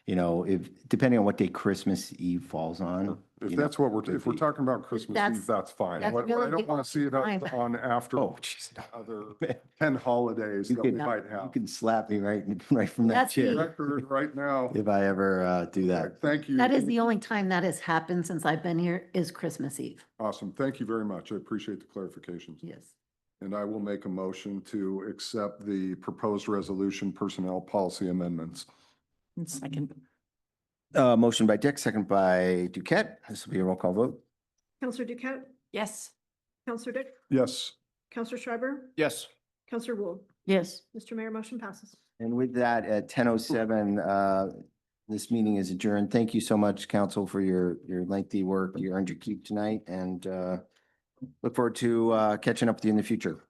if, depending on what day Christmas Eve falls on.
If that's what if we're talking about Christmas
That's-
Eve, that's fine.
that's
What I
really
don't
the
want to see it
time.
on after
Oh, jeez.
other 10 holidays that we might
You
have.
can slap me right from that
That's the-
chair
Record right now.
if I ever do that.
Thank you.
That is the only time that has happened since I've been here is Christmas Eve.
Awesome. Thank you very much. I appreciate the clarifications.
Yes.
And I will make a motion to accept the proposed resolution personnel policy amendments.
Second.
Motion by Dick, second by Duquette. This will be a roll call vote.
Counselor Duquette,
Yes.
Counselor Dick,
Yes.
Counselor Schreiber,
Yes.
Counselor Wool.
Yes.
Mr. Mayor, motion passes.
And with that, at 10:07, this meeting is adjourned. Thank you so much, council, for your lengthy work. You earned your keep tonight, and look forward to catching up with you in the future.